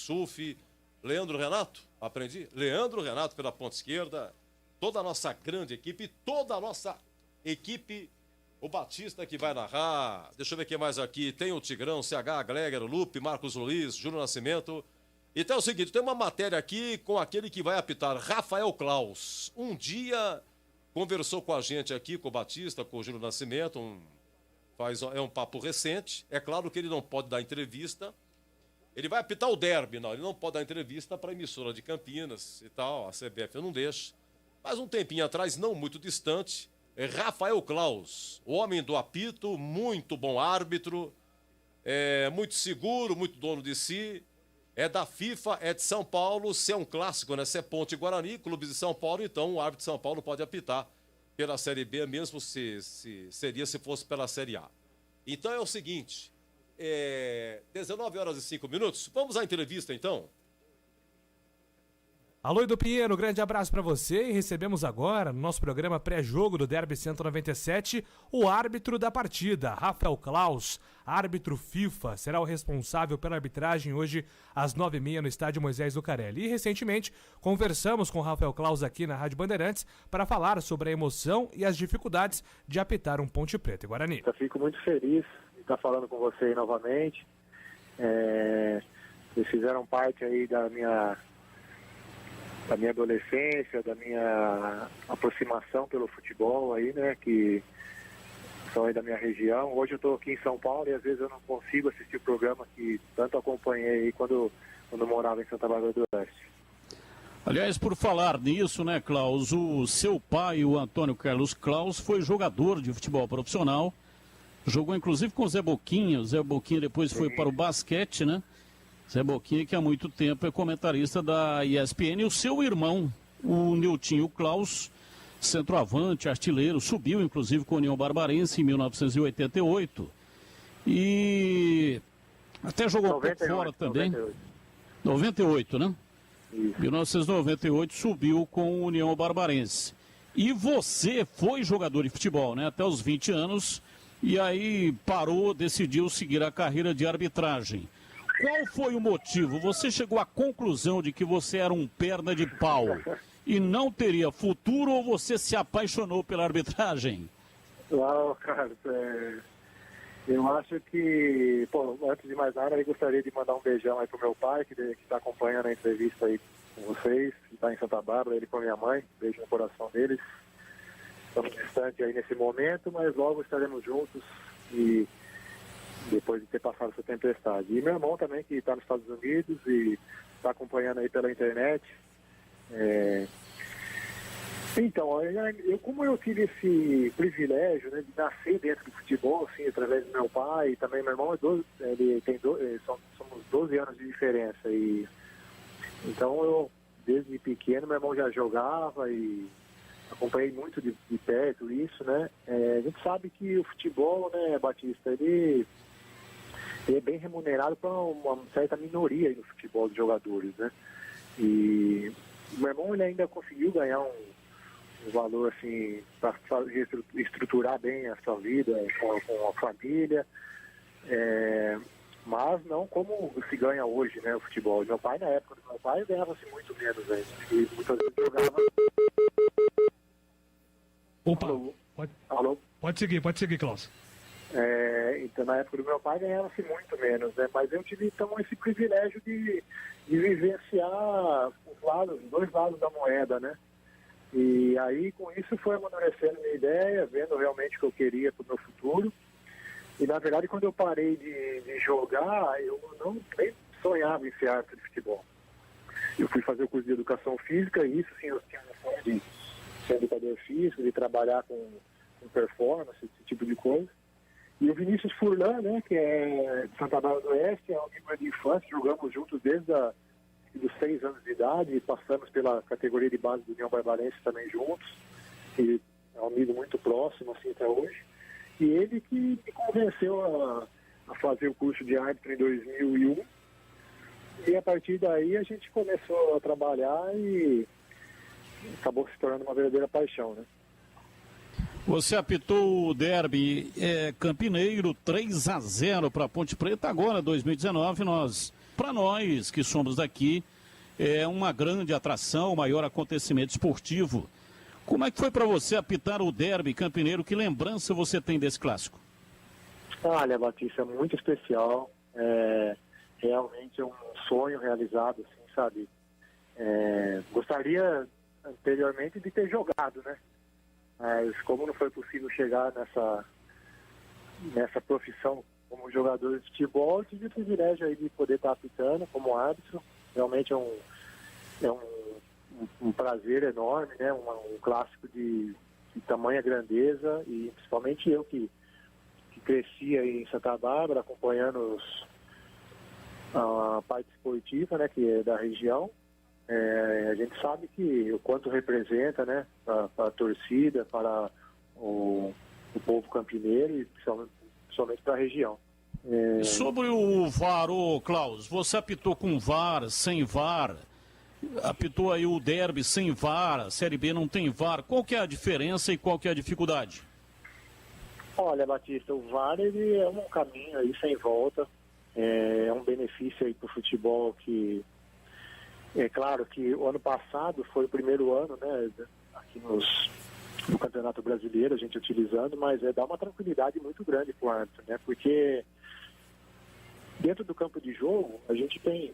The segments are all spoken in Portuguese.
Suf, Leandro Renato, aprendi? Leandro Renato pela ponta esquerda, toda a nossa grande equipe, o Batista que vai narrar, deixa eu ver quem mais aqui, tem o Tigrão, CH, Gleger, Lupe, Marcos Luiz, Júnior Nascimento. Então é o seguinte, tem uma matéria aqui com aquele que vai apitar, Rafael Klaus. Um dia conversou com a gente aqui, com o Batista, com o Júnior Nascimento, é um papo recente. É claro que ele não pode dar entrevista, ele vai apitar o derby, não, ele não pode dar entrevista para a emissora de Campinas e tal, a CBF não deixa. Mas um tempinho atrás, não muito distante, Rafael Klaus, o homem do apito, muito bom árbitro, muito seguro, muito dono de si, é da FIFA, é de São Paulo, se é um clássico, né? Se é Ponte Guarani, clubes de São Paulo, então o árbitro de São Paulo pode apitar pela Série B, mesmo se fosse pela Série A. Então é o seguinte, 19h05, vamos à entrevista então? Alô, Edu Pinheiro, grande abraço pra você e recebemos agora, no nosso programa pré-jogo do Derby 197, o árbitro da partida, Rafael Klaus, árbitro FIFA, será o responsável pela arbitragem hoje às 9h30 no estádio Moisés Lucarelli. E recentemente conversamos com o Rafael Klaus aqui na Rádio Bandeirantes para falar sobre a emoção e as dificuldades de apitar um Ponte Preta e Guarani. Eu fico muito feliz de estar falando com você aí novamente. Vocês fizeram parte aí da minha adolescência, da minha aproximação pelo futebol aí, né, que são aí da minha região. Hoje eu estou aqui em São Paulo e às vezes eu não consigo assistir o programa que tanto acompanhei aí quando morava em Santa Bárbara do Oeste. Aliás, por falar nisso, né, Klaus, o seu pai, o Antônio Carlos Klaus, foi jogador de futebol profissional, jogou inclusive com o Zé Boquinha. O Zé Boquinha depois foi para o basquete, né? Zé Boquinha, que há muito tempo é comentarista da ESPN, e o seu irmão, o Niltinho Klaus, centroavante, artilheiro, subiu inclusive com a União Barbarense em 1988 e até jogou 98, por fora também. 98, né? Em 1998 subiu com a União Barbarense. E você foi jogador de futebol, né? Até os 20 anos, e aí parou, decidiu seguir a carreira de arbitragem. Qual foi o motivo? Você chegou à conclusão de que você era um perna de pau e não teria futuro, ou você se apaixonou pela arbitragem? Não, Carlos, eu acho que, antes de mais nada, eu gostaria de mandar um beijão aí pro meu pai, que está acompanhando a entrevista aí com vocês, que está em Santa Bárbara, ele com a minha mãe, beijo no coração deles. Estamos distantes aí nesse momento, mas logo estaremos juntos e depois de ter passado essa tempestade. E meu irmão também, que está nos Estados Unidos e está acompanhando aí pela internet. Então, como eu tive esse privilégio, né, de nascer dentro do futebol, assim, através do meu pai, e também meu irmão, somos 12 anos de diferença. E, então, eu, desde pequeno, meu irmão já jogava e acompanhei muito de perto isso, né. A gente sabe que o futebol, né, Batista, ele é bem remunerado para uma certa minoria aí no futebol dos jogadores, né? E o meu irmão, ele ainda conseguiu ganhar um valor, assim, para estruturar bem a sua vida com a família, mas não como se ganha hoje, né, o futebol. Meu pai, na época do meu pai, ganhava-se muito menos, né? E muitas vezes jogava... Opa, Alô? Pode seguir, Klaus. Então, na época do meu pai, ganhava-se muito menos, né? Mas eu tive, então, esse privilégio de vivenciar os dois lados da moeda, né? E aí, com isso, foi amadurecendo minha ideia, vendo realmente o que eu queria para o meu futuro. E, na verdade, quando eu parei de jogar, eu nem sonhava em ser árbitro de futebol. Eu fui fazer o curso de Educação Física, e isso, sim, eu tinha um sonho de ser educador físico, de trabalhar com performance, esse tipo de coisa. E o Vinícius Furlan, né, que é de Santa Bárbara do Oeste, é um amigo de infância, jogamos juntos desde dos 6 anos de idade, e passamos pela categoria de base do União Barbarense também juntos, e é um amigo muito próximo, assim, até hoje. E ele que me convenceu a fazer o curso de árbitro em 2001, e a partir daí a gente começou a trabalhar e acabou se tornando uma verdadeira paixão, né? Você apitou o derby Campineiro 3-0 para Ponte Preta. Agora, 2019, nós para nós que somos daqui, é uma grande atração, o maior acontecimento esportivo. Como é que foi para você apitar o derby campineiro? Que lembrança você tem desse clássico? Olha, Batista, é muito especial. Realmente é um sonho realizado, assim, sabe? Gostaria anteriormente de ter jogado, né? Mas como não foi possível chegar nessa profissão como jogador de futebol, eu tive o privilégio aí de poder estar apitando como árbitro. Realmente é um prazer enorme, né? Um clássico de tamanha grandeza, e principalmente eu que cresci aí em Santa Bárbara acompanhando a parte esportiva, né, que é da região. A gente sabe que o quanto representa, né, para a torcida, para o povo campineiro e principalmente para a região. Sobre o VAR, Klaus, você apitou com VAR, sem VAR, apitou aí o derby sem VAR, a Série B não tem VAR. Qual que é a diferença e qual que é a dificuldade? Olha, Batista, o VAR ele é um caminho aí sem volta, é um benefício aí para o futebol que... É claro que o ano passado foi o primeiro ano, né, aqui no Campeonato Brasileiro, a gente utilizando, mas dá uma tranquilidade muito grande para o árbitro, né, porque dentro do campo de jogo, a gente tem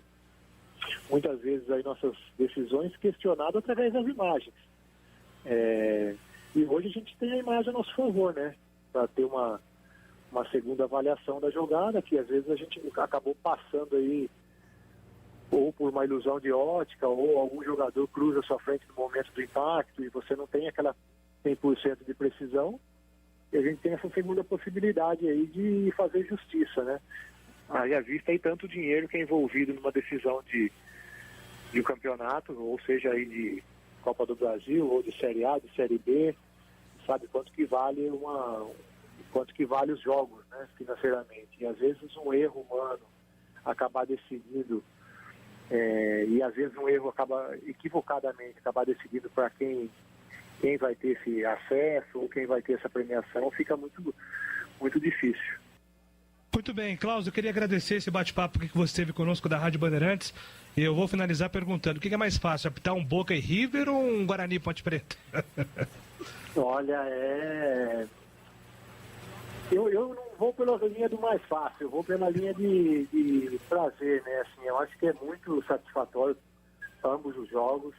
muitas vezes aí nossas decisões questionadas através das imagens. E hoje a gente tem a imagem a nosso favor, né, para ter uma segunda avaliação da jogada, que às vezes a gente acabou passando aí ou por uma ilusão de ótica, ou algum jogador cruza a sua frente no momento do impacto e você não tem aquela 100% de precisão, e a gente tem essa segunda possibilidade aí de fazer justiça, né? Aí à vista aí tanto dinheiro que é envolvido numa decisão de um campeonato, ou seja aí de Copa do Brasil, ou de Série A, de Série B, sabe quanto que vale os jogos, né, financeiramente. E às vezes um erro humano acabar decidindo, e às vezes um erro acaba equivocadamente acabar decidindo para quem vai ter esse acesso ou quem vai ter essa premiação, fica muito, muito difícil. Muito bem, Klaus, eu queria agradecer esse bate-papo que você teve conosco da Rádio Bandeirantes, e eu vou finalizar perguntando, o que é mais fácil, apitar um Boca e River ou um Guarani Ponte Preta? Olha, eu não vou pela linha do mais fácil, eu vou pela linha de prazer, né? Assim, eu acho que é muito satisfatório ambos os jogos.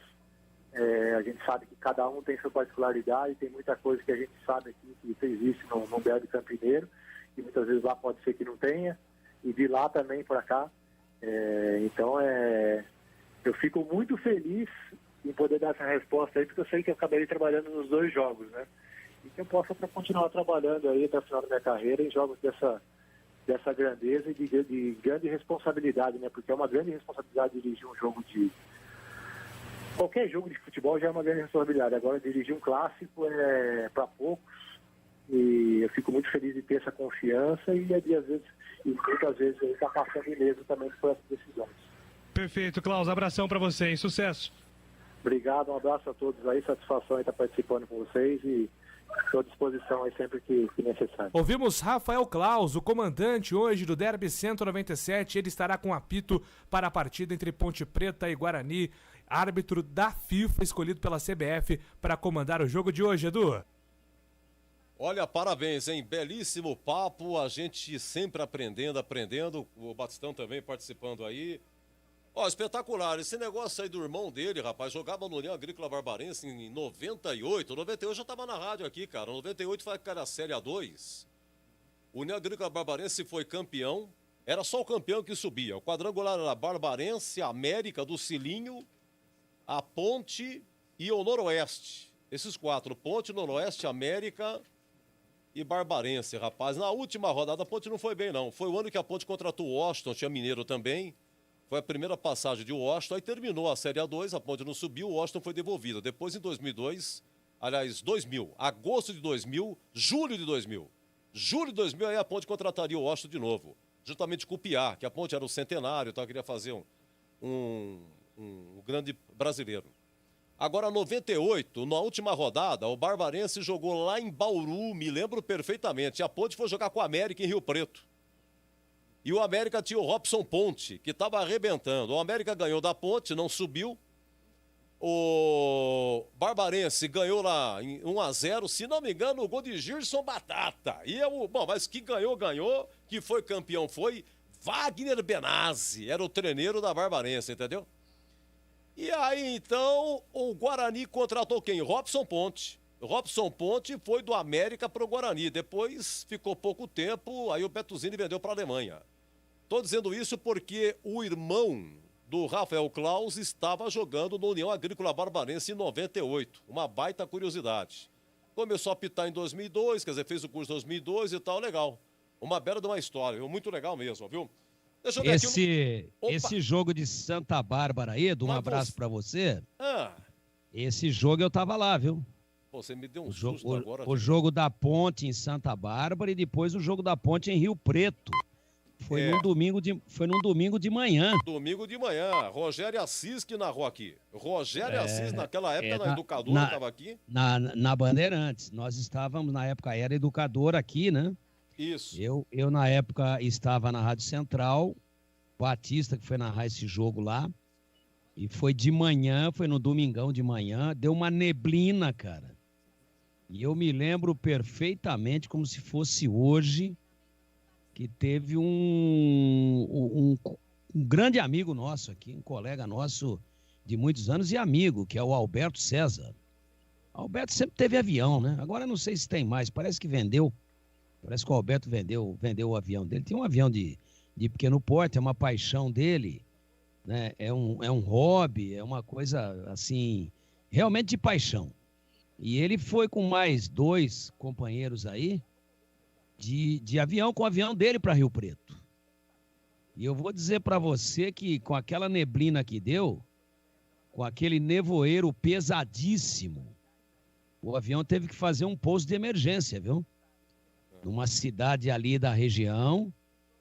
A gente sabe que cada um tem sua particularidade, tem muita coisa que a gente sabe aqui que existe no derby campineiro, e muitas vezes lá pode ser que não tenha, e de lá também para cá. Então, eu fico muito feliz em poder dar essa resposta aí, porque eu sei que eu acabarei trabalhando nos dois jogos, né? E que eu possa continuar trabalhando aí até o final da minha carreira em jogos dessa grandeza e de grande responsabilidade, né? Porque é uma grande responsabilidade dirigir um jogo de... Qualquer jogo de futebol já é uma grande responsabilidade. Agora, dirigir um clássico é para poucos, e eu fico muito feliz de ter essa confiança e muitas vezes ele está passando ileso também por essas decisões. Perfeito, Klaus. Abração para você e sucesso. Obrigado, um abraço a todos aí, satisfação em estar participando com vocês e estou à disposição aí sempre que necessário. Ouvimos Rafael Klaus, o comandante hoje do Derby 197, ele estará com apito para a partida entre Ponte Preta e Guarani, árbitro da FIFA escolhido pela CBF para comandar o jogo de hoje, Edu. Olha, parabéns, hein? Belíssimo papo, a gente sempre aprendendo, o Batistão também participando aí. Ó, espetacular, esse negócio aí do irmão dele, rapaz, jogava no União Agrícola Barbarense em 98 eu já tava na rádio aqui, cara, 98 foi aquela Série A2, o União Agrícola Barbarense foi campeão, era só o campeão que subia, o quadrangular era Barbarense, América do Cilinho, a Ponte e o Noroeste, esses quatro, Ponte, Noroeste, América e Barbarense, rapaz. Na última rodada a Ponte não foi bem não, foi o ano que a Ponte contratou o Washington, tinha Mineiro também. Foi a primeira passagem de Washington, aí terminou a Série A2, a Ponte não subiu, o Washington foi devolvido. Depois em 2000, agosto de 2000, julho de 2000, aí a Ponte contrataria o Washington de novo, justamente com o Piá, que a Ponte era o centenário, então queria fazer um grande brasileiro. Agora, 98, na última rodada, o Barbarense jogou lá em Bauru, me lembro perfeitamente, a Ponte foi jogar com a América em Rio Preto. E o América tinha o Robson Ponte, que estava arrebentando. O América ganhou da Ponte, não subiu. O Barbarense ganhou lá em 1-0, se não me engano, o gol de Girson Batata. Bom, mas que ganhou, que foi campeão, foi Wagner Benazzi, era o treneiro da Barbarense, entendeu? E aí, então, o Guarani contratou quem? Robson Ponte. Robson Ponte foi do América para o Guarani, depois ficou pouco tempo, aí o Bettuzini vendeu para a Alemanha. Estou dizendo isso porque o irmão do Rafael Claus estava jogando no União Agrícola Barbarense em 98. Uma baita curiosidade. Começou a apitar em 2002, quer dizer, fez o curso em 2002 e tal, legal. Uma bela de uma história, muito legal mesmo, viu? Deixa eu ver esse jogo de Santa Bárbara aí, um abraço pra você. Esse jogo eu tava lá, viu? Você me deu um susto agora. O jogo da Ponte em Santa Bárbara e depois o jogo da Ponte em Rio Preto. Foi num domingo de manhã. Domingo de manhã. Rogério Assis que narrou aqui. Rogério Assis, naquela época, na Educadora, estava aqui. Na Bandeirantes. Nós estávamos, na época, era Educadora aqui, né? Isso. Eu, na época, estava na Rádio Central. Batista, que foi narrar esse jogo lá. E foi de manhã, foi no domingão de manhã. Deu uma neblina, cara. E eu me lembro perfeitamente, como se fosse hoje, que teve um grande amigo nosso aqui, um colega nosso de muitos anos e amigo, que é o Alberto César. O Alberto sempre teve avião, né? Agora não sei se tem mais, parece que vendeu. Parece que o Alberto vendeu o avião dele. Tem um avião de pequeno porte, é uma paixão dele, né? É um hobby, é uma coisa assim, realmente de paixão. E ele foi com mais 2 companheiros aí, de avião, com o avião dele para Rio Preto. E eu vou dizer para você que com aquela neblina que deu, com aquele nevoeiro pesadíssimo, o avião teve que fazer um pouso de emergência, viu? Numa cidade ali da região,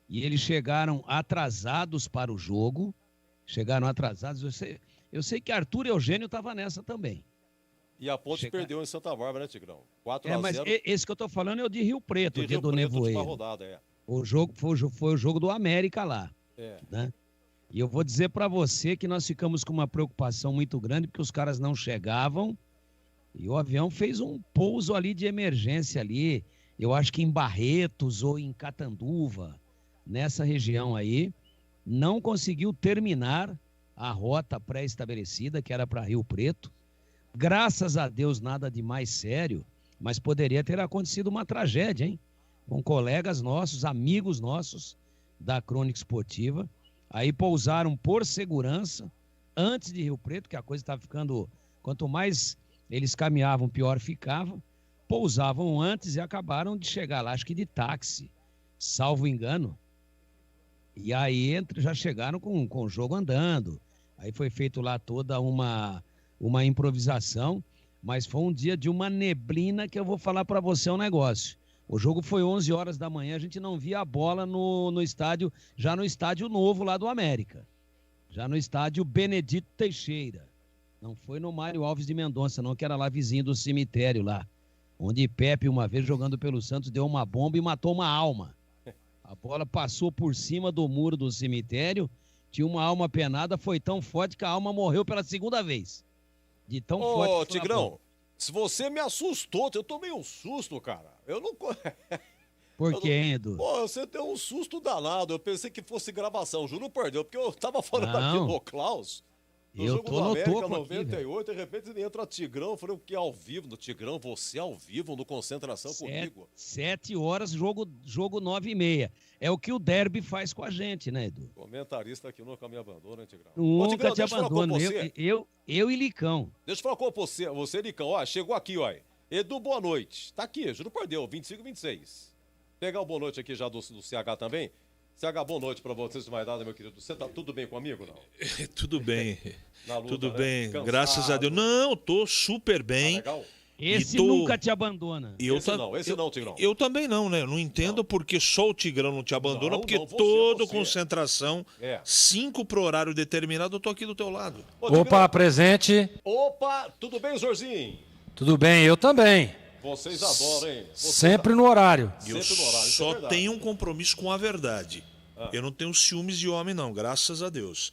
e eles chegaram atrasados para o jogo, eu sei que Arthur Eugênio estava nessa também. E a Ponte perdeu em Santa Bárbara, né, Tigrão? 4-0. Mas esse que eu tô falando é o de Rio Preto, o dia do nevoeiro. Rodada, O jogo foi o jogo do América lá. Né? E eu vou dizer para você que nós ficamos com uma preocupação muito grande, porque os caras não chegavam, e o avião fez um pouso ali de emergência ali, eu acho que em Barretos ou em Catanduva, nessa região aí, não conseguiu terminar a rota pré-estabelecida, que era para Rio Preto. Graças a Deus, nada de mais sério, mas poderia ter acontecido uma tragédia, hein? Com colegas nossos, amigos nossos da Crônica Esportiva. Aí pousaram por segurança, antes de Rio Preto, que a coisa estava ficando... Quanto mais eles caminhavam, pior ficava. Pousavam antes e acabaram de chegar lá, acho que de táxi, salvo engano. E aí já chegaram com o jogo andando. Aí foi feito lá toda uma improvisação, mas foi um dia de uma neblina que eu vou falar para você um negócio. O jogo foi 11 horas da manhã, a gente não via a bola no estádio, já no estádio novo lá do América, já no estádio Benedito Teixeira. Não foi no Mário Alves de Mendonça, não, que era lá vizinho do cemitério lá, onde Pepe, uma vez jogando pelo Santos, deu uma bomba e matou uma alma. A bola passou por cima do muro do cemitério, tinha uma alma penada, foi tão forte que a alma morreu pela segunda vez. De tão forte que foi. Tigrão, se você me assustou, eu tomei um susto, cara. Eu não... Por quê, Edu? Pô, você deu um susto danado. Eu pensei que fosse gravação, juro por Deus, porque eu tava falando aqui no Klaus. No eu jogo tô do no América, toco 98, aqui, de repente entra Tigrão, eu falei, o que, ao vivo? No Tigrão, você ao vivo, no Concentração comigo? 7 horas, jogo 9h30. É o que o Derby faz com a gente, né, Edu? Comentarista que nunca me abandona, hein, Tigrão? Nunca Tigrão, te abandono, eu e Licão. Deixa eu falar com você, Licão, ó, chegou aqui, ó. Edu, boa noite. Tá aqui, juro por Deus, 25-26. Pegar o boa noite aqui já do CH também. CH, boa noite pra vocês de mais nada, meu querido. Você tá tudo bem com o amigo, não? Tudo bem. Luta, tudo né? bem, Cansado. Graças a Deus. Não, tô super bem. Legal? Esse nunca te abandona. Esse não, Tigrão. Eu também não, né? Eu não entendo porque só o Tigrão não te abandona, porque você. Concentração, 5 pro horário determinado, eu tô aqui do teu lado. Opa, presente. Opa, tudo bem, Jorzinho? Tudo bem, eu também. Vocês adoram, hein? Sempre no horário. Eu só tenho um compromisso com a verdade. Eu não tenho ciúmes de homem, não, graças a Deus.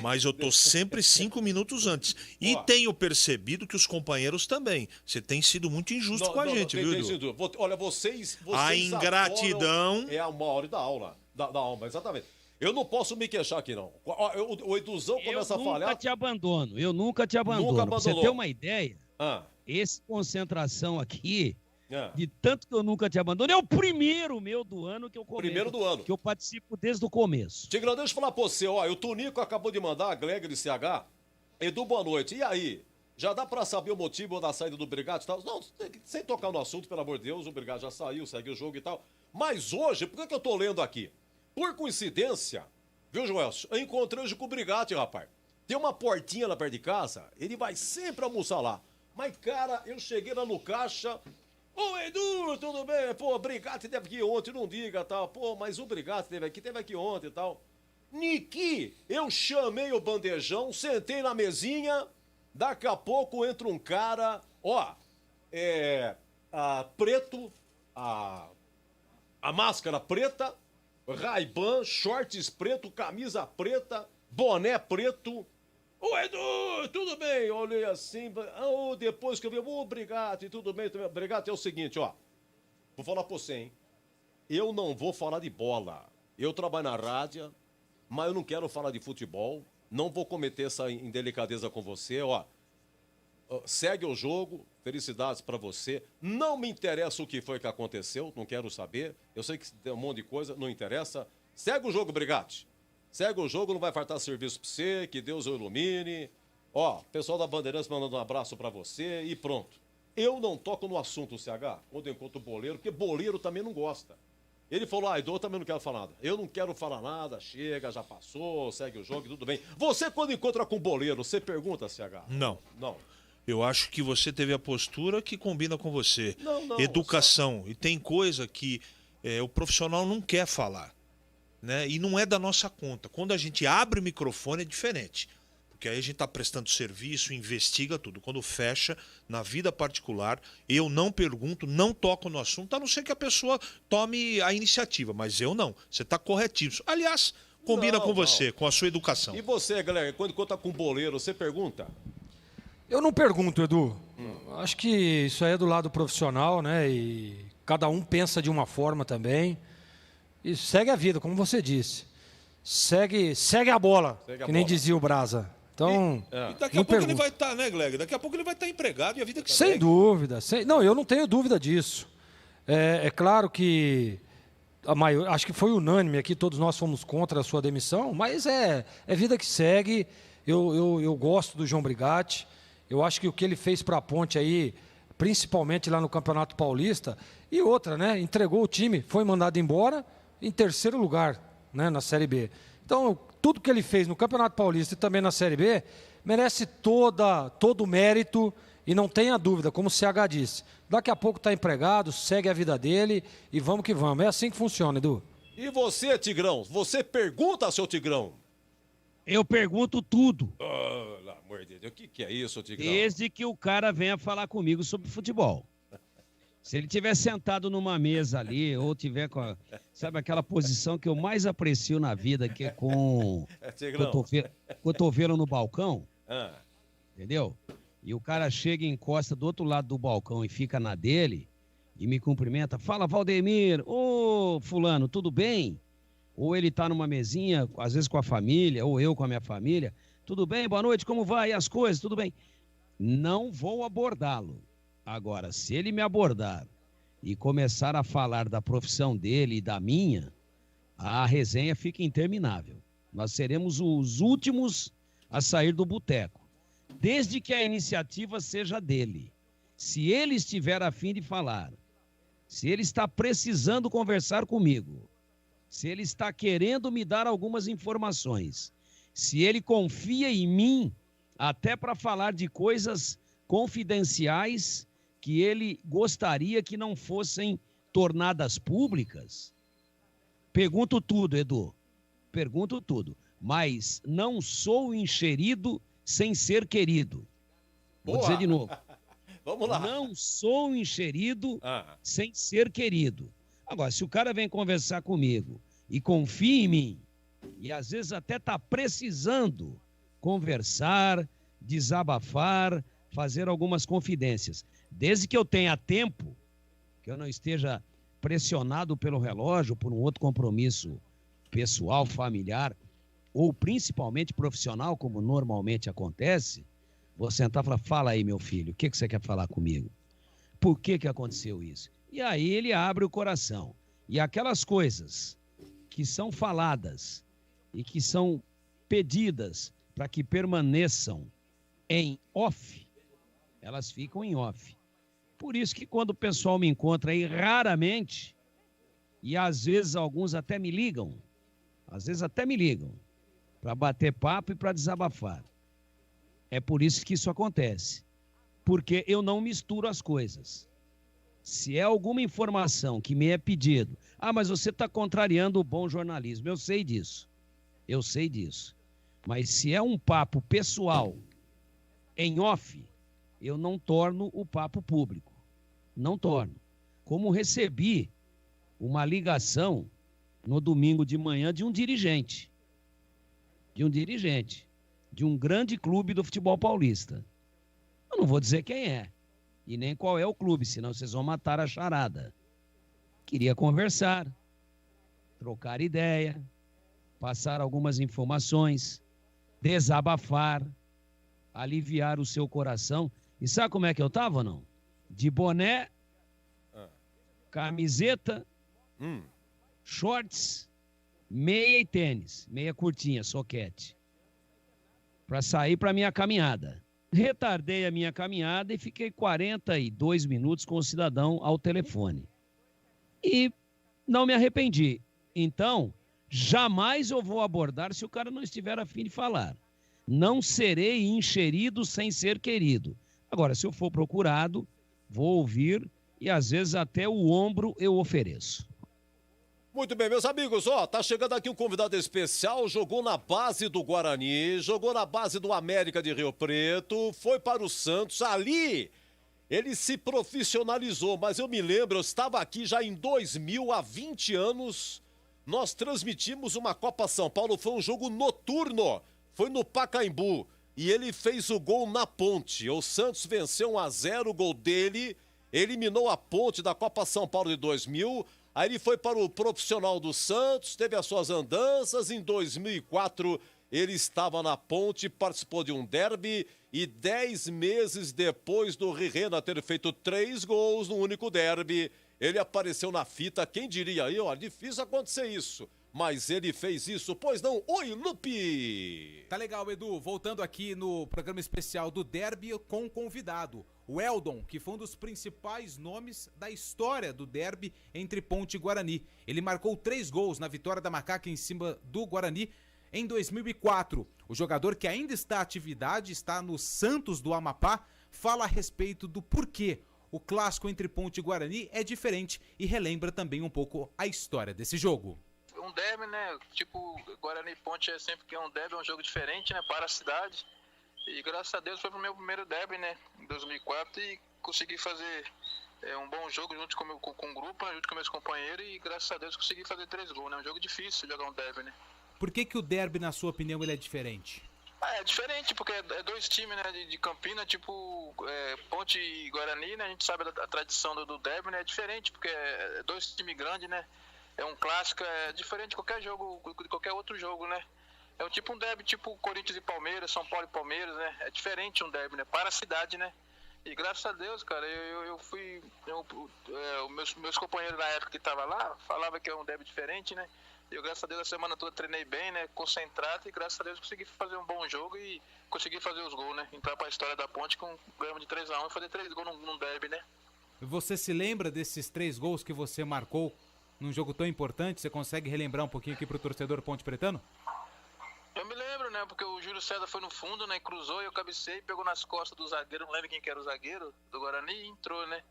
Mas eu tô sempre 5 minutos antes. E tenho percebido que os companheiros também. Você tem sido muito injusto com a gente, viu, Edu? Olha, vocês a ingratidão... É a maior da aula, da alma, exatamente. Eu não posso me queixar aqui, não. O Eduzão começa a falhar... Eu nunca te abandono. Pra você ter uma ideia, esse concentração aqui... De tanto que eu nunca te abandono. É o primeiro meu do ano que eu comento. Primeiro do ano. Que eu participo desde o começo. Tigrão, deixa eu falar pra você, ó. O Tonico acabou de mandar, a Gleger de CH. Edu, boa noite. E aí? Já dá pra saber o motivo da saída do Brigatti e tal? Não, sem tocar no assunto, pelo amor de Deus. O Brigatti já saiu, segue o jogo e tal. Mas hoje, por que eu tô lendo aqui? Por coincidência, viu, Joelson? Eu encontrei hoje com o Brigatti, rapaz. Tem uma portinha lá perto de casa. Ele vai sempre almoçar lá. Mas, cara, eu cheguei lá no caixa... Ô, Edu, tudo bem? Pô, Brigatti teve aqui ontem, não diga, tal. Pô, mas o Brigatti teve aqui ontem e tal. Niki, eu chamei o bandejão, sentei na mesinha, daqui a pouco entra um cara, preto, a máscara preta, Ray-Ban, shorts preto, camisa preta, boné preto. Ô, Edu, tudo bem? Eu olhei assim, depois que eu vi, Brigatti, tudo bem? Brigatti, é o seguinte, ó. Vou falar pra você, hein? Eu não vou falar de bola. Eu trabalho na rádio, mas eu não quero falar de futebol. Não vou cometer essa indelicadeza com você, ó. Segue o jogo, felicidades pra você. Não me interessa o que foi que aconteceu, não quero saber. Eu sei que tem um monte de coisa, não interessa. Segue o jogo, Brigatti. Segue o jogo, não vai faltar serviço pra você, que Deus o ilumine. Ó, pessoal da Bandeirantes mandando um abraço pra você e pronto. Eu não toco no assunto, CH, quando eu encontro o boleiro, porque boleiro também não gosta. Ele falou, Edu, eu também não quero falar nada. Eu não quero falar nada, chega, já passou, segue o jogo e tudo bem. Você, quando encontra com boleiro, você pergunta, CH? Não. Não. Eu acho que você teve a postura que combina com você. Não. Educação. E tem coisa que o profissional não quer falar. Né? E não é da nossa conta. Quando a gente abre o microfone é diferente. Porque aí a gente está prestando serviço, investiga tudo. Quando fecha, na vida particular, eu não pergunto, não toco no assunto, a não ser que a pessoa tome a iniciativa. Mas eu não. Você está corretíssimo. Aliás, combina com você, com a sua educação. E você, galera, quando encontra com um boleiro, você pergunta? Eu não pergunto, Edu. Acho que isso aí é do lado profissional, né? E cada um pensa de uma forma também. E segue a vida, como você disse. Segue a bola, que nem dizia o Brasa. Então, e daqui a pouco ele vai estar, né, Gleg? Daqui a pouco ele vai estar empregado e a vida que segue. Sem dúvida. Não, eu não tenho dúvida disso. É claro que acho que foi unânime aqui, todos nós fomos contra a sua demissão, mas é vida que segue. Eu gosto do João Brigatti. Eu acho que o que ele fez para a Ponte aí, principalmente lá no Campeonato Paulista, e outra, né? Entregou o time, foi mandado embora em terceiro lugar, né, na Série B. Então, tudo que ele fez no Campeonato Paulista e também na Série B merece todo o mérito e não tenha dúvida, como o CH disse. Daqui a pouco está empregado, segue a vida dele e vamos que vamos. É assim que funciona, Edu. E você, Tigrão? Você pergunta, seu Tigrão? Eu pergunto tudo. Pelo amor de Deus, o que é isso, Tigrão? Desde que o cara venha falar comigo sobre futebol. Se ele tiver sentado numa mesa ali, ou tiver com sabe aquela posição que eu mais aprecio na vida, que é com cotovelo no balcão, entendeu? E o cara chega e encosta do outro lado do balcão e fica na dele, e me cumprimenta, fala, Valdemir, ô fulano, tudo bem? Ou ele tá numa mesinha, às vezes com a família, ou eu com a minha família, tudo bem, boa noite, como vai? E as coisas, tudo bem? Não vou abordá-lo. Agora, se ele me abordar e começar a falar da profissão dele e da minha, a resenha fica interminável. Nós seremos os últimos a sair do boteco, desde que a iniciativa seja dele. Se ele estiver a fim de falar, se ele está precisando conversar comigo, se ele está querendo me dar algumas informações, se ele confia em mim até para falar de coisas confidenciais que ele gostaria que não fossem tornadas públicas, pergunto tudo, Edu, pergunto tudo, mas não sou encherido sem ser querido. Vou dizer de novo. Vamos lá. Não sou encherido sem ser querido. Agora, se o cara vem conversar comigo e confia em mim, e às vezes até está precisando conversar, desabafar, fazer algumas confidências. Desde que eu tenha tempo, que eu não esteja pressionado pelo relógio, por um outro compromisso pessoal, familiar, ou principalmente profissional, como normalmente acontece, vou sentar e falar, fala aí, meu filho, o que você quer falar comigo? Por que aconteceu isso? E aí ele abre o coração. E aquelas coisas que são faladas e que são pedidas para que permaneçam em off, elas ficam em off. Por isso que quando o pessoal me encontra aí, raramente, e às vezes alguns até me ligam, para bater papo e para desabafar. É por isso que isso acontece. Porque eu não misturo as coisas. Se é alguma informação que me é pedido, mas você está contrariando o bom jornalismo, eu sei disso. Mas se é um papo pessoal em off, eu não torno o papo público. Não torno. Como recebi uma ligação no domingo de manhã de um dirigente. De um grande clube do futebol paulista. Eu não vou dizer quem é. E nem qual é o clube, senão vocês vão matar a charada. Queria conversar, trocar ideia, passar algumas informações, desabafar, aliviar o seu coração. E sabe como é que eu tava, não? De boné, camiseta, shorts, meia e tênis, meia curtinha, soquete, para sair para minha caminhada. Retardei a minha caminhada e fiquei 42 minutos com o cidadão ao telefone. E não me arrependi. Então, jamais eu vou abordar se o cara não estiver a fim de falar. Não serei encherido sem ser querido. Agora, se eu for procurado, vou ouvir e às vezes até o ombro eu ofereço. Muito bem, meus amigos, tá chegando aqui um convidado especial, jogou na base do Guarani, jogou na base do América de Rio Preto, foi para o Santos, ali ele se profissionalizou, mas eu me lembro, eu estava aqui já em 2000, há 20 anos, nós transmitimos uma Copa São Paulo, foi um jogo noturno, foi no Pacaembu, e ele fez o gol na Ponte, o Santos venceu 1-0, o gol dele, eliminou a Ponte da Copa São Paulo de 2000, aí ele foi para o profissional do Santos, teve as suas andanças, em 2004 ele estava na Ponte, participou de um derby e 10 meses depois do Rirena ter feito 3 gols no único derby, ele apareceu na fita, quem diria aí, difícil acontecer isso, mas ele fez isso, pois não? Oi, Lupe! Tá legal, Edu, voltando aqui no programa especial do derby com um convidado, o Eldon, que foi um dos principais nomes da história do derby entre Ponte e Guarani. Ele marcou 3 gols na vitória da Macaca em cima do Guarani em 2004. O jogador que ainda está em atividade, está no Santos do Amapá, fala a respeito do porquê o clássico entre Ponte e Guarani é diferente e relembra também um pouco a história desse jogo. Um derby, né? Tipo, Guarani e Ponte é sempre que é um derby, é um jogo diferente, né? Para a cidade. E graças a Deus foi pro meu primeiro derby, né? Em 2004 e consegui fazer um bom jogo junto com o grupo, né, junto com meus companheiros e graças a Deus consegui fazer 3 gols, né? Um jogo difícil jogar um derby, né? Por que o derby, na sua opinião, ele é diferente? É diferente, porque é 2 times, né, de Campina, tipo Ponte e Guarani, né? A gente sabe a tradição do derby, né? É diferente, porque é 2 times grandes, né? É um clássico, é diferente de qualquer jogo, de qualquer outro jogo, né? É um derby tipo Corinthians e Palmeiras, São Paulo e Palmeiras, né? É diferente um derby, né? Para a cidade, né? E graças a Deus, cara, eu fui... meus companheiros na época que estavam lá, falavam que é um derby diferente, né? Eu, graças a Deus, a semana toda treinei bem, né? Concentrado e graças a Deus consegui fazer um bom jogo e consegui fazer os gols, né? Entrar para a história da Ponte com ganhamos de 3-1 e fazer 3 gols num derby, né? Você se lembra desses 3 gols que você marcou num jogo tão importante? Você consegue relembrar um pouquinho aqui pro torcedor ponte pretano? Eu me lembro, né, porque o Júlio César foi no fundo, né, cruzou e eu cabecei, pegou nas costas do zagueiro, não lembro quem que era o zagueiro do Guarani e entrou, né.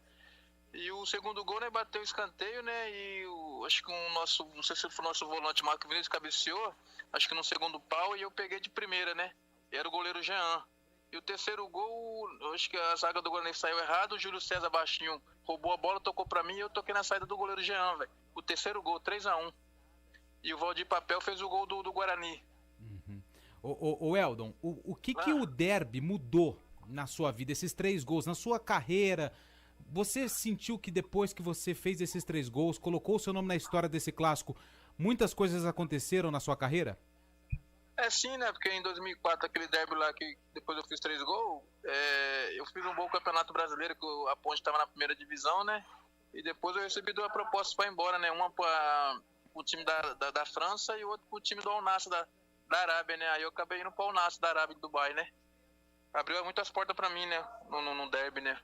E o segundo gol, né, bateu o escanteio, né, e acho que não sei se foi o nosso volante Marco Vinícius cabeceou, acho que no segundo pau e eu peguei de primeira, né, e era o goleiro Jean. E o terceiro gol, acho que a zaga do Guarani saiu errado, o Júlio César baixinho roubou a bola, tocou pra mim e eu toquei na saída do goleiro Jean, velho. O terceiro gol, 3-1. E o Valdir Papel fez o gol do Guarani. O Eldon, o que o derby mudou na sua vida, esses 3 gols, na sua carreira? Você sentiu que depois que você fez esses 3 gols, colocou o seu nome na história desse clássico, muitas coisas aconteceram na sua carreira? É sim, né? Porque em 2004, aquele derby lá que depois eu fiz 3 gols, eu fiz um bom campeonato brasileiro, que a Ponte estava na primeira divisão, né? E depois eu recebi 2 propostas para ir embora, né? Uma para o time da França e outra para o time do Al Nassr da Arábia, né? Aí eu acabei indo para o Al Nassr da Arábia, de Dubai, né? Abriu muitas portas para mim, né? No derby, né?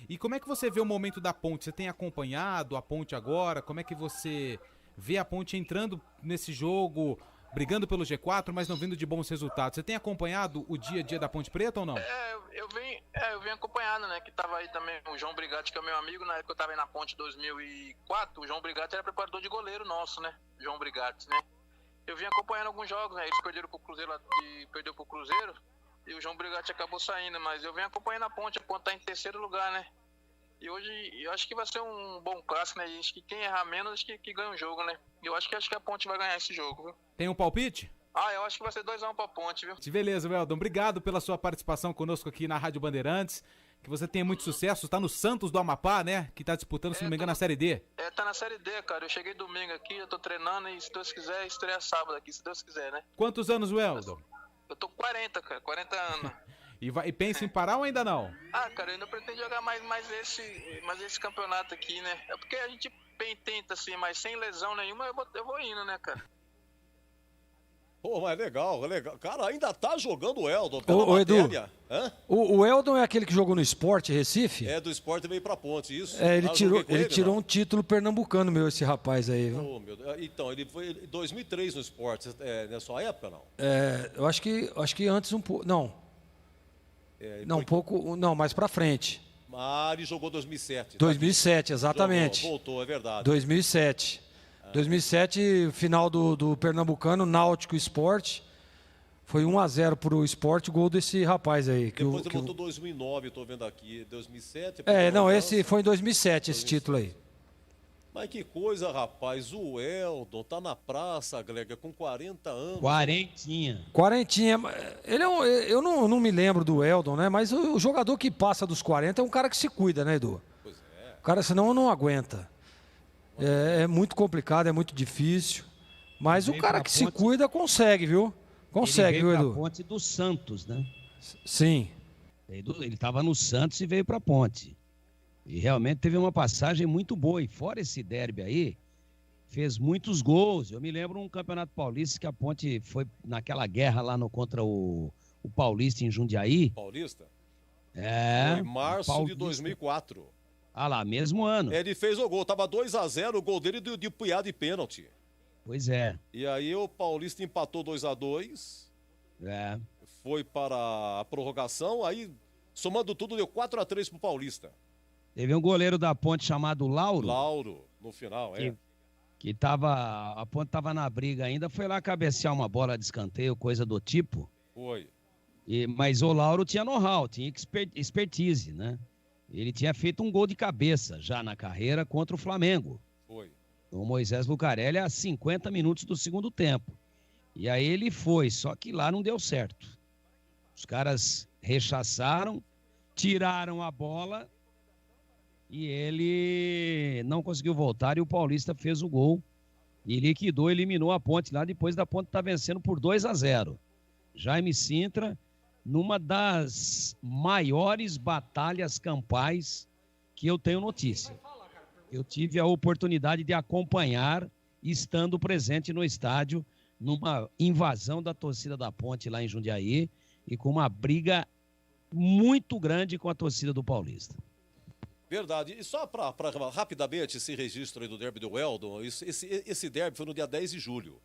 E como é que você vê o momento da Ponte? Você tem acompanhado a Ponte agora? Como é que você vê a Ponte entrando nesse jogo, brigando pelo G4, mas não vindo de bons resultados? Você tem acompanhado o dia a dia da Ponte Preta ou não? Eu venho acompanhando, né? Que tava aí também o João Brigatti, que é meu amigo, na época que eu tava aí na Ponte em 2004, o João Brigatti era preparador de goleiro nosso, né? João Brigatti, né? Eu vim acompanhando alguns jogos, né? Eles perderam pro Cruzeiro, perdeu pro Cruzeiro, e o João Brigatti acabou saindo, mas eu venho acompanhando a Ponte tá em 3º lugar, né? E hoje eu acho que vai ser um bom clássico, né? E acho que quem errar menos, acho que ganha o jogo, né? Eu acho que a Ponte vai ganhar esse jogo, viu? Tem um palpite? Eu acho que vai ser 2-1 pra Ponte, viu? Beleza, Eldon. Obrigado pela sua participação conosco aqui na Rádio Bandeirantes. Que você tenha muito sucesso. Tá no Santos do Amapá, né? Que tá disputando, se não me engano, a Série D. Tá na Série D, cara. Eu cheguei domingo aqui, eu tô treinando e, se Deus quiser, estreia sábado aqui, se Deus quiser, né? Quantos anos, Eldon? Eu tô com 40, cara. 40 anos. E pensa em parar ou ainda não? Cara, eu ainda pretendo jogar mais esse campeonato aqui, né? É porque a gente tenta assim, mas sem lesão nenhuma, eu vou indo, né, cara? Pô, mas legal. Cara, ainda tá jogando o Eldon. Ô, Edu, hã? O Eldon é aquele que jogou no Sport Recife? É, do Sport veio pra Ponte, isso. Ele tirou um título pernambucano, esse rapaz aí, viu? Meu Deus. Então, ele foi em 2003 no Sport. Na sua época, não? Eu acho que antes um pouco. Não. Um pouco. Não, mais pra frente. Ele jogou 2007. 2007, exatamente. Voltou, é verdade. 2007. 2007, final do Pernambucano, Náutico Sport. Foi 1-0 pro Sport, gol desse rapaz aí. Depois ele voltou 2009, eu tô vendo aqui. 2007. Esse foi em 2007, esse título aí. Mas que coisa, rapaz. O Eldon tá na praça, Glega, com 40 anos. Quarentinha. Eu não me lembro do Eldon, né? Mas o jogador que passa dos 40 é um cara que se cuida, né, Edu? Pois é. O cara, senão, não aguenta. É muito complicado, é muito difícil. Mas o cara que se cuida consegue, viu? Consegue, viu, Edu? Ele veio pra Ponte do Santos, né? Sim. Ele estava no Santos e veio pra Ponte. E realmente teve uma passagem muito boa. E fora esse derby aí, fez muitos gols. Eu me lembro um Campeonato Paulista que a Ponte foi naquela guerra lá contra o Paulista em Jundiaí. Paulista? Foi em março de 2004. Lá, mesmo ano. Ele fez o gol, tava 2-0, o gol dele de punhado de pênalti. Pois é. E aí o Paulista empatou 2-2. Foi para a prorrogação, aí somando tudo deu 4-3 pro Paulista. Teve um goleiro da Ponte chamado Lauro. Lauro, no final, a Ponte tava na briga ainda, foi lá cabecear uma bola de escanteio, coisa do tipo. Foi. Mas o Lauro tinha know-how, tinha expertise, né? Ele tinha feito um gol de cabeça já na carreira contra o Flamengo. Foi. O Moisés Lucarelli a 50 minutos do segundo tempo. E aí ele foi, só que lá não deu certo. Os caras rechaçaram, tiraram a bola e ele não conseguiu voltar e o Paulista fez o gol e liquidou, eliminou a Ponte lá, depois da Ponte estar vencendo por 2-0. Jaime Sintra, numa das maiores batalhas campais que eu tenho notícia. Eu tive a oportunidade de acompanhar, estando presente no estádio, numa invasão da torcida da Ponte lá em Jundiaí e com uma briga muito grande com a torcida do Paulista. Verdade. E só para rapidamente esse registro aí do derby do Eldon, esse derby foi no dia 10 de julho.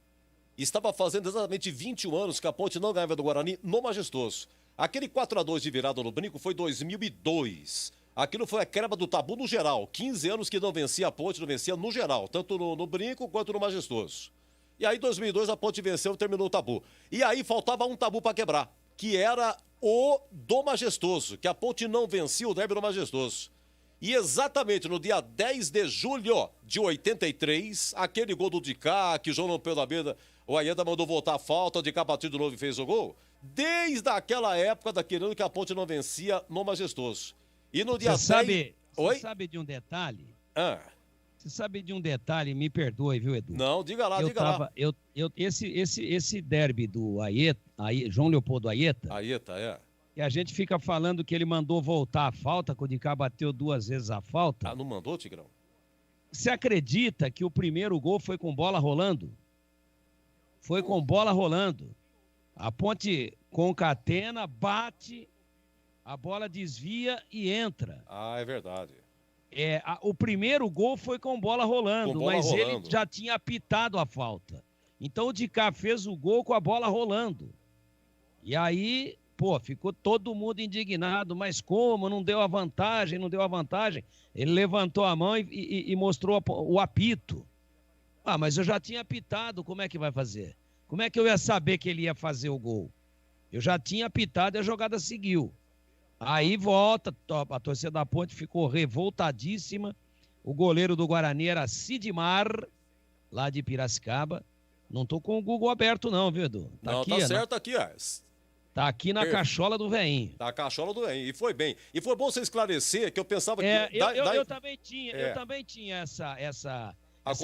Estava fazendo exatamente 21 anos que a Ponte não ganhava do Guarani no Majestoso. Aquele 4-2 de virada no Brinco foi 2002. Aquilo foi a quebra do tabu no geral. 15 anos que não vencia a Ponte, não vencia no geral, tanto no Brinco quanto no Majestoso. E aí, em 2002, a Ponte venceu e terminou o tabu. E aí, faltava um tabu para quebrar, que era o do Majestoso, que a Ponte não vencia o derby do Majestoso. E exatamente no dia 10 de julho de 83, aquele gol do Dicá, que João Pedro Almeida, o Aieda mandou voltar a falta, o Dicá bateu de novo e fez o gol. Desde aquela época, daquele ano que a Ponte não vencia no Majestoso. E no dia 10... Você sabe de um detalhe? Você sabe de um detalhe, me perdoe, viu, Edu? Não, diga lá, diga lá. Esse derby do Aieta, João Leopoldo Aieta... Aieta, E a gente fica falando que ele mandou voltar a falta, que o Dicá bateu 2 vezes a falta. Ah, não mandou, Tigrão? Você acredita que o primeiro gol foi com bola rolando? Foi com bola rolando. A Ponte concatena, bate, a bola desvia e entra. Ah, é verdade. O primeiro gol foi com bola rolando, mas ele já tinha apitado a falta. Então o Dicá fez o gol com a bola rolando. E aí, ficou todo mundo indignado. Mas como? Não deu a vantagem, não deu a vantagem. Ele levantou a mão e mostrou o apito. Ah, mas eu já tinha apitado, como é que vai fazer? Como é que eu ia saber que ele ia fazer o gol? Eu já tinha apitado e a jogada seguiu. Aí volta, a torcida da Ponte ficou revoltadíssima. O goleiro do Guarani era Sidmar, lá de Piracicaba. Não tô com o Google aberto não, viu, Edu? Não, tá certo aqui, ó. Tá aqui na cachola do veinho. Tá a cachola do veinho. E foi bem. E foi bom você esclarecer que eu pensava que... Eu também tinha essa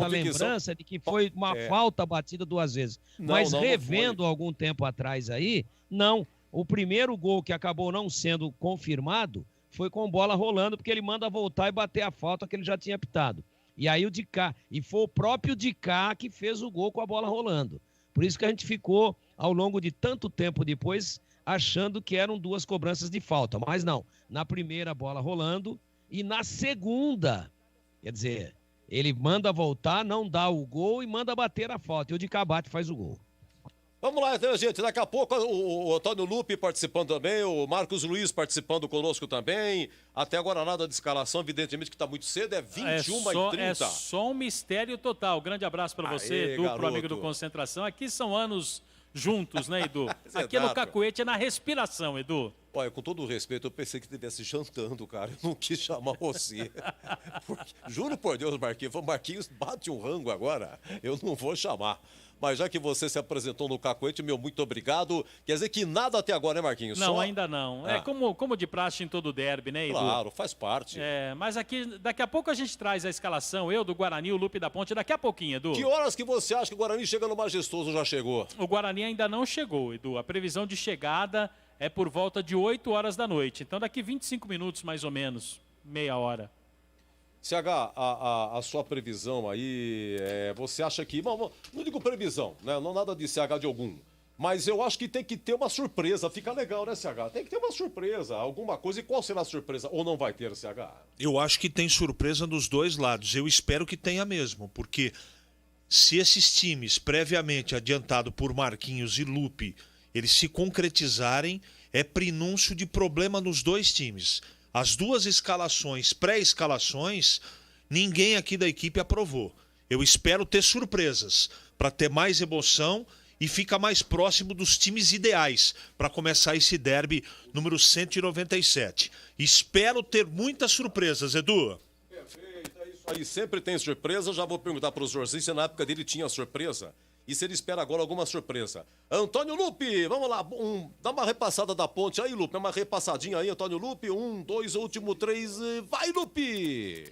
lembrança de que foi uma falta batida 2 vezes. Mas revendo algum tempo atrás aí, não. O primeiro gol que acabou não sendo confirmado foi com bola rolando, porque ele manda voltar e bater a falta que ele já tinha apitado. E aí o Dicá, e foi o próprio Dicá que fez o gol com a bola rolando. Por isso que a gente ficou, ao longo de tanto tempo depois, achando que eram 2 cobranças de falta. Mas não, na primeira bola rolando e na segunda, quer dizer, ele manda voltar, não dá o gol e manda bater a falta. E o Dicá bate e faz o gol. Vamos lá, então, gente. Daqui a pouco o Antônio Lupe participando também, o Marcos Luiz participando conosco também. Até agora nada de escalação, evidentemente que está muito cedo, é 21h30. É só um mistério total. Grande abraço para você, Edu, pro amigo do Concentração. Aqui são anos juntos, né, Edu? Aqui no Cacuete é na respiração, Edu. Olha, com todo o respeito, eu pensei que estivesse jantando, cara. Eu não quis chamar você. Juro por Deus, Marquinhos bate um rango agora. Eu não vou chamar. Mas já que você se apresentou no Cacuete, meu muito obrigado. Quer dizer que nada até agora, né, Marquinhos? Não, ainda não. É como de praxe em todo derby, né, Edu? Claro, faz parte. Mas aqui, daqui a pouco a gente traz a escalação, eu do Guarani, o Lupe da Ponte, daqui a pouquinho, Edu. Que horas que você acha que o Guarani chega no Majestoso? Já chegou? O Guarani ainda não chegou, Edu. A previsão de chegada é por volta de 8 horas da noite. Então daqui 25 minutos, mais ou menos, meia hora. CH, a sua previsão aí, você acha que... Não digo previsão, né? Não nada de CH de algum. Mas eu acho que tem que ter uma surpresa. Fica legal, né, CH? Tem que ter uma surpresa, alguma coisa. E qual será a surpresa? Ou não vai ter, CH? Eu acho que tem surpresa dos dois lados. Eu espero que tenha mesmo, porque se esses times, previamente adiantado por Marquinhos e Lupe, eles se concretizarem, é prenúncio de problema nos dois times. As 2 escalações, pré-escalações, ninguém aqui da equipe aprovou. Eu espero ter surpresas, para ter mais emoção e ficar mais próximo dos times ideais para começar esse derby número 197. Espero ter muitas surpresas, Edu. Perfeito, é isso aí. Sempre tem surpresa. Já vou perguntar para o Jorginho se na época dele tinha surpresa. E se ele espera agora alguma surpresa. Antônio Lupe, vamos lá, dá uma repassada da Ponte aí, Lupe, uma repassadinha aí, Antônio Lupe, 1, 2, último 3, vai, Lupe!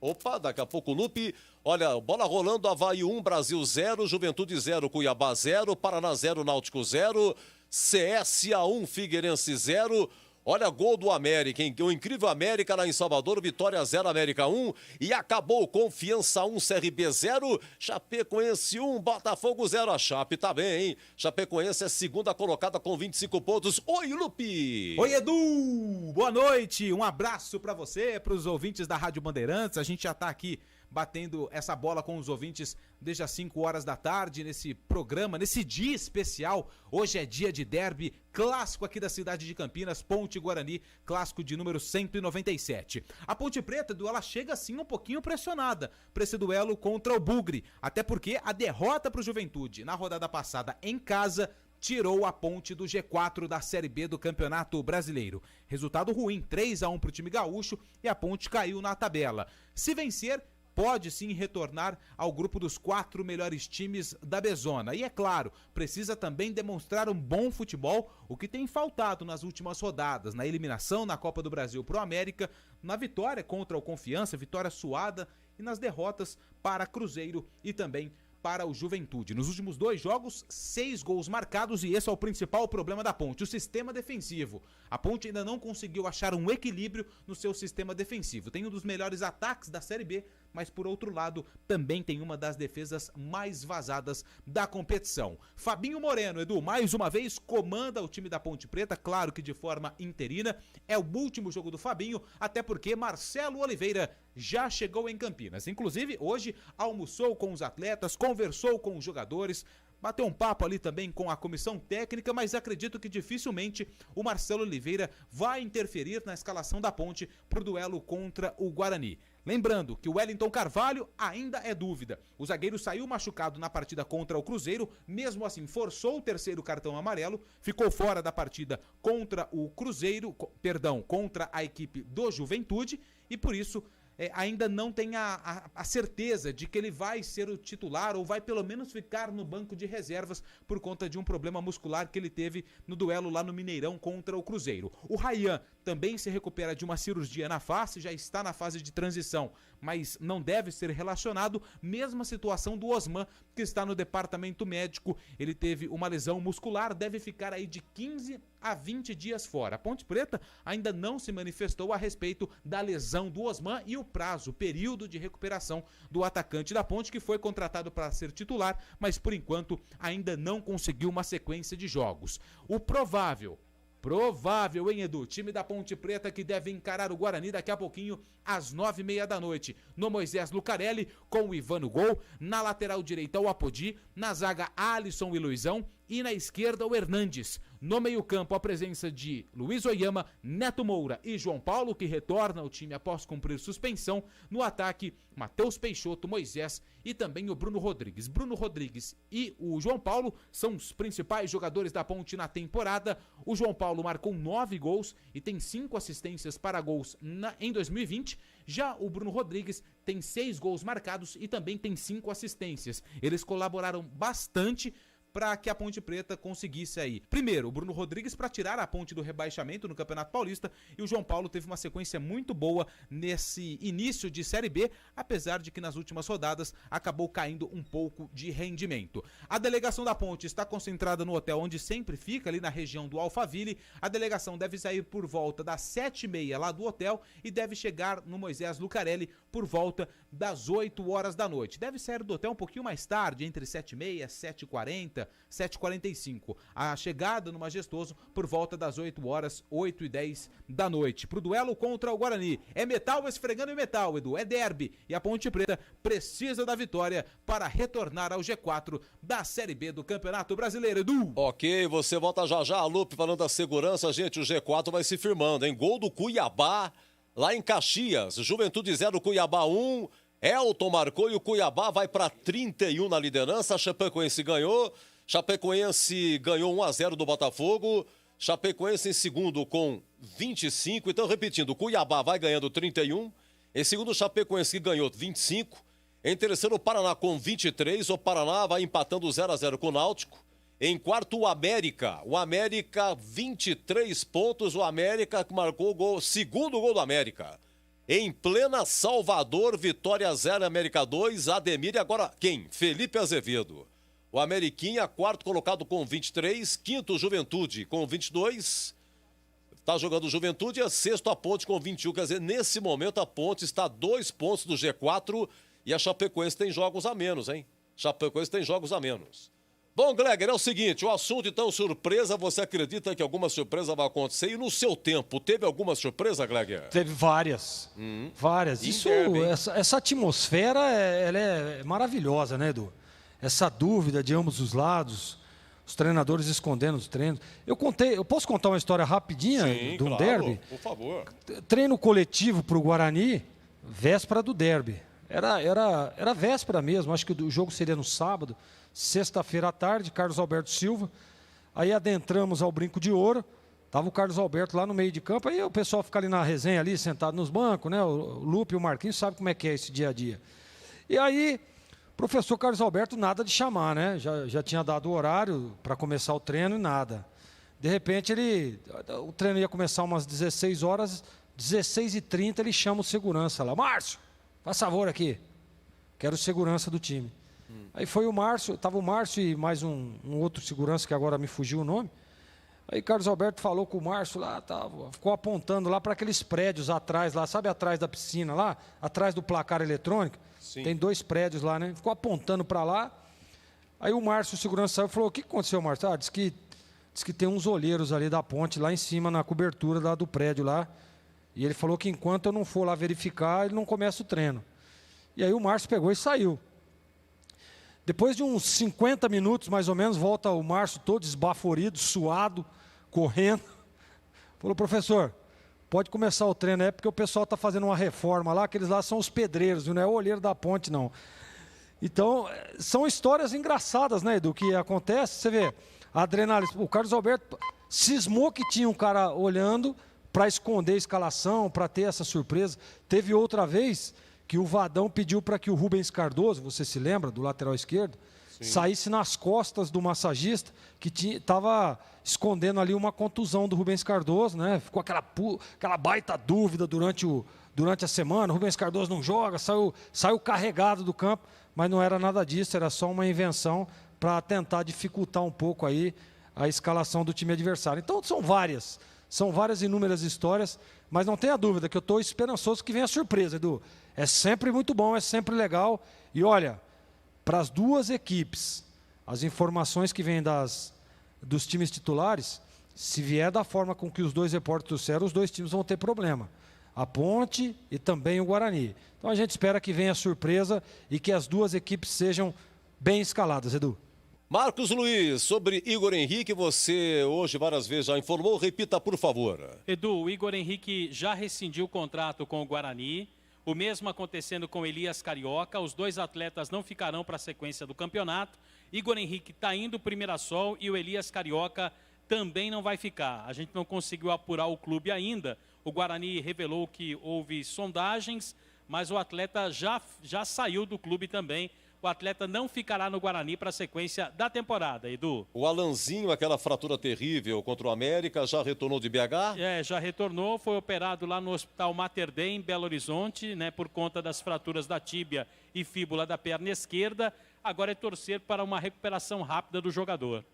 Opa, daqui a pouco o Lupe, olha, bola rolando, Avaí 1, Brasil 0, Juventude 0, Cuiabá 0, Paraná 0, Náutico 0, CSA 1, Figueirense 0, olha, gol do América, hein? O incrível América lá em Salvador, Vitória 0, América 1. E acabou, Confiança 1, CRB 0, Chapecoense 1, Botafogo 0. A Chape tá bem, hein? Chapecoense é segunda colocada com 25 pontos. Oi, Lupe! Oi, Edu! Boa noite! Um abraço pra você, pros ouvintes da Rádio Bandeirantes. A gente já tá aqui batendo essa bola com os ouvintes desde as 5 horas da tarde, nesse programa, nesse dia especial. Hoje é dia de derby, clássico aqui da cidade de Campinas, Ponte Guarani, clássico de número 197. A Ponte Preta, ela chega assim um pouquinho pressionada para esse duelo contra o Bugre, até porque a derrota para o Juventude na rodada passada em casa tirou a Ponte do G4 da Série B do Campeonato Brasileiro. Resultado ruim, 3-1 para o time gaúcho e a Ponte caiu na tabela. Se vencer, pode sim retornar ao grupo dos 4 melhores times da Bezona. E é claro, precisa também demonstrar um bom futebol, o que tem faltado nas últimas rodadas, na eliminação na Copa do Brasil pro América, na vitória contra o Confiança, vitória suada, e nas derrotas para Cruzeiro e também para o Juventude. Nos últimos 2 jogos, 6 gols marcados e esse é o principal problema da Ponte, o sistema defensivo. A Ponte ainda não conseguiu achar um equilíbrio no seu sistema defensivo. Tem um dos melhores ataques da Série B, mas por outro lado, também tem uma das defesas mais vazadas da competição. Fabinho Moreno, Edu, mais uma vez comanda o time da Ponte Preta, claro que de forma interina. É o último jogo do Fabinho, até porque Marcelo Oliveira já chegou em Campinas. Inclusive, hoje almoçou com os atletas, conversou com os jogadores, bateu um papo ali também com a comissão técnica, mas acredito que dificilmente o Marcelo Oliveira vai interferir na escalação da Ponte para o duelo contra o Guarani. Lembrando que o Wellington Carvalho ainda é dúvida. O zagueiro saiu machucado na partida contra o Cruzeiro, mesmo assim forçou o 3º cartão amarelo, ficou fora da partida contra o Cruzeiro, contra a equipe do Juventude e por isso ainda não tem a certeza de que ele vai ser o titular ou vai pelo menos ficar no banco de reservas por conta de um problema muscular que ele teve no duelo lá no Mineirão contra o Cruzeiro. O Ryan também se recupera de uma cirurgia na face, já está na fase de transição, mas não deve ser relacionado. Mesma situação do Osman, que está no departamento médico, ele teve uma lesão muscular, deve ficar aí de 15 a 20 dias fora. A Ponte Preta ainda não se manifestou a respeito da lesão do Osman e o prazo, o período de recuperação do atacante da Ponte, que foi contratado para ser titular, mas por enquanto ainda não conseguiu uma sequência de jogos. O provável, hein, Edu? Time da Ponte Preta que deve encarar o Guarani daqui a pouquinho às 9h30 da noite. No Moisés Lucarelli, com o Ivan no gol. Na lateral direita, o Apodi. Na zaga, Alisson e Luizão. E na esquerda, o Hernandes. No meio-campo, a presença de Luiz Oyama, Neto Moura e João Paulo, que retorna ao time após cumprir suspensão. No ataque, Matheus Peixoto, Moisés e também o Bruno Rodrigues. Bruno Rodrigues e o João Paulo são os principais jogadores da Ponte na temporada. O João Paulo marcou 9 gols e tem 5 assistências para gols em 2020. Já o Bruno Rodrigues tem 6 gols marcados e também tem 5 assistências. Eles colaboraram bastante para que a Ponte Preta conseguisse aí. Primeiro, o Bruno Rodrigues para tirar a Ponte do rebaixamento no Campeonato Paulista e o João Paulo teve uma sequência muito boa nesse início de Série B, apesar de que nas últimas rodadas acabou caindo um pouco de rendimento. A delegação da Ponte está concentrada no hotel onde sempre fica, ali na região do Alphaville. A delegação deve sair por volta das 7h30 lá do hotel e deve chegar no Moisés Lucarelli por volta das 8 horas da noite. Deve sair do hotel um pouquinho mais tarde, entre 7h30 e 7h40, 7h45. A chegada no Majestoso por volta das 8 horas, 8h10 da noite. Pro duelo contra o Guarani. É metal esfregando em metal, Edu. É derby. E a Ponte Preta precisa da vitória para retornar ao G4 da Série B do Campeonato Brasileiro, Edu. Ok, você volta já já, Lupe, falando da segurança. Gente, o G4 vai se firmando, hein? Gol do Cuiabá, lá em Caxias. Juventude 0, Cuiabá 1. Elton marcou e o Cuiabá vai para 31 na liderança. A Chapecoense ganhou. Chapecoense ganhou 1-0 do Botafogo. Chapecoense em segundo com 25. Então, repetindo, o Cuiabá vai ganhando 31. Em segundo, o Chapecoense ganhou 25. Em terceiro, o Paraná com 23. O Paraná vai empatando 0-0 com o Náutico. Em quarto, o América. O América, 23 pontos. O América marcou o gol, segundo gol do América. Em plena Salvador, Vitória 0, América 2, Ademir e agora quem? Felipe Azevedo. O Ameriquinha, quarto colocado com 23, quinto Juventude com 22, está jogando Juventude e a sexto a Ponte com 21, quer dizer, nesse momento a Ponte está a 2 pontos do G4 e a Chapecoense tem jogos a menos, hein? Chapecoense tem jogos a menos. Bom, Gleger, é o seguinte, o assunto então, surpresa, você acredita que alguma surpresa vai acontecer? E no seu tempo, teve alguma surpresa, Gleger? Teve várias, várias. Isso, essa atmosfera, ela é maravilhosa, né, Edu? Essa dúvida de ambos os lados, os treinadores escondendo os treinos. Eu posso contar uma história rapidinha de um derby? Por favor. Treino coletivo para o Guarani, véspera do derby. Era véspera mesmo, acho que o jogo seria no sábado. Sexta-feira à tarde, Carlos Alberto Silva. Aí adentramos ao Brinco de Ouro, tava o Carlos Alberto lá no meio de campo, aí o pessoal fica ali na resenha, ali, sentado nos bancos, né? O Lupe e o Marquinhos sabem como é que é esse dia a dia. E aí, professor Carlos Alberto, nada de chamar, né? Já tinha dado o horário para começar o treino e nada. De repente, o treino ia começar umas 16 horas, 16h30, ele chama o segurança lá. Márcio, faz favor aqui. Quero segurança do time. Aí foi o Márcio, estava o Márcio e mais um outro segurança, que agora me fugiu o nome. Aí Carlos Alberto falou com o Márcio lá, ficou apontando lá para aqueles prédios atrás, lá, sabe atrás da piscina lá? Atrás do placar eletrônico? Sim. Tem 2 prédios lá, né? Ficou apontando para lá. Aí o Márcio, o segurança, saiu e falou: o que aconteceu, Márcio? Diz que tem uns olheiros ali da ponte, lá em cima, na cobertura lá do prédio lá. E ele falou que enquanto eu não for lá verificar, ele não começa o treino. E aí o Márcio pegou e saiu. Depois de uns 50 minutos, mais ou menos, volta o Márcio todo esbaforido, suado, correndo. Falou: professor, pode começar o treino, porque o pessoal está fazendo uma reforma lá, aqueles lá são os pedreiros, não é o olheiro da ponte, não. Então, são histórias engraçadas, né, do que acontece. Você vê, a adrenalina. O Carlos Alberto cismou que tinha um cara olhando para esconder a escalação, para ter essa surpresa. Teve outra vez que o Vadão pediu para que o Rubens Cardoso, você se lembra, do lateral esquerdo, sim, saísse nas costas do massagista, que estava escondendo ali uma contusão do Rubens Cardoso, né? Ficou aquela baita dúvida durante a semana. O Rubens Cardoso não joga, saiu carregado do campo, mas não era nada disso, era só uma invenção para tentar dificultar um pouco aí a escalação do time adversário. Então são várias inúmeras histórias, mas não tenha dúvida que eu estou esperançoso que venha a surpresa, Edu. É sempre muito bom, é sempre legal. E olha, para as duas equipes, as informações que vêm dos times titulares, se vier da forma com que os 2 repórteres trouxeram, os 2 times vão ter problema. A Ponte e também o Guarani. Então a gente espera que venha a surpresa e que as duas equipes sejam bem escaladas, Edu. Marcos Luiz, sobre Igor Henrique, você hoje várias vezes já informou, repita por favor. Edu, o Igor Henrique já rescindiu o contrato com o Guarani, o mesmo acontecendo com Elias Carioca, os 2 atletas não ficarão para a sequência do campeonato. Igor Henrique está indo para o Mirassol e o Elias Carioca também não vai ficar. A gente não conseguiu apurar o clube ainda, o Guarani revelou que houve sondagens, mas o atleta já saiu do clube também. O atleta não ficará no Guarani para a sequência da temporada, Edu. O Alanzinho, aquela fratura terrível contra o América, já retornou de BH? Já retornou, foi operado lá no Hospital Mater Dei, em Belo Horizonte, né, por conta das fraturas da tíbia e fíbula da perna esquerda. Agora é torcer para uma recuperação rápida do jogador.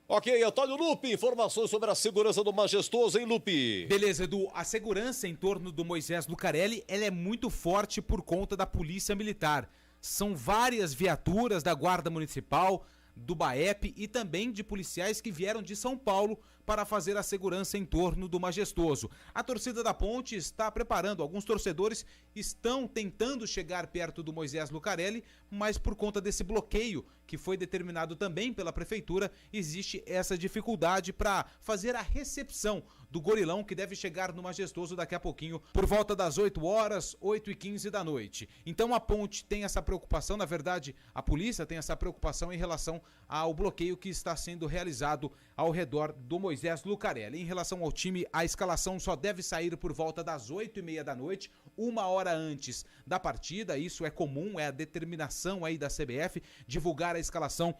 Ok, Antônio Lupe, informações sobre a segurança do Majestoso, hein, Lupe? Beleza, Edu. A segurança em torno do Moisés Lucarelli, ela é muito forte por conta da Polícia Militar. São várias viaturas da Guarda Municipal, do BAEP e também de policiais que vieram de São Paulo para fazer a segurança em torno do Majestoso. A torcida da Ponte está preparando, alguns torcedores estão tentando chegar perto do Moisés Lucarelli, mas por conta desse bloqueio que foi determinado também pela prefeitura, existe essa dificuldade para fazer a recepção do gorilão que deve chegar no Majestoso daqui a pouquinho, por volta das 8 horas, 8h15 da noite. Então a Ponte tem essa preocupação, na verdade a polícia tem essa preocupação em relação ao bloqueio que está sendo realizado ao redor do Moisés Lucarelli. Em relação ao time, a escalação só deve sair por volta das 8h30 da noite, 1 hora antes da partida. Isso é comum, é a determinação aí da CBF, divulgar a escalação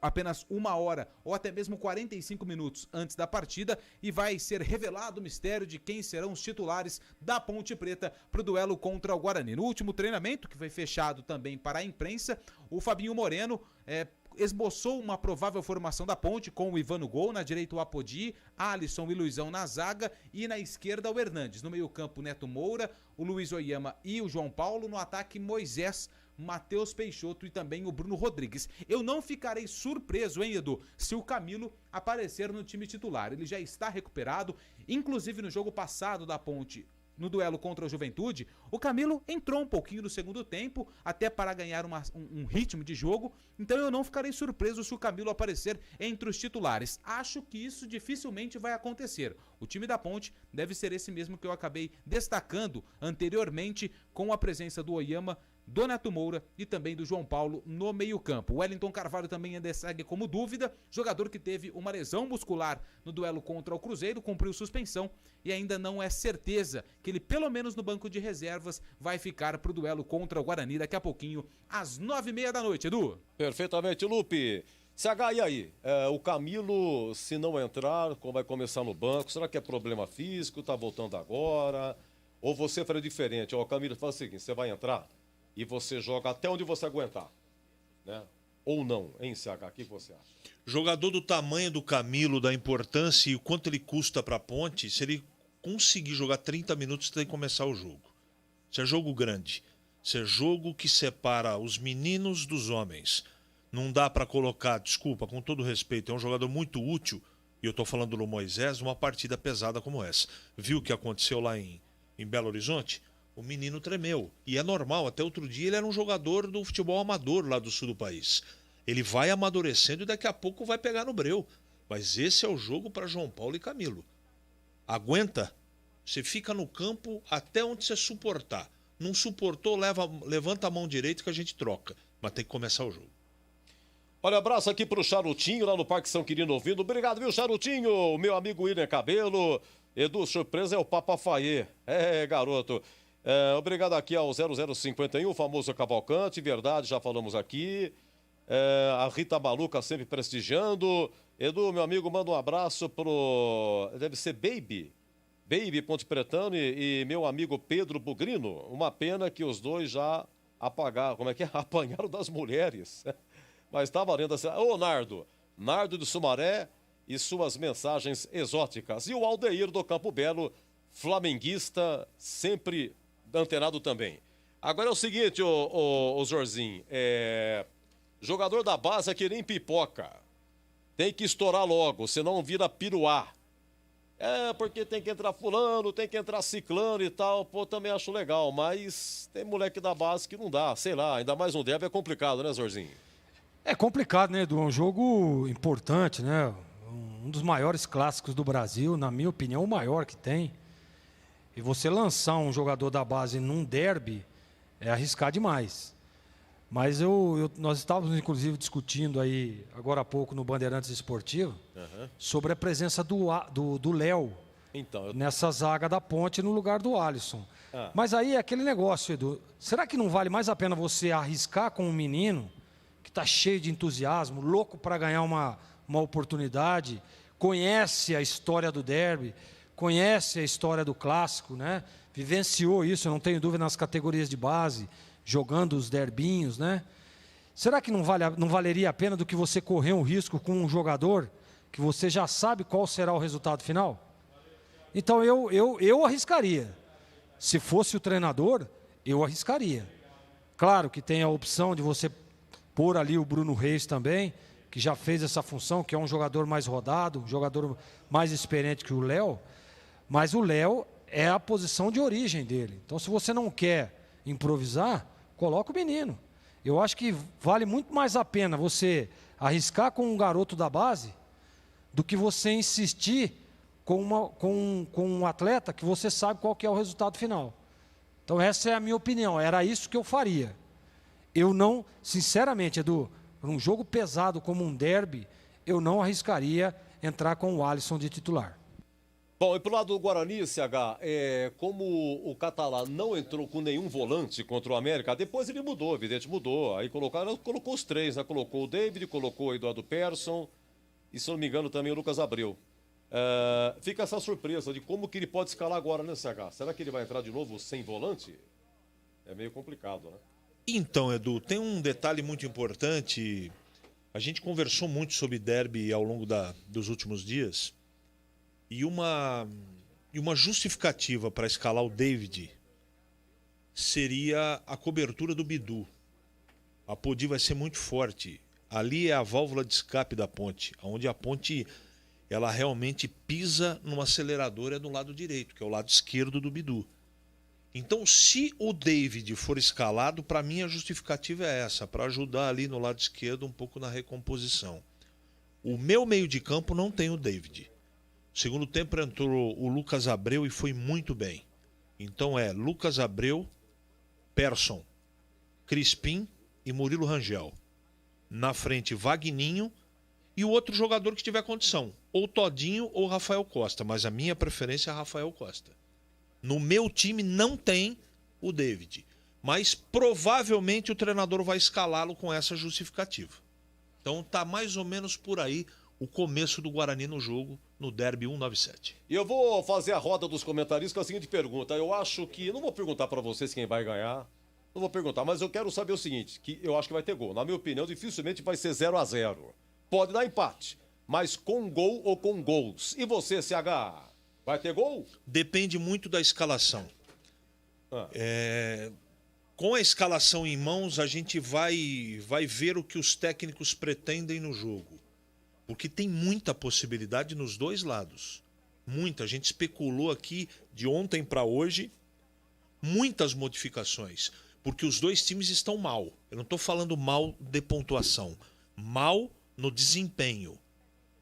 apenas 1 hora ou até mesmo 45 minutos antes da partida, e vai ser revelado o mistério de quem serão os titulares da Ponte Preta para o duelo contra o Guarani. No último treinamento, que foi fechado também para a imprensa, o Fabinho Moreno esboçou uma provável formação da Ponte com o Ivan no gol, na direita o Apodi, Alisson e Luizão na zaga e na esquerda o Hernandes. No meio campo Neto Moura, o Luiz Oyama e o João Paulo. No ataque Moisés, Matheus Peixoto e também o Bruno Rodrigues. Eu não ficarei surpreso, hein, Edu, se o Camilo aparecer no time titular. Ele já está recuperado, inclusive no jogo passado da Ponte, no duelo contra o Juventude, o Camilo entrou um pouquinho no segundo tempo, até para ganhar um ritmo de jogo, então eu não ficarei surpreso se o Camilo aparecer entre os titulares. Acho que isso dificilmente vai acontecer. O time da Ponte deve ser esse mesmo que eu acabei destacando anteriormente, com a presença do Oyama do Neto Moura e também do João Paulo no meio-campo. O Wellington Carvalho também ainda segue como dúvida, jogador que teve uma lesão muscular no duelo contra o Cruzeiro, cumpriu suspensão e ainda não é certeza que ele, pelo menos no banco de reservas, vai ficar pro duelo contra o Guarani daqui a pouquinho, às 9h30 da noite, Edu. Perfeitamente, Lupe. CH, e aí? O Camilo, se não entrar, como vai começar no banco, será que é problema físico, tá voltando agora? Ou você faria diferente? O Camilo fala o seguinte, você vai entrar e você joga até onde você aguentar, né? Ou não, hein, CH? O que você acha? Jogador do tamanho do Camilo, da importância e o quanto ele custa para a Ponte, se ele conseguir jogar 30 minutos, tem que começar o jogo. Isso é jogo grande. Isso é jogo que separa os meninos dos homens. Não dá para colocar, desculpa, com todo respeito, é um jogador muito útil, e eu estou falando do Moisés, numa partida pesada como essa. Viu o que aconteceu lá em Belo Horizonte? O menino tremeu. E é normal, até outro dia ele era um jogador do futebol amador lá do sul do país. Ele vai amadurecendo e daqui a pouco vai pegar no breu. Mas esse é o jogo para João Paulo e Camilo. Aguenta, você fica no campo até onde você suportar. Não suportou, levanta a mão direita que a gente troca. Mas tem que começar o jogo. Olha, abraço aqui pro Charutinho, lá no Parque São Quirino ouvindo. Obrigado, viu, Charutinho? Meu amigo William Cabelo. Edu, surpresa é o Papa Faye. Garoto. Obrigado aqui ao 0051, o famoso Cavalcante. Verdade, já falamos aqui. A Rita Maluca sempre prestigiando. Edu, meu amigo, manda um abraço pro... Deve ser Baby Ponte Pretano e meu amigo Pedro Bugrino. Uma pena que os dois já apagaram. Como é que é? Apanharam das mulheres. Mas tá valendo assim. Ô, Nardo de Sumaré e suas mensagens exóticas. E o Aldeir do Campo Belo, flamenguista, sempre antenado também. Agora é o seguinte, ô Jorzinho, jogador da base é que nem pipoca. Tem que estourar logo, senão vira piruá. Porque tem que entrar fulano, tem que entrar ciclano e tal. Pô, também acho legal, mas tem moleque da base que não dá, sei lá. Ainda mais um derby é complicado, né, Jorzinho? É complicado, né, Edu? É um jogo importante, né? Um dos maiores clássicos do Brasil, na minha opinião, o maior que tem. E você lançar um jogador da base num derby é arriscar demais. Mas nós estávamos, inclusive, discutindo aí, agora há pouco, no Bandeirantes Esportivo, sobre a presença do Léo nessa zaga da Ponte no lugar do Alisson. Mas aí é aquele negócio, Edu. Será que não vale mais a pena você arriscar com um menino que está cheio de entusiasmo, louco para ganhar uma oportunidade, conhece a história do derby, conhece a história do clássico, né? Vivenciou isso, eu não tenho dúvida, nas categorias de base, jogando os derbinhos, né? Será que não valeria a pena do que você correr um risco com um jogador que você já sabe qual será o resultado final? Então eu arriscaria. Se fosse o treinador, eu arriscaria. Claro que tem a opção de você pôr ali o Bruno Reis também, que já fez essa função, que é um jogador mais rodado, um jogador mais experiente que o Léo, mas o Léo é a posição de origem dele. Então, se você não quer improvisar, coloca o menino. Eu acho que vale muito mais a pena você arriscar com um garoto da base do que você insistir com um atleta que você sabe qual que é o resultado final. Então, essa é a minha opinião. Era isso que eu faria. Eu não, sinceramente, Edu, num jogo pesado como um derby, eu não arriscaria entrar com o Alisson de titular. Bom, e pro lado do Guarani, CH, como o Catalá não entrou com nenhum volante contra o América, depois ele mudou, evidente, mudou. Aí colocou os três, né? Colocou o David, colocou o Eduardo Persson e, se não me engano, também o Lucas Abreu. Fica essa surpresa de como que ele pode escalar agora, né, CH? Será que ele vai entrar de novo sem volante? É meio complicado, né? Então, Edu, tem um detalhe muito importante. A gente conversou muito sobre derby ao longo dos últimos dias. E uma justificativa para escalar o David seria a cobertura do Bidu. A Podi vai ser muito forte. Ali é a válvula de escape da Ponte, onde a Ponte ela realmente pisa no acelerador é do lado direito, que é o lado esquerdo do Bidu. Então, se o David for escalado, para mim a justificativa é essa, para ajudar ali no lado esquerdo um pouco na recomposição. O meu meio de campo não tem o David. No segundo tempo entrou o Lucas Abreu e foi muito bem. Então Lucas Abreu, Persson, Crispim e Murilo Rangel. Na frente, Vagninho e o outro jogador que tiver condição. Ou Todinho ou Rafael Costa. Mas a minha preferência é Rafael Costa. No meu time não tem o David. Mas provavelmente o treinador vai escalá-lo com essa justificativa. Então tá mais ou menos por aí o começo do Guarani no jogo, no Derby 197. E eu vou fazer a roda dos comentaristas com a seguinte pergunta. Eu acho que... Não vou perguntar para vocês quem vai ganhar. Não vou perguntar, mas eu quero saber o seguinte, que eu acho que vai ter gol. Na minha opinião, dificilmente vai ser 0-0. Pode dar empate, mas com gol ou com gols. E você, CH, vai ter gol? Depende muito da escalação. Com a escalação em mãos, a gente vai ver o que os técnicos pretendem no jogo. Porque tem muita possibilidade nos dois lados. Muita. A gente especulou aqui de ontem para hoje muitas modificações. Porque os dois times estão mal. Eu não estou falando mal de pontuação. Mal no desempenho.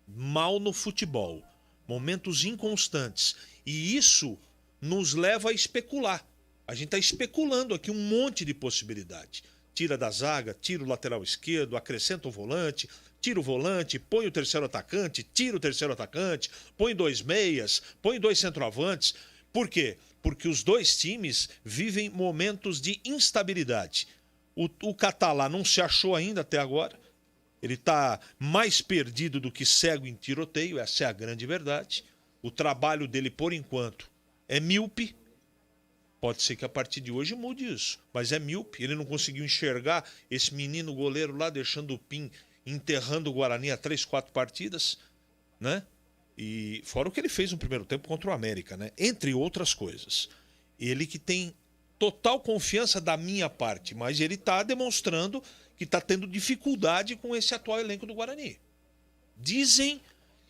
Mal no futebol. Momentos inconstantes. E isso nos leva a especular. A gente está especulando aqui um monte de possibilidade. Tira da zaga, tira o lateral esquerdo, acrescenta o volante, tira o volante, põe o terceiro atacante, tira o terceiro atacante, põe 2 meias, põe 2 centroavantes. Por quê? Porque os dois times vivem momentos de instabilidade. O Catalá não se achou ainda até agora. Ele está mais perdido do que cego em tiroteio, essa é a grande verdade. O trabalho dele, por enquanto, é míope. Pode ser que a partir de hoje mude isso, mas é míope. Ele não conseguiu enxergar esse menino goleiro lá, deixando o Pim, enterrando o Guarani há 3, 4 partidas, né? E fora o que ele fez no primeiro tempo contra o América, né? Entre outras coisas. Ele que tem total confiança da minha parte, mas ele está demonstrando que está tendo dificuldade com esse atual elenco do Guarani. Dizem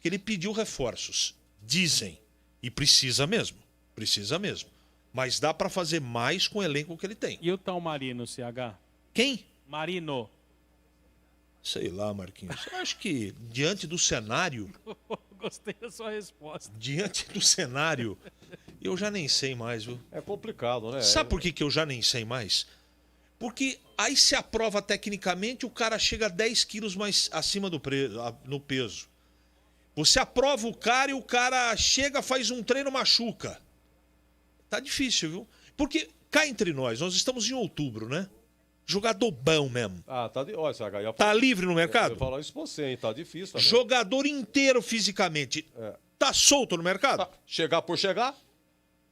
que ele pediu reforços. Dizem. E precisa mesmo. Precisa mesmo. Mas dá para fazer mais com o elenco que ele tem. E o tal Marino, CH? Quem? Marino. Sei lá, Marquinhos. Eu acho que diante do cenário... Gostei da sua resposta. Diante do cenário, eu já nem sei mais, viu? É complicado, né? Sabe por que eu já nem sei mais? Porque aí se aprova tecnicamente, o cara chega a 10 quilos mais acima no peso. Você aprova o cara e o cara chega, faz um treino, machuca. Tá difícil, viu? Porque cá entre nós estamos em outubro, né? Jogador bom mesmo. Tá olha, CH, tá livre no mercado? Eu vou falar isso pra você, hein? Tá difícil também. Jogador inteiro fisicamente. Tá solto no mercado? Chegar por chegar?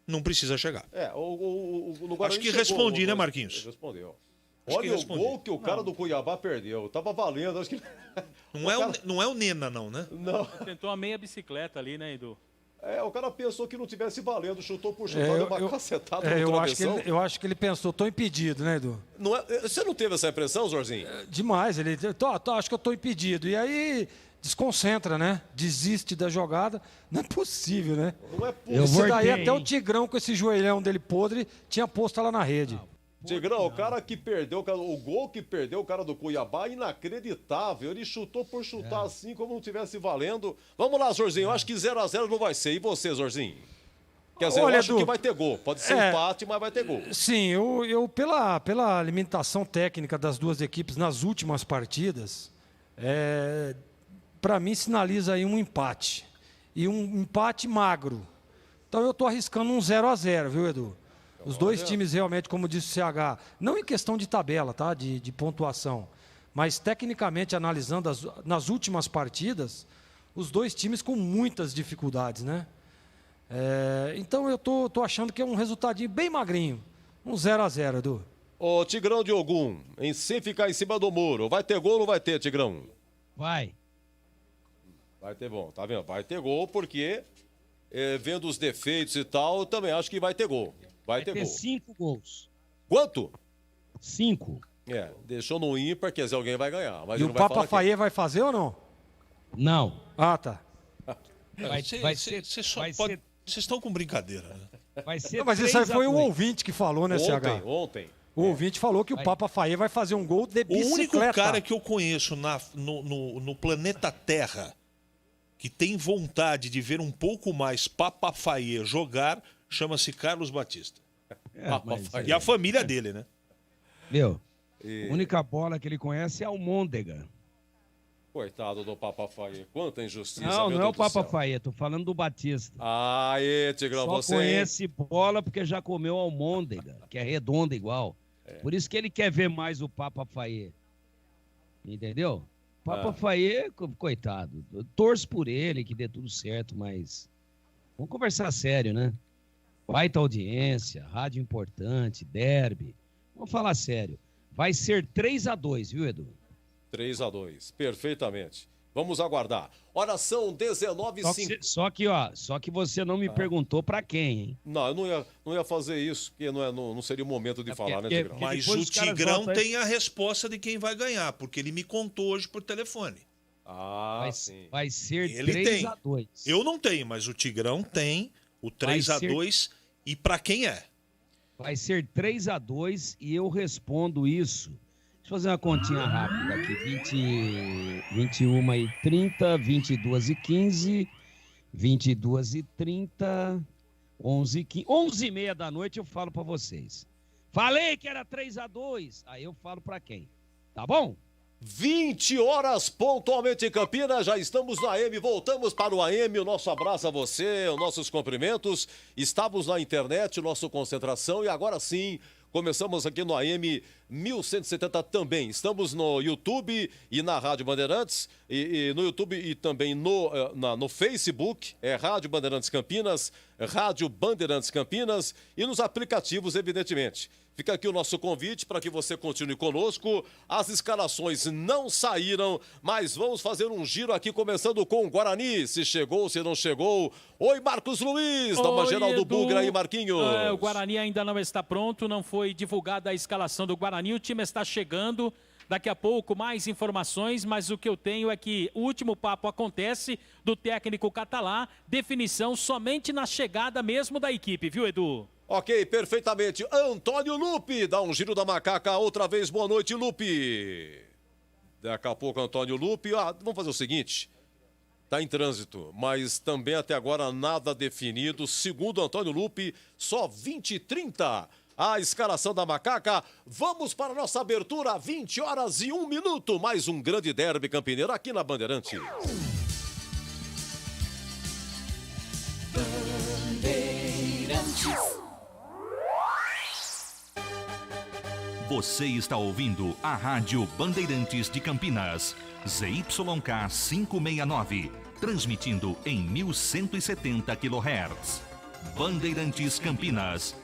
Não precisa chegar. No acho que respondi, né, Marquinhos? Respondeu. Olha o gol que o cara do Cuiabá perdeu. Tava valendo, acho que... Não é o Nena, não, né? Não. Tentou uma meia bicicleta ali, né, Edu? O cara pensou que não tivesse valendo, chutou por chutar, deu uma cacetada no travessão. Eu acho que ele pensou, tô impedido, né, Edu? Você não teve essa impressão, Zorzinho? Demais, ele... acho que eu tô impedido. E aí desconcentra, né? Desiste da jogada. Não é possível, né? Não é possível. Isso daí até o Tigrão com esse joelhão dele podre tinha posto lá na rede. Tigrão, o cara que perdeu, o gol que perdeu o cara do Cuiabá, inacreditável. Ele chutou por chutar assim, como não tivesse valendo. Vamos lá, Zorzinho, eu acho que 0-0 não vai ser. E você, Zorzinho? Quer dizer, eu acho que vai ter gol. Pode ser empate, mas vai ter gol. Sim, eu pela limitação técnica das duas equipes nas últimas partidas, para mim sinaliza aí um empate. E um empate magro. Então eu estou arriscando um 0-0, viu, Edu? Os dois times realmente, como disse o CH, não em questão de tabela, tá? De pontuação, mas tecnicamente analisando nas últimas partidas, os dois times com muitas dificuldades, né? Então eu tô achando que é um resultadinho bem magrinho, um 0-0, Edu. Ô Tigrão de Ogum, sem ficar em cima do muro, vai ter gol ou não vai ter, Tigrão? Vai. Vai ter bom, tá vendo? Vai ter gol porque, vendo os defeitos e tal, eu também acho que vai ter gol. Vai ter gol. 5 gols. Quanto? 5. Deixou no ímpar, quer dizer, alguém vai ganhar. Mas e o Papa Faye vai fazer ou não? Não. Ah, tá. Vocês estão com brincadeira, né? Vai ser mas isso aí foi o ouvinte que falou, né, CH? Ontem. O ouvinte falou que o Papa Faye vai fazer um gol de bicicleta. O único cara que eu conheço no planeta Terra que tem vontade de ver um pouco mais Papa Faye jogar chama-se Carlos Batista. E a família dele, né? A única bola que ele conhece é a Almôndega. Coitado do Papa Faye. Quanta injustiça. Não é o Papa Faye, tô falando do Batista. Aê, Tigrão, Só você... conhece bola porque já comeu almôndega, que é redonda igual. Por isso que ele quer ver mais o Papa Faye. Entendeu? Papa Faye, coitado. Eu torço por ele, que dê tudo certo, mas... Vamos conversar sério, né? Baita audiência, rádio importante, derby. Vamos falar sério. Vai ser 3-2, viu, Edu? 3-2, perfeitamente. Vamos aguardar. Olha, são 19h50. Só que você não me perguntou pra quem, hein? Não, eu não ia fazer isso, porque não seria o momento de falar, né, Tigrão? Mas o Tigrão tem a resposta de quem vai ganhar, porque ele me contou hoje por telefone. Sim. Vai ser Ele 3-2. Eu não tenho, mas o Tigrão tem o 3-2 e pra quem é? Vai ser 3-2 e eu respondo isso. Deixa eu fazer uma continha rápida aqui. 21h30, 22h15, 22h30, 11h15. 11h30 da noite eu falo pra vocês. Falei que era 3-2. Aí eu falo pra quem? Tá bom? 20 horas pontualmente em Campinas, já estamos na AM, voltamos para o AM, o nosso abraço a você, os nossos cumprimentos, estávamos na internet, nossa concentração e agora sim, começamos aqui no AM 1170 também, estamos no YouTube e na Rádio Bandeirantes, e no YouTube e também no Facebook, Rádio Bandeirantes Campinas, Rádio Bandeirantes Campinas e nos aplicativos, evidentemente. Fica aqui o nosso convite para que você continue conosco. As escalações não saíram, mas vamos fazer um giro aqui, começando com o Guarani. Se chegou, se não chegou. Oi, Marcos Luiz, dá uma geral do Bugra aí, Marquinhos. O Guarani ainda não está pronto, não foi divulgada a escalação do Guarani. O time está chegando. Daqui a pouco mais informações, mas o que eu tenho é que o último papo acontece do técnico catalã, definição somente na chegada mesmo da equipe, viu, Edu? Ok, perfeitamente. Antônio Lupe, dá um giro da macaca outra vez. Boa noite, Lupe. Daqui a pouco, Antônio Lupe. Vamos fazer o seguinte. Está em trânsito, mas também até agora nada definido. Segundo Antônio Lupe, só 20h30. A escalação da macaca. Vamos para a nossa abertura, 20h01. Mais um grande derby campineiro aqui na Bandeirantes. Você está ouvindo a Rádio Bandeirantes de Campinas, ZYK 569, transmitindo em 1170 kHz. Bandeirantes Campinas.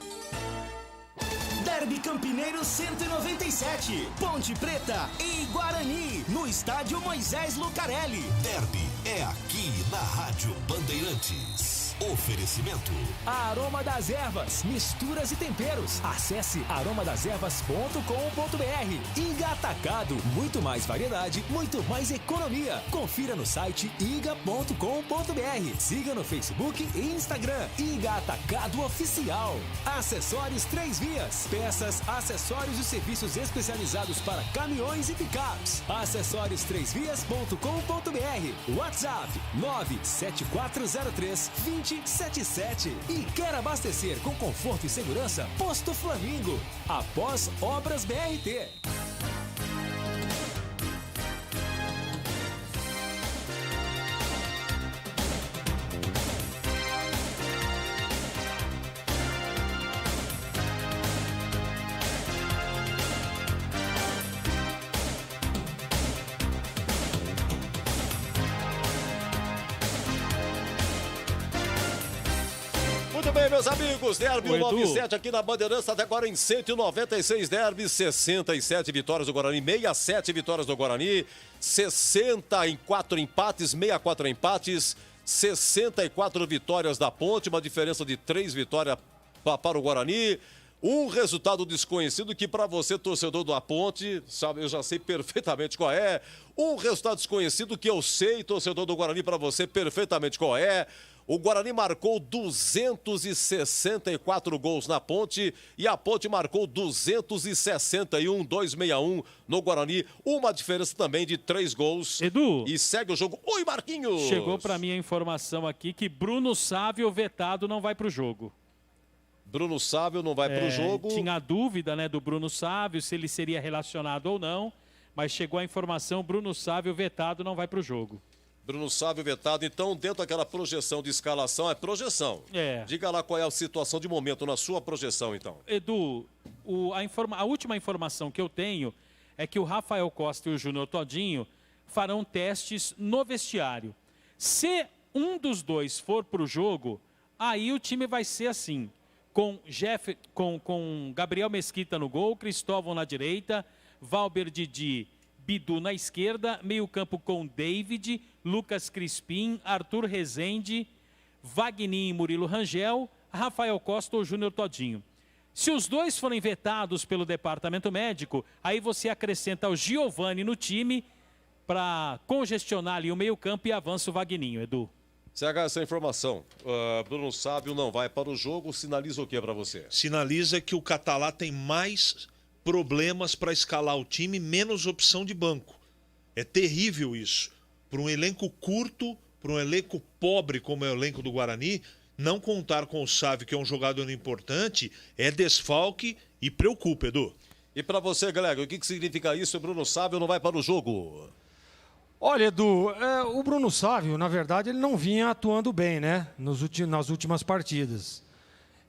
Derby Campineiro 197, Ponte Preta e Guarani, no estádio Moisés Lucarelli. Derby é aqui na Rádio Bandeirantes. Oferecimento: Aroma das Ervas, misturas e temperos. Acesse aromadeservas.com.br. Iga Atacado, muito mais variedade, muito mais economia. Confira no site iga.com.br. Siga no Facebook e Instagram. Iga Atacado Oficial. Acessórios 3 Vias. Peças, acessórios e serviços especializados para caminhões e picapes. Acessórios3vias.com.br. WhatsApp 97403-2077. E quer abastecer com conforto e segurança? Posto Flamingo. Após Obras BRT. Muito bem, meus amigos, Derby 97 aqui na Bandeirantes, até agora em 196 derbys, 67 vitórias do Guarani, 67 vitórias do Guarani, 64 empates, 64 empates, 64 vitórias da Ponte, uma diferença de 3 vitórias para o Guarani. Um resultado desconhecido que para você, torcedor da Ponte, sabe, eu já sei perfeitamente qual é. Um resultado desconhecido que eu sei, torcedor do Guarani, para você perfeitamente qual é. O Guarani marcou 264 gols na Ponte e a Ponte marcou 261 no Guarani. Uma diferença também de 3 gols. Edu. E segue o jogo. Oi, Marquinhos. Chegou para mim a informação aqui que Bruno Sávio vetado não vai para o jogo. Bruno Sávio não vai para o jogo. Tinha dúvida, né, do Bruno Sávio, se ele seria relacionado ou não, mas chegou a informação, Bruno Sávio vetado, não vai para o jogo. Bruno Sávio vetado, então dentro daquela projeção de escalação, é projeção. Diga lá qual é a situação de momento na sua projeção, então. Edu, a última informação que eu tenho é que o Rafael Costa e o Júnior Todinho farão testes no vestiário. Se um dos dois for para o jogo, aí o time vai ser assim, com Gabriel Mesquita no gol, Cristóvão na direita, Valber Didi, Bidu na esquerda, meio-campo com David, Lucas Crispim, Arthur Rezende, Wagner e Murilo Rangel, Rafael Costa ou Júnior Todinho. Se os dois forem vetados pelo departamento médico, aí você acrescenta o Giovani no time para congestionar ali o meio-campo e avança o Wagninho, Edu. CH, essa informação, Bruno Sávio não vai para o jogo, sinaliza o que para você? Sinaliza que o Catalá tem mais problemas para escalar o time, menos opção de banco. É terrível isso. Para um elenco curto, para um elenco pobre como é o elenco do Guarani, não contar com o Sávio, que é um jogador importante, é desfalque e preocupa, Edu. E para você, Greg, o que significa isso? O Bruno Sávio não vai para o jogo? Olha, Edu, o Bruno Sávio, na verdade, ele não vinha atuando bem, né? Nas últimas partidas.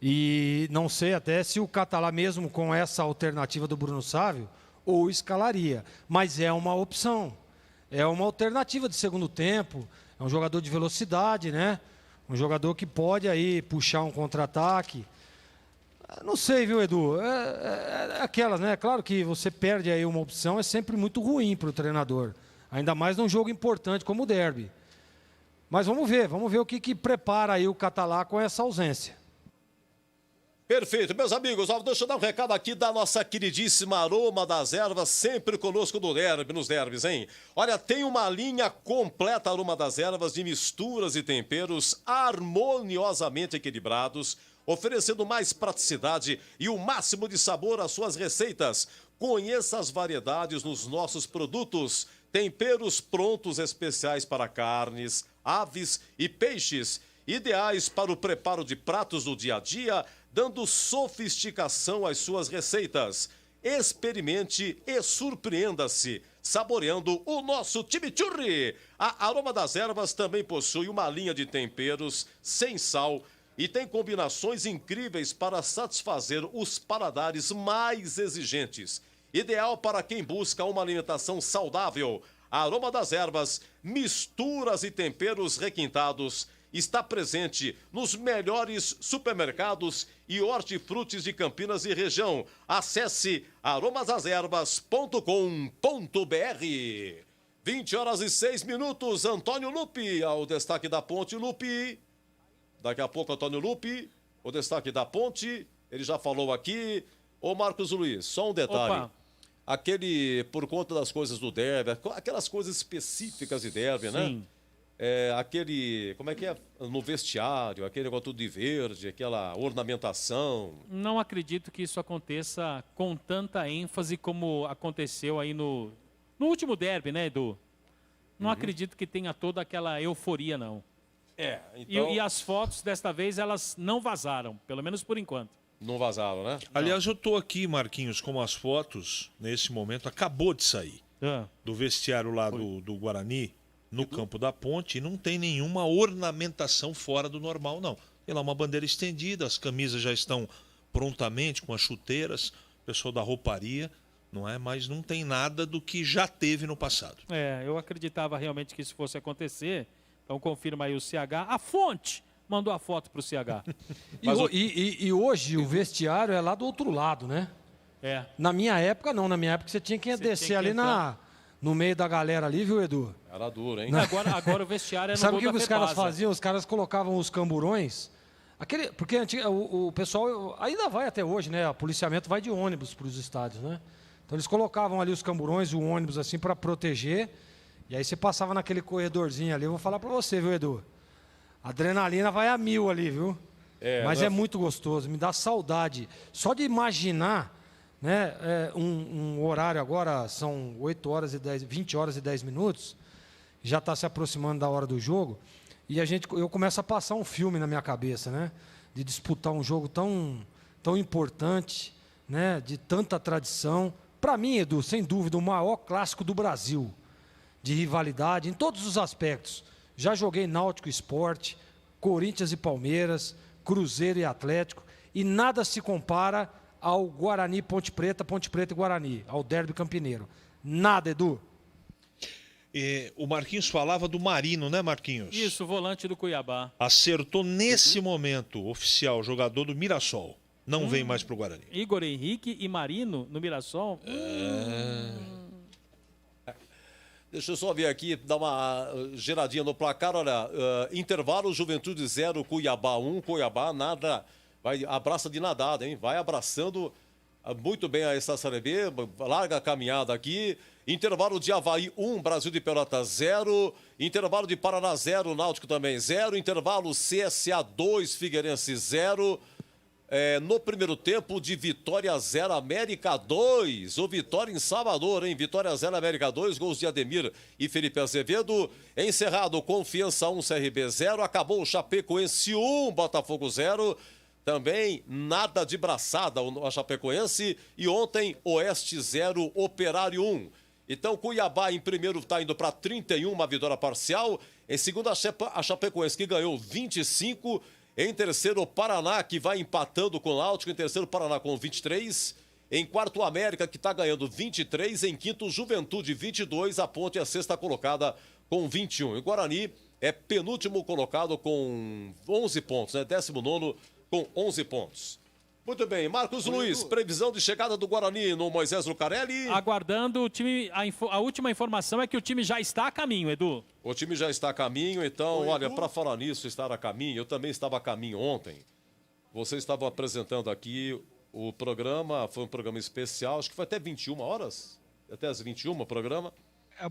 E não sei até se o Catalá, mesmo com essa alternativa do Bruno Sávio, ou escalaria. Mas é uma opção. É uma alternativa de segundo tempo. É um jogador de velocidade, né? Um jogador que pode aí puxar um contra-ataque. Não sei, viu, Edu? É aquelas, né? Claro que você perde aí uma opção, é sempre muito ruim para o treinador. Ainda mais num jogo importante como o derby. Mas vamos ver o que prepara aí o Catalá com essa ausência. Perfeito, meus amigos, deixa eu dar um recado aqui da nossa queridíssima Aroma das Ervas, sempre conosco no derby, nos derbys, hein? Olha, tem uma linha completa Aroma das Ervas de misturas e temperos harmoniosamente equilibrados, oferecendo mais praticidade e o máximo de sabor às suas receitas. Conheça as variedades nos nossos produtos. Temperos prontos especiais para carnes, aves e peixes, ideais para o preparo de pratos do dia a dia, dando sofisticação às suas receitas. Experimente e surpreenda-se, saboreando o nosso chimichurri. A Aroma das Ervas também possui uma linha de temperos sem sal e tem combinações incríveis para satisfazer os paladares mais exigentes. Ideal para quem busca uma alimentação saudável. A Aroma das Ervas, misturas e temperos requintados, está presente nos melhores supermercados e hortifrutis de Campinas e região. Acesse aromasaservas.com.br. 20h06, Antônio Lupi, ao destaque da Ponte, Lupi. Daqui a pouco, Antônio Lupi, o destaque da Ponte, ele já falou aqui. Ô Marcos Luiz, só um detalhe. Opa. Aquele, por conta das coisas do derby, aquelas coisas específicas de derby, né? Sim. Aquele, como é que é? No vestiário, aquele negócio tudo de verde, aquela ornamentação. Não acredito que isso aconteça com tanta ênfase como aconteceu aí no último derby, né, Edu? Não acredito que tenha toda aquela euforia, não. Então... E as fotos, desta vez, elas não vazaram, pelo menos por enquanto. Não vazaram, né? Aliás, eu tô aqui, Marquinhos, com as fotos, nesse momento, acabou de sair do vestiário lá do Guarani, no campo da Ponte, e não tem nenhuma ornamentação fora do normal, não. Tem lá uma bandeira estendida, as camisas já estão prontamente com as chuteiras, o pessoal da rouparia, não é? Mas não tem nada do que já teve no passado. Eu acreditava realmente que isso fosse acontecer, então confirma aí o CH. A fonte mandou a foto para o CH. E hoje o vestiário é lá do outro lado, né? Na minha época, não. Na minha época você tinha que descer ali no meio da galera ali, viu, Edu? Era duro, hein? Agora o vestiário é no Sabe gol o que da os caras Febasa. faziam? Os caras colocavam os camburões. Porque o pessoal ainda vai até hoje, né? O policiamento vai de ônibus para os estádios, né? Então eles colocavam ali os camburões, o ônibus assim para proteger. E aí você passava naquele corredorzinho ali. Eu vou falar para você, viu, Edu? A adrenalina vai a 1000 ali, viu? Mas é muito gostoso, me dá saudade. Só de imaginar, né, um horário agora, são 20 horas e 10 minutos, já está se aproximando da hora do jogo, e eu começo a passar um filme na minha cabeça, né? de disputar um jogo tão importante, né, de tanta tradição. Para mim, Edu, sem dúvida, o maior clássico do Brasil, de rivalidade em todos os aspectos. Já joguei Náutico Sport, Corinthians e Palmeiras, Cruzeiro e Atlético, e nada se compara ao Guarani Ponte Preta e Guarani, ao derby campineiro. Nada, Edu. O Marquinhos falava do Marino, né, Marquinhos? Isso, volante do Cuiabá. Acertou nesse momento, oficial, jogador do Mirassol. Não vem mais pro Guarani. Igor Henrique e Marino no Mirassol? Deixa eu só ver aqui, dar uma geradinha no placar. Olha, intervalo, Juventude 0, Cuiabá 1. Cuiabá nada, abraça de nadada, hein? Vai abraçando muito bem a essa Série B, larga a caminhada aqui. Intervalo de Avaí 1, Brasil de Pelotas 0. Intervalo de Paraná 0, Náutico também 0. Intervalo CSA 2, Figueirense 0. No primeiro tempo de Vitória 0, América 2. O Vitória em Salvador, hein? Vitória 0, América 2. Gols de Ademir e Felipe Azevedo. Encerrado, Confiança 1, CRB 0. Acabou o Chapecoense 1, Botafogo 0. Também nada de braçada a Chapecoense. E ontem, Oeste 0, Operário 1. Então, Cuiabá em primeiro está indo para 31, uma vitória parcial. Em segundo, a Chapecoense, que ganhou 25. Em terceiro, o Paraná, que vai empatando com o Náutico. Em terceiro, o Paraná com 23. Em quarto, o América, que está ganhando 23. Em quinto, Juventude, 22. A Ponte é a sexta colocada com 21. E o Guarani é penúltimo colocado com 11 pontos, né? 19º com 11 pontos. Muito bem, Marcos Luiz, previsão de chegada do Guarani no Moisés Lucarelli. Aguardando o time, a última informação é que o time já está a caminho, Edu. O time já está a caminho, então, olha, para falar nisso, estar a caminho, eu também estava a caminho ontem. Vocês estavam apresentando aqui o programa, foi um programa especial, acho que foi até 21 horas, até as 21 o programa. O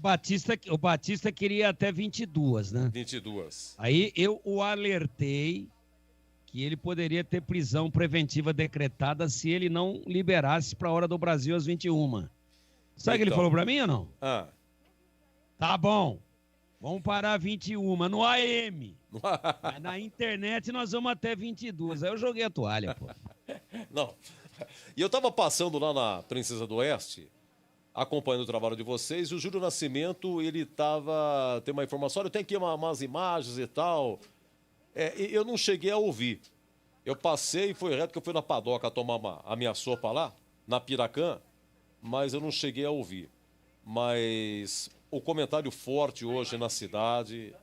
Batista queria até 22, né? 22. Aí eu o alertei que ele poderia ter prisão preventiva decretada se ele não liberasse para a Hora do Brasil às 21. Sabe o que ele falou para mim ou não? Tá bom, vamos parar 21 no AM. Mas na internet nós vamos até 22. Aí eu joguei a toalha, pô. Não. E eu estava passando lá na Princesa do Oeste, acompanhando o trabalho de vocês, e o Júlio Nascimento, ele estava... Tem uma informação, olha, tem aqui umas imagens e tal... eu não cheguei a ouvir. Eu passei e foi reto que eu fui na Padoca tomar a minha sopa lá, na Piracã, mas eu não cheguei a ouvir. Mas o comentário forte hoje na cidade,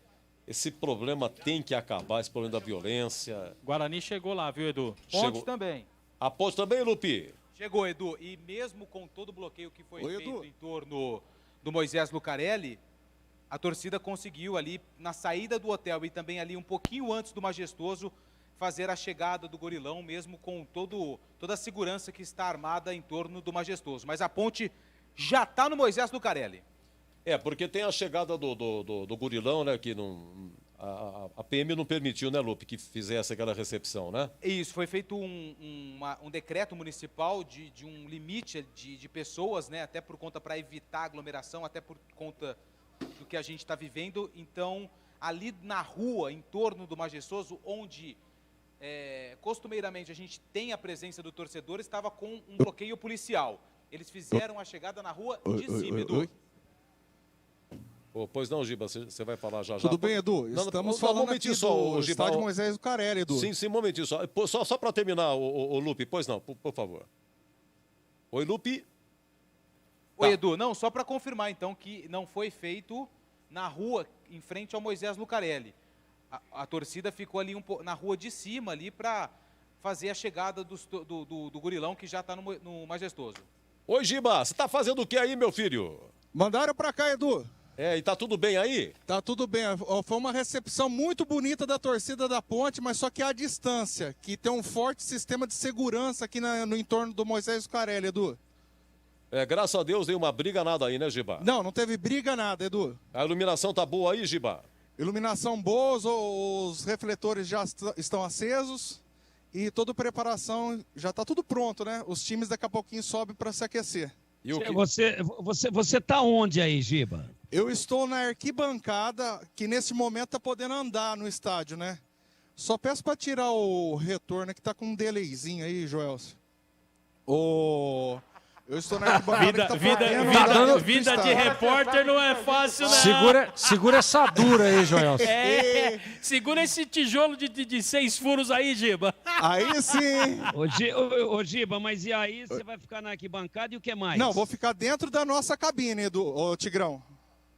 esse problema tem que acabar, esse problema da violência. Guarani chegou lá, viu, Edu? Ponte também. A Ponte também, Lupi? Chegou, Edu. E mesmo com todo o bloqueio que foi feito em torno do Moisés Lucarelli, a torcida conseguiu ali, na saída do hotel e também ali um pouquinho antes do Majestoso, fazer a chegada do Gorilão, mesmo com toda a segurança que está armada em torno do Majestoso. Mas a Ponte já está no Moisés Lucarelli. Porque tem a chegada do Gorilão, né, que a PM não permitiu, né, Lupe, que fizesse aquela recepção, né? Isso, foi feito um decreto municipal de um limite de pessoas, né, até por conta para evitar aglomeração, até por conta do que a gente está vivendo. Então, ali na rua, em torno do Majestoso, onde costumeiramente a gente tem a presença do torcedor, estava com um bloqueio policial. Eles fizeram a chegada na rua de cima, Edu. Pois não, Giba, você vai falar já. Tudo bem, Edu? Estamos falando aqui do estádio Moisés Lucarelli, Edu. Sim, um momentinho só. Só para terminar, o Lupe, pois não, por favor. Oi, Lupe. Oi, Edu. Não, só para confirmar, então, que não foi feito na rua, em frente ao Moisés Lucarelli. A torcida ficou ali na rua de cima, ali, para fazer a chegada do Gorilão, que já está no Majestoso. Oi, Giba, você está fazendo o que aí, meu filho? Mandaram para cá, Edu. E tá tudo bem aí? Tá tudo bem. Foi uma recepção muito bonita da torcida da Ponte, mas só que à distância, que tem um forte sistema de segurança aqui no entorno do Moisés Lucarelli, Edu. Graças a Deus, nenhuma briga nada aí, né, Giba? Não tem briga nada, Edu. A iluminação tá boa aí, Giba? Iluminação boa, os refletores já estão acesos e toda a preparação já tá tudo pronto, né? Os times daqui a pouquinho sobem para se aquecer. E você tá onde aí, Giba? Eu estou na arquibancada, que nesse momento tá podendo andar no estádio, né? Só peço para tirar o retorno que tá com um delayzinho aí, Joelson. Eu estou na arquibancada vida de repórter não é fácil, não. Segura essa dura aí, Joelson. Segura esse tijolo de 6 furos aí, Giba. Aí sim. Ô, Giba, mas e aí você vai ficar na arquibancada e o que mais? Não, vou ficar dentro da nossa cabine, ô Tigrão.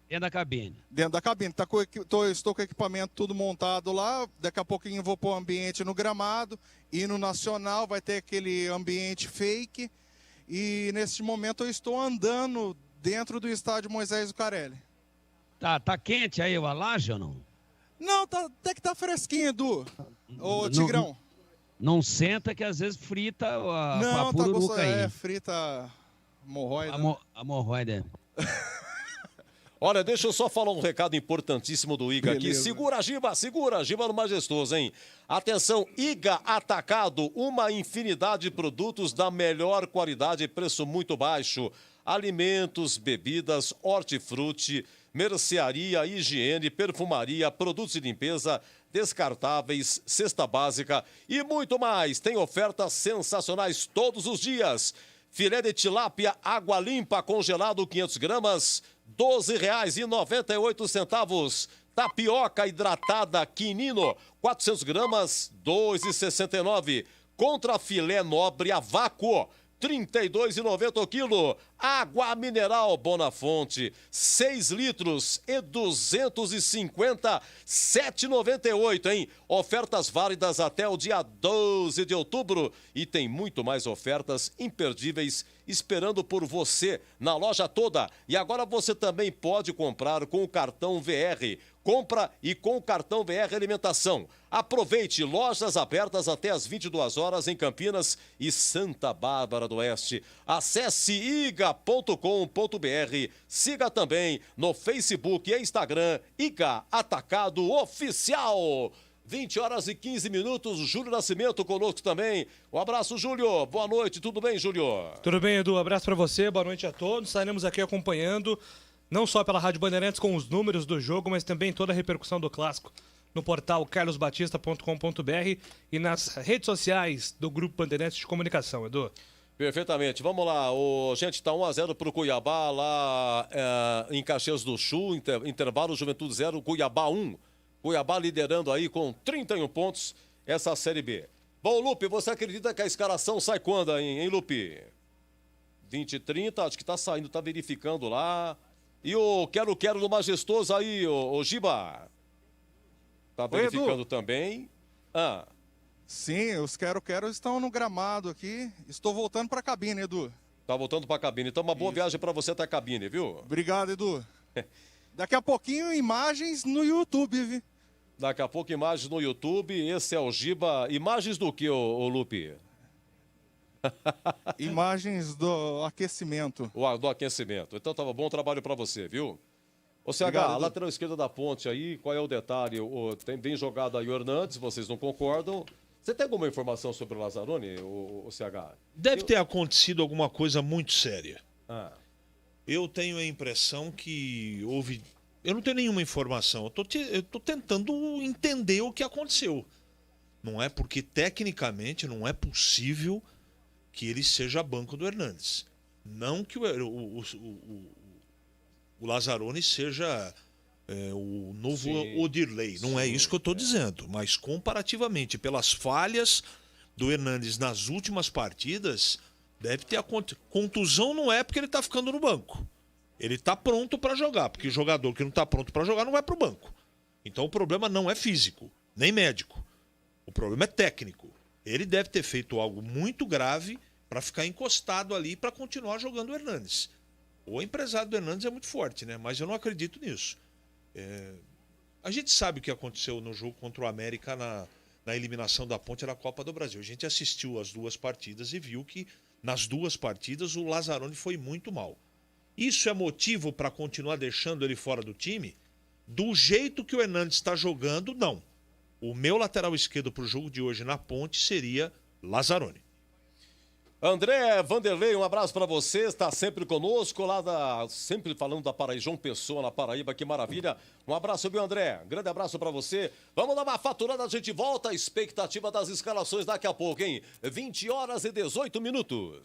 Dentro da cabine. Dentro da cabine. Estou com o equipamento tudo montado lá. Daqui a pouquinho vou pôr o ambiente no gramado. E no Nacional vai ter aquele ambiente fake. E neste momento eu estou andando dentro do estádio Moisés Zucarelli. Tá quente aí a laje ou não? Não, até que tá fresquinho, Edu. Ô, Tigrão. Não senta que às vezes frita a pururuca aí. Frita hemorroida. A hemorroida. Olha, deixa eu só falar um recado importantíssimo do Iga aqui. Segura a Giba no Majestoso, hein? Atenção, Iga Atacado, uma infinidade de produtos da melhor qualidade e preço muito baixo. Alimentos, bebidas, hortifruti, mercearia, higiene, perfumaria, produtos de limpeza, descartáveis, cesta básica e muito mais. Tem ofertas sensacionais todos os dias. Filé de tilápia água limpa congelado 500 gramas, R$ 12,98. Tapioca hidratada quinino, 400 gramas, R$ 2,69. Contra filé nobre a vácuo, R$ 32,90 o quilo. Água mineral Bonafonte, 6 litros e 250, R$ 7,98, hein? Ofertas válidas até o dia 12 de outubro. E tem muito mais ofertas imperdíveis esperando por você na loja toda. E agora você também pode comprar com o cartão VR. Compra e com o cartão VR Alimentação. Aproveite, lojas abertas até às 22 horas em Campinas e Santa Bárbara do Oeste. Acesse iga.com.br. Siga também no Facebook e Instagram Iga Atacado Oficial. 20 horas e 15 minutos, Júlio Nascimento conosco também. Um abraço, Júlio. Boa noite, tudo bem, Júlio? Tudo bem, Edu. Abraço para você, boa noite a todos. Estaremos aqui acompanhando, não só pela Rádio Bandeirantes com os números do jogo, mas também toda a repercussão do clássico no portal carlosbatista.com.br e nas redes sociais do Grupo Bandeirantes de Comunicação, Edu. Perfeitamente. Vamos lá. Gente, tá 1-0 pro Cuiabá lá em Caxias do Sul. Intervalo Juventude 0, Cuiabá 1. Cuiabá liderando aí com 31 pontos essa Série B. Bom, Lupe, você acredita que a escalação sai quando, hein, Lupe? 20h30, acho que tá saindo, tá verificando lá. E o quero do Majestoso aí, o Giba. Tá verificando também. Sim, os quero estão no gramado aqui. Estou voltando para a cabine, Edu. Tá voltando para a cabine. Então uma boa viagem para você até a cabine, viu? Obrigado, Edu. Daqui a pouquinho imagens no YouTube, viu? Daqui a pouco imagens no YouTube. Esse é o Giba. Imagens do que, ô Lupe? Imagens do aquecimento. Do aquecimento. Então tava bom trabalho para você, viu? Ô CH, a lateral esquerda da Ponte aí, qual é o detalhe? Tem bem jogado aí o Hernandes, vocês não concordam? Você tem alguma informação sobre o Lazzaroni, o CH? Deve ter acontecido alguma coisa muito séria. Eu tenho a impressão que houve... Eu não tenho nenhuma informação. Eu tô tentando entender o que aconteceu. Não é porque, tecnicamente, não é possível que ele seja banco do Hernandes. Não que o Lazzaroni seja o novo Odirley. Não é isso que eu estou dizendo. Mas, comparativamente, pelas falhas do Hernandes nas últimas partidas, deve ter acontecido. Contusão não é porque ele está ficando no banco. Ele está pronto para jogar, porque o jogador que não está pronto para jogar não vai para o banco. Então o problema não é físico, nem médico. O problema é técnico. Ele deve ter feito algo muito grave para ficar encostado ali para continuar jogando o Hernandes. O empresário do Hernandes é muito forte, né? Mas eu não acredito nisso. A gente sabe o que aconteceu no jogo contra o América na eliminação da Ponte da Copa do Brasil. A gente assistiu as duas partidas e viu que nas duas partidas o Lazzaroni foi muito mal. Isso é motivo para continuar deixando ele fora do time? Do jeito que o Hernandes está jogando, não. O meu lateral esquerdo para o jogo de hoje na Ponte seria Lazzaroni. André Vanderlei, um abraço para você, está sempre conosco, sempre falando da Paraíba, João Pessoa, na Paraíba, que maravilha. Um abraço, viu, André? Um grande abraço para você. Vamos dar uma faturada, a gente volta, expectativa das escalações daqui a pouco, hein? 20h18.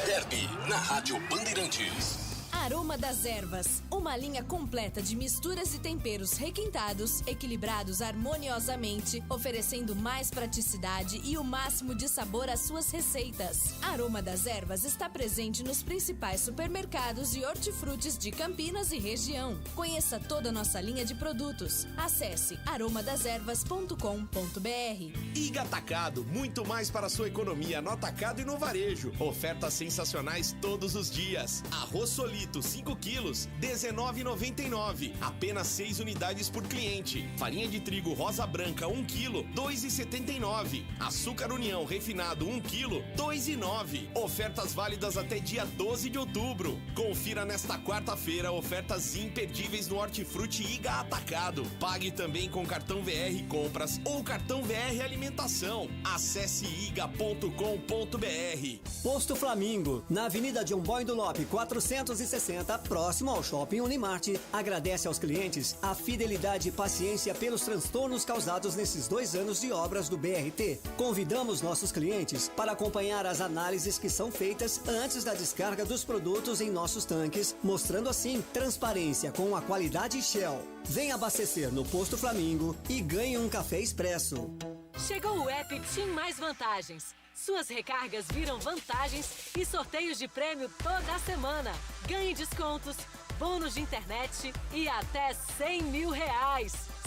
Derby, na Rádio Bandeirantes. Aroma das Ervas, uma linha completa de misturas e temperos requintados, equilibrados harmoniosamente, oferecendo mais praticidade e o máximo de sabor às suas receitas. Aroma das Ervas está presente nos principais supermercados e hortifrutis de Campinas e região. Conheça toda a nossa linha de produtos. Acesse aromadeservas.com.br. Iga Atacado, muito mais para a sua economia no atacado e no varejo. Ofertas sensacionais todos os dias. Arroz Solito 5 quilos, R$19,99. Apenas 6 unidades por cliente. Farinha de trigo rosa branca 1 quilo, R$2,79. Açúcar União refinado 1 quilo, R$2,09. Ofertas válidas até dia 12 de outubro. Confira nesta quarta-feira ofertas imperdíveis no Hortifruti Iga Atacado. Pague também com cartão VR Compras ou cartão VR Alimentação. Acesse iga.com.br. Posto Flamingo, na Avenida John Boy do Lope 460, próximo ao Shopping Unimart, agradece aos clientes a fidelidade e paciência pelos transtornos causados nesses 2 anos de obras do BRT. Convidamos nossos clientes para acompanhar as análises que são feitas antes da descarga dos produtos em nossos tanques, mostrando assim transparência com a qualidade Shell. Venha abastecer no Posto Flamingo e ganhe um café expresso. Chegou o app TIM Mais Vantagens. Suas recargas viram vantagens e sorteios de prêmio toda a semana. Ganhe descontos, bônus de internet e até R$100 mil.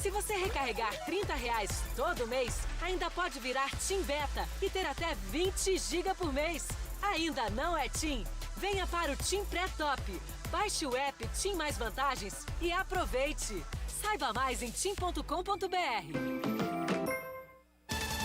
Se você recarregar R$30 todo mês, ainda pode virar TIM Beta e ter até 20 GB por mês. Ainda não é TIM? Venha para o TIM Pré-Top. Baixe o app TIM Mais Vantagens e aproveite. Saiba mais em tim.com.br.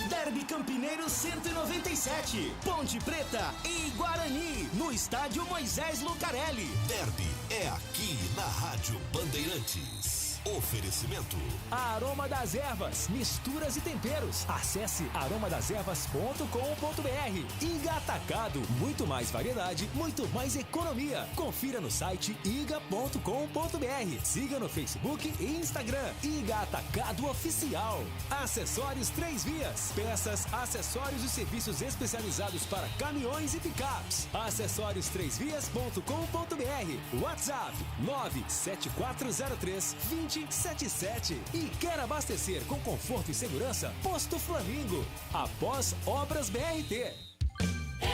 Derby Campineiro 197, Ponte Preta e Guarani, no estádio Moisés Lucarelli. Derby é aqui na Rádio Bandeirantes. Oferecimento. Aroma das Ervas, misturas e temperos. Acesse aromadeservas.com.br. Iga Atacado, muito mais variedade, muito mais economia. Confira no site iga.com.br. Siga no Facebook e Instagram. Iga Atacado Oficial. Acessórios 3 Vias. Peças, acessórios e serviços especializados para caminhões e picapes. Acessórios3vias.com.br. WhatsApp 97403-2077. E quer abastecer com conforto e segurança? Posto Flamingo. Após obras BRT.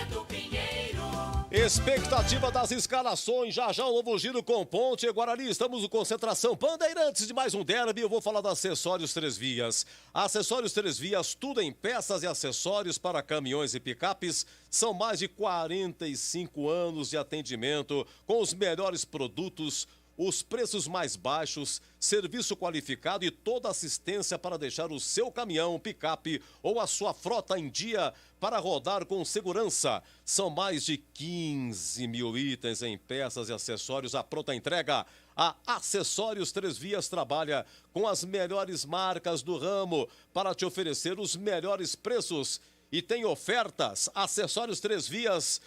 Edu Pinheiro. Expectativa das escalações, já já o novo giro com Ponte e Guarani. Estamos no Concentração Bandeirantes de mais um derby. Eu vou falar da Acessórios 3 Vias. Acessórios 3 Vias, tudo em peças e acessórios para caminhões e picapes. São mais de 45 anos de atendimento com os melhores produtos, os preços mais baixos, serviço qualificado e toda assistência para deixar o seu caminhão, picape ou a sua frota em dia para rodar com segurança. São mais de 15 mil itens em peças e acessórios à pronta entrega. A Acessórios 3 Vias trabalha com as melhores marcas do ramo para te oferecer os melhores preços e tem ofertas. Acessórios 3 Vias.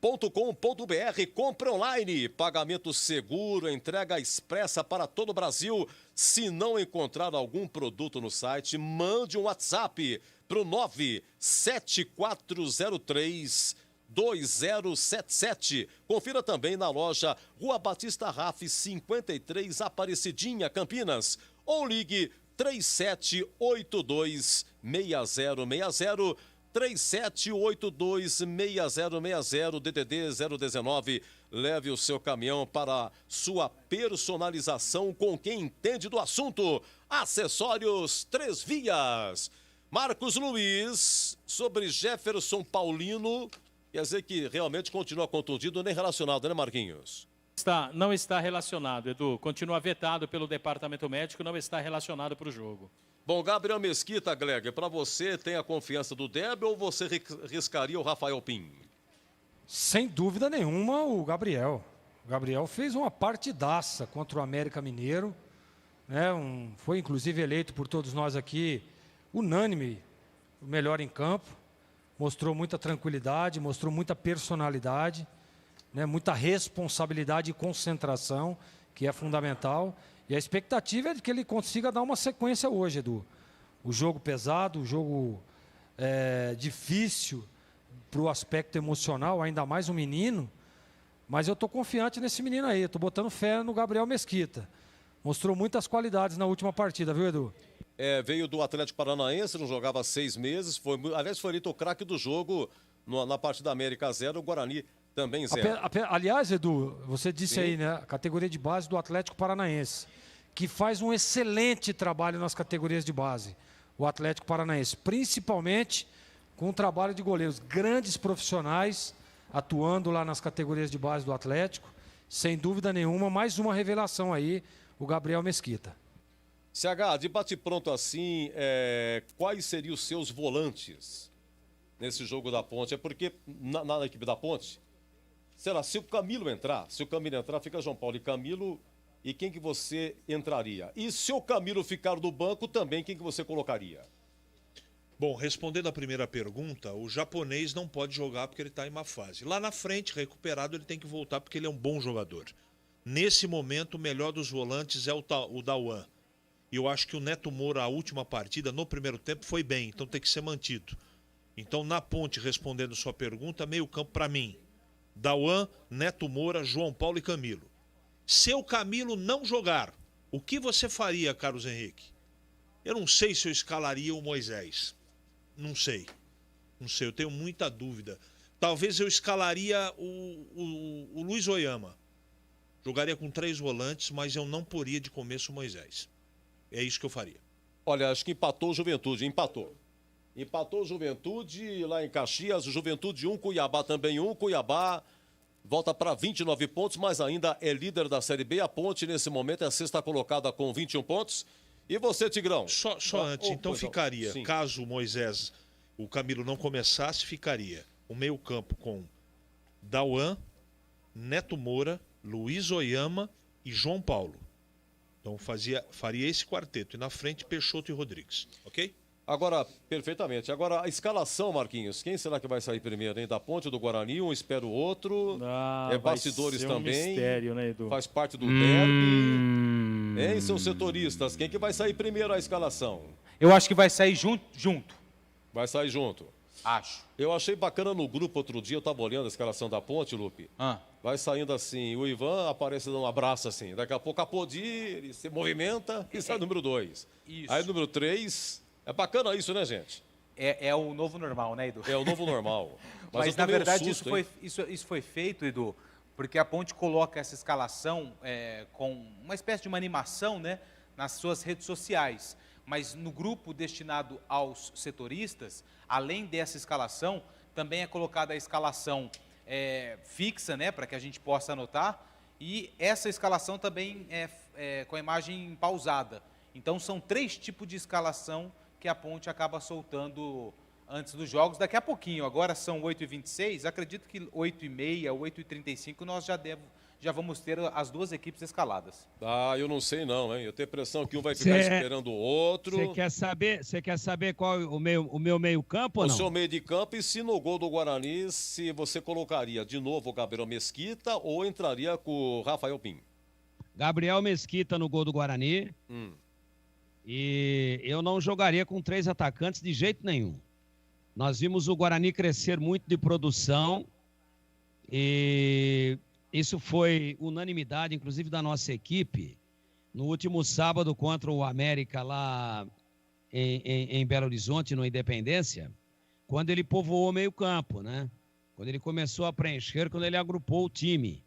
.com.br, compra online, pagamento seguro, entrega expressa para todo o Brasil. Se não encontrar algum produto no site, mande um WhatsApp para o 97403-2077. Confira também na loja Rua Batista Raff, 53, Aparecidinha, Campinas. Ou ligue 3782-6060. 3782-6060, DDD 019. Leve o seu caminhão para sua personalização com quem entende do assunto. Acessórios 3 Vias. Marcos Luiz, sobre Jefferson Paulino, quer dizer que realmente continua contundido, nem relacionado, né, Marquinhos? Não está relacionado, Edu. Continua vetado pelo departamento médico, não está relacionado para o jogo. Bom, Gabriel Mesquita, Gleger, para você, tem a confiança do Derby ou você riscaria o Rafael Pim? Sem dúvida nenhuma, o Gabriel. O Gabriel fez uma partidaça contra o América Mineiro, né? Foi inclusive eleito por todos nós aqui, unânime, o melhor em campo. mostrou muita tranquilidade, mostrou muita personalidade, né, muita responsabilidade e concentração, que é fundamental. E a expectativa é de que ele consiga dar uma sequência hoje, Edu. O jogo pesado, o jogo difícil para o aspecto emocional, ainda mais um menino. Mas eu estou confiante nesse menino aí, estou botando fé no Gabriel Mesquita. Mostrou muitas qualidades na última partida, viu, Edu? Veio do Atlético Paranaense, não jogava há 6 meses. Aliás, foi eleito o craque do jogo na partida América 0, o Guarani também 0. Aliás, Edu, você disse aí, né? A categoria de base do Atlético Paranaense, que faz um excelente trabalho nas categorias de base. O Atlético Paranaense, principalmente com o trabalho de goleiros, grandes profissionais atuando lá nas categorias de base do Atlético. Sem dúvida nenhuma, mais uma revelação aí, o Gabriel Mesquita. CH, de bate-pronto assim, quais seriam os seus volantes nesse jogo da Ponte? É porque na equipe da Ponte, será, se o Camilo entrar, fica João Paulo e Camilo, e quem que você entraria? E se o Camilo ficar no banco também, quem que você colocaria? Bom, respondendo a primeira pergunta, o japonês não pode jogar porque ele está em má fase. Lá na frente, recuperado, ele tem que voltar porque ele é um bom jogador. Nesse momento, o melhor dos volantes é o Dauan. E eu acho que o Neto Moura, a última partida, no primeiro tempo, foi bem, então tem que ser mantido. Então, na Ponte, respondendo sua pergunta, meio campo para mim. Dauan, Neto Moura, João Paulo e Camilo. Se o Camilo não jogar, o que você faria, Carlos Henrique? Eu não sei se eu escalaria o Moisés. Não sei, eu tenho muita dúvida. Talvez eu escalaria o Luiz Oyama. Jogaria com 3 volantes, mas eu não poria de começo o Moisés. É isso que eu faria. Olha, acho que empatou o Juventude, empatou o Juventude lá em Caxias, o Juventude 1, Cuiabá também 1, Cuiabá volta para 29 pontos, mas ainda é líder da Série B. A Ponte, nesse momento, é a 6ª colocada com 21 pontos. E você, Tigrão? Só antes, então ficaria, sim. Caso o Moisés, o Camilo não começasse, ficaria o meio campo com Dauan, Neto Moura, Luiz Oyama e João Paulo. Então faria esse quarteto. E na frente, Peixoto e Rodrigues. Ok? Agora, perfeitamente. Agora, a escalação, Marquinhos. Quem será que vai sair primeiro, hein? Da Ponte ou do Guarani? Um espera o outro. Bastidores também. Mistério, né, Edu? Faz parte do derby. Hein, seus setoristas? Quem que vai sair primeiro a escalação? Eu acho que vai sair junto. Vai sair junto? Acho. Eu achei bacana no grupo outro dia, eu tava olhando a escalação da Ponte, Lupe. Vai saindo assim, o Ivan aparece dando um abraço assim. Daqui a pouco a Podi, ele se movimenta e sai número 2. Isso. Aí número 3. É bacana isso, né, gente? É o novo normal, né, Edu? É o novo normal. Mas na verdade, isso foi feito, Edu, porque a Ponte coloca essa escalação com uma espécie de uma animação, né, nas suas redes sociais. Mas no grupo destinado aos setoristas, além dessa escalação, também é colocada a escalação fixa, né, para que a gente possa anotar, e essa escalação também é com a imagem pausada. Então são 3 tipos de escalação que a Ponte acaba soltando antes dos jogos. Daqui a pouquinho, agora são 8h26, acredito que 8h30, 8h35 nós já vamos ter as 2 equipes escaladas. Eu não sei não, hein? Eu tenho a impressão que um vai ficar esperando o outro. Você quer saber qual o meu meio campo ou não? O seu meio de campo, e se no gol do Guarani, se você colocaria de novo o Gabriel Mesquita ou entraria com o Rafael Pim? Gabriel Mesquita no gol do Guarani. E eu não jogaria com 3 atacantes de jeito nenhum. Nós vimos o Guarani crescer muito de produção e isso foi unanimidade, inclusive da nossa equipe, no último sábado contra o América lá em Belo Horizonte, no Independência, quando ele povoou o meio campo, né? Quando ele começou a preencher, quando ele agrupou o time.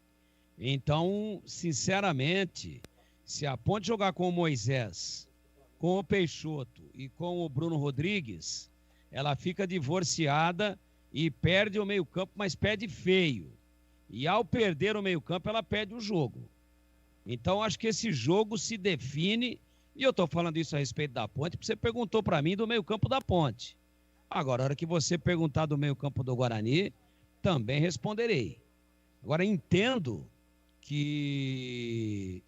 Então, sinceramente, se a Ponte jogar com o Moisés, com o Peixoto e com o Bruno Rodrigues, ela fica divorciada e perde o meio-campo, mas perde feio. E ao perder o meio-campo, ela perde o jogo. Então, acho que esse jogo se define, e eu estou falando isso a respeito da Ponte, porque você perguntou para mim do meio-campo da Ponte. Agora, a hora que você perguntar do meio-campo do Guarani, também responderei. Agora, entendo que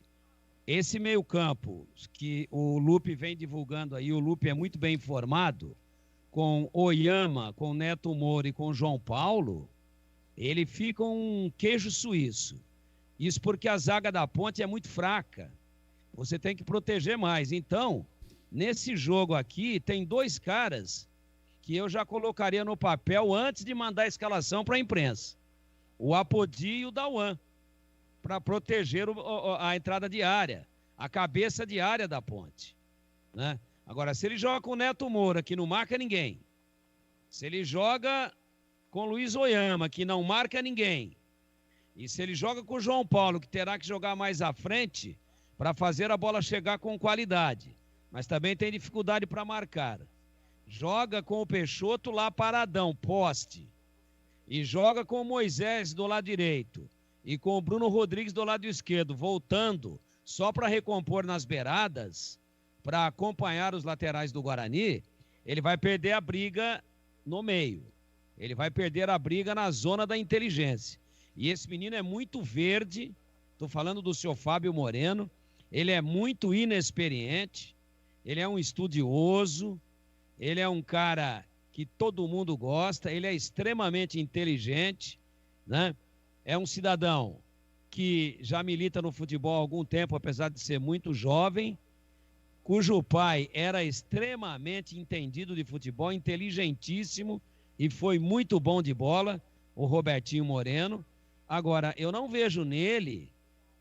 esse meio-campo que o Lupe vem divulgando aí, o Lupe é muito bem informado, com Oyama, com Neto Moura e com João Paulo, ele fica um queijo suíço. Isso porque a zaga da Ponte é muito fraca. Você tem que proteger mais. Então, nesse jogo aqui, tem 2 caras que eu já colocaria no papel antes de mandar a escalação para a imprensa. O Apodi e o Dauan, para proteger a entrada de área, a cabeça de área da Ponte, né? Agora, se ele joga com o Neto Moura, que não marca ninguém, se ele joga com o Luiz Oyama, que não marca ninguém, e se ele joga com o João Paulo, que terá que jogar mais à frente para fazer a bola chegar com qualidade, mas também tem dificuldade para marcar, joga com o Peixoto lá paradão, poste, e joga com o Moisés do lado direito, e com o Bruno Rodrigues do lado esquerdo, voltando só para recompor nas beiradas, para acompanhar os laterais do Guarani, ele vai perder a briga no meio. Ele vai perder a briga na zona da inteligência. E esse menino é muito verde, estou falando do seu Fábio Moreno, ele é muito inexperiente, ele é um estudioso, ele é um cara que todo mundo gosta, ele é extremamente inteligente, né? É um cidadão que já milita no futebol há algum tempo, apesar de ser muito jovem, cujo pai era extremamente entendido de futebol, inteligentíssimo e foi muito bom de bola, o Robertinho Moreno. Agora, eu não vejo nele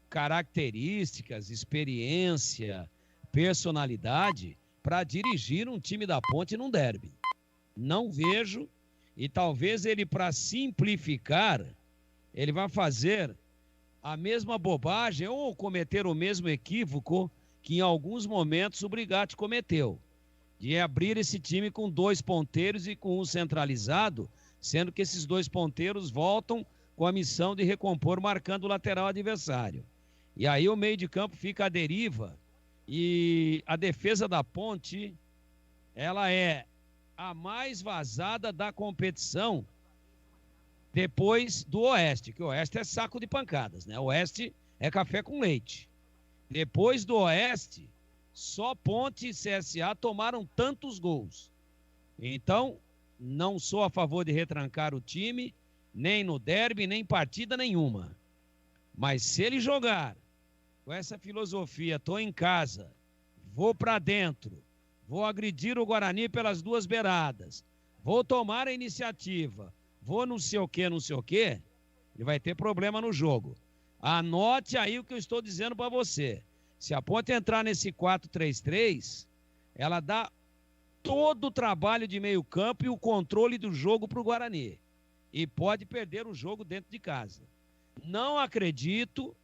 características, experiência, personalidade para dirigir um time da Ponte num derby. Não vejo, e talvez ele, para simplificar, ele vai fazer a mesma bobagem ou cometer o mesmo equívoco que em alguns momentos o Brigatti cometeu, de abrir esse time com 2 ponteiros e com um centralizado, sendo que esses 2 ponteiros voltam com a missão de recompor marcando o lateral adversário. E aí o meio de campo fica à deriva e a defesa da Ponte, ela é a mais vazada da competição depois do Oeste, que o Oeste é saco de pancadas, né? O Oeste é café com leite. Depois do Oeste, só Ponte e CSA tomaram tantos gols. Então, não sou a favor de retrancar o time, nem no derby, nem partida nenhuma. Mas se ele jogar com essa filosofia, tô em casa, vou para dentro, vou agredir o Guarani pelas 2 beiradas, vou tomar a iniciativa, vou não sei o quê, ele vai ter problema no jogo. Anote aí o que eu estou dizendo para você. Se a Ponte entrar nesse 4-3-3, ela dá todo o trabalho de meio campo e o controle do jogo para o Guarani. E pode perder o jogo dentro de casa. Não acredito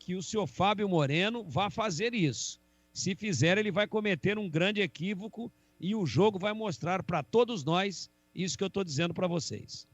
que o senhor Fábio Moreno vá fazer isso. Se fizer, ele vai cometer um grande equívoco e o jogo vai mostrar para todos nós isso que eu estou dizendo para vocês.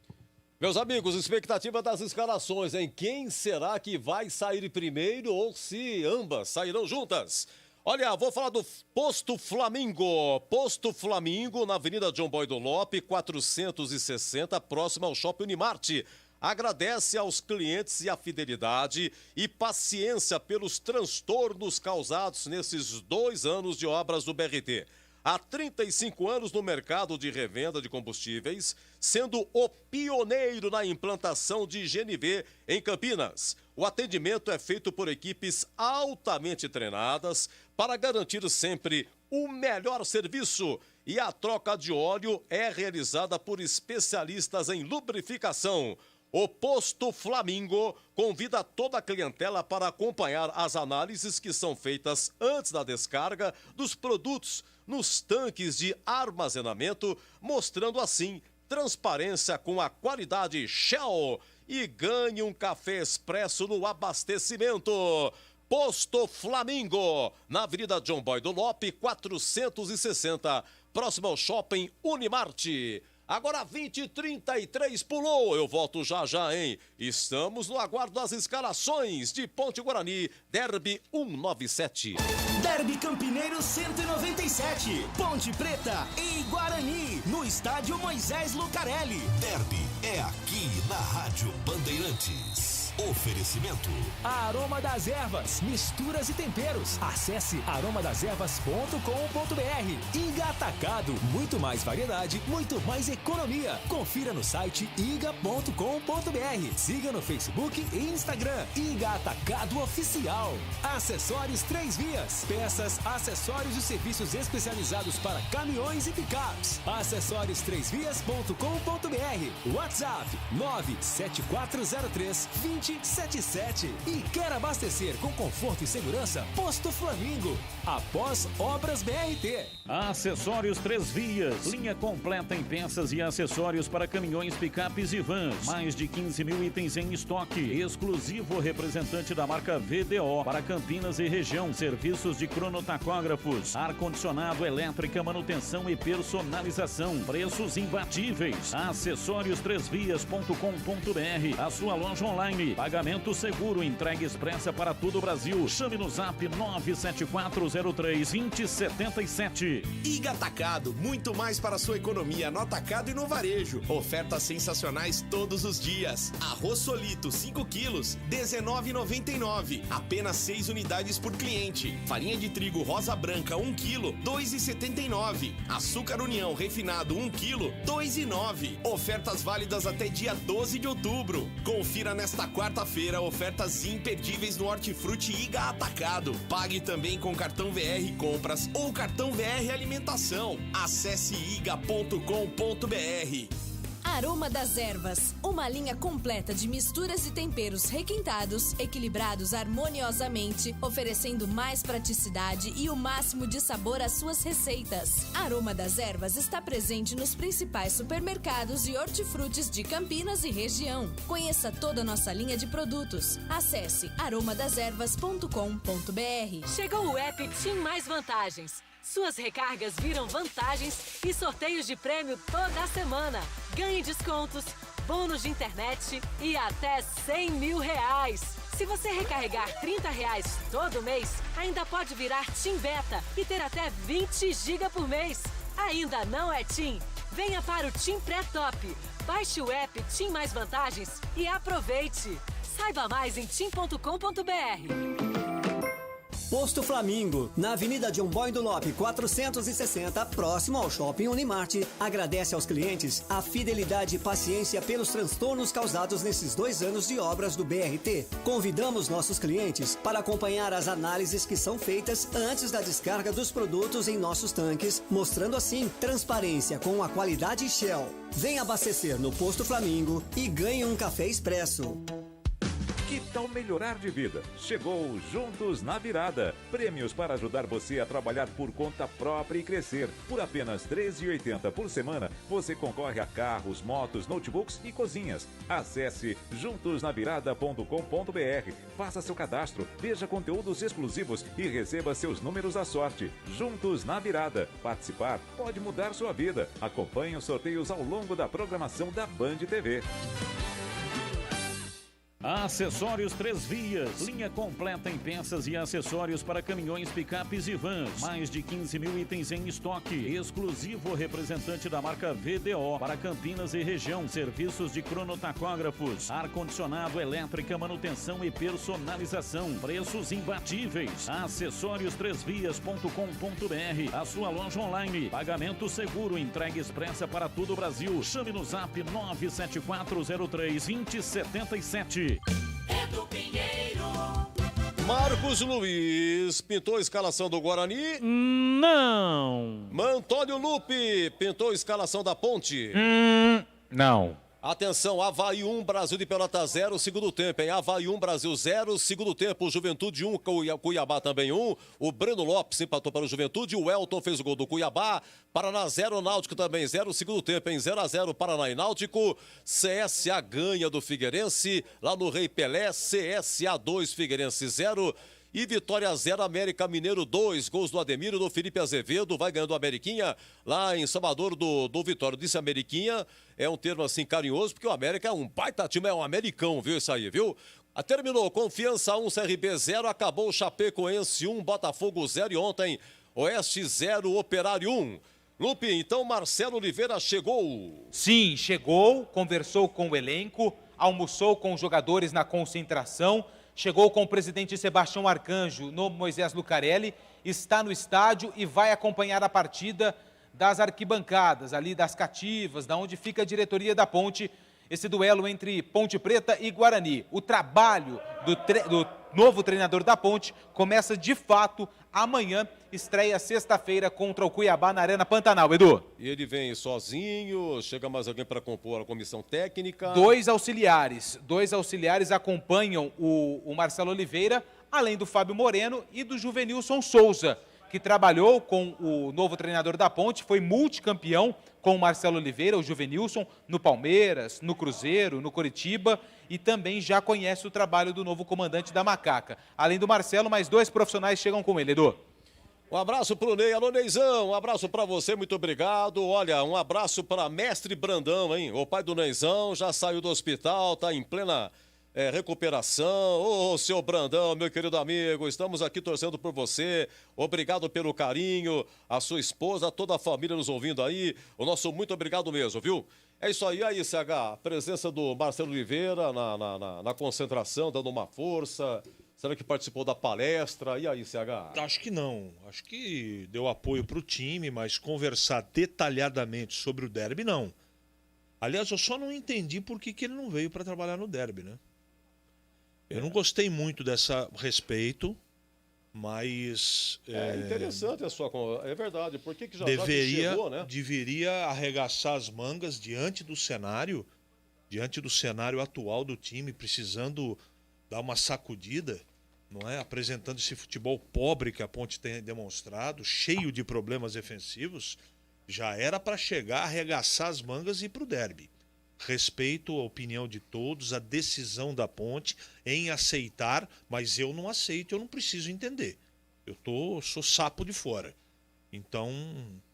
Meus amigos, expectativa das escalações, hein? Quem será que vai sair primeiro ou se ambas sairão juntas? Olha, vou falar do Posto Flamingo. Posto Flamingo, na Avenida John Boy do Lope, 460, próximo ao Shopping Unimarte. Agradece aos clientes e a fidelidade e paciência pelos transtornos causados nesses 2 anos de obras do BRT. Há 35 anos no mercado de revenda de combustíveis, sendo o pioneiro na implantação de GNV em Campinas. O atendimento é feito por equipes altamente treinadas para garantir sempre o melhor serviço e a troca de óleo é realizada por especialistas em lubrificação. O Posto Flamingo convida toda a clientela para acompanhar as análises que são feitas antes da descarga dos produtos nos tanques de armazenamento, mostrando assim transparência com a qualidade Shell e ganhe um café expresso no abastecimento. Posto Flamingo, na Avenida John Boy do Lope, 460, próximo ao Shopping Unimarte. Agora 20h33 pulou, eu volto já já, hein? Estamos no aguardo das escalações de Ponte Guarani, Derby 197. Derby Campineiro 197, Ponte Preta e Guarani, no estádio Moisés Lucarelli. Derby é aqui na Rádio Bandeirantes. Oferecimento. Aroma das Ervas, misturas e temperos. Acesse aromadeservas.com.br. Iga Atacado, muito mais variedade, muito mais economia. Confira no site iga.com.br. Siga no Facebook e Instagram. Iga Atacado Oficial. Acessórios 3 Vias. Peças, acessórios e serviços especializados para caminhões e picapes. Acessórios3vias.com.br. WhatsApp 97403-2077. E quer abastecer com conforto e segurança? Posto Flamingo. Após Obras BRT. Acessórios 3 Vias. Linha completa em peças e acessórios para caminhões, picapes e vans. Mais de 15 mil itens em estoque. Exclusivo representante da marca VDO para Campinas e região. Serviços de cronotacógrafos, ar-condicionado, elétrica, manutenção e personalização. Preços imbatíveis. Acessórios3vias.com.br. A sua loja online. Pagamento seguro, entrega expressa para todo o Brasil. Chame no zap 97403-2077. Iga Atacado, muito mais para a sua economia no atacado e no varejo. Ofertas sensacionais todos os dias. Arroz Solito 5 quilos, R$19,99. Apenas 6 unidades por cliente. Farinha de trigo rosa branca 1 quilo, R$2,79. Açúcar União refinado 1 quilo, R$2,09. Ofertas válidas até dia 12 de outubro. Confira nesta quarta-feira ofertas imperdíveis no Hortifruti Iga Atacado. Pague também com cartão VR Compras ou cartão VR Alimentação. Acesse iga.com.br. Aroma das Ervas, uma linha completa de misturas e temperos requintados, equilibrados harmoniosamente, oferecendo mais praticidade e o máximo de sabor às suas receitas. Aroma das Ervas está presente nos principais supermercados e hortifrutis de Campinas e região. Conheça toda a nossa linha de produtos. Acesse aromadeservas.com.br. Chegou o app TIM Mais Vantagens. Suas recargas viram vantagens e sorteios de prêmio toda semana. Ganhe descontos, bônus de internet e até R$100 mil. Se você recarregar R$30 todo mês, ainda pode virar TIM Beta e ter até 20 GB por mês. Ainda não é TIM? Venha para o TIM Pré-Top. Baixe o app TIM Mais Vantagens e aproveite. Saiba mais em tim.com.br. Posto Flamingo, na Avenida John Boy do Lop 460, próximo ao Shopping Unimart, agradece aos clientes a fidelidade e paciência pelos transtornos causados nesses 2 anos de obras do BRT. Convidamos nossos clientes para acompanhar as análises que são feitas antes da descarga dos produtos em nossos tanques, mostrando assim transparência com a qualidade Shell. Venha abastecer no Posto Flamingo e ganhe um café expresso. Que tal melhorar de vida? Chegou Juntos na Virada. Prêmios para ajudar você a trabalhar por conta própria e crescer. Por apenas R$ 13,80 por semana, você concorre a carros, motos, notebooks e cozinhas. Acesse juntosnavirada.com.br. Faça seu cadastro, veja conteúdos exclusivos e receba seus números da sorte. Juntos na Virada. Participar pode mudar sua vida. Acompanhe os sorteios ao longo da programação da Band TV. Acessórios 3 Vias. Linha completa em peças e acessórios para caminhões, picapes e vans. Mais de 15 mil itens em estoque. Exclusivo representante da marca VDO para Campinas e região. Serviços de cronotacógrafos, ar-condicionado, elétrica, manutenção e personalização. Preços imbatíveis. Acessórios3vias.com.br. A sua loja online. Pagamento seguro, entrega expressa para todo o Brasil. Chame no zap 97403-2077. É do Pinheiro. Marcos Luiz pintou a escalação do Guarani? Não. Antônio Lupe pintou a escalação da Ponte? Não. Atenção, Avaí 1, Brasil de Pelotas 0, segundo tempo, hein? Avaí 1, Brasil 0, segundo tempo, Juventude 1, Cuiabá também 1. O Breno Lopes empatou para o Juventude, o Elton fez o gol do Cuiabá. Paraná 0, Náutico também 0, segundo tempo, em 0-0, Paraná e Náutico. CSA ganha do Figueirense, lá no Rei Pelé, CSA 2, Figueirense 0. E Vitória 0, América Mineiro 2, gols do Ademiro, do Felipe Azevedo, vai ganhando a Ameriquinha lá em Salvador do Vitória. Disse Ameriquinha, é um termo assim carinhoso, porque o América é um baita time, é um americão, viu isso aí, viu? Terminou, Confiança 1, CRB 0, acabou o Chapecoense 1, Botafogo 0 e ontem Oeste 0, Operário 1. Lupe, então Marcelo Oliveira chegou. Sim, chegou, conversou com o elenco, almoçou com os jogadores na concentração, chegou com o presidente Sebastião Arcanjo no Moisés Lucarelli, está no estádio e vai acompanhar a partida das arquibancadas, ali das cativas, da onde fica a diretoria da Ponte, esse duelo entre Ponte Preta e Guarani. O trabalho do novo treinador da Ponte começa de fato amanhã, estreia sexta-feira contra o Cuiabá na Arena Pantanal, Edu. E ele vem sozinho, chega mais alguém para compor a comissão técnica? Dois auxiliares acompanham o Marcelo Oliveira, além do Fábio Moreno e do Juvenilson Souza, que trabalhou com o novo treinador da Ponte, foi multicampeão com o Marcelo Oliveira, o Juvenilson, no Palmeiras, no Cruzeiro, no Coritiba, e também já conhece o trabalho do novo comandante da Macaca. Além do Marcelo, mais 2 profissionais chegam com ele, Edu. Um abraço pro Ney. Alô, Neizão, um abraço pra você, muito obrigado. Olha, um abraço para Mestre Brandão, hein? O pai do Neizão já saiu do hospital, tá em plena recuperação. Ô, seu Brandão, meu querido amigo, estamos aqui torcendo por você. Obrigado pelo carinho, a sua esposa, toda a família nos ouvindo aí. O nosso muito obrigado mesmo, viu? É isso aí, CH, a presença do Marcelo Oliveira na concentração, dando uma força. Será que participou da palestra? E aí, CH? Acho que não. Acho que deu apoio para o time, mas conversar detalhadamente sobre o derby, não. Aliás, eu só não entendi por que ele não veio para trabalhar no derby, né? Eu não gostei muito dessa respeito, mas... É interessante a sua... É verdade. Por que já chegou, né? Deveria arregaçar as mangas diante do cenário atual do time, precisando dar uma sacudida, não é? Apresentando esse futebol pobre que a Ponte tem demonstrado, cheio de problemas defensivos, já era para chegar, arregaçar as mangas e ir para o derby. Respeito a opinião de todos, a decisão da Ponte em aceitar, mas eu não aceito, eu não preciso entender. Sou sapo de fora. Então,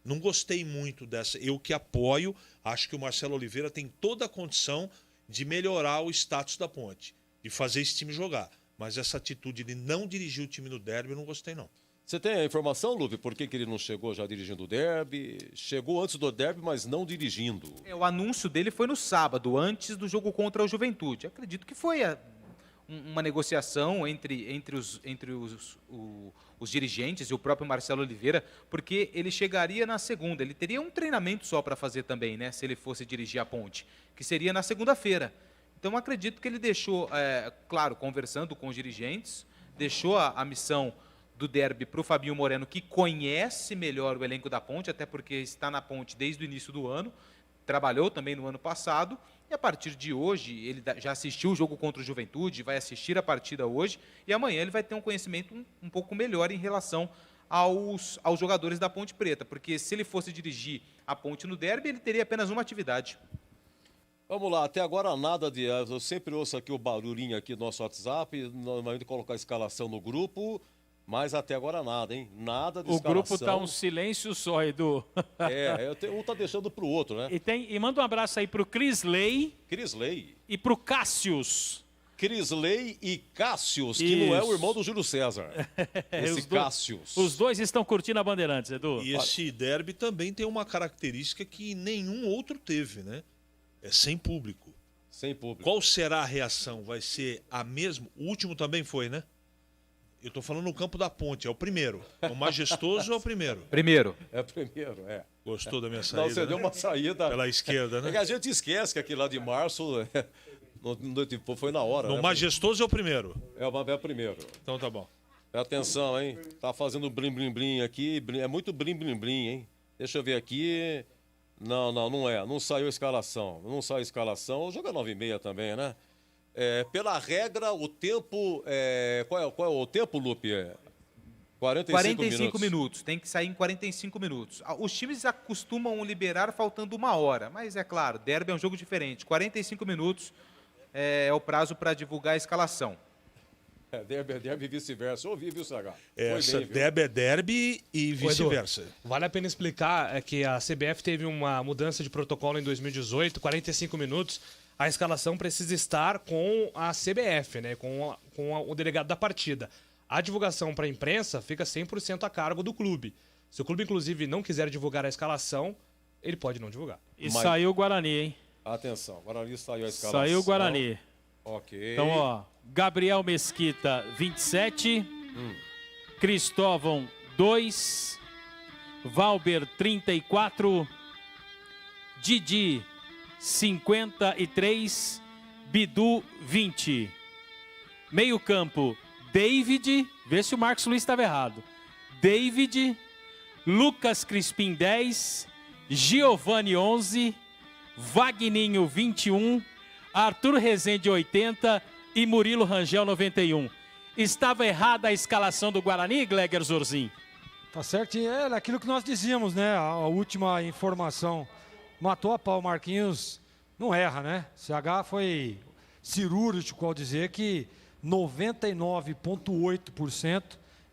não gostei muito dessa. Eu que apoio, acho que o Marcelo Oliveira tem toda a condição de melhorar o status da Ponte, de fazer esse time jogar. Mas essa atitude de não dirigir o time no derby, eu não gostei, não. Você tem a informação, Lupe, por que ele não chegou já dirigindo o derby? Chegou antes do derby, mas não dirigindo. O anúncio dele foi no sábado, antes do jogo contra o Juventude. Acredito que foi uma negociação entre os dirigentes e o próprio Marcelo Oliveira, porque ele chegaria na segunda. Ele teria um treinamento só para fazer também, né, se ele fosse dirigir a Ponte, que seria na segunda-feira. Então, acredito que ele deixou, claro, conversando com os dirigentes, deixou a missão do derby para o Fabinho Moreno, que conhece melhor o elenco da Ponte, até porque está na Ponte desde o início do ano, trabalhou também no ano passado, e a partir de hoje, ele já assistiu o jogo contra o Juventude, vai assistir a partida hoje, e amanhã ele vai ter um conhecimento um pouco melhor em relação aos jogadores da Ponte Preta, porque se ele fosse dirigir a Ponte no derby, ele teria apenas uma atividade. Vamos lá, até agora nada de... Eu sempre ouço aqui o barulhinho aqui no nosso WhatsApp, normalmente colocar a escalação no grupo, mas até agora nada, hein? Nada de escalação. O grupo tá um silêncio só, Edu. Um tá deixando pro outro, né? E manda um abraço aí pro Crisley. Crisley. E pro Cássius. Crisley e Cássius, que não é o irmão do Júlio César. Esse Cássius. Os dois estão curtindo a Bandeirantes, Edu. E esse derby também tem uma característica que nenhum outro teve, né? É sem público. Sem público. Qual será a reação? Vai ser a mesma? O último também foi, né? Eu tô falando no campo da Ponte, é o primeiro. O Majestoso é o primeiro. Primeiro. É o primeiro, é. Gostou da minha saída? Não, você deu uma saída... Pela esquerda, né? É que a gente esquece que aquilo lá de março foi na hora, No né? Majestoso é o primeiro. É o primeiro. Então tá bom. Atenção, hein? Tá fazendo blim-blim-blim aqui. É muito blim-blim-blim, hein? Deixa eu ver aqui. Não é. Não saiu a escalação. Não saiu a escalação. O jogo é 9h30 também, né? Pela regra, o tempo... Qual é o tempo, Lupe? 45 minutos. Tem que sair em 45 minutos. Os times acostumam liberar faltando 1 hora. Mas é claro, derby é um jogo diferente. 45 minutos é o prazo para divulgar a escalação. Derby é derby e vice-versa. Ouvi, viu, Saga? Derby é derby e vice-versa. Vale a pena explicar que a CBF teve uma mudança de protocolo em 2018, 45 minutos. A escalação precisa estar com a CBF, né, com o delegado da partida. A divulgação para a imprensa fica 100% a cargo do clube. Se o clube, inclusive, não quiser divulgar a escalação, ele pode não divulgar. E saiu o Guarani, hein? Atenção, Guarani saiu a escalação. Saiu o Guarani. Ok. Então, ó, Gabriel Mesquita, 27. Cristóvão, 2. Valber, 34. Didi, 53. Bidu, 20. Meio campo, David. Vê se o Marcos Luiz estava errado. David. Lucas Crispim, 10. Giovani, 11. Vagninho, 21. Arthur Rezende, 80. E Murilo Rangel, 91. Estava errada a escalação do Guarani, Gleger Zorzin? Tá certo, é aquilo que nós dizíamos, né? A última informação matou a pau. Marquinhos não erra, né? CH foi cirúrgico ao dizer que 99,8%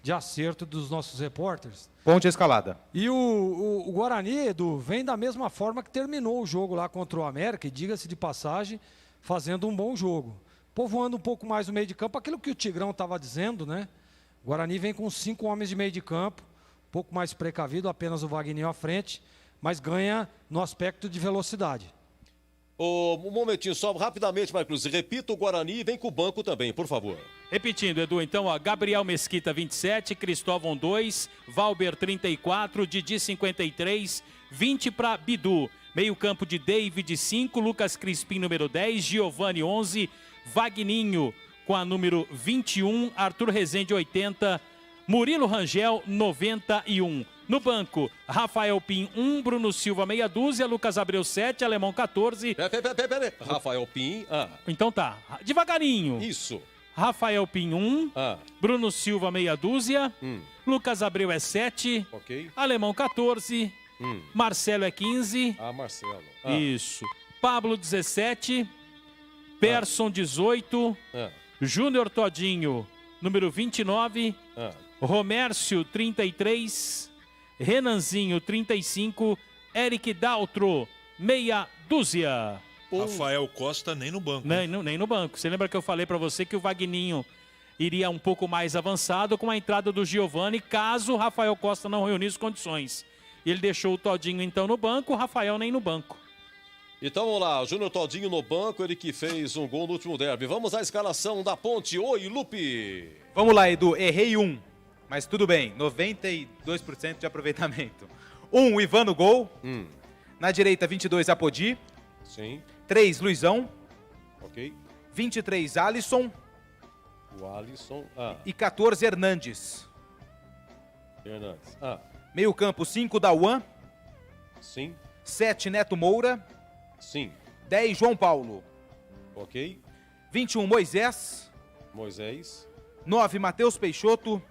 de acerto dos nossos repórteres. Ponte a escalada. E o Guarani, Edu, vem da mesma forma que terminou o jogo lá contra o América, e diga-se de passagem, fazendo um bom jogo. Povoando um pouco mais o meio de campo, aquilo que o Tigrão estava dizendo, né? O Guarani vem com 5 homens de meio de campo, um pouco mais precavido, apenas o Vagninho à frente, mas ganha no aspecto de velocidade. Um momentinho só, rapidamente, Marcos, repita o Guarani e vem com o banco também, por favor. Repetindo, Edu, então, ó, Gabriel Mesquita, 27, Cristóvão, 2, Valber, 34, Didi, 53, 20 para Bidu. Meio campo de David, 5, Lucas Crispim, número 10, Giovani, 11, Vagninho com a número 21, Arthur Rezende, 80, Murilo Rangel, 91. No banco, Rafael Pim, 1, Bruno Silva, meia dúzia, Lucas Abreu, 7, Alemão, 14. Pera. Rafael Pim, Então tá, devagarinho. Isso. Rafael Pim, 1, Bruno Silva, meia dúzia, Lucas Abreu é 7, ok. Alemão, 14, Marcelo é 15. Marcelo. Isso. Pablo, 17, Persson, 18, Júnior Todinho, número 29, Romércio, 33, Renanzinho, 35, Eric Daltro, meia dúzia. Rafael Costa nem no banco. Nem no banco. Você lembra que eu falei para você que o Vagninho iria um pouco mais avançado com a entrada do Giovani, caso o Rafael Costa não reunisse condições. Ele deixou o Todinho então no banco, o Rafael nem no banco. Então vamos lá, Júnior Todinho no banco, ele que fez um gol no último derby. Vamos à escalação da Ponte. Oi, Lupe. Vamos lá, Edu, errei 1, mas tudo bem, 92% de aproveitamento. 1, Ivan no gol. Na direita, 22, Apodi. Sim. 3, Luizão. Ok. 23, Alisson. O Alisson. E 14, Hernandes. Hernandes. Meio campo, 5, Dauan. Sim. 7, Neto Moura. Sim. 10, João Paulo. Ok. 21, Moisés. 9, Matheus Peixoto.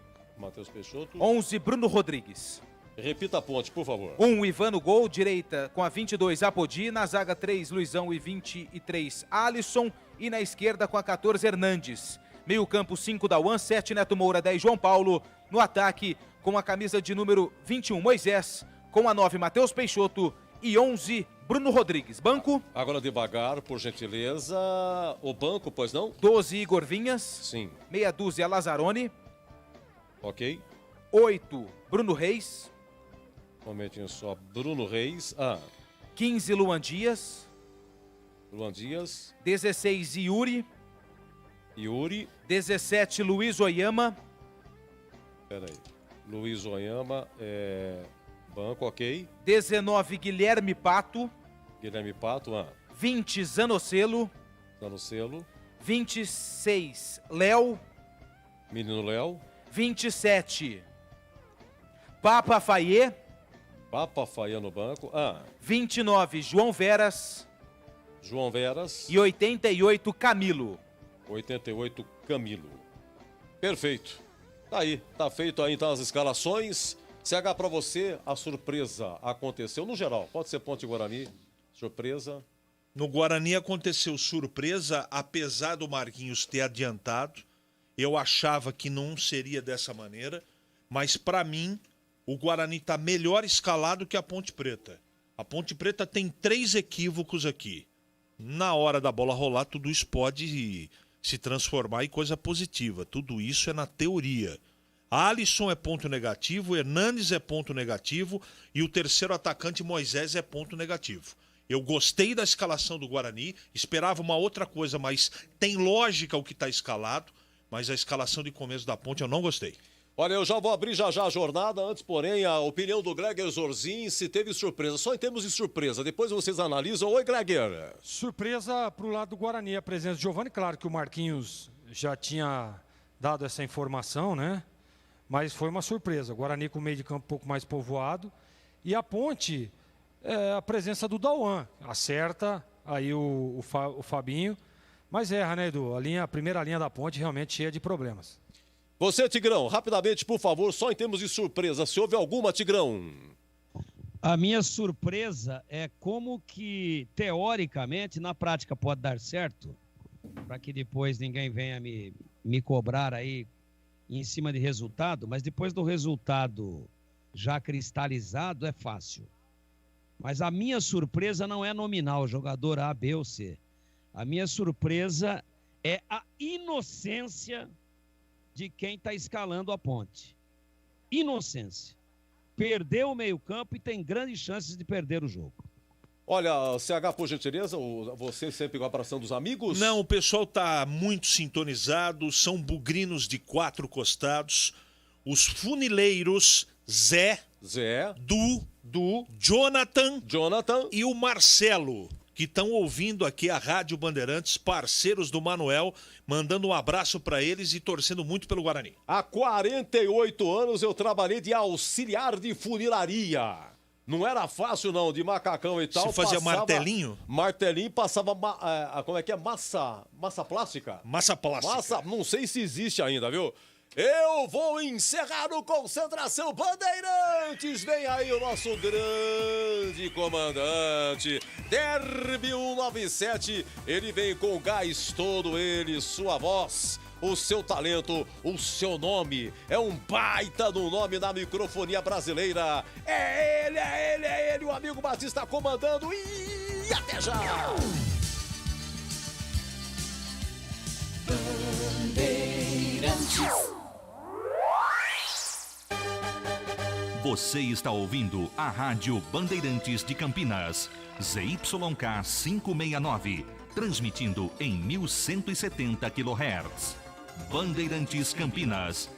11, Bruno Rodrigues. Repita a Ponte, por favor. 1, Ivan no gol, direita com a 22, Apodi. Na zaga, 3, Luizão e 23, Alisson. E na esquerda com a 14, Hernandes. Meio campo, 5, Dauan. 7, Neto Moura. 10, João Paulo. No ataque, com a camisa de número 21, Moisés. Com a 9, Matheus Peixoto. E 11, Bruno Rodrigues. Banco. Agora devagar, por gentileza. O banco, pois não? 12, Igor Vinhas. Sim. Meia dúzia, Lazzaroni. Ok. 8, Bruno Reis. Um momentinho só. Bruno Reis. 15, Luan Dias. 16, Yuri. 17, Luiz Oyama. Peraí. Luiz Oyama, banco, ok. 19, Guilherme Pato. 20, Zanocelo. 26, Léo. Menino Léo. 27, Papa Faiê. No banco. 29, João Veras. E 88, Camilo. 88, Camilo. Perfeito. Tá aí, tá feito aí então as escalações. CH, pra você, a surpresa aconteceu no geral. Pode ser Ponte Guarani, surpresa. No Guarani aconteceu surpresa, apesar do Marquinhos ter adiantado. Eu achava que não seria dessa maneira, mas para mim o Guarani está melhor escalado que a Ponte Preta. A Ponte Preta tem 3 equívocos aqui. Na hora da bola rolar, tudo isso pode se transformar em coisa positiva. Tudo isso é na teoria. Alisson é ponto negativo, Hernandes é ponto negativo e o terceiro atacante, Moisés, é ponto negativo. Eu gostei da escalação do Guarani, esperava uma outra coisa, mas tem lógica o que está escalado, mas a escalação de começo da Ponte eu não gostei. Olha, eu já vou abrir já a jornada, antes, porém, a opinião do Gleger Zorzin, se teve surpresa. Só em termos de surpresa, depois vocês analisam. Oi, Gleger. Surpresa pro lado do Guarani, a presença de Giovani. Claro que o Marquinhos já tinha dado essa informação, né? Mas foi uma surpresa. O Guarani com o meio de campo um pouco mais povoado. E a Ponte, a presença do Dauan. Acerta aí o Fabinho, mas erra, né, Edu? A primeira linha da Ponte realmente cheia de problemas. Você, Tigrão, rapidamente, por favor, só em termos de surpresa. Se houve alguma, Tigrão? A minha surpresa é como que, teoricamente, na prática pode dar certo, para que depois ninguém venha me cobrar aí em cima de resultado, mas depois do resultado já cristalizado é fácil. Mas a minha surpresa não é nominal, jogador A, B ou C. A minha surpresa é a inocência de quem está escalando a Ponte. Inocência. Perdeu o meio-campo e tem grandes chances de perder o jogo. Olha, CH, por gentileza, você sempre com a abração dos amigos? Não, o pessoal está muito sintonizado, são bugrinos de 4 costados, os funileiros Zé, Du, Jonathan e o Marcelo, que estão ouvindo aqui a Rádio Bandeirantes, parceiros do Manuel, mandando um abraço para eles e torcendo muito pelo Guarani. Há 48 anos eu trabalhei de auxiliar de funilaria. Não era fácil, não, de macacão e tal. Você fazia martelinho? Martelinho, passava, como é que é? Massa plástica? Massa plástica. Não sei se existe ainda, viu? Eu vou encerrar o Concentração Bandeirantes. Vem aí o nosso grande comandante. Derby 197. Ele vem com o gás todo, ele, sua voz, o seu talento, o seu nome. É um baita do nome na microfonia brasileira. É ele, o amigo Batista comandando. E até já! Você está ouvindo a Rádio Bandeirantes de Campinas, ZYK 569, transmitindo em 1170 kHz. Bandeirantes Campinas.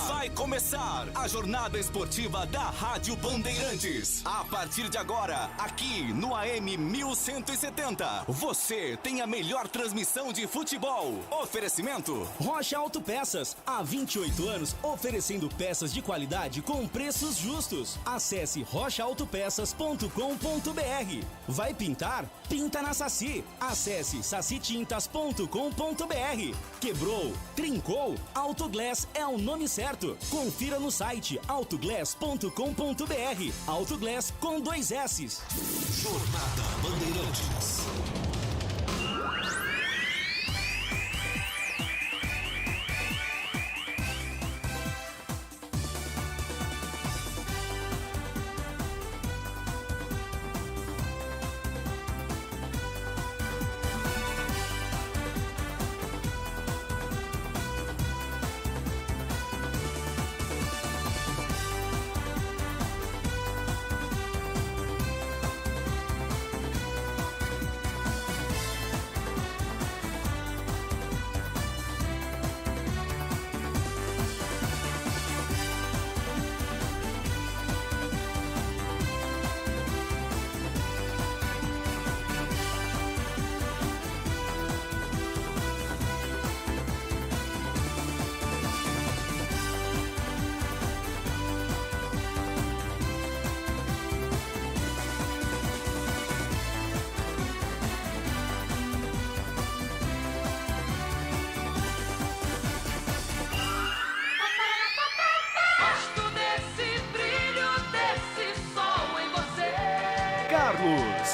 Vai começar a jornada esportiva da Rádio Bandeirantes. A partir de agora, aqui no AM 1170, você tem a melhor transmissão de futebol. Oferecimento Rocha Autopeças, há 28 anos oferecendo peças de qualidade com preços justos. Acesse rochaautopeças.com.br. Vai pintar? Pinta na Saci. Acesse sacitintas.com.br. Quebrou? Trincou? Autoglass é o nome certo. Confira no site autoglass.com.br. Autoglass com 2 S's. Jornada Bandeirantes.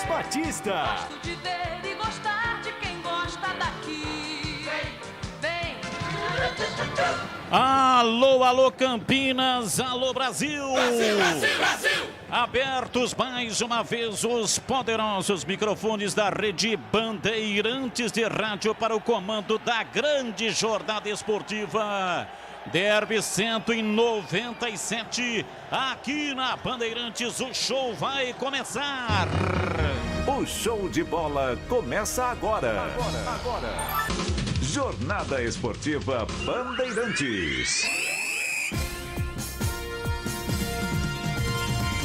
Batista. Gosto de ver e gostar de quem gosta daqui. Vem. Alô, alô Campinas, alô Brasil. Brasil, Brasil, Brasil. Abertos mais uma vez os poderosos microfones da rede Bandeirantes de Rádio para o comando da grande jornada esportiva. Derby 197, aqui na Bandeirantes o show vai começar. O show de bola começa agora. Jornada Esportiva Bandeirantes.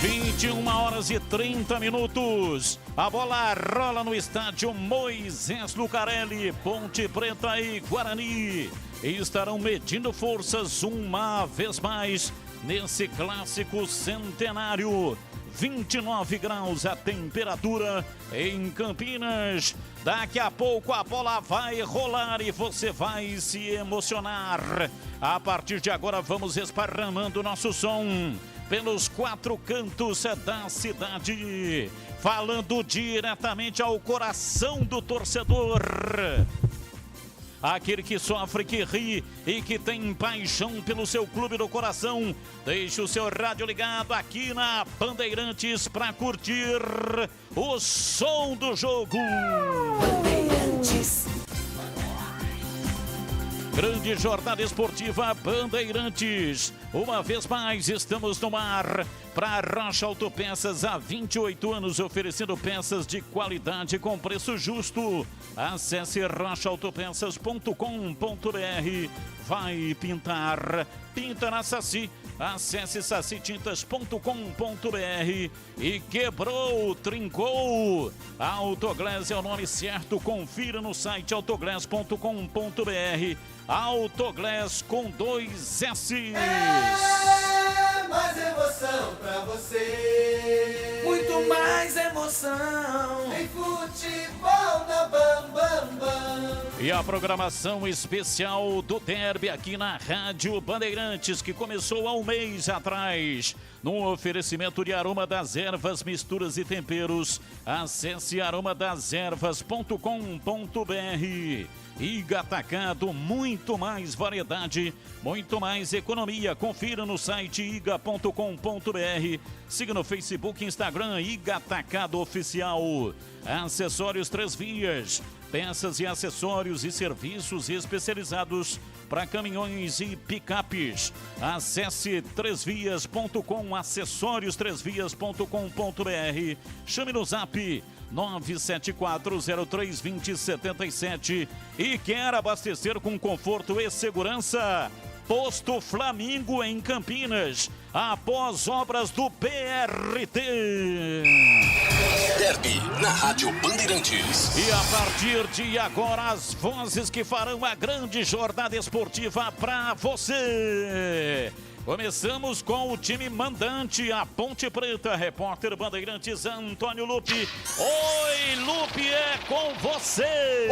21h30. A bola rola no estádio Moisés Lucarelli. Ponte Preta e Guarani estarão medindo forças uma vez mais nesse clássico centenário. 29 graus a temperatura em Campinas. Daqui a pouco a bola vai rolar e você vai se emocionar. A partir de agora vamos esparramando nosso som pelos 4 cantos da cidade, falando diretamente ao coração do torcedor. Aquele que sofre, que ri e que tem paixão pelo seu clube do coração. Deixe o seu rádio ligado aqui na Bandeirantes para curtir o som do jogo. Bandeirantes. Grande jornada esportiva Bandeirantes. Uma vez mais estamos no ar para Rocha Autopeças há 28 anos, oferecendo peças de qualidade com preço justo. Acesse rochaautopeças.com.br. Vai pintar, pinta na Saci. Acesse sacitintas.com.br e quebrou, trincou. Autoglass é o nome certo, confira no site autoglass.com.br. Autoglass com 2 S. É mais emoção pra você. Muito mais emoção. Em futebol na Bam Bam Bam. E a programação especial do Derby aqui na Rádio Bandeirantes, que começou há um mês atrás. No oferecimento de Aroma das Ervas, misturas e temperos. Acesse aromadas-ervas.com.br. Iga Atacado, muito mais variedade, muito mais economia. Confira no site iga.com.br. Siga no Facebook, Instagram, Iga Atacado Oficial. Acessórios 3 Vias, peças e acessórios e serviços especializados para caminhões e picapes. Acesse 3vias.com, acessórios3vias.com.br. Chame no Zap 974032077 e quer abastecer com conforto e segurança. Posto Flamingo em Campinas, após obras do BRT. Derby na Rádio Bandeirantes. E a partir de agora, as vozes que farão a grande jornada esportiva para você. Começamos com o time mandante, a Ponte Preta. Repórter Bandeirantes, Antônio Lupe. Oi, Lupe, é com você.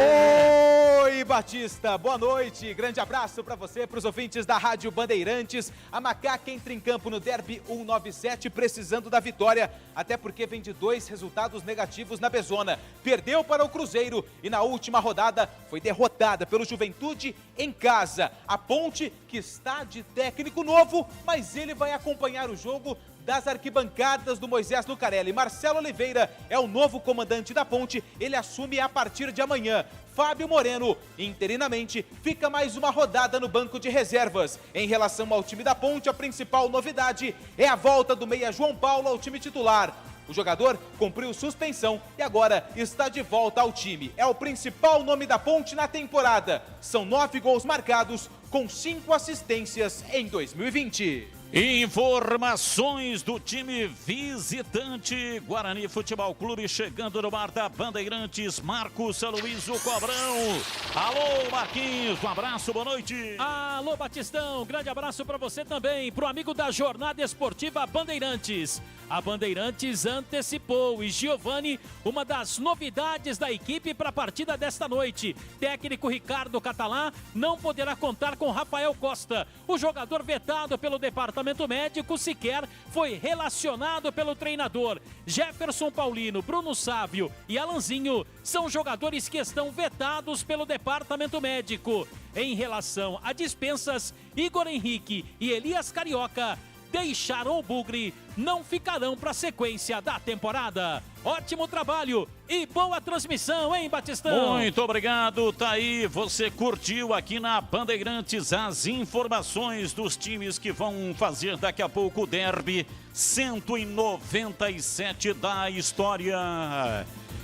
Oi, Batista, boa noite. Grande abraço para você, para os ouvintes da Rádio Bandeirantes. A Macaca entra em campo no Derby 197, precisando da vitória, até porque vem de 2 resultados negativos na Bezona. Perdeu para o Cruzeiro e na última rodada foi derrotada pelo Juventude em casa. A Ponte, que está de técnico novo, mas ele vai acompanhar o jogo das arquibancadas do Moisés Lucarelli. Marcelo Oliveira é o novo comandante da Ponte, ele assume a partir de amanhã. Fábio Moreno, interinamente, fica mais uma rodada no banco de reservas. Em relação ao time da Ponte, a principal novidade é a volta do meia João Paulo ao time titular. O jogador cumpriu suspensão e agora está de volta ao time. É o principal nome da Ponte na temporada. São 9 gols marcados, com 5 assistências em 2020. Informações do time visitante. Guarani Futebol Clube chegando no bar da Bandeirantes. Marcos Aloysio Cobrão. Alô, Marquinhos, um abraço, boa noite. Alô, Batistão, grande abraço para você também, pro amigo da Jornada Esportiva Bandeirantes. A Bandeirantes antecipou e Giovani, uma das novidades da equipe para a partida desta noite. Técnico Ricardo Catalá não poderá contar com Rafael Costa, o jogador vetado pelo departamento departamento médico sequer foi relacionado pelo treinador. Jefferson Paulino, Bruno Sávio e Alanzinho são jogadores que estão vetados pelo departamento médico. Em relação a dispensas, Igor Henrique e Elias Carioca deixaram o Bugre, não ficarão para a sequência da temporada. Ótimo trabalho e boa transmissão, hein, Batistão? Muito obrigado, tá aí. Você curtiu aqui na Bandeirantes as informações dos times que vão fazer daqui a pouco o derby 197 da história.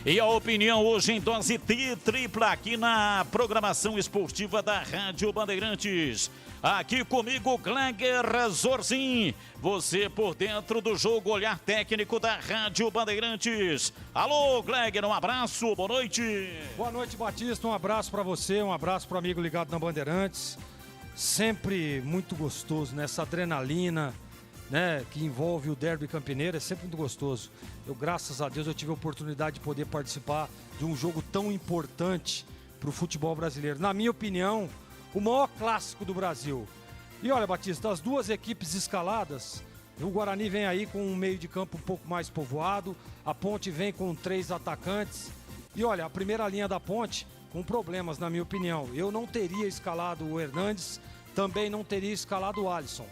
E a opinião hoje em dose tripla aqui na programação esportiva da Rádio Bandeirantes. Aqui comigo, Gleger Zorzin. Você por dentro do jogo, olhar técnico da Rádio Bandeirantes. Alô, Gleger, um abraço, boa noite. Boa noite, Batista, um abraço para você, um abraço para o amigo ligado na Bandeirantes. Sempre muito gostoso, né? Essa adrenalina, né, que envolve o derby campineiro, é sempre muito gostoso. Eu, graças a Deus, eu tive a oportunidade de poder participar de um jogo tão importante para o futebol brasileiro. Na minha opinião, o maior clássico do Brasil. E olha, Batista, as duas equipes escaladas, o Guarani vem aí com um meio de campo um pouco mais povoado, a Ponte vem com 3 atacantes. E olha, a primeira linha da Ponte com problemas, na minha opinião. Eu não teria escalado o Hernandes, também não teria escalado o Alisson.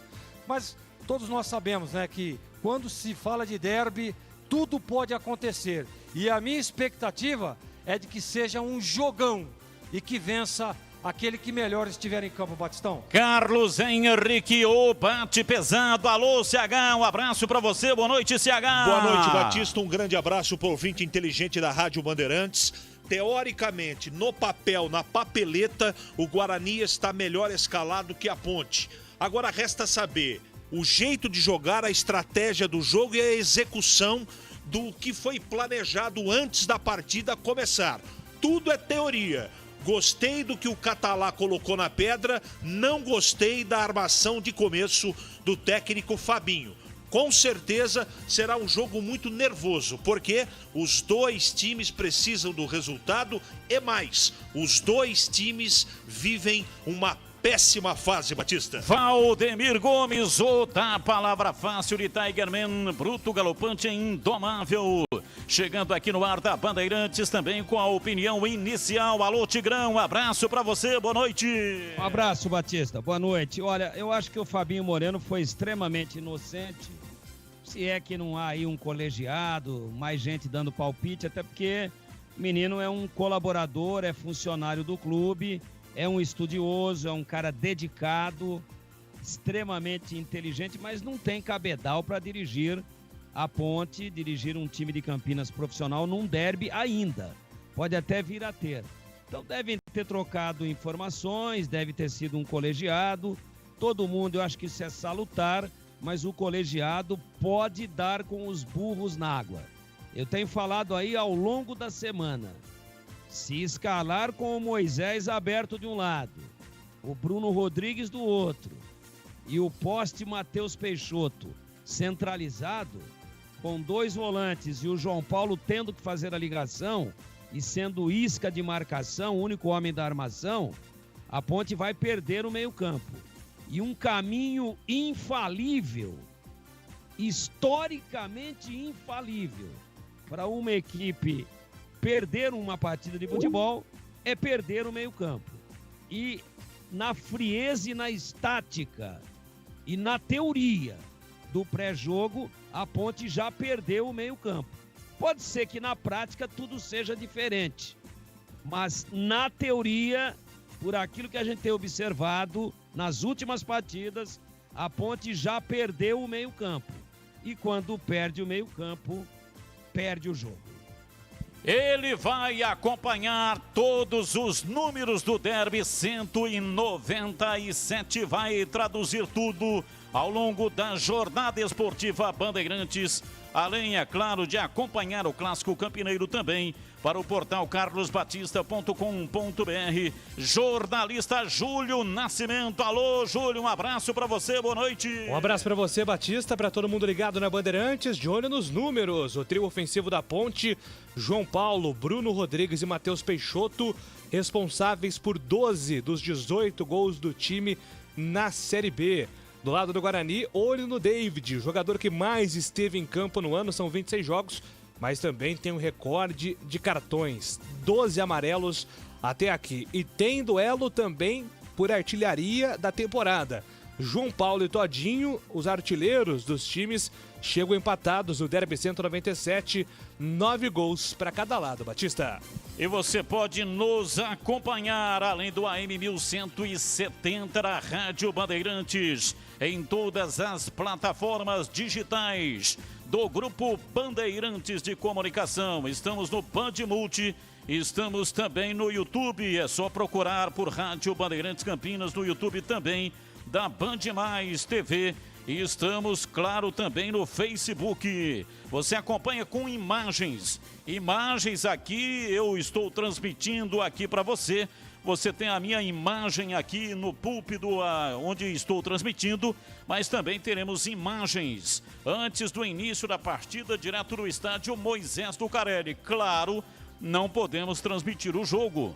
Mas todos nós sabemos, né, que quando se fala de derby, tudo pode acontecer. E a minha expectativa é de que seja um jogão e que vença aquele que melhor estiver em campo, Batistão. Carlos Henrique, o bate pesado. Alô, CH, um abraço pra você. Boa noite, CH. Boa noite, Batista. Um grande abraço pro ouvinte inteligente da Rádio Bandeirantes. Teoricamente, no papel, na papeleta, o Guarani está melhor escalado que a Ponte. Agora resta saber o jeito de jogar, a estratégia do jogo e a execução do que foi planejado antes da partida começar. Tudo é teoria. Gostei do que o Catalá colocou na pedra, não gostei da armação de começo do técnico Fabinho. Com certeza será um jogo muito nervoso, porque os dois times precisam do resultado e mais, os dois times vivem uma péssima fase, Batista. Valdemir Gomes, outra palavra fácil de Tigerman, bruto, galopante, indomável. Chegando aqui no ar da Bandeirantes, também com a opinião inicial. Alô, Tigrão, um abraço pra você, boa noite. Um abraço, Batista, boa noite. Olha, eu acho que o Fabinho Moreno foi extremamente inocente. Se é que não há aí um colegiado, mais gente dando palpite, até porque o menino é um colaborador, é funcionário do clube, é um estudioso, é um cara dedicado, extremamente inteligente, mas não tem cabedal para dirigir a Ponte, dirigir um time de Campinas profissional num derby ainda. Pode até vir a ter. Então devem ter trocado informações, deve ter sido um colegiado. Todo mundo, eu acho que isso é salutar, mas o colegiado pode dar com os burros na água. Eu tenho falado aí ao longo da semana. Se escalar com o Moisés aberto de um lado, o Bruno Rodrigues do outro e o poste Matheus Peixoto centralizado, com 2 volantes e o João Paulo tendo que fazer a ligação e sendo isca de marcação, o único homem da armação, a Ponte vai perder o meio-campo. E um caminho infalível, historicamente infalível, para uma equipe perder uma partida de futebol é perder o meio-campo. E na frieza e na estática e na teoria do pré-jogo, a Ponte já perdeu o meio-campo. Pode ser que na prática tudo seja diferente, mas na teoria, por aquilo que a gente tem observado nas últimas partidas, a Ponte já perdeu o meio-campo. E quando perde o meio-campo, perde o jogo. Ele vai acompanhar todos os números do derby 197, vai traduzir tudo ao longo da jornada esportiva Bandeirantes, além, é claro, de acompanhar o clássico campineiro também para o portal carlosbatista.com.br. Jornalista Júlio Nascimento. Alô, Júlio, um abraço para você, boa noite. Um abraço para você, Batista, para todo mundo ligado na Bandeirantes, de olho nos números. O trio ofensivo da Ponte, João Paulo, Bruno Rodrigues e Matheus Peixoto, responsáveis por 12 dos 18 gols do time na Série B. Do lado do Guarani, olho no David, o jogador que mais esteve em campo no ano, são 26 jogos, mas também tem um recorde de cartões, 12 amarelos até aqui. E tem duelo também por artilharia da temporada. João Paulo e Todinho, os artilheiros dos times, chegam empatados no Derby 197, 9 gols para cada lado, Batista. E você pode nos acompanhar, além do AM 1170 da Rádio Bandeirantes, em todas as plataformas digitais do Grupo Bandeirantes de Comunicação. Estamos no Band Multi, estamos também no YouTube, é só procurar por Rádio Bandeirantes Campinas no YouTube também, da Band Mais TV. E estamos, claro, também no Facebook. Você acompanha com imagens. Imagens aqui, eu estou transmitindo aqui para você. Você tem a minha imagem aqui no púlpito onde estou transmitindo, mas também teremos imagens antes do início da partida, direto do estádio Moisés Lucarelli. Claro, não podemos transmitir o jogo,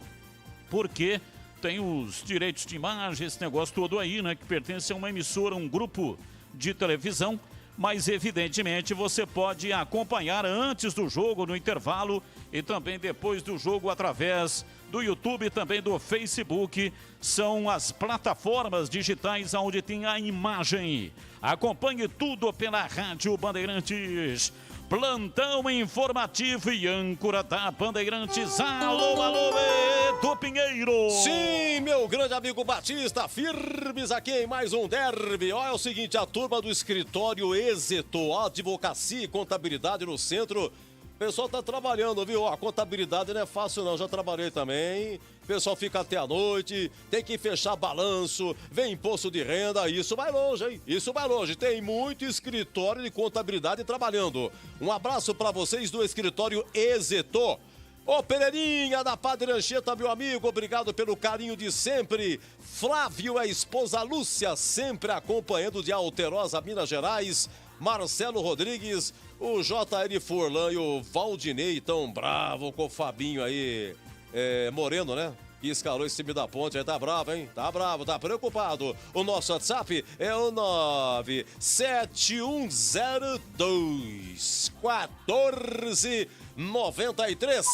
porque tem os direitos de imagem, esse negócio todo aí, né, que pertence a uma emissora, um grupo de televisão, mas evidentemente você pode acompanhar antes do jogo, no intervalo e também depois do jogo através do YouTube e também do Facebook. São as plataformas digitais onde tem a imagem. Acompanhe tudo pela Rádio Bandeirantes. Plantão informativo e âncora da Bandeirantes. Alô, alô, Edu Pinheiro. Sim, meu grande amigo Batista, firmes aqui em mais um derby. Olha, é o seguinte, a turma do escritório Êxito, advocacia e contabilidade no centro. O pessoal tá trabalhando, viu? A contabilidade não é fácil não, já trabalhei também. O pessoal fica até a noite, tem que fechar balanço, vem imposto de renda, isso vai longe, hein? Isso vai longe, tem muito escritório de contabilidade trabalhando. Um abraço para vocês do escritório Êxito. Ô Pereirinha da Padre Anchieta, meu amigo, obrigado pelo carinho de sempre. Flávio, a esposa Lúcia, sempre acompanhando de Alterosa, Minas Gerais. Marcelo Rodrigues, o J.R. Furlan e o Valdinei tão bravo com o Fabinho aí, Moreno, né? Que escalou esse time da ponte aí, tá bravo, hein? Tá bravo, tá preocupado. O nosso WhatsApp é o 97102-1493.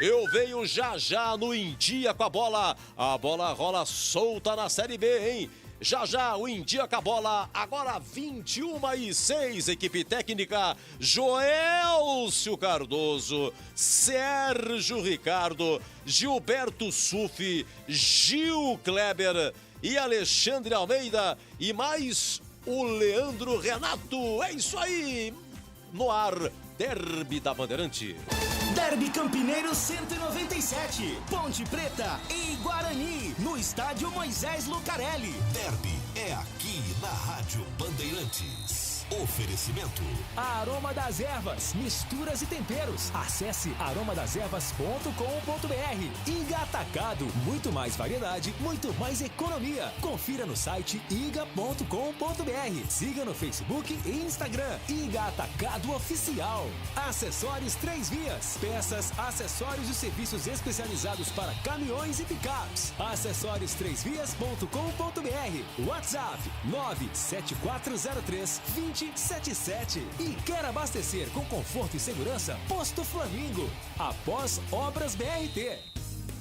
Eu venho já no Em Dia com a bola. A bola rola solta na Série B, hein? Já, o Em Dia com a bola, agora 21h06, equipe técnica, Joelcio Cardoso, Sérgio Ricardo, Gilberto Sufi, Gil Kleber e Alexandre Almeida e mais o Leandro Renato. É isso aí, no ar, Derby da Bandeirante. Derby Campineiro 197, Ponte Preta e Guarani, no estádio Moisés Lucarelli. Derby é aqui na Rádio Bandeirantes. Oferecimento: Aroma das Ervas, misturas e temperos. Acesse aromadeservas.com.br. Iga Atacado, muito mais variedade, muito mais economia. Confira no site iga.com.br. Siga no Facebook e Instagram. Iga Atacado Oficial. Acessórios 3 Vias, peças, acessórios e serviços especializados para caminhões e picapes. Acessórios3vias.com.br. WhatsApp 97403-2077. E quer abastecer com conforto e segurança? Posto Flamingo. Após Obras BRT.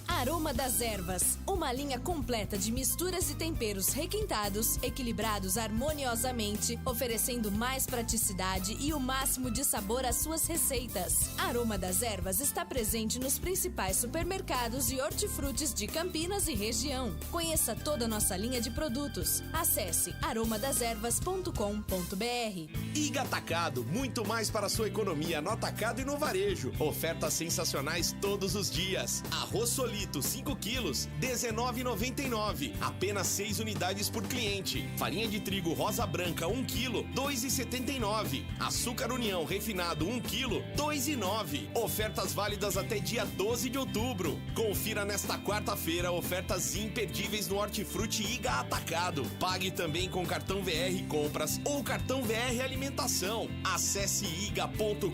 Aroma das Ervas, uma linha completa de misturas e temperos requintados, equilibrados harmoniosamente, oferecendo mais praticidade e o máximo de sabor às suas receitas. Aroma das Ervas está presente nos principais supermercados e hortifrutis de Campinas e região. Conheça toda a nossa linha de produtos. Acesse aromadeservas.com.br. Iga Atacado, muito mais para a sua economia no atacado e no varejo. Ofertas sensacionais todos os dias. Arroz Solito 5 quilos, R$19,99. Apenas 6 unidades por cliente. Farinha de trigo rosa branca 1 quilo, R$2,79. Açúcar União refinado 1 quilo, R$2,09. Ofertas válidas até dia 12 de outubro. Confira nesta quarta-feira ofertas imperdíveis no Hortifruti Iga Atacado. Pague também com cartão VR Compras ou cartão VR Alimentação. Acesse iga.com.br.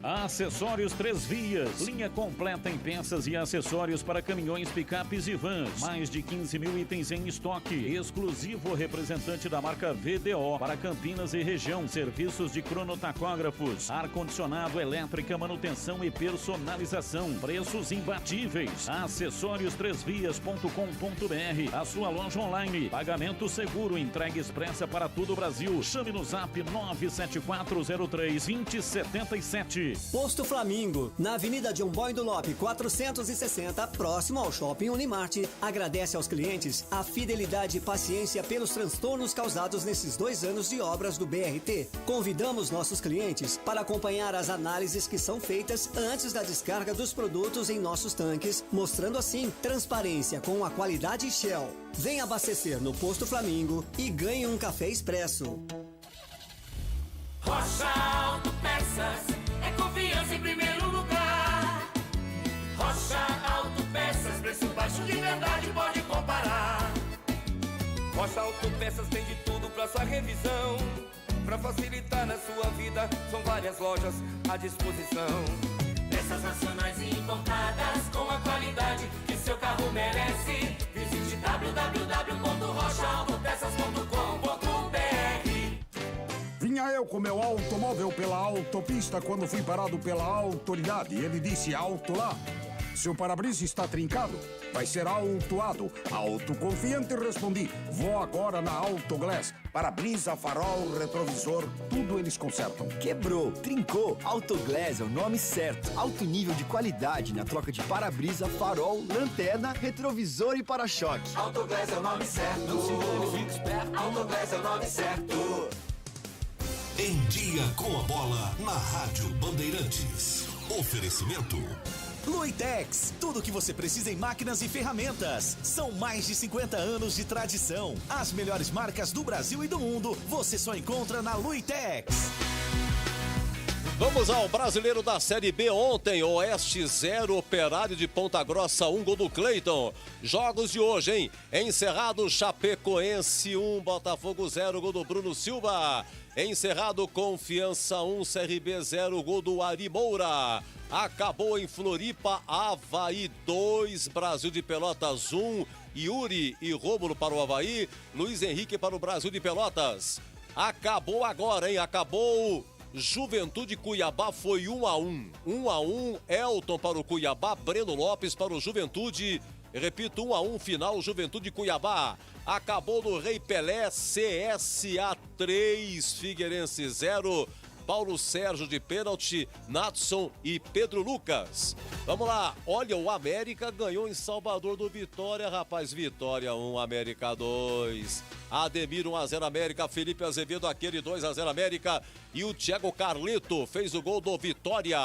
Acessórios 3 Vias, linha completa em peças e acessórios acessórios para caminhões, picapes e vans. Mais de 15 mil itens em estoque. Exclusivo representante da marca VDO para Campinas e região. Serviços de cronotacógrafos, ar-condicionado, elétrica, manutenção e personalização. Preços imbatíveis. Acessórios3vias.com.br. A sua loja online. Pagamento seguro. Entrega expressa para todo o Brasil. Chame no zap 97403-2077. Posto Flamingo, na Avenida John Boy do Lope 460, próximo ao Shopping Unimart, agradece aos clientes a fidelidade e paciência pelos transtornos causados nesses 2 anos de obras do BRT. Convidamos nossos clientes para acompanhar as análises que são feitas antes da descarga dos produtos em nossos tanques, mostrando assim transparência com a qualidade Shell. Venha abastecer no Posto Flamingo e ganhe um café expresso. Rocha Autopeças é confiança em primeiro lugar. Rocha Autopeças, preço baixo de verdade, pode comparar. Rocha Autopeças tem de tudo pra sua revisão. Pra facilitar na sua vida, são várias lojas à disposição. Peças nacionais e importadas com a qualidade que seu carro merece. Visite www.rochaautopeças.com.br. Vinha eu com meu automóvel pela autopista quando fui parado pela autoridade. Ele disse alto lá. Seu para-brisa está trincado, vai ser autuado. Autoconfiante respondi, vou agora na Autoglass. Para-brisa, farol, retrovisor, tudo eles consertam. Quebrou, trincou, Autoglass é o nome certo. Alto nível de qualidade na troca de para-brisa, farol, lanterna, retrovisor e para-choque. Autoglass é o nome certo. Não se engane, fique esperto. Autoglass é o nome certo. Em Dia com a Bola, na Rádio Bandeirantes. Oferecimento Luitex, tudo o que você precisa em máquinas e ferramentas. São mais de 50 anos de tradição. As melhores marcas do Brasil e do mundo, você só encontra na Luitex. Vamos ao brasileiro da Série B ontem. Oeste 0, Operário de Ponta Grossa 1, gol do Cleiton. Jogos de hoje, hein? Encerrado Chapecoense 1, Botafogo 0, gol do Bruno Silva. Encerrado Confiança 1, CRB 0, gol do Ari Moura. Acabou em Floripa, Avaí 2, Brasil de Pelotas 1, Yuri e Rômulo para o Avaí, Luiz Henrique para o Brasil de Pelotas. Acabou agora, hein? Acabou. Juventude Cuiabá foi 1-1. 1-1, Elton para o Cuiabá, Breno Lopes para o Juventude. Repito, 1-1, final, Juventude Cuiabá. Acabou no Rei Pelé, CSA 3, Figueirense 0. Paulo Sérgio de pênalti, Natson e Pedro Lucas. Vamos lá, olha, o América ganhou em Salvador do Vitória, rapaz. Vitória 1, América 2. Ademir 1-0 América, Felipe Azevedo aquele 2-0 América. E o Thiago Carleto fez o gol do Vitória.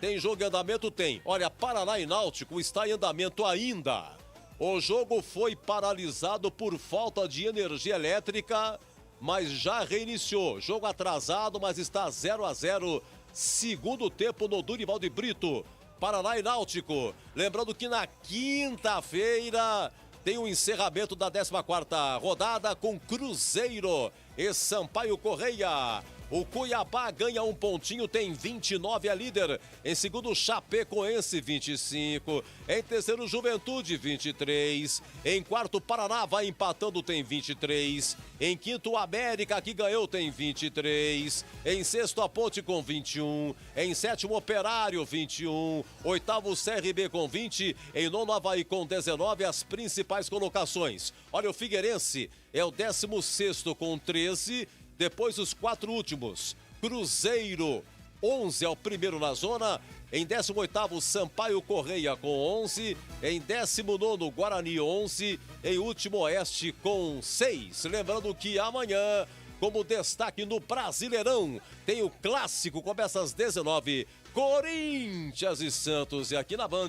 Tem jogo em andamento? Tem. Olha, Paraná e Náutico está em andamento ainda. O jogo foi paralisado por falta de energia elétrica, mas já reiniciou. Jogo atrasado, mas está 0-0. Segundo tempo no Durival de Brito. Paraná e Náutico. Lembrando que na quinta-feira tem o encerramento da 14ª rodada com Cruzeiro e Sampaio Correia. O Cuiabá ganha um pontinho, tem 29, é líder. Em segundo, Chapecoense, 25. Em terceiro, Juventude, 23. Em quarto, Paraná vai empatando, tem 23. Em quinto, América, que ganhou, tem 23. Em sexto, a Ponte com 21. Em sétimo, Operário, 21. Oitavo, CRB com 20. Em nono, Avaí com 19, as principais colocações. Olha, o Figueirense é o 16º com 13. Depois os 4 últimos, Cruzeiro, 11 é o primeiro na zona. Em 18º, Sampaio Correia com 11. Em 19º, Guarani 11. Em último, Oeste com 6. Lembrando que amanhã, como destaque no Brasileirão, tem o clássico, começa às 19h. Corinthians e Santos. E aqui na Band,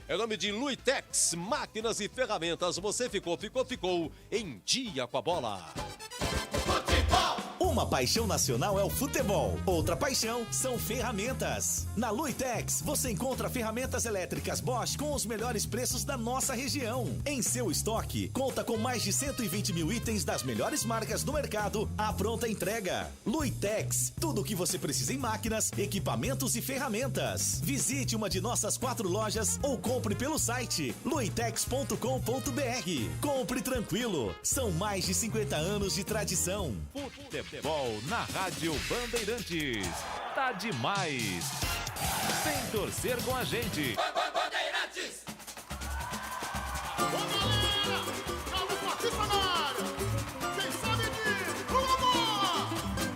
é nome de Luitex, máquinas e ferramentas. Você ficou em Dia com a Bola. O Uma paixão nacional é o futebol, outra paixão são ferramentas. Na Luitex, você encontra ferramentas elétricas Bosch com os melhores preços da nossa região. Em seu estoque, conta com mais de 120 mil itens das melhores marcas do mercado à pronta entrega. Luitex, tudo o que você precisa em máquinas, equipamentos e ferramentas. Visite uma de nossas 4 lojas ou compre pelo site luitex.com.br. Compre tranquilo, são mais de 50 anos de tradição. Futebol na Rádio Bandeirantes. Tá demais. Vem torcer com a gente. Bandeirantes! Quem sabe diz, vamos!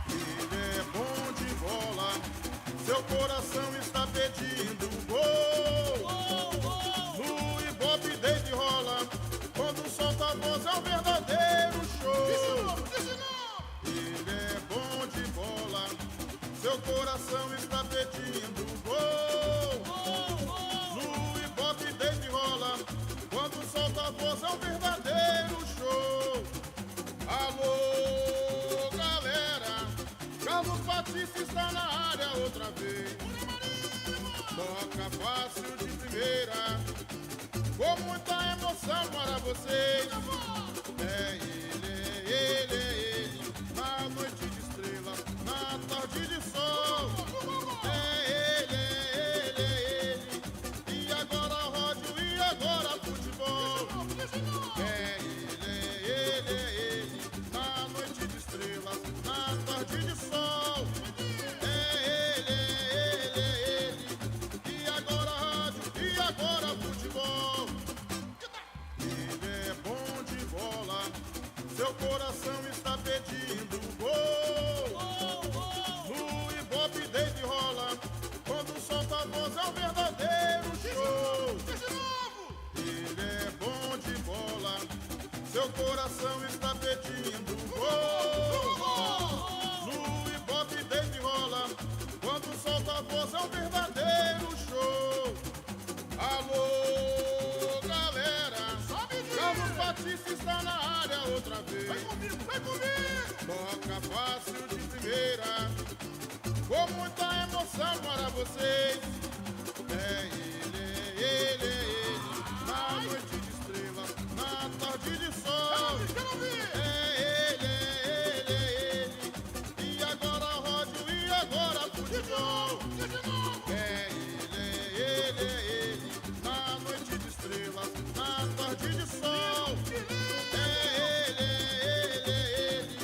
Ele é bom de bola, seu coração está pedindo gol. No Ibope Dave rola, quando solta a voz é um verdadeiro show. Ele é bom de bola, seu coração está pedindo gol. No Ibope Dave rola, quando solta a voz é um verdadeiro show. Alô, galera, Carlos Batista está na área outra vez. Toca fácil de primeira, com muita emoção para vocês. É ele, na noite de estrela, na tarde de sol. É ele, e agora rádio, e agora futebol. É ele, na noite de estrelas, na tarde de sol. É ele, e agora rádio, e agora futebol. Ele é bom de bola, seu coração está pedindo gol. No Ibope Dave rola, quando solta a voz é um verdadeiro show. Ele é bom de bola, seu coração está pedindo gol. No Ibope Dave rola, quando solta a voz é um verdadeiro show. Alô, galera, Carlos Batista está na área outra vez. Vem comigo! Toca fácil de primeira, com muita emoção para vocês. É ele, na noite de estrelas, na tarde de sol. É ele, e agora rádio, e agora futebol. É ele, na noite de estrelas, na tarde de sol. É ele,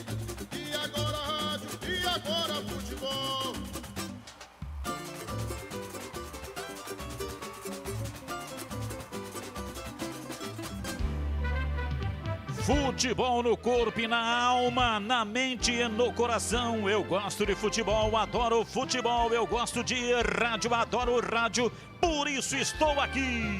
e agora rádio, e agora futebol. Futebol no corpo e na alma, na mente e no coração. Eu gosto de futebol, adoro futebol. Eu gosto de rádio, adoro rádio. Por isso estou aqui.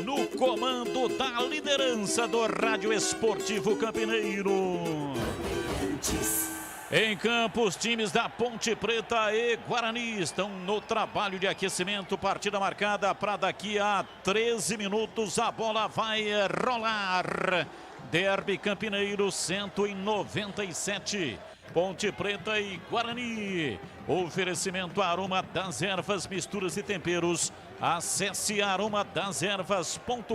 No comando da liderança do Rádio Esportivo Campineiro. Em campo, os times da Ponte Preta e Guarani estão no trabalho de aquecimento. Partida marcada para daqui a 13 minutos. A bola vai rolar. Derby Campineiro 197. Ponte Preta e Guarani. Oferecimento Aroma das Ervas, misturas e temperos. Acesse aromadas ervas.com.br.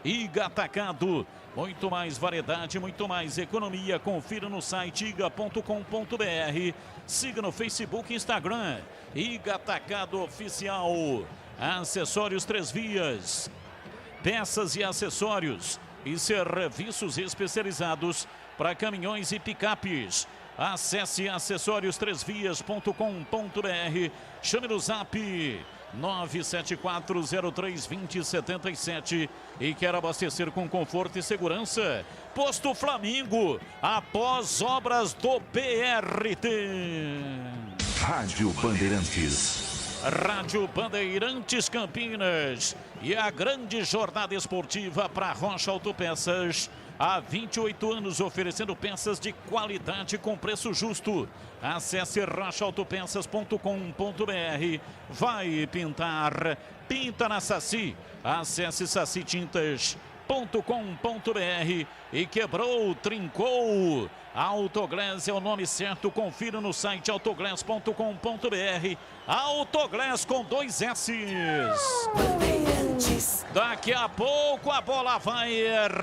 Iga Atacado. Muito mais variedade, muito mais economia. Confira no site iga.com.br. Siga no Facebook e Instagram. Iga Atacado Oficial. Acessórios 3 vias. Peças e acessórios e serviços especializados para caminhões e picapes. Acesse acessórios3vias.com.br. Chame no zap 974032077 e quer abastecer com conforto e segurança. Posto Flamingo, após obras do BRT. Rádio Bandeirantes. Rádio Bandeirantes Campinas. E a grande jornada esportiva para Rocha Autopeças. Há 28 anos oferecendo peças de qualidade com preço justo. Acesse rochaautopeças.com.br. Vai pintar, pinta na Saci. Acesse sacitintas.com.br. e quebrou, trincou. Autoglass é o nome certo, confira no site autoglass.com.br. Autoglass com 2 S's. Daqui a pouco a bola vai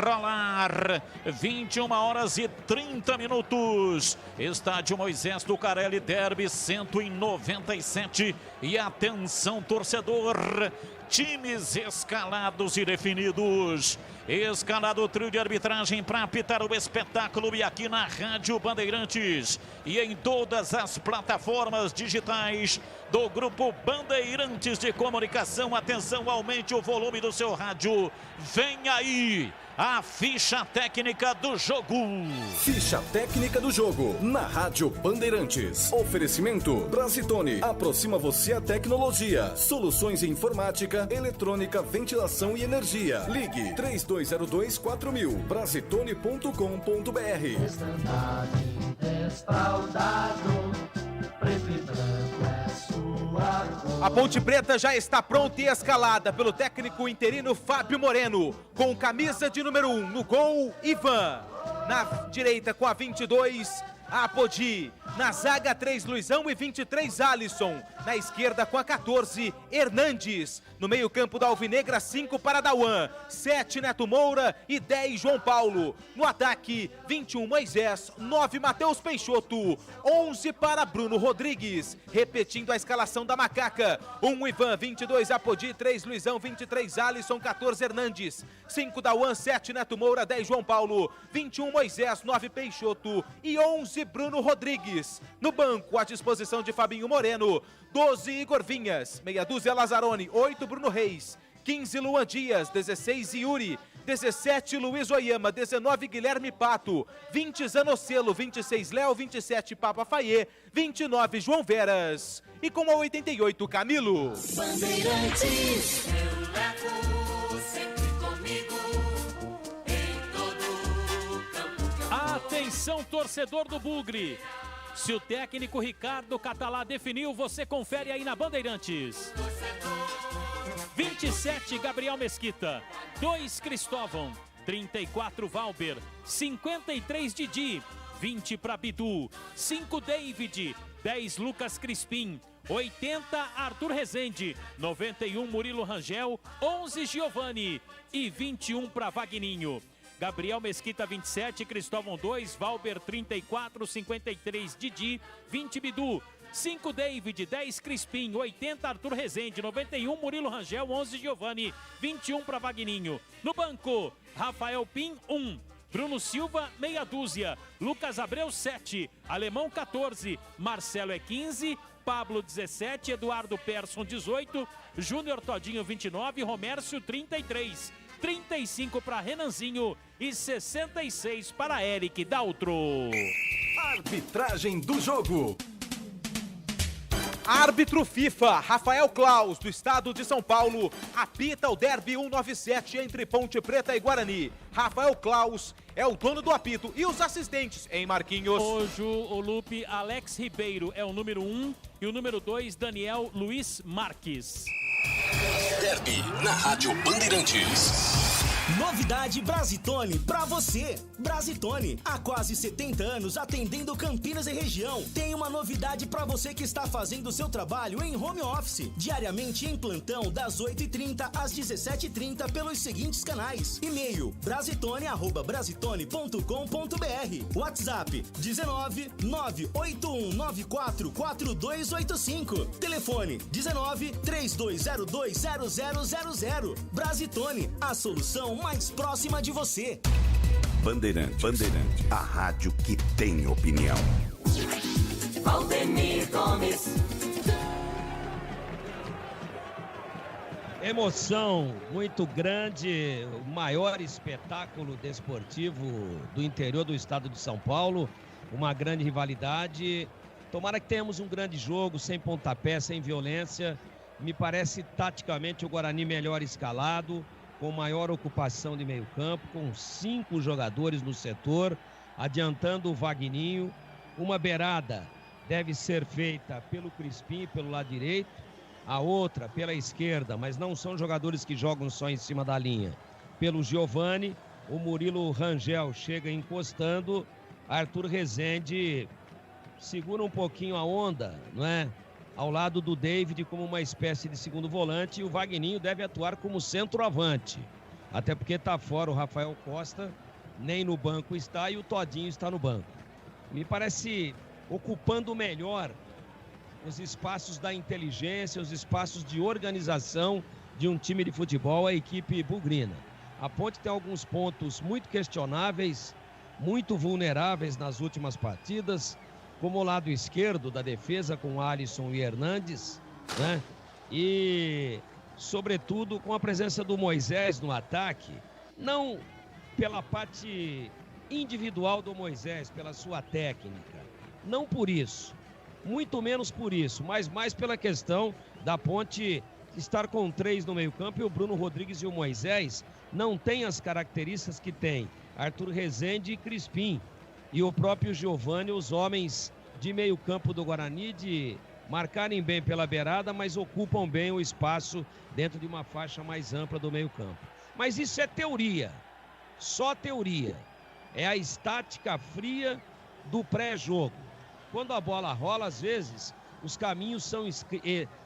rolar. 21h30. Estádio Moisés Lucarelli, Derby 197. E atenção, torcedor. Times escalados e definidos. Escalado o trio de arbitragem para apitar o espetáculo e aqui na Rádio Bandeirantes e em todas as plataformas digitais do Grupo Bandeirantes de Comunicação. Atenção, aumente o volume do seu rádio. Vem aí a ficha técnica do jogo. Ficha técnica do jogo na Rádio Bandeirantes. Oferecimento Brasitone. Aproxima você a tecnologia. Soluções em informática, eletrônica, ventilação e energia. Ligue 3202-4000. Brasitone.com.br. A Ponte Preta já está pronta e escalada pelo técnico interino Fábio Moreno, com camisa de número 1 no gol, Ivan. Na direita com a 22, Apodi. Na zaga 3, Luizão e 23, Alisson. Na esquerda com a 14, Hernandes. No meio campo da Alvinegra, 5 para Dauan, 7 Neto Moura e 10 João Paulo. No ataque, 21 Moisés, 9 Matheus Peixoto, 11 para Bruno Rodrigues. Repetindo a escalação da Macaca: 1 Ivan, 22 Apodi, 3 Luizão, 23 Alisson, 14 Hernandes, 5 Dauan, 7 Neto Moura, 10 João Paulo, 21 Moisés, 9 Peixoto e 11 Bruno Rodrigues. No banco, à disposição de Fabinho Moreno, 12 Igor Vinhas, meia dúzia Lazzaroni, 8 Bruno Reis, 15 Luan Dias, 16 Yuri, 17 Luiz Oyama, 19 Guilherme Pato, 20 Zanocelo, 26 Léo, 27 Papa Faiê, 29 João Veras e com a 88 Camilo. Bandeirantes, eu levo sempre comigo em todo campo. Atenção, torcedor do Bugre. Se o técnico Ricardo Catalá definiu, você confere aí na Bandeirantes. 27, Gabriel Mesquita. 2, Cristóvão. 34, Valber. 53, Didi. 20 para Bidu. 5, David. 10, Lucas Crispim. 80, Arthur Rezende. 91, Murilo Rangel. 11, Giovani. E 21 para Vagninho. Gabriel Mesquita 27, Cristóvão 2, Valber 34, 53 Didi, 20 Bidu, 5 David, 10 Crispim, 80 Arthur Rezende, 91 Murilo Rangel, 11 Giovani, 21 para Vagninho. No banco, Rafael Pim 1, Bruno Silva meia dúzia, Lucas Abreu 7, Alemão 14, Marcelo é 15, Pablo 17, Eduardo Persson 18, Júnior Todinho 29, Romércio 33. 35 para Renanzinho e 66 para Eric Daltro. Arbitragem do jogo. Árbitro FIFA, Rafael Klaus, do estado de São Paulo, apita o Derby 197 entre Ponte Preta e Guarani. Rafael Klaus é o dono do apito e os assistentes, hein, Marquinhos? Hoje o Lupe, Alex Ribeiro é o número 1 e o número 2, Daniel Luiz Marques. Derby na Rádio Bandeirantes. Novidade Brasitone pra você. Brasitone, há quase 70 anos atendendo Campinas e região. Tem uma novidade pra você que está fazendo o seu trabalho em home office. Diariamente em plantão das 8h30 às 17h30 pelos seguintes canais. E-mail brasitone@brasitone.com.br. WhatsApp 19 98194 4285. Telefone 19 3202 0000. Brasitone, a solução mais próxima de você. Bandeirantes, a rádio que tem opinião. Valdemir Gomes. Emoção muito grande, o maior espetáculo desportivo do interior do estado de São Paulo, uma grande rivalidade. Tomara que tenhamos um grande jogo, sem pontapé, sem violência. Me parece taticamente o Guarani melhor escalado, com maior ocupação de meio campo, com 5 jogadores no setor, adiantando o Vagninho. Uma beirada deve ser feita pelo Crispim, pelo lado direito, a outra pela esquerda, mas não são jogadores que jogam só em cima da linha. pelo Giovani, o Murilo Rangel chega encostando, Arthur Rezende segura um pouquinho a onda, não é? Ao lado do David como uma espécie de segundo volante, e o Vagninho deve atuar como centroavante, até porque está fora o Rafael Costa, nem no banco está, e o Todinho está no banco. Me parece ocupando melhor os espaços da inteligência, os espaços de organização de um time de futebol, a equipe bugrina. A Ponte tem alguns pontos muito questionáveis, muito vulneráveis nas últimas partidas, como o lado esquerdo da defesa com Alisson e Hernandes, né? E, sobretudo, com a presença do Moisés no ataque, não pela parte individual do Moisés, pela sua técnica, não por isso, muito menos por isso, mas mais pela questão da Ponte estar com 3 no meio-campo, e o Bruno Rodrigues e o Moisés não têm as características que tem Arthur Rezende e Crispim, e o próprio Giovani, os homens de meio-campo do Guarani, de marcarem bem pela beirada, mas ocupam bem o espaço dentro de uma faixa mais ampla do meio-campo. Mas isso é teoria, só teoria. É a estática fria do pré-jogo. Quando a bola rola, às vezes, os caminhos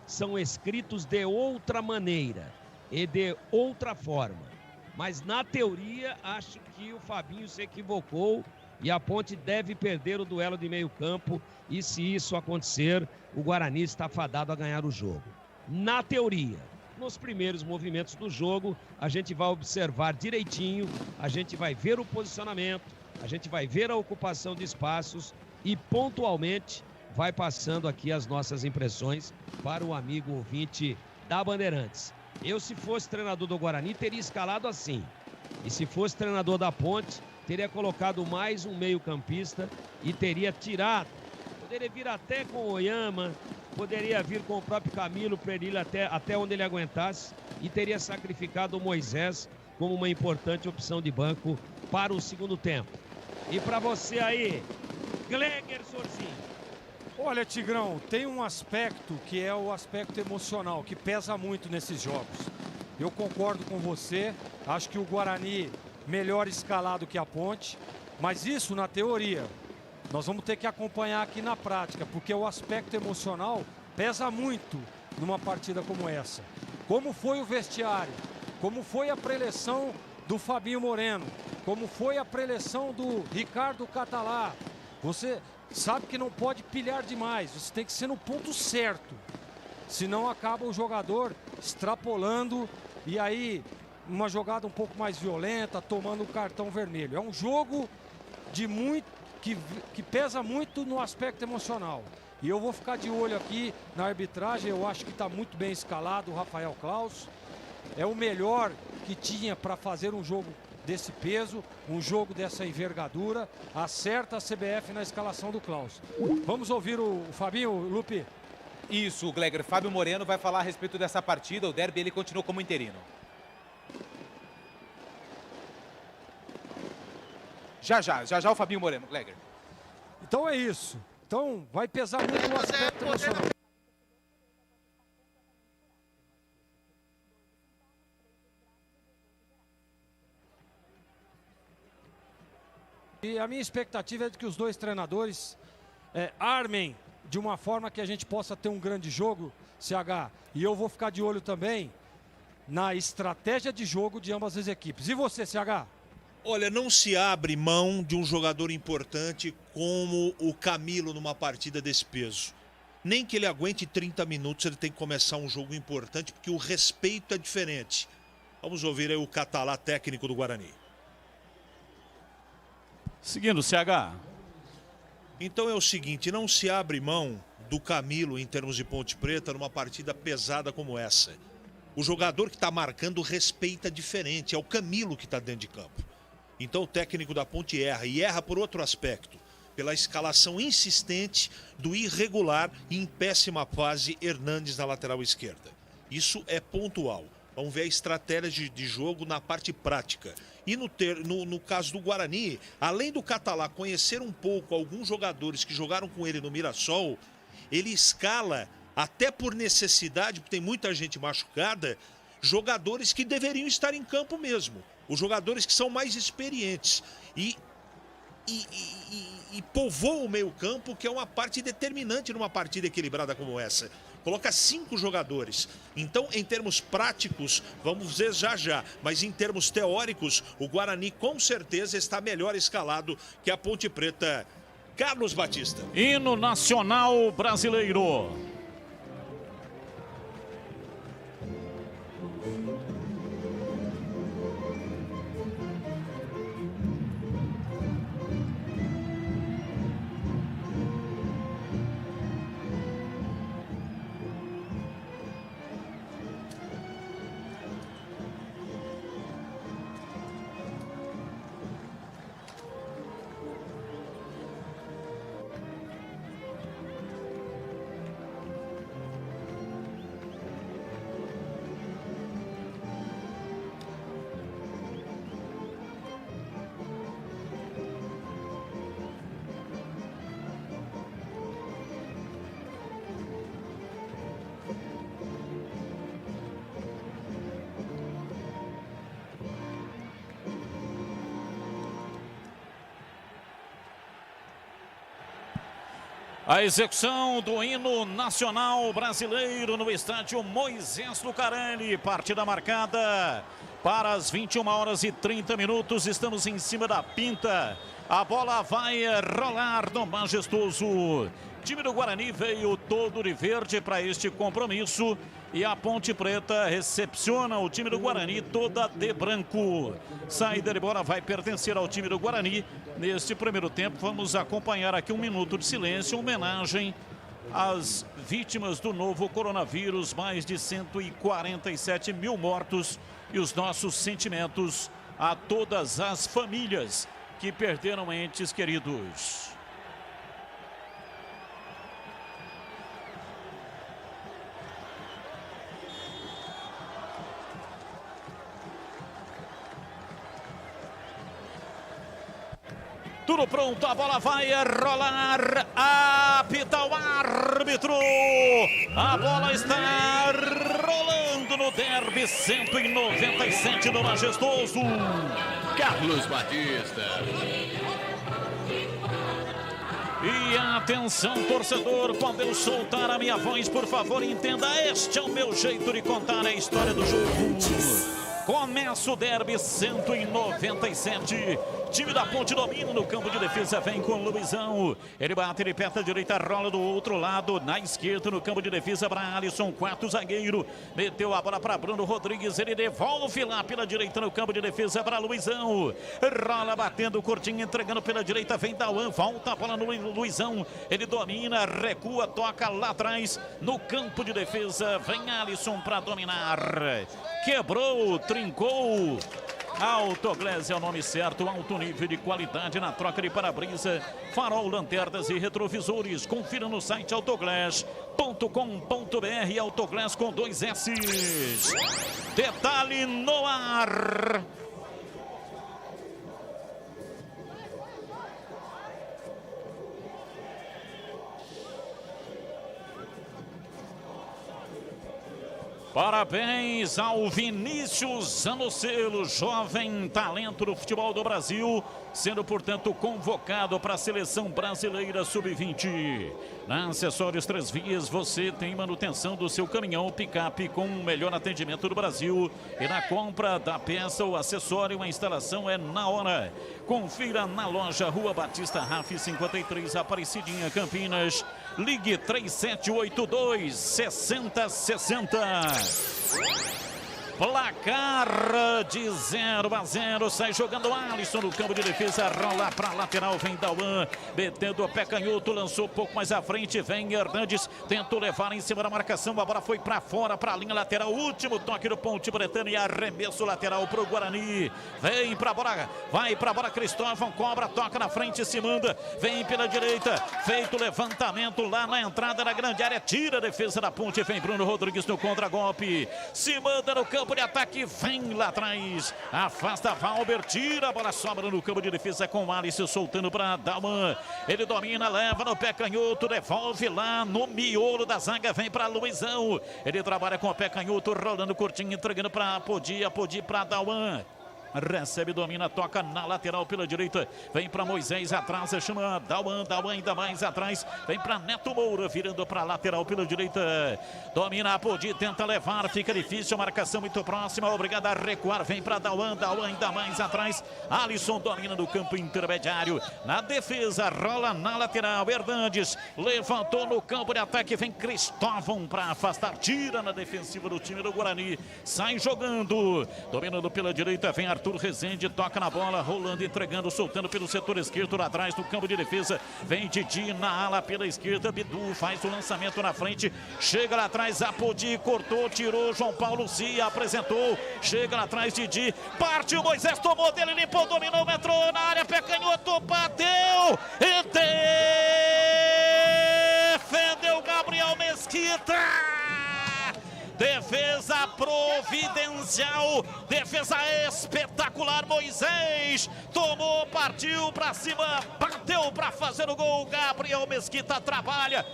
são escritos de outra maneira e de outra forma. Mas, na teoria, acho que o Fabinho se equivocou e a Ponte deve perder o duelo de meio campo, e se isso acontecer, o Guarani está fadado a ganhar o jogo. Na teoria, nos primeiros movimentos do jogo, a gente vai observar direitinho, a gente vai ver o posicionamento, a gente vai ver a ocupação de espaços e pontualmente vai passando aqui as nossas impressões para o amigo ouvinte da Bandeirantes. Eu, se fosse treinador do Guarani, teria escalado assim. E se fosse treinador da Ponte, teria colocado mais um meio-campista e teria tirado. Poderia vir até com o Oyama, poderia vir com o próprio Camilo para ele ir até onde ele aguentasse, e teria sacrificado o Moisés como uma importante opção de banco para o segundo tempo. E para você aí, Gleger Sorzinho. Olha, Tigrão, tem um aspecto que é o aspecto emocional, que pesa muito nesses jogos. Eu concordo com você, acho que o Guarani melhor escalado que a Ponte, mas isso na teoria. Nós vamos ter que acompanhar aqui na prática, porque o aspecto emocional pesa muito numa partida como essa. Como foi o vestiário, como foi a preleção do Fabinho Moreno, como foi a preleção do Ricardo Catalá. Você sabe que não pode pilhar demais, você tem que ser no ponto certo, senão acaba o jogador extrapolando e aí uma jogada um pouco mais violenta, tomando o cartão vermelho. É um jogo de que pesa muito no aspecto emocional. E eu vou ficar de olho aqui na arbitragem, eu acho que está muito bem escalado o Rafael Claus. É o melhor que tinha para fazer um jogo desse peso, um jogo dessa envergadura. Acerta a CBF na escalação do Claus. Vamos ouvir o Fabinho, Lupe? Isso, Gleger. Fábio Moreno vai falar a respeito dessa partida. O derby, ele continua como interino. Já o Fabinho Moreno, Gleger. Então é isso. Então vai pesar muito no aspecto emocional. E a minha expectativa é de que os dois treinadores armem de uma forma que a gente possa ter um grande jogo, CH. E eu vou ficar de olho também na estratégia de jogo de ambas as equipes. E você, CH? Olha, não se abre mão de um jogador importante como o Camilo numa partida desse peso. Nem que ele aguente 30 minutos, ele tem que começar um jogo importante, porque o respeito é diferente. Vamos ouvir aí o Catalá, técnico do Guarani. Seguindo, CH. Então é o seguinte, não se abre mão do Camilo em termos de Ponte Preta numa partida pesada como essa. O jogador que está marcando respeita diferente, é o Camilo que está dentro de campo. Então o técnico da Ponte erra, e erra por outro aspecto, pela escalação insistente do irregular e em péssima fase Hernandes na lateral esquerda. Isso é pontual. Vamos ver a estratégia de jogo na parte prática. E no caso do Guarani, além do Catalá conhecer um pouco alguns jogadores que jogaram com ele no Mirassol, ele escala, até por necessidade, porque tem muita gente machucada, jogadores que deveriam estar em campo mesmo. Os jogadores que são mais experientes. E povoam o meio-campo, que é uma parte determinante numa partida equilibrada como essa. Coloca 5 jogadores. Então, em termos práticos, vamos ver já. Mas em termos teóricos, o Guarani com certeza está melhor escalado que a Ponte Preta. Carlos Batista. Hino nacional brasileiro. A execução do hino nacional brasileiro no estádio Moisés Lucarelli. Partida marcada para as 21h30. Estamos em cima da pinta. A bola vai rolar no majestoso. O time do Guarani veio todo de verde para este compromisso. E a Ponte Preta recepciona o time do Guarani toda de branco. Saída de bola vai pertencer ao time do Guarani. Neste primeiro tempo, vamos acompanhar aqui um minuto de silêncio, em homenagem às vítimas do novo coronavírus, mais de 147 mil mortos, e os nossos sentimentos a todas as famílias que perderam entes queridos. Tudo pronto, a bola vai rolar, apita o árbitro, a bola está rolando no derby 197 no majestoso. Carlos Batista. E atenção, torcedor, quando eu soltar a minha voz, por favor, entenda, este é o meu jeito de contar a história do jogo. Começa o derby 197. Time da Ponte domina no campo de defesa, vem com o Luizão. Ele bate, ele aperta a direita, rola do outro lado, na esquerda, no campo de defesa para Alisson, quarto zagueiro. Meteu a bola para Bruno Rodrigues, ele devolve lá pela direita no campo de defesa para Luizão. Rola batendo, curtinho, entregando pela direita, vem Dauan, volta a bola no Luizão. Ele domina, recua, toca lá atrás, no campo de defesa, vem Alisson para dominar. Quebrou, trincou. Autoglass é o nome certo, alto nível de qualidade na troca de para-brisa, farol, lanternas e retrovisores. Confira no site autoglass.com.br, Autoglass com 2 S's. Detalhe no ar. Parabéns ao Vinícius Zanocelo, jovem talento do futebol do Brasil, sendo, portanto, convocado para a seleção brasileira sub-20. Na Acessórios Três Vias, você tem manutenção do seu caminhão picape com o melhor atendimento do Brasil. E na compra da peça ou acessório, a instalação é na hora. Confira na loja Rua Batista Raf 53, Aparecidinha, Campinas. Ligue 3782-6060. Placar de 0-0, sai jogando Alisson no campo de defesa, rola para lateral, vem Dauan, metendo o pé canhoto, lançou um pouco mais à frente, vem Hernandes, tentou levar em cima da marcação, a bola foi para fora, para a linha lateral, último toque do Ponte Pretano e arremesso lateral para o Guarani, vem para a bola, vai para a bola, Cristóvão cobra, toca na frente, se manda, vem pela direita, feito o levantamento lá na entrada da grande área, tira a defesa da Ponte, vem Bruno Rodrigues no contra-golpe, se manda no campo campo de ataque, vem lá atrás. Afasta Valber, tira a bola, sobra no campo de defesa com o Alisson soltando para Dalman. Ele domina, leva no pé canhoto, devolve lá no miolo da zaga, vem para Luizão. Ele trabalha com o pé canhoto, rolando curtinho, entregando para Podi para Dalman. Recebe, domina, toca na lateral pela direita. Vem para Moisés atrás, chama Dalman ainda mais atrás. Vem para Neto Moura, virando para lateral pela direita. Domina, Podi, tenta levar, fica difícil, marcação muito próxima, obrigado a recuar. Vem para Dalman ainda mais atrás. Alisson domina no campo intermediário. Na defesa, rola na lateral. Hernandes levantou no campo de ataque. Vem Cristóvão para afastar, tira na defensiva do time do Guarani. Sai jogando, dominando pela direita. Vem Arthur Rezende, toca na bola, rolando, entregando, soltando pelo setor esquerdo, lá atrás do campo de defesa. Vem Didi na ala pela esquerda, Bidu faz o lançamento na frente, chega lá atrás, Apodi, cortou, tirou, João Paulo se apresentou, chega lá atrás, Didi, partiu, Moisés tomou dele, limpou, dominou, entrou na área, pé canhoto, bateu e defendeu Gabriel Mesquita. Defesa providencial, defesa espetacular, Moisés tomou, partiu pra cima, bateu pra fazer o gol, Gabriel Mesquita trabalha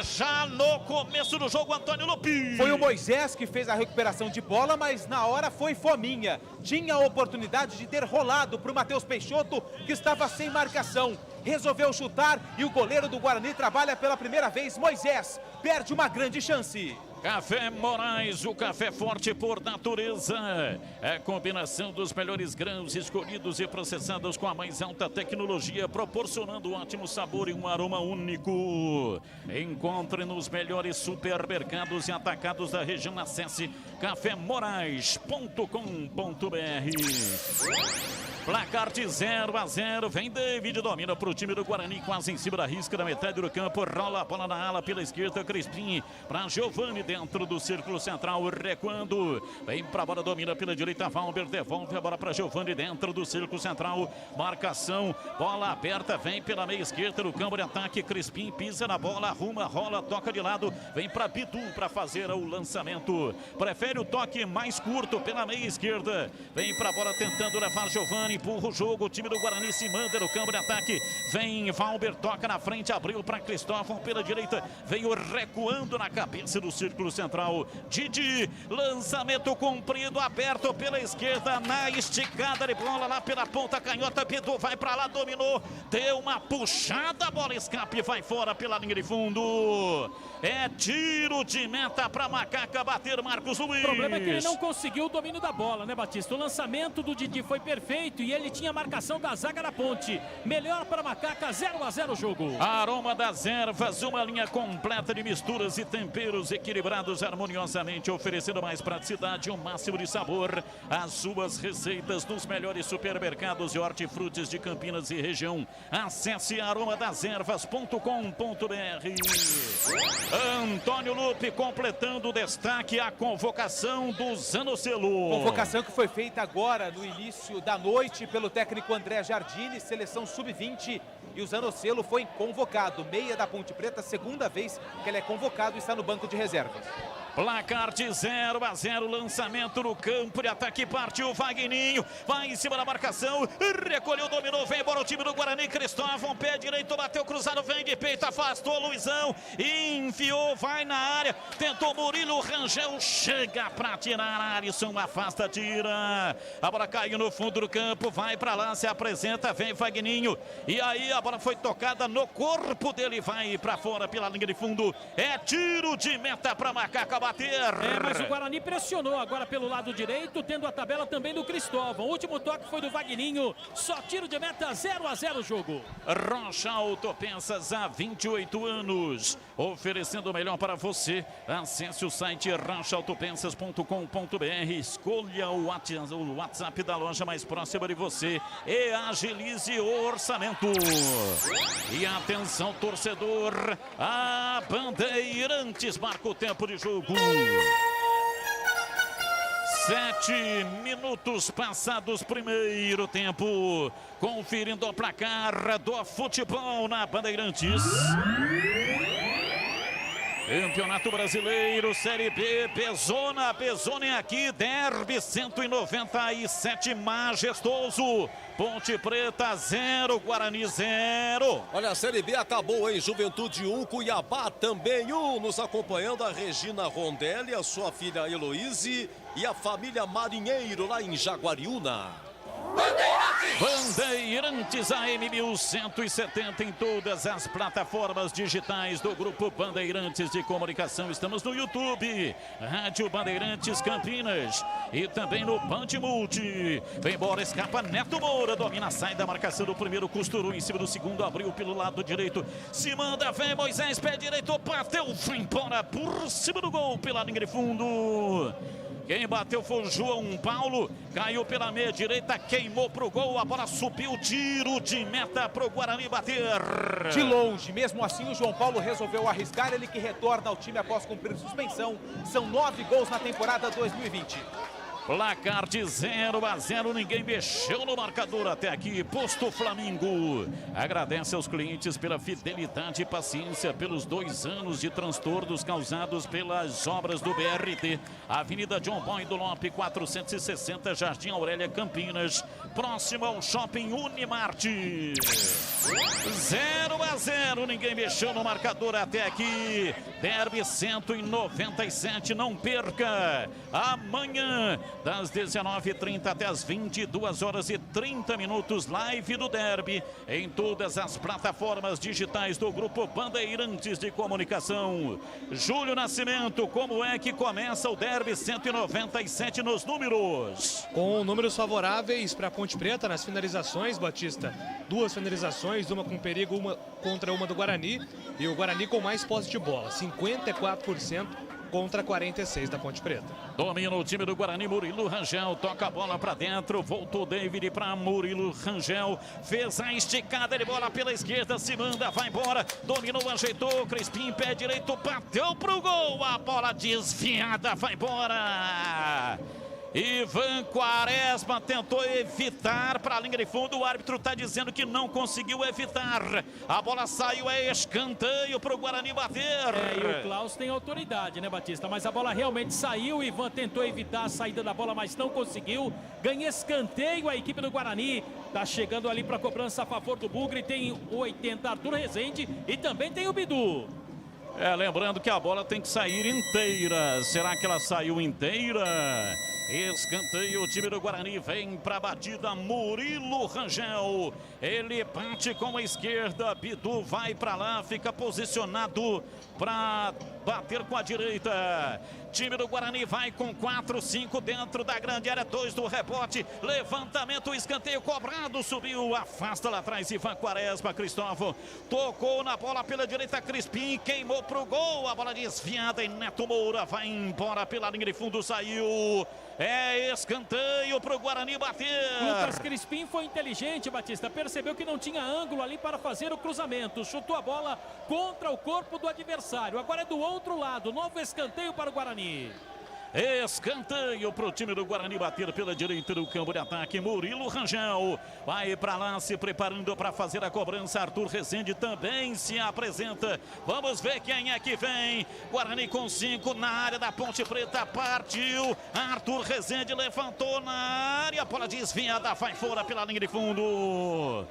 já no começo do jogo, Antônio Lupi. Foi o Moisés que fez a recuperação de bola, mas na hora foi fominha. Tinha a oportunidade de ter rolado para o Matheus Peixoto, que estava sem marcação. Resolveu chutar e o goleiro do Guarani trabalha pela primeira vez. Moisés perde uma grande chance. Café Moraes, o café forte por natureza. É a combinação dos melhores grãos escolhidos e processados com a mais alta tecnologia, proporcionando um ótimo sabor e um aroma único. Encontre nos melhores supermercados e atacados da região. Acesse cafémorais.com.br. Placar de 0-0, vem David, domina para o time do Guarani, quase em cima da risca da metade do campo, rola a bola na ala pela esquerda, Crispim para Giovani dentro do círculo central, recuando, vem para a bola, domina pela direita, Valber devolve a bola para Giovani dentro do círculo central, marcação, bola aberta, vem pela meia esquerda no campo de ataque, Crispim pisa na bola, arruma, rola, toca de lado, vem para Bidu para fazer o lançamento, prefere o toque mais curto pela meia esquerda, vem para a bola tentando levar Giovani, empurra o jogo, o time do Guarani se manda no campo de ataque, vem Valber, toca na frente, abriu para Cristóvão pela direita, veio recuando na cabeça do círculo central, Didi, lançamento comprido, aberto pela esquerda, na esticada de bola lá pela ponta canhota, Bidu vai para lá, dominou, deu uma puxada, a bola escape, vai fora pela linha de fundo, é tiro de meta para Macaca bater Marcos Luiz. O problema é que ele não conseguiu o domínio da bola, né, Batista? O lançamento do Didi foi perfeito e ele tinha a marcação da zaga da Ponte. Melhor para Macaca, 0-0 o jogo. Aroma das ervas, uma linha completa de misturas e temperos equilibrados harmoniosamente, oferecendo mais praticidade e um máximo de sabor. As suas receitas nos melhores supermercados e hortifrutis de Campinas e região. Acesse aromadeservas.com.br. Antônio Lupi completando o destaque, a convocação do Zanocelo. Convocação que foi feita agora no início da noite pelo técnico André Jardine, seleção sub-20, e o Zanocelo foi convocado, meia da Ponte Preta, segunda vez que ele é convocado e está no banco de reservas. Placar de 0-0, lançamento no campo de ataque, partiu Vagninho, vai em cima da marcação, recolheu, dominou, vem embora o time do Guarani, Cristóvão, pé direito, bateu cruzado, vem de peito, afastou Luizão, enfiou, vai na área, tentou Murilo, Rangel, chega pra tirar, Alisson afasta, tira, a bola caiu no fundo do campo, vai pra lá, se apresenta, vem Vagninho, e aí a bola foi tocada no corpo dele, vai pra fora pela linha de fundo, é tiro de meta pra Macaca bater. Mas o Guarani pressionou agora pelo lado direito, tendo a tabela também do Cristóvão. O último toque foi do Vagninho, só tiro de meta, 0-0 o jogo. Rocha Autopeças há 28 anos, oferecendo o melhor para você. Acesse o site rochaautopeças.com.br, escolha o WhatsApp da loja mais próxima de você e agilize o orçamento. E atenção, torcedor, a Bandeirantes marca o tempo de jogo. 7 minutos passados, primeiro tempo. Conferindo o placar do futebol na Bandeirantes. Campeonato Brasileiro, Série B, Bezona é aqui, Derby 197, majestoso. Ponte Preta 0, Guarani 0. Olha, a Série B acabou, hein? Juventude 1, Cuiabá também 1. Nos acompanhando a Regina Rondelli, a sua filha Heloíse e a família Marinheiro lá em Jaguariúna. Bandeirantes AM 1170 em todas as plataformas digitais do Grupo Bandeirantes de Comunicação. Estamos no YouTube, Rádio Bandeirantes Campinas e também no Bandmulti. Vem embora, escapa Neto Moura, domina, sai da marcação do primeiro, costurou em cima do segundo, abriu pelo lado direito, se manda, vem Moisés, pé direito, bateu, foi embora por cima do gol, pela linha de fundo. Quem bateu foi o João Paulo, caiu pela meia direita, queimou pro gol, a bola subiu, tiro de meta pro Guarani bater. De longe, mesmo assim o João Paulo resolveu arriscar, ele que retorna ao time após cumprir suspensão. São 9 gols na temporada 2020. Placar de 0-0, ninguém mexeu no marcador até aqui. Posto Flamingo agradece aos clientes pela fidelidade e paciência pelos 2 anos de transtornos causados pelas obras do BRT. Avenida John Boy do Lope, 460, Jardim Aurélia, Campinas, próximo ao Shopping Unimarte. 0-0, ninguém mexeu no marcador até aqui. Derby 197, não perca. Amanhã, das 19h30 até as 22h30, live do Derby em todas as plataformas digitais do Grupo Bandeirantes de Comunicação. Júlio Nascimento, como é que começa o Derby 197 nos números? Com números favoráveis para a Ponte Preta nas finalizações, Batista. 2 finalizações, uma com perigo, uma contra uma do Guarani, e o Guarani com mais posse de bola, 54% contra 46% da Ponte Preta. Domina o time do Guarani, Murilo Rangel, toca a bola para dentro, voltou David para Murilo Rangel, fez a esticada, ele bola pela esquerda, se manda, vai embora, dominou, ajeitou, Crispim, pé direito, bateu pro gol, a bola desviada, vai embora. Ivan Quaresma tentou evitar para a linha de fundo, o árbitro está dizendo que não conseguiu evitar. A bola saiu, é escanteio para o Guarani bater. E o Klaus tem autoridade, né, Batista? Mas a bola realmente saiu, o Ivan tentou evitar a saída da bola, mas não conseguiu. Ganha escanteio a equipe do Guarani. Está chegando ali para a cobrança a favor do Bugre. Tem o 80, Arthur Rezende, e também tem o Bidu. Lembrando que a bola tem que sair inteira. Será que ela saiu inteira? Escanteio, o time do Guarani vem para a batida, Murilo Rangel, ele bate com a esquerda, Bidu vai para lá, fica posicionado para bater com a direita. Time do Guarani vai com 4-5 dentro da grande área, 2 do rebote, levantamento, escanteio cobrado, subiu, afasta lá atrás, Ivan Quaresma, Cristóvão, tocou na bola pela direita, Crispim, queimou pro gol, a bola desviada e Neto Moura vai embora pela linha de fundo, saiu. É escanteio para o Guarani bater. Lucas Crispim foi inteligente, Batista. Percebeu que não tinha ângulo ali para fazer o cruzamento. Chutou a bola contra o corpo do adversário. Agora é do outro lado. Novo escanteio para o Guarani. Escanteio para o time do Guarani bater pela direita do campo de ataque. Murilo Rangel vai para lá, se preparando para fazer a cobrança. Arthur Rezende também se apresenta. Vamos ver quem é que vem. Guarani com 5 na área da Ponte Preta. Partiu. Arthur Rezende levantou na área. Bola desviada, vai fora pela linha de fundo.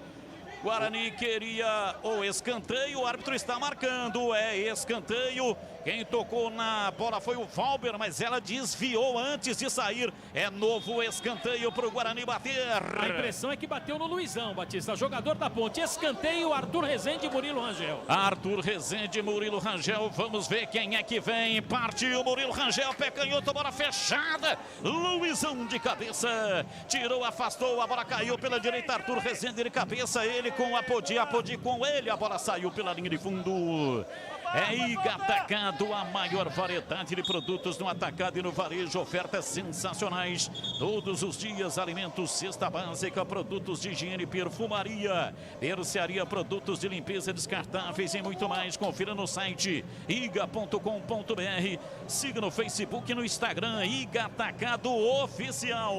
Guarani queria o escanteio, o árbitro está marcando, é escanteio. Quem tocou na bola foi o Valber, mas ela desviou antes de sair. É novo escanteio para o Guarani bater. A impressão é que bateu no Luizão, Batista, jogador da Ponte. Escanteio, Arthur Rezende e Murilo Rangel. Arthur Rezende e Murilo Rangel, vamos ver quem é que vem. Partiu Murilo Rangel, pé canhoto, bola fechada. Luizão de cabeça, tirou, afastou, a bola caiu pela direita. Arthur Rezende de cabeça, ele com a Podi com ele, a bola saiu pela linha de fundo. É Iga Atacado, a maior variedade de produtos no atacado e no varejo, ofertas sensacionais. Todos os dias, alimentos, cesta básica, produtos de higiene, perfumaria, mercearia, produtos de limpeza descartáveis e muito mais. Confira no site iga.com.br. Siga no Facebook e no Instagram, Iga Atacado Oficial.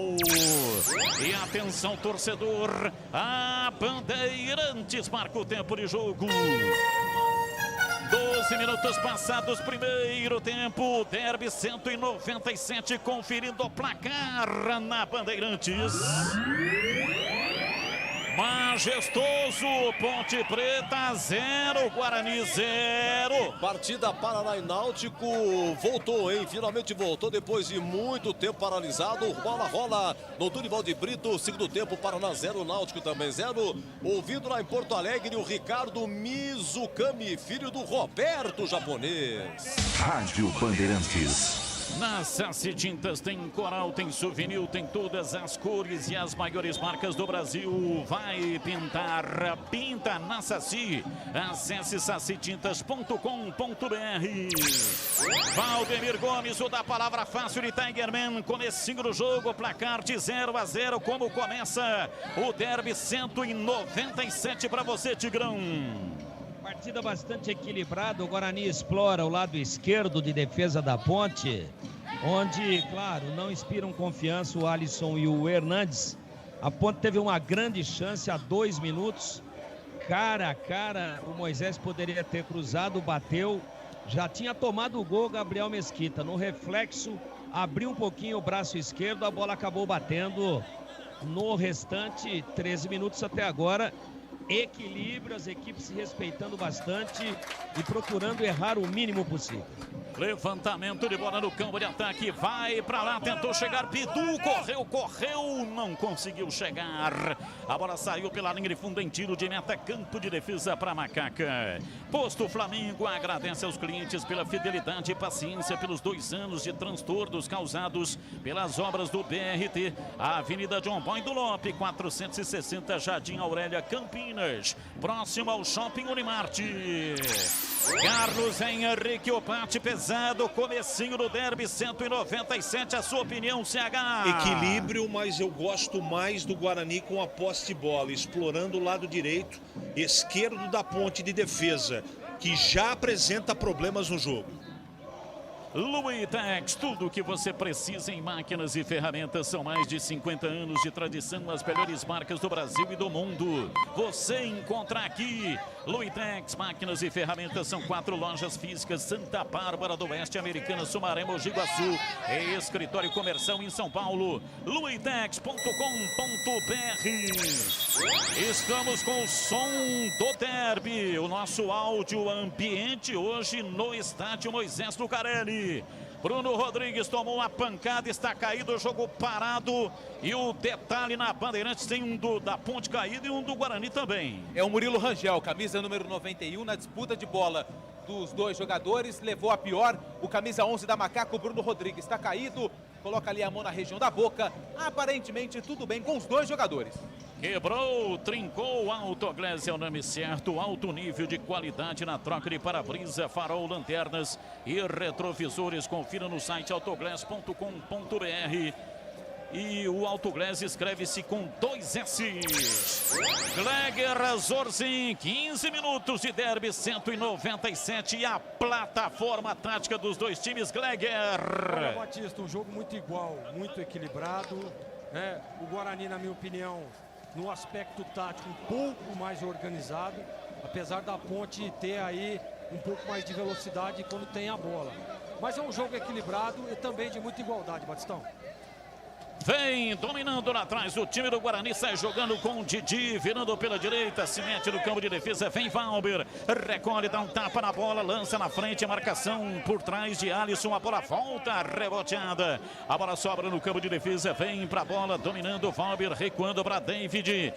E atenção, torcedor, a Bandeirantes marca o tempo de jogo. 12 minutos passados, primeiro tempo, Derby 197, conferindo o placar na Bandeirantes. Majestoso, Ponte Preta 0, Guarani 0. Partida Paraná e Náutico voltou, hein? Finalmente voltou depois de muito tempo paralisado. Bola rola no Durival de Brito. Segundo tempo, Paraná 0, Náutico também 0. Ouvindo lá em Porto Alegre o Ricardo Mizukami, filho do Roberto japonês. Rádio Bandeirantes. Na Sassi Tintas tem coral, tem souvenir, tem todas as cores e as maiores marcas do Brasil. Vai pintar, pinta na Sassi. Acesse sacitintas.com.br. Valdemir Gomes, o da palavra fácil de Tigerman. Comecinho do jogo, placar de 0-0. Como começa o Derby 197 para você, Tigrão. Partida bastante equilibrada. O Guarani explora o lado esquerdo de defesa da Ponte, onde, claro, não inspiram confiança o Alisson e o Hernandes. A Ponte teve uma grande chance há 2 minutos. Cara a cara, o Moisés poderia ter cruzado, bateu. Já tinha tomado o gol Gabriel Mesquita. No reflexo, abriu um pouquinho o braço esquerdo, a bola acabou batendo. No restante, 13 minutos até agora, equilíbrio, as equipes se respeitando bastante e procurando errar o mínimo possível. Levantamento de bola no campo de ataque, vai pra lá, tentou chegar, Pidu, correu, não conseguiu chegar. A bola saiu pela linha de fundo em tiro de meta, campo de defesa para Macaca. Posto Flamengo agradece aos clientes pela fidelidade e paciência pelos 2 anos de transtornos causados pelas obras do BRT. A Avenida John Boy do Lope, 460, Jardim Aurélia, Campinas, próximo ao Shopping Unimarte. Carlos Henrique, o bate pesado, comecinho do Derby 197, a sua opinião, CH? Equilíbrio, mas eu gosto mais do Guarani com a posse de bola, explorando o lado direito, esquerdo da Ponte de defesa, que já apresenta problemas no jogo. Luitex, tudo o que você precisa em máquinas e ferramentas. São mais de 50 anos de tradição, as melhores marcas do Brasil e do mundo. Você encontra aqui. Luitex, máquinas e ferramentas, são 4 lojas físicas: Santa Bárbara do Oeste, Americana, Sumaré, Mogi Guaçu, escritório comercial em São Paulo. Luitex.com.br. Estamos com o som do Derby, o nosso áudio ambiente hoje no estádio Moisés Lucarelli. Bruno Rodrigues tomou uma pancada, está caído, o jogo parado. E o detalhe na Bandeirantes, tem um da Ponte caído e um do Guarani também. É o Murilo Rangel, camisa número 91, na disputa de bola dos 2 jogadores. Levou a pior o camisa 11 da Macaco, Bruno Rodrigues. Está caído, coloca ali a mão na região da boca. Aparentemente tudo bem com os 2 jogadores. Quebrou, trincou, Autoglass é o nome certo, alto nível de qualidade na troca de para-brisa, farol, lanternas e retrovisores. Confira no site autoglass.com.br. E o Autoglass escreve-se com 2 S. Gleger Zorzin, 15 minutos de Derby 197 e a plataforma tática dos 2 times, Gleger. Olha, Batista, um jogo muito igual, muito equilibrado, né? O Guarani, na minha opinião, no aspecto tático um pouco mais organizado, apesar da Ponte ter aí um pouco mais de velocidade quando tem a bola. Mas é um jogo equilibrado e também de muita igualdade, Batistão. Vem dominando lá atrás o time do Guarani, sai jogando com o Didi, virando pela direita, se mete no campo de defesa, vem Valber, recolhe, dá um tapa na bola, lança na frente, a marcação por trás de Alisson, a bola volta, reboteada, a bola sobra no campo de defesa, vem pra bola, dominando Valber, recuando para David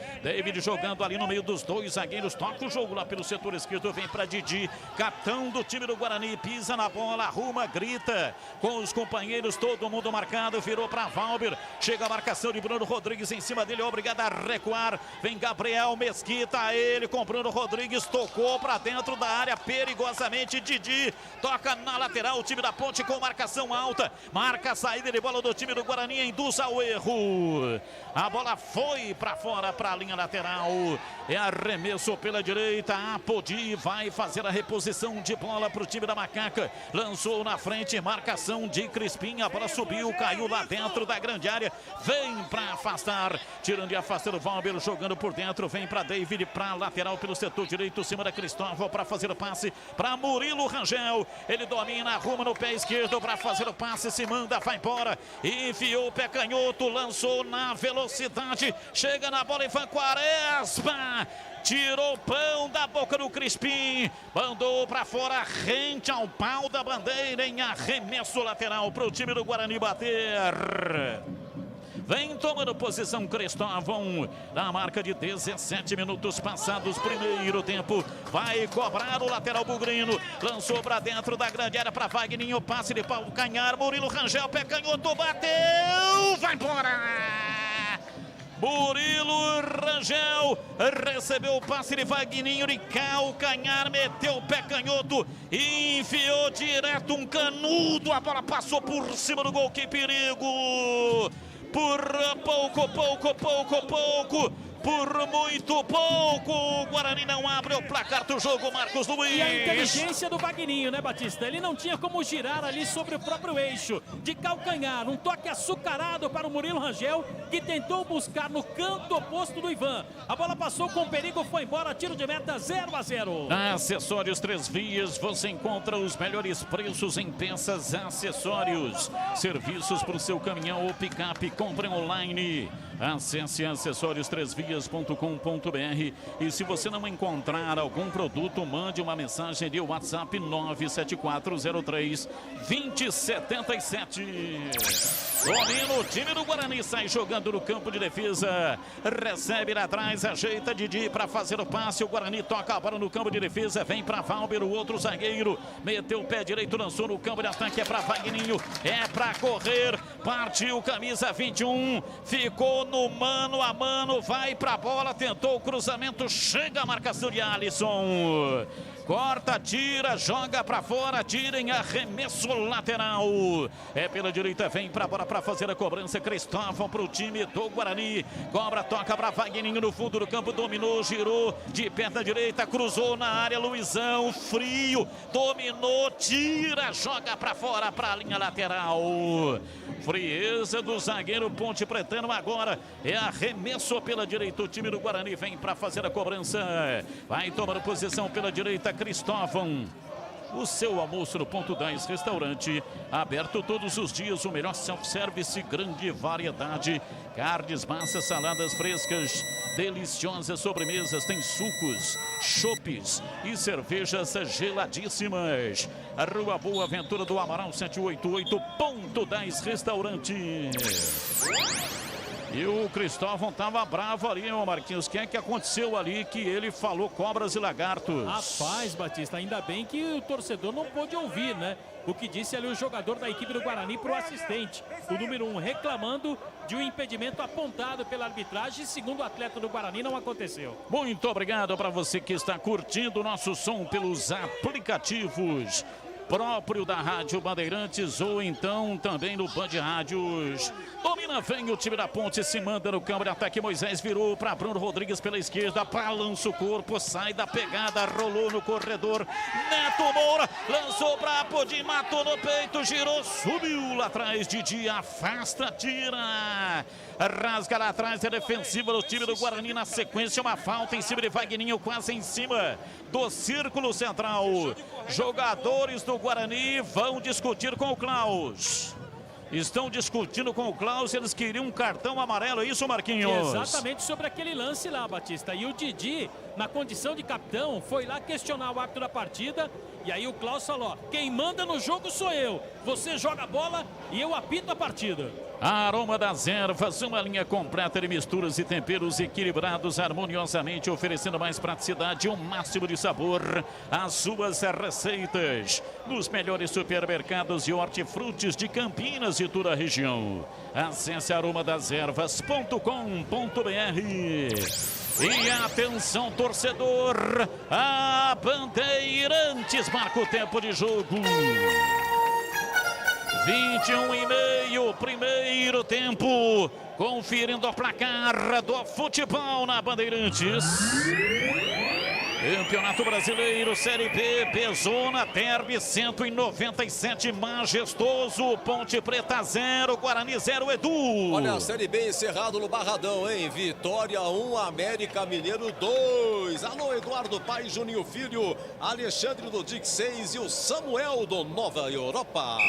jogando ali no meio dos 2 zagueiros, toca o jogo lá pelo setor esquerdo, vem para Didi, capitão do time do Guarani, pisa na bola, arruma, grita com os companheiros, todo mundo marcado, virou para Valber. Chega a marcação de Bruno Rodrigues em cima dele, é obrigado a recuar. Vem Gabriel Mesquita, ele com Bruno Rodrigues, tocou para dentro da área perigosamente. Didi toca na lateral, o time da Ponte com marcação alta. Marca a saída de bola do time do Guarani, induz ao erro. A bola foi para fora, para a linha lateral. É arremesso pela direita. Apodi vai fazer a reposição de bola para o time da Macaca. Lançou na frente, marcação de Crispim. A bola subiu, caiu lá dentro da grande área. área, vem para afastar, tirando e afastando o Valber, jogando por dentro, vem para David, para lateral pelo setor direito, cima da Cristóvão para fazer o passe para Murilo Rangel, ele domina, arruma no pé esquerdo para fazer o passe, se manda, vai embora, enfiou o pé canhoto, lançou na velocidade, chega na bola Ivan Quaresma, tirou o pão da boca do Crispim, mandou para fora, rente ao pau da bandeira em arremesso lateral para o time do Guarani bater. Vem tomando posição Cristóvão, na marca de 17 minutos passados, primeiro tempo. Vai cobrar o lateral bugrino, lançou para dentro da grande área para Wagninho, passe de pau canhar, Murilo Rangel, pé canhoto, bateu, vai embora! Murilo Rangel recebeu o passe de Wagninho de calcanhar, meteu o pé canhoto, enfiou direto um canudo, a bola passou por cima do gol, que perigo! Por pouco, por muito pouco, o Guarani não abre o placar do jogo, Marcos Luiz. E a inteligência do Wagninho, né, Batista? Ele não tinha como girar ali sobre o próprio eixo, de calcanhar, um toque açucarado para o Murilo Rangel, que tentou buscar no canto oposto do Ivan. A bola passou com perigo, foi embora, tiro de meta 0-0. Acessórios Três Vias, você encontra os melhores preços em peças, acessórios, serviços para o seu caminhão ou picape, compre online. Acesse acessórios3vias.com.br e se você não encontrar algum produto, mande uma mensagem de WhatsApp 97403-2077. Domina o time do Guarani, sai jogando no campo de defesa, recebe lá atrás, ajeita Didi para fazer o passe, o Guarani toca a bola no campo de defesa, vem para Valber, o outro zagueiro, meteu o pé direito, lançou no campo de ataque, é para Wagninho, é para correr, partiu camisa 21, ficou no mano a mano, vai para a bola, tentou o cruzamento, chega a marcação de Alisson. Corta, tira, joga para fora, tira em arremesso lateral. É pela direita, vem para a bola para fazer a cobrança. Cristóvão para o time do Guarani. Cobra, toca para Wagninho no fundo do campo, dominou, girou de perna direita, cruzou na área. Luizão, frio, dominou, tira, joga para fora para a linha lateral. Frieza do zagueiro Ponte Pretano agora. É arremesso pela direita. O time do Guarani vem para fazer a cobrança. Vai tomando posição pela direita. Cristóvão, o seu almoço no Ponto 10 Restaurante, aberto todos os dias, o melhor self-service, grande variedade, carnes, massas, saladas frescas, deliciosas sobremesas, tem sucos, chopes e cervejas geladíssimas. A Rua Boa Ventura do Amaral 788, Ponto 10 Restaurante. E o Cristóvão estava bravo ali, ô Marquinhos. O que é que aconteceu ali que ele falou cobras e lagartos? Rapaz, Batista, ainda bem que o torcedor não pôde ouvir, né? O que disse ali o jogador da equipe do Guarani para o assistente, o número 1, reclamando de um impedimento apontado pela arbitragem. Segundo o atleta do Guarani, não aconteceu. Muito obrigado para você que está curtindo o nosso som pelos aplicativos próprio da Rádio Bandeirantes ou então também no Band Rádios. Domina, vem o time da Ponte, se manda no campo de ataque. Moisés virou para Bruno Rodrigues pela esquerda, balança o corpo, sai da pegada, rolou no corredor. Neto Moura lançou para Podim, matou no peito, girou, subiu lá atrás. Didi afasta, tira, rasga lá atrás, é defensiva do time do Guarani. Na sequência, uma falta em cima de Wagninho, quase em cima do círculo central. Jogadores do Guarani vão discutir com o Klaus. Estão discutindo com o Klaus, eles queriam um cartão amarelo, é isso, Marquinhos? Exatamente sobre aquele lance lá, Batista. E o Didi, na condição de capitão, foi lá questionar o árbitro da partida. E aí o Klaus falou, ó, quem manda no jogo sou eu. Você joga a bola e eu apito a partida. Aroma das Ervas, uma linha completa de misturas e temperos equilibrados harmoniosamente, oferecendo mais praticidade e um máximo de sabor às suas receitas. Nos melhores supermercados e hortifrutis de Campinas e toda a região. Acesse aromadazervas.com.br. E atenção, torcedor, a Bandeirantes marca o tempo de jogo. 21:30, primeiro tempo, conferindo o placar do futebol na Bandeirantes. Campeonato Brasileiro, Série B, Bezona, Derby 197, majestoso, Ponte Preta 0, Guarani 0, Edu. Olha a Série B encerrado no Barradão, hein? Vitória 1, América Mineiro 2. Alô, Eduardo Pai, Juninho Filho, Alexandre do Dick 6 e o Samuel do Nova Europa.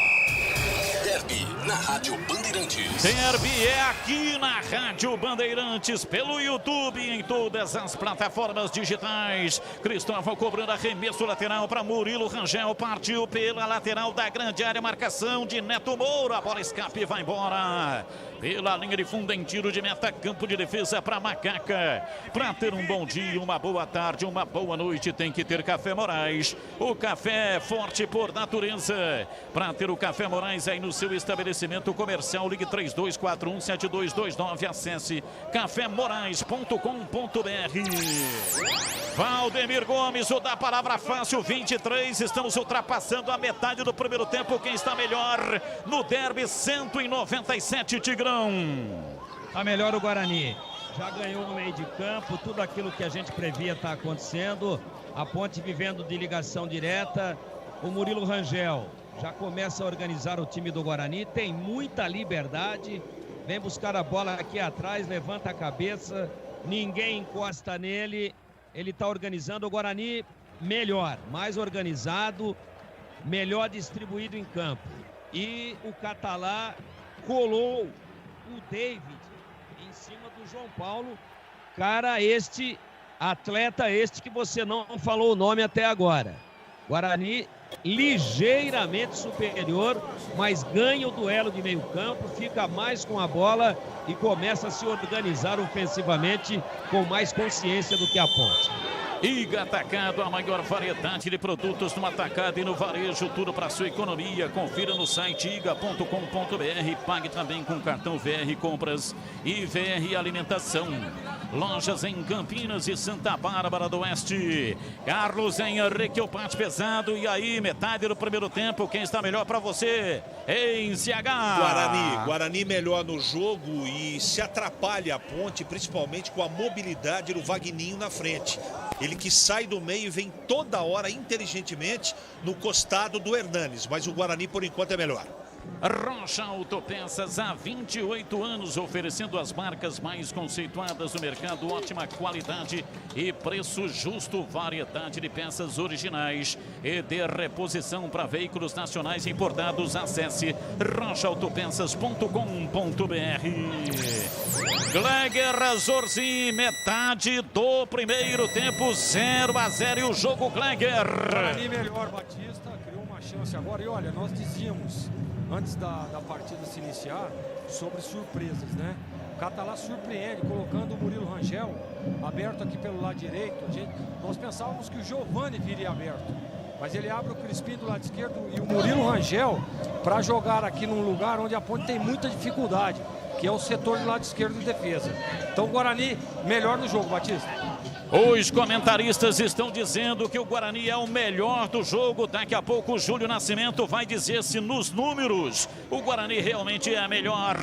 Derby na Rádio Bandeirantes. Derby é aqui na Rádio Bandeirantes, pelo YouTube e em todas as plataformas digitais. Cristóvão cobrando arremesso lateral para Murilo Rangel. Partiu pela lateral da grande área. Marcação de Neto Moura. A bola escape e vai embora. Pela linha de fundo em tiro de meta. Campo de defesa para Macaca. Para ter um bom dia, uma boa tarde, uma boa noite, tem que ter Café Moraes. O café é forte por natureza. Para ter o Café Moraes aí no seu estabelecimento comercial, ligue 3241-7229. Acesse cafémorais.com.br. Valdemir Gomes, o da palavra fácil, 23. Estamos ultrapassando a metade do primeiro tempo. Quem está melhor no Derby 197, Tigrão? Tá melhor o Guarani. Já ganhou no meio de campo. Tudo aquilo que a gente previa está acontecendo. A Ponte vivendo de ligação direta. O Murilo Rangel já começa a organizar o time do Guarani. Tem muita liberdade. Vem buscar a bola aqui atrás. Levanta a cabeça. Ninguém encosta nele. Ele está organizando o Guarani melhor, mais organizado, melhor distribuído em campo. E o Catalá colou o David em cima do João Paulo. Cara, atleta que você não falou o nome até agora. Guarani ligeiramente superior, mas ganha o duelo de meio campo, fica mais com a bola e começa a se organizar ofensivamente com mais consciência do que a Ponte. Iga Atacado, a maior variedade de produtos no atacado e no varejo, tudo para sua economia. Confira no site iga.com.br. Pague também com cartão VR Compras e VR Alimentação. Lojas em Campinas e Santa Bárbara do Oeste. Carlos Henrique, o parte pesado. E aí, metade do primeiro tempo, quem está melhor para você? Em CH. Guarani melhor no jogo e se atrapalha a Ponte, principalmente com a mobilidade do Vagninho na frente. Ele que sai do meio e vem toda hora inteligentemente no costado do Hernanes, mas o Guarani por enquanto é melhor. Rocha Autopeças, há 28 anos, oferecendo as marcas mais conceituadas do mercado, ótima qualidade e preço justo, variedade de peças originais e de reposição para veículos nacionais importados. Acesse rochaautopeças.com.br. Gleger Zorzi, metade do primeiro tempo, 0-0 e o jogo Gleger. Guarani melhor, Batista, criou uma chance agora e olha, nós dizíamos antes da partida se iniciar sobre surpresas, né? O Catalá surpreende, colocando o Murilo Rangel aberto aqui pelo lado direito. Nós pensávamos que o Giovani viria aberto, mas ele abre o Crispim do lado esquerdo e o Murilo Rangel para jogar aqui num lugar onde a Ponte tem muita dificuldade, que é o setor do lado esquerdo de defesa. Então o Guarani melhor no jogo, Batista. Os comentaristas estão dizendo que o Guarani é o melhor do jogo. Daqui a pouco o Júlio Nascimento vai dizer se nos números o Guarani realmente é melhor.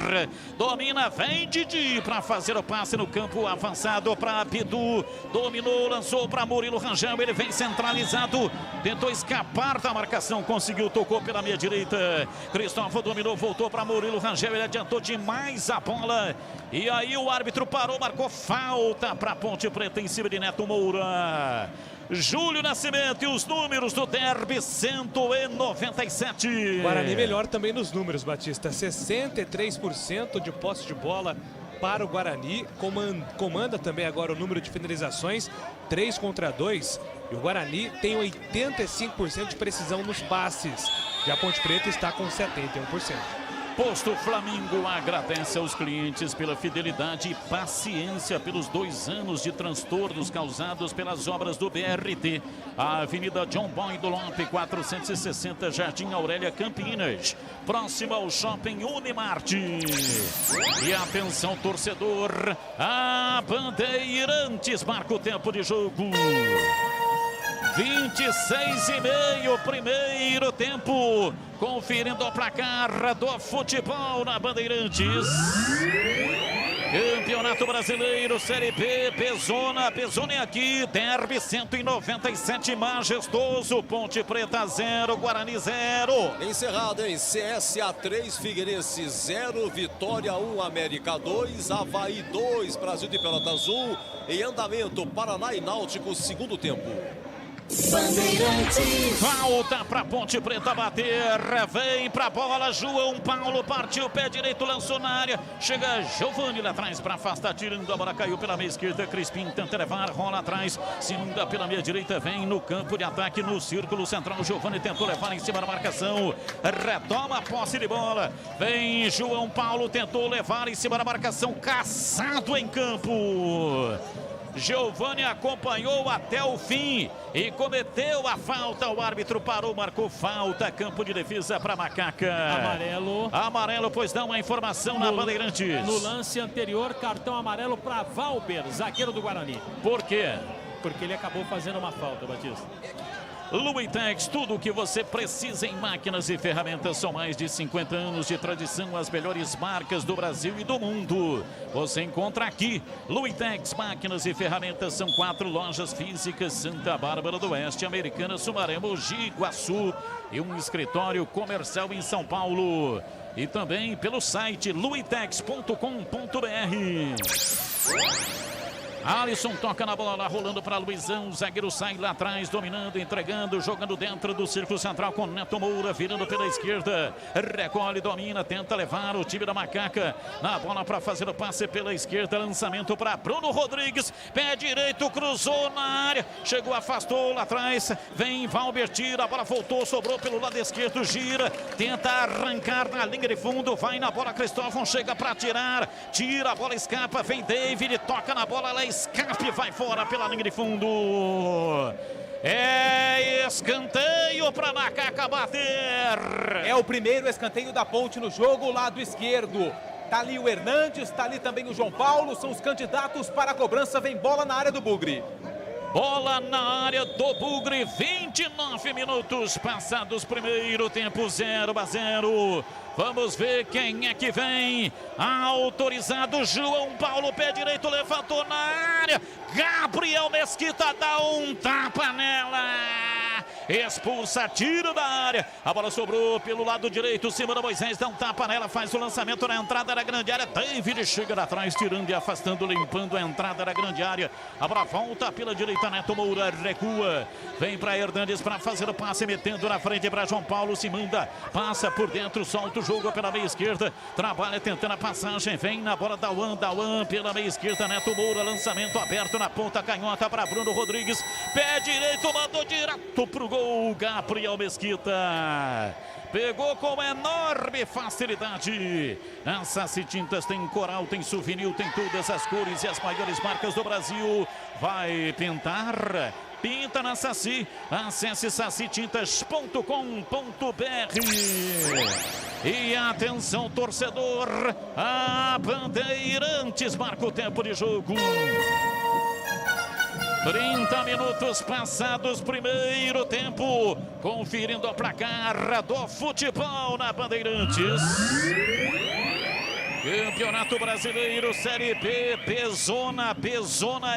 Domina, vem Didi para fazer o passe no campo avançado para Bidu. Dominou, lançou para Murilo Rangel. Ele vem centralizado, tentou escapar da marcação, conseguiu, tocou pela meia direita. Cristóvão dominou, voltou para Murilo Rangel. Ele adiantou demais a bola. E aí o árbitro parou, marcou falta para Ponte Preta em cima de Neto Moura. Júlio Nascimento e os números do Derby 197. Guarani melhor também nos números, Batista. 63% de posse de bola para o Guarani. Comanda também agora o número de finalizações, 3 contra 2. E o Guarani tem 85% de precisão nos passes. E a Ponte Preta está com 71%. Posto Flamingo agradece aos clientes pela fidelidade e paciência pelos 2 anos de transtornos causados pelas obras do BRT. A Avenida John Boy do Lope, 460, Jardim Aurélia, Campinas. Próximo ao Shopping Unimart. E atenção, torcedor, a Bandeirantes marca o tempo de jogo. 26,5, primeiro tempo. Conferindo o placar do futebol na Bandeirantes. Campeonato Brasileiro, Série B, Pezona é aqui, Derby 197, majestoso, Ponte Preta 0, Guarani 0. Encerrado em CSA 3, Figueirense 0, Vitória 1, América 2, Avaí 2, Brasil de Pelotas 1, em andamento, Paraná e Náutico, segundo tempo. Falta para Ponte Preta bater, vem pra bola, João Paulo partiu, pé direito, lançou na área, chega Giovani lá atrás para afastar, tirando a bola, caiu pela meia esquerda, Crispim tenta levar, rola atrás, se inunda pela meia direita, vem no campo de ataque, no círculo central, Giovani tentou levar em cima da marcação, retoma a posse de bola, vem João Paulo, tentou levar em cima da marcação, caçado em campo. Giovani acompanhou até o fim e cometeu a falta. O árbitro parou, marcou falta. Campo de defesa para Macaca. Amarelo, pois dá uma informação na Bandeirantes. No lance anterior, cartão amarelo para Valber, zagueiro do Guarani. Por quê? Porque ele acabou fazendo uma falta, Batista. Luitex, tudo o que você precisa em máquinas e ferramentas. São mais de 50 anos de tradição, as melhores marcas do Brasil e do mundo. Você encontra aqui. Luitex, máquinas e ferramentas. São 4 lojas físicas: Santa Bárbara do Oeste, Americana, Sumaré, Mogi, Guaçu e um escritório comercial em São Paulo. E também pelo site luitex.com.br. Alisson toca na bola, rolando para Luizão, zagueiro sai lá atrás, dominando, entregando, jogando dentro do círculo central com Neto Moura, virando pela esquerda, recolhe, domina, tenta levar o time da Macaca na bola para fazer o passe pela esquerda, lançamento para Bruno Rodrigues, pé direito, cruzou na área, chegou, afastou lá atrás, vem Valber, tira, a bola voltou, sobrou pelo lado esquerdo, gira, tenta arrancar na linha de fundo, vai na bola, Cristóvão chega para tirar, tira, a bola escapa, vem David, toca na bola, ela escape, vai fora pela linha de fundo. É escanteio para Macaca bater. É o primeiro escanteio da Ponte no jogo, lado esquerdo. Tá ali o Hernandes, tá ali também o João Paulo, são os candidatos para a cobrança. Vem bola na área do Bugre. Bola na área do Bugre, 29 minutos passados, primeiro tempo, 0-0. Vamos ver quem é que vem. Autorizado, João Paulo, pé direito, levantou na área. Gabriel Mesquita dá um tapa nela. Expulsa, tira da área. A bola sobrou pelo lado direito. Simona Moisés dá um tapa nela, faz o lançamento na entrada da grande área. David chega lá atrás, tirando e afastando, limpando a entrada da grande área. A bola volta pela direita, Neto Moura recua. Vem para Hernandes para fazer o passe, metendo na frente para João Paulo. Se manda, passa por dentro, solta o jogo pela meia esquerda. Trabalha tentando a passagem, vem na bola da Dawan pela meia esquerda. Neto Moura, lançamento aberto na ponta canhota para Bruno Rodrigues. Pé direito, mandou direto pro gol. Gabriel Mesquita pegou com enorme facilidade. A Saci Tintas tem coral, tem souvenir, tem todas as cores e as maiores marcas do Brasil. Vai pintar? Pinta na Saci. Acesse sacitintas.com.br. E atenção, torcedor, a Bandeirantes marca o tempo de jogo. 30 minutos passados, primeiro tempo, conferindo o placar do futebol na Bandeirantes. Campeonato Brasileiro, Série B, Pezona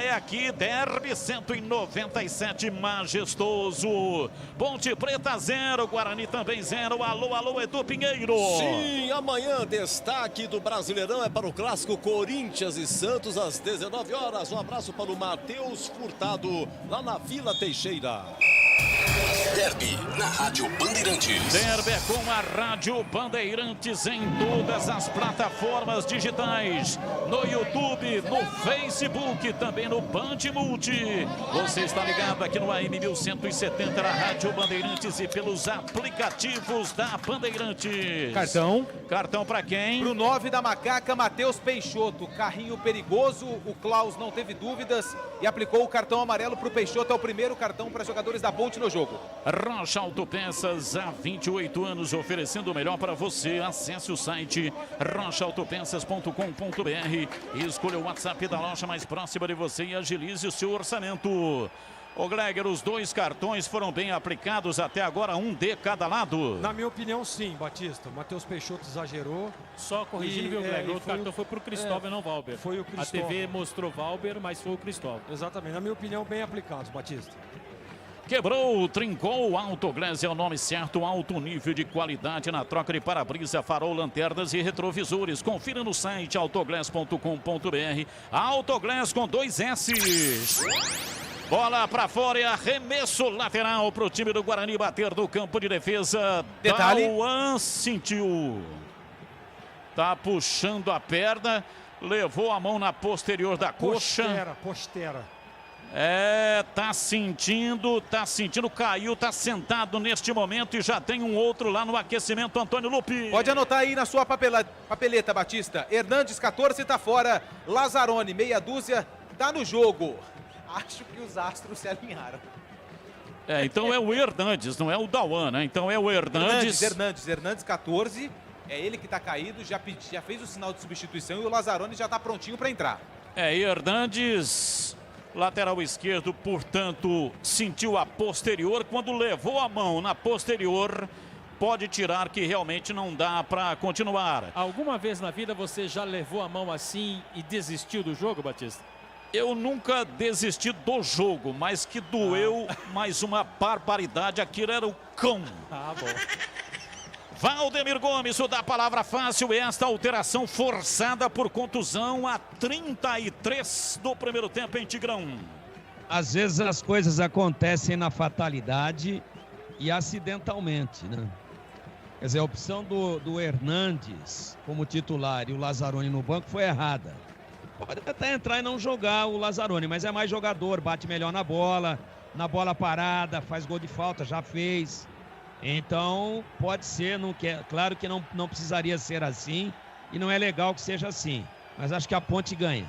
é aqui, Derby 197, majestoso. Ponte Preta 0, Guarani também 0, alô, Edu Pinheiro. Sim, amanhã destaque do Brasileirão é para o clássico Corinthians e Santos às 19 horas. Um abraço para o Matheus Furtado, lá na Vila Teixeira. Derby na Rádio Bandeirantes. Derby é com a Rádio Bandeirantes em todas as plataformas digitais, no YouTube, no Facebook, também no Band Multi. Você está ligado aqui no AM 1170 na Rádio Bandeirantes e pelos aplicativos da Bandeirantes. Cartão para quem? Pro 9 da Macaca, Matheus Peixoto. Carrinho perigoso, o Klaus não teve dúvidas e aplicou o cartão amarelo pro Peixoto. É o primeiro cartão para jogadores da Ponte no jogo. Rocha Autopeças, há 28 anos, oferecendo o melhor para você. Acesse o site rochaautopeças.com.br e escolha o WhatsApp da loja mais próxima de você e agilize o seu orçamento. Ô Gleger, os 2 cartões foram bem aplicados até agora, um de cada lado. Na minha opinião, sim, Batista. O Matheus Peixoto exagerou. Só corrigindo, viu, Gleger? O outro cartão foi pro Cristóvão e não Valber. Foi o Cristóvão. A TV mostrou Valber, mas foi o Cristóvão. Exatamente. Na minha opinião, bem aplicados, Batista. Quebrou, trincou, Autoglass é o nome certo, alto nível de qualidade na troca de para-brisa, farol, lanternas e retrovisores. Confira no site autoglass.com.br. Autoglass com 2 S. Bola para fora e arremesso lateral para o time do Guarani bater do campo de defesa. Detalhe. Dauan sentiu. Tá puxando a perna, levou a mão na posterior da coxa. Postera. Tá sentindo, caiu, tá sentado neste momento e já tem um outro lá no aquecimento, Antônio Lupi. Pode anotar aí na sua papeleta, Batista. Hernandes, 14, tá fora. Lazzaroni, meia dúzia, tá no jogo. Acho que os astros se alinharam. Então é o Hernandes, não é o Dauan, né? Então é o Hernandes. Hernandes, 14. É ele que tá caído, já fez o sinal de substituição e o Lazzaroni já tá prontinho para entrar. Hernandes, lateral esquerdo, portanto, sentiu a posterior. Quando levou a mão na posterior, pode tirar que realmente não dá para continuar. Alguma vez na vida você já levou a mão assim e desistiu do jogo, Batista? Eu nunca desisti do jogo, mas que doeu mais uma barbaridade. Aquilo era o cão. Bom. Valdemir Gomes, o da palavra fácil, esta alteração forçada por contusão a 33 do primeiro tempo em Tigrão. Às vezes as coisas acontecem na fatalidade e acidentalmente, né? Quer dizer, a opção do Hernandes como titular e o Lazzaroni no banco foi errada. Pode até entrar e não jogar o Lazzaroni, mas é mais jogador, bate melhor na bola parada, faz gol de falta, já fez. Então, pode ser, claro que não precisaria ser assim e não é legal que seja assim, mas acho que a Ponte ganha.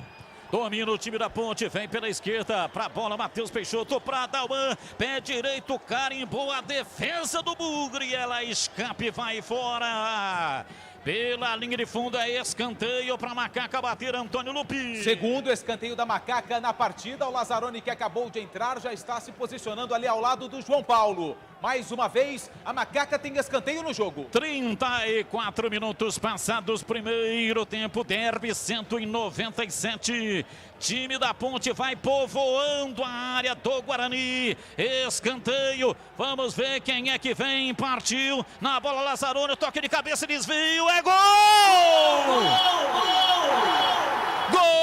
Domina o time da Ponte, vem pela esquerda, pra bola, Matheus Peixoto, pra Dauan, pé direito, carimbou a defesa do Bugre, ela escapa e vai fora. Pela linha de fundo é escanteio para Macaca bater, Antônio Lupi. Segundo escanteio da Macaca na partida, o Lazzaroni, que acabou de entrar, já está se posicionando ali ao lado do João Paulo. Mais uma vez, a Macaca tem escanteio no jogo. 34 minutos passados, primeiro tempo, derby 197. Time da Ponte vai povoando a área do Guarani. Escanteio, vamos ver quem é que vem, partiu. Na bola Lazzaroni, toque de cabeça, desvio, é gol! Gol!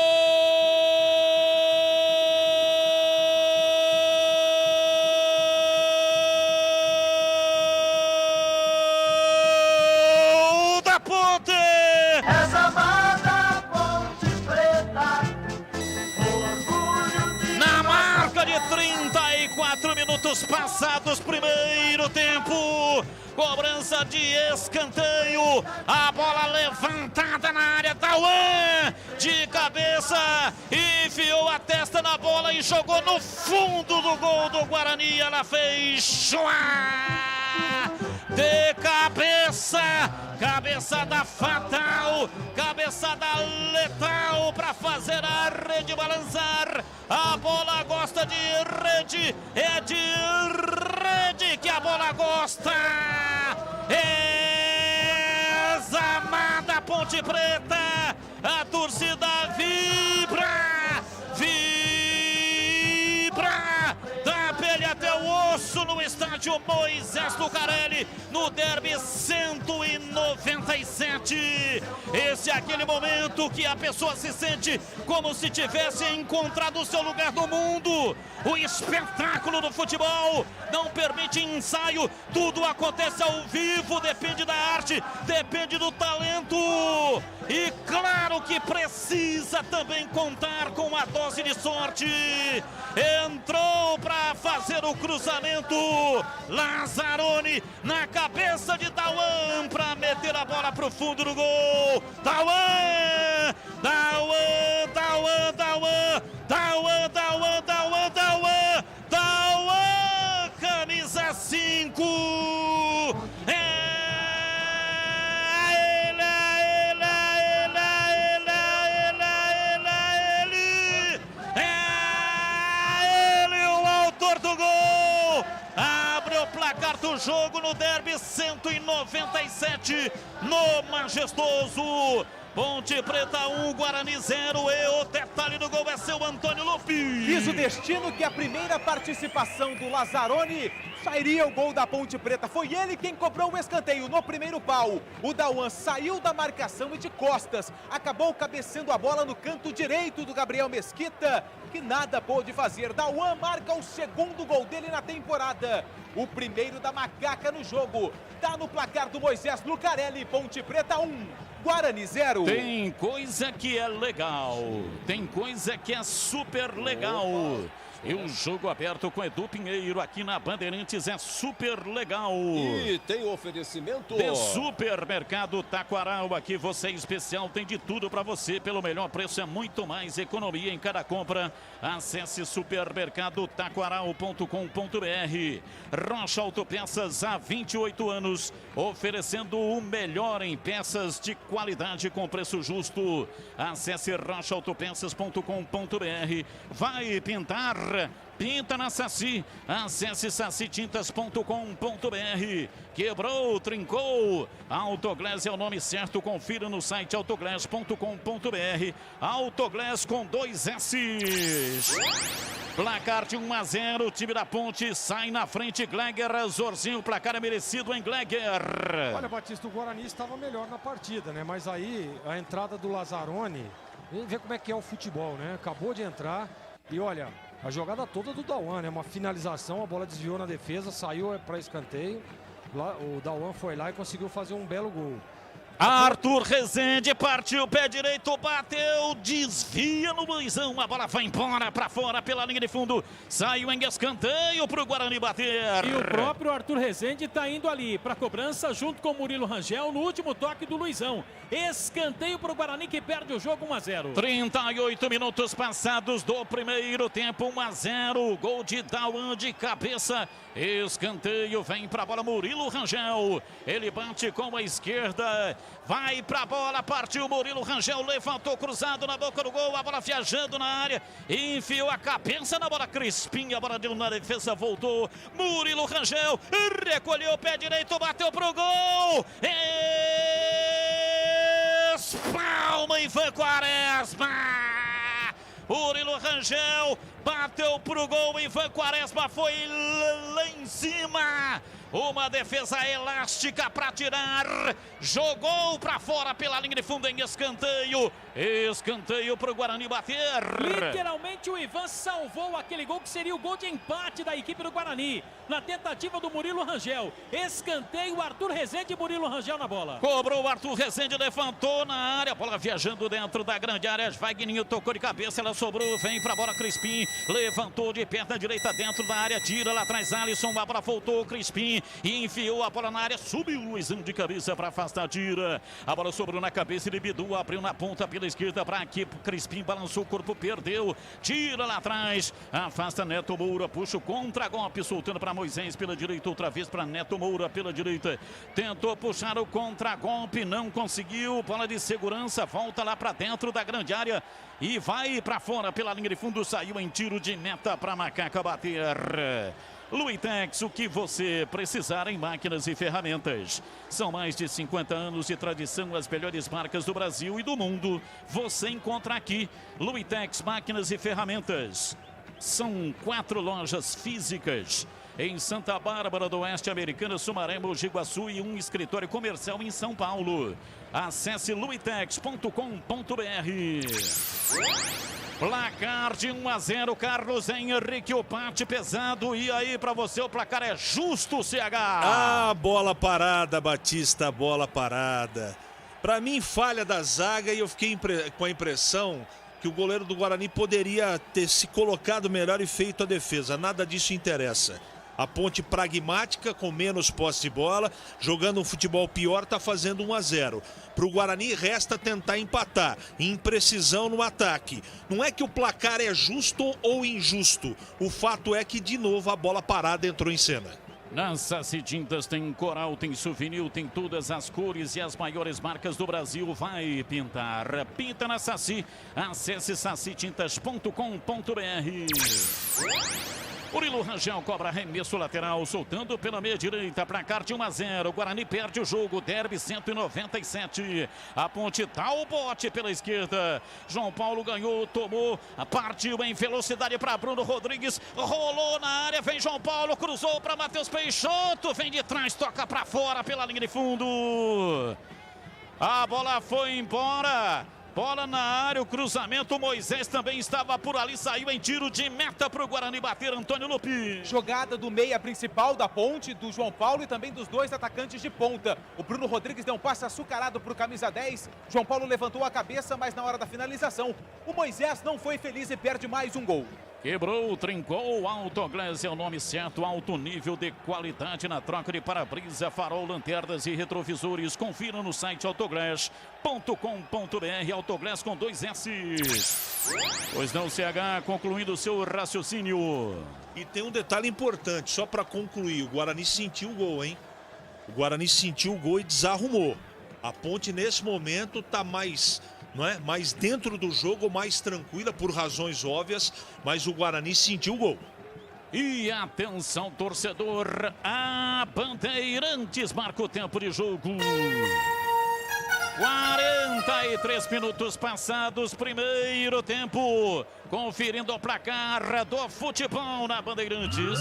Passados, primeiro tempo, cobrança de escanteio, a bola levantada na área, Dauan de cabeça, enfiou a testa na bola e jogou no fundo do gol do Guarani, ela fez de cabeça, cabeçada fatal, cabeçada letal para fazer a rede balançar. A bola gosta de rede, é de rede que a bola gosta. Examada Ponte Preta, a torcida vibra, da pele até o osso no estádio Moisés Lucarelli, no derby 197. Esse é aquele momento que a pessoa se sente como se tivesse encontrado o seu lugar no mundo. O espetáculo do futebol não permite ensaio, tudo acontece ao vivo, depende da arte, depende do talento. E claro que precisa também contar com a dose de sorte. Entrou para fazer o cruzamento Lazzaroni na cabeça de Dauan para meter a bola para o fundo do gol. Dauan, Dauan, Dauan, Dauan, Dauan, Dauan, Dauan, Dauan, Dauan, camisa 5. quarto jogo no derby 197 no Majestoso. Ponte Preta 1, Guarani 0, e o detalhe do gol é seu Antônio Lupi. Quis o destino que a primeira participação do Lazzaroni sairia o gol da Ponte Preta. Foi ele quem cobrou o escanteio no primeiro pau. O Dauan saiu da marcação e de costas acabou cabeceando a bola no canto direito do Gabriel Mesquita, que nada pôde fazer. Dauan marca o segundo gol dele na temporada. O primeiro da macaca no jogo. Tá no placar do Moisés Lucarelli. Ponte Preta 1, Guarani 0. Tem coisa que é legal, tem coisa que é super legal. E um jogo aberto com Edu Pinheiro aqui na Bandeirantes é super legal. E tem oferecimento de Supermercado Taquaral. Aqui você especial, tem de tudo para você pelo melhor preço, é muito mais economia em cada compra. Acesse supermercadotaquaral.com.br. Rocha Autopeças há 28 anos, oferecendo o melhor em peças de qualidade com preço justo. Acesse rochaautopeças.com.br. Vai pintar? Pinta na Saci. Acesse sacitintas.com.br. Quebrou, trincou. Autoglass é o nome certo. Confira no site autoglass.com.br. Autoglass com 2 S's. Placar de 1-0. O time da Ponte sai na frente. Gleger, Zorzinho. Placar é merecido em Gleger. Olha, Batista, o Guarani estava melhor na partida, né? Mas aí a entrada do Lazzaroni, vê como é que é o futebol, né? Acabou de entrar e olha, a jogada toda do Dauan, né? Uma finalização, a bola desviou na defesa, saiu para escanteio. O Dauan foi lá e conseguiu fazer um belo gol. Arthur Rezende partiu, pé direito, bateu, desvia no Luizão, a bola vai embora para fora pela linha de fundo, saiu em escanteio para o Guarani bater. E o próprio Arthur Rezende está indo ali para a cobrança junto com o Murilo Rangel no último toque do Luizão. Escanteio para o Guarani que perde o jogo 1-0. 38 minutos passados do primeiro tempo, 1-0, gol de Dauan de cabeça, escanteio, vem para a bola Murilo Rangel, ele bate com a esquerda, vai para a bola, partiu Murilo Rangel, levantou cruzado na boca do gol, a bola viajando na área, enfiou a cabeça na bola, Crispim, a bola deu na defesa, voltou, Murilo Rangel, recolheu o pé direito, bateu pro gol, espalma Ivan Quaresma, Murilo Rangel bateu pro gol, Ivan Quaresma foi lá em cima. Uma defesa elástica para tirar. Jogou para fora pela linha de fundo em escanteio. Escanteio para o Guarani bater. Literalmente o Ivan salvou aquele gol que seria o gol de empate da equipe do Guarani. Na tentativa do Murilo Rangel. Escanteio, Arthur Rezende e Murilo Rangel na bola. Cobrou o Arthur Rezende, levantou na área. Bola viajando dentro da grande área. Wagninho tocou de cabeça, ela sobrou. Vem para a bola Crispim. Levantou de perna direita dentro da área. Tira lá atrás Alisson. A bola voltou Crispim. E enfiou a bola na área, subiu o Luizão de cabeça para afastar, tira. A bola sobrou na cabeça de Bidu, abriu na ponta pela esquerda para aqui. Crispim balançou o corpo, perdeu. Tira lá atrás, afasta Neto Moura, puxa o contra-golpe, soltando para Moisés pela direita, outra vez para Neto Moura pela direita. Tentou puxar o contra-golpe, não conseguiu. Bola de segurança, volta lá para dentro da grande área e vai para fora pela linha de fundo. Saiu em tiro de meta para Macaca bater. Luitex, o que você precisar em máquinas e ferramentas. São mais de 50 anos de tradição, as melhores marcas do Brasil e do mundo. Você encontra aqui, Luitex Máquinas e Ferramentas. São 4 lojas físicas em Santa Bárbara do Oeste, Americana, Sumaré, Mogi Guaçu e um escritório comercial em São Paulo. Acesse luitex.com.br. Placar de 1-0, Carlos Henrique, o bate pesado. E aí, para você, o placar é justo, CH. Ah, bola parada, Batista, bola parada. Para mim, falha da zaga e eu fiquei com a impressão que o goleiro do Guarani poderia ter se colocado melhor e feito a defesa. Nada disso interessa. A Ponte pragmática, com menos posse de bola, jogando um futebol pior, está fazendo 1-0. Para o Guarani resta tentar empatar, imprecisão no ataque. Não é que o placar é justo ou injusto, o fato é que de novo a bola parada entrou em cena. Na Saci Tintas tem coral, tem souvenir, tem todas as cores e as maiores marcas do Brasil. Vai pintar, pinta na Saci. Acesse sacitintas.com.br. Murilo Rangel cobra arremesso lateral, soltando pela meia direita, placar de 1-0. O Guarani perde o jogo, derby 197. A Ponte dá o bote pela esquerda. João Paulo ganhou, tomou, partiu em velocidade para Bruno Rodrigues, rolou na área, vem João Paulo, cruzou para Matheus Peixoto, vem de trás, toca para fora pela linha de fundo. A bola foi embora. Bola na área, o cruzamento, Moisés também estava por ali, saiu em tiro de meta para o Guarani bater, Antônio Lupi. Jogada do meia principal da Ponte, do João Paulo e também dos dois atacantes de ponta. O Bruno Rodrigues deu um passe açucarado para o camisa 10, João Paulo levantou a cabeça, mas na hora da finalização, o Moisés não foi feliz e perde mais um gol. Quebrou, trincou, Autoglass é o nome certo, alto nível de qualidade na troca de para-brisa, farol, lanternas e retrovisores. Confira no site autoglass.com.br, Autoglass com 2 S. Pois não, CH, concluindo o seu raciocínio. E tem um detalhe importante, só para concluir, o Guarani sentiu o gol, hein? O Guarani sentiu o gol e desarrumou. A Ponte nesse momento está mais... não é? Mais dentro do jogo, mais tranquila por razões óbvias, mas o Guarani sentiu o gol. E atenção, torcedor, a Bandeirantes marca o tempo de jogo. 43 minutos passados, primeiro tempo. Conferindo o placar do futebol na Bandeirantes.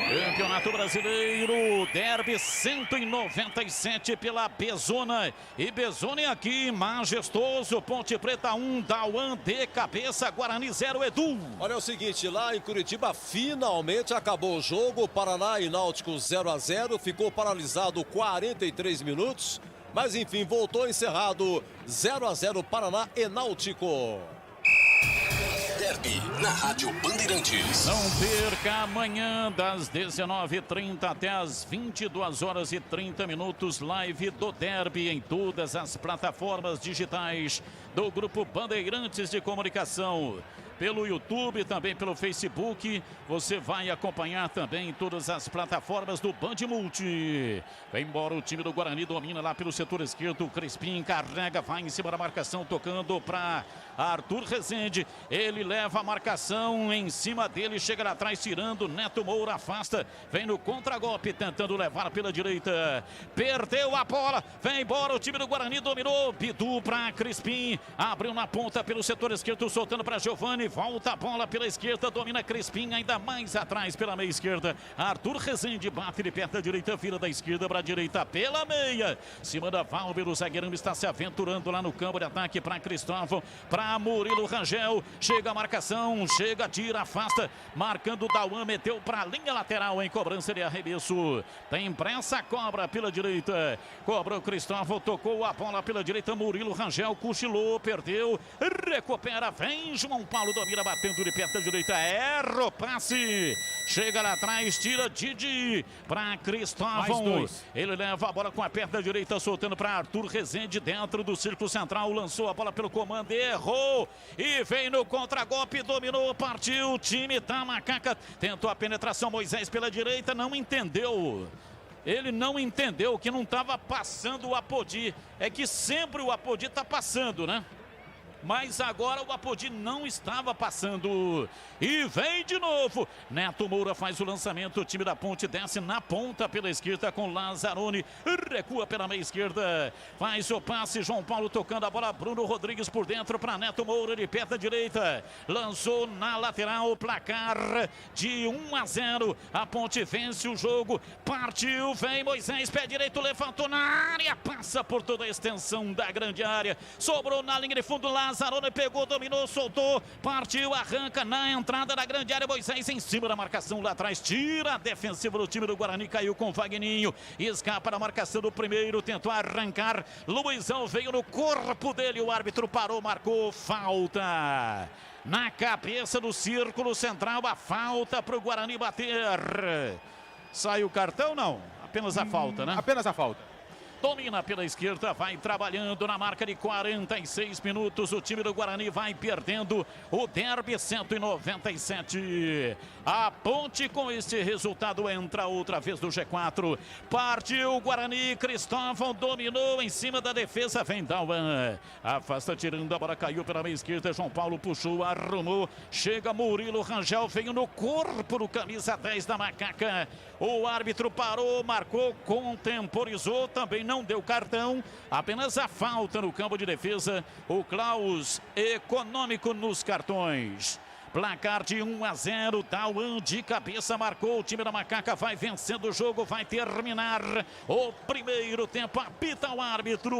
Campeonato Brasileiro, derby 197 pela Bezona. E Bezona aqui, majestoso, Ponte Preta 1, Dauan de cabeça, Guarani 0, Edu. Olha, é o seguinte, lá em Curitiba finalmente acabou o jogo, Paraná e Náutico 0-0, ficou paralisado 43 minutos, mas enfim, voltou encerrado 0-0 Paraná e Náutico. Derby na Rádio Bandeirantes. Não perca amanhã das 19h30 até as 22h30, live do Derby em todas as plataformas digitais do Grupo Bandeirantes de Comunicação. Pelo YouTube, também pelo Facebook, você vai acompanhar também todas as plataformas do Band Multi. Vem embora o time do Guarani, domina lá pelo setor esquerdo, o Crispim carrega, vai em cima da marcação, tocando para Arthur Rezende. Ele leva a marcação em cima dele, chega lá atrás, tirando, Neto Moura afasta, vem no contragolpe, tentando levar pela direita. Perdeu a bola, vem embora o time do Guarani, dominou, Bidu para Crispim, abriu na ponta pelo setor esquerdo, soltando para Giovani. Volta a bola pela esquerda, domina Crispim, ainda mais atrás pela meia esquerda. Arthur Rezende bate de perto da direita, vira da esquerda para a direita pela meia. Se manda Valber, o zagueirão está se aventurando lá no campo de ataque para Cristóvão, para Murilo Rangel. Chega a marcação, chega, tira, afasta, marcando o Dauan, meteu para a linha lateral em cobrança de arremesso. Tem pressa, cobra pela direita. Cobra o Cristóvão, tocou a bola pela direita, Murilo Rangel cochilou, perdeu, recupera, vem João Paulo, domina batendo de perto da direita, erra o passe, chega lá atrás, tira Didi para Cristóvão, ele leva a bola com a perna direita, soltando para Arthur Rezende dentro do círculo central, lançou a bola pelo comando, errou e vem no contragolpe, dominou, partiu, o time da Macaca, tentou a penetração, Moisés pela direita, não entendeu. Ele não entendeu que não estava passando o Apodi, é que sempre o Apodi está passando, né? Mas agora o Apodi não estava passando. E vem de novo. Neto Moura faz o lançamento. O time da Ponte desce na ponta pela esquerda com Lazzaroni. Recua pela meia esquerda. Faz o passe. João Paulo tocando a bola. Bruno Rodrigues por dentro para Neto Moura de perto da direita. Lançou na lateral. Placar de 1-0. A Ponte vence o jogo. Partiu. Vem Moisés. Pé direito. Levantou na área. Passa por toda a extensão da grande área. Sobrou na linha de fundo lá. Lazzaroni pegou, dominou, soltou, partiu, arranca na entrada da grande área, Moisés em cima da marcação lá atrás, tira a defensiva do time do Guarani, caiu com o Vagninho, escapa da marcação do primeiro, tentou arrancar, Luizão veio no corpo dele, o árbitro parou, marcou falta. Na cabeça do círculo central, a falta para o Guarani bater. Sai o cartão, não? Apenas a falta, né? Apenas a falta. domina pela esquerda, vai trabalhando na marca de 46 minutos. O time do Guarani vai perdendo o derby 197. A Ponte com este resultado entra outra vez no G4. Partiu o Guarani, Cristóvão dominou em cima da defesa, vem Dauan. Afasta tirando a bola, caiu pela meia esquerda, João Paulo puxou, arrumou, chega Murilo Rangel, veio no corpo do camisa 10 da Macaca. O árbitro parou, marcou, contemporizou, também não deu cartão, apenas a falta no campo de defesa. O Klaus econômico nos cartões. Placar de 1-0, Dauan de cabeça marcou, o time da Macaca vai vencendo o jogo, vai terminar o primeiro tempo, apita o árbitro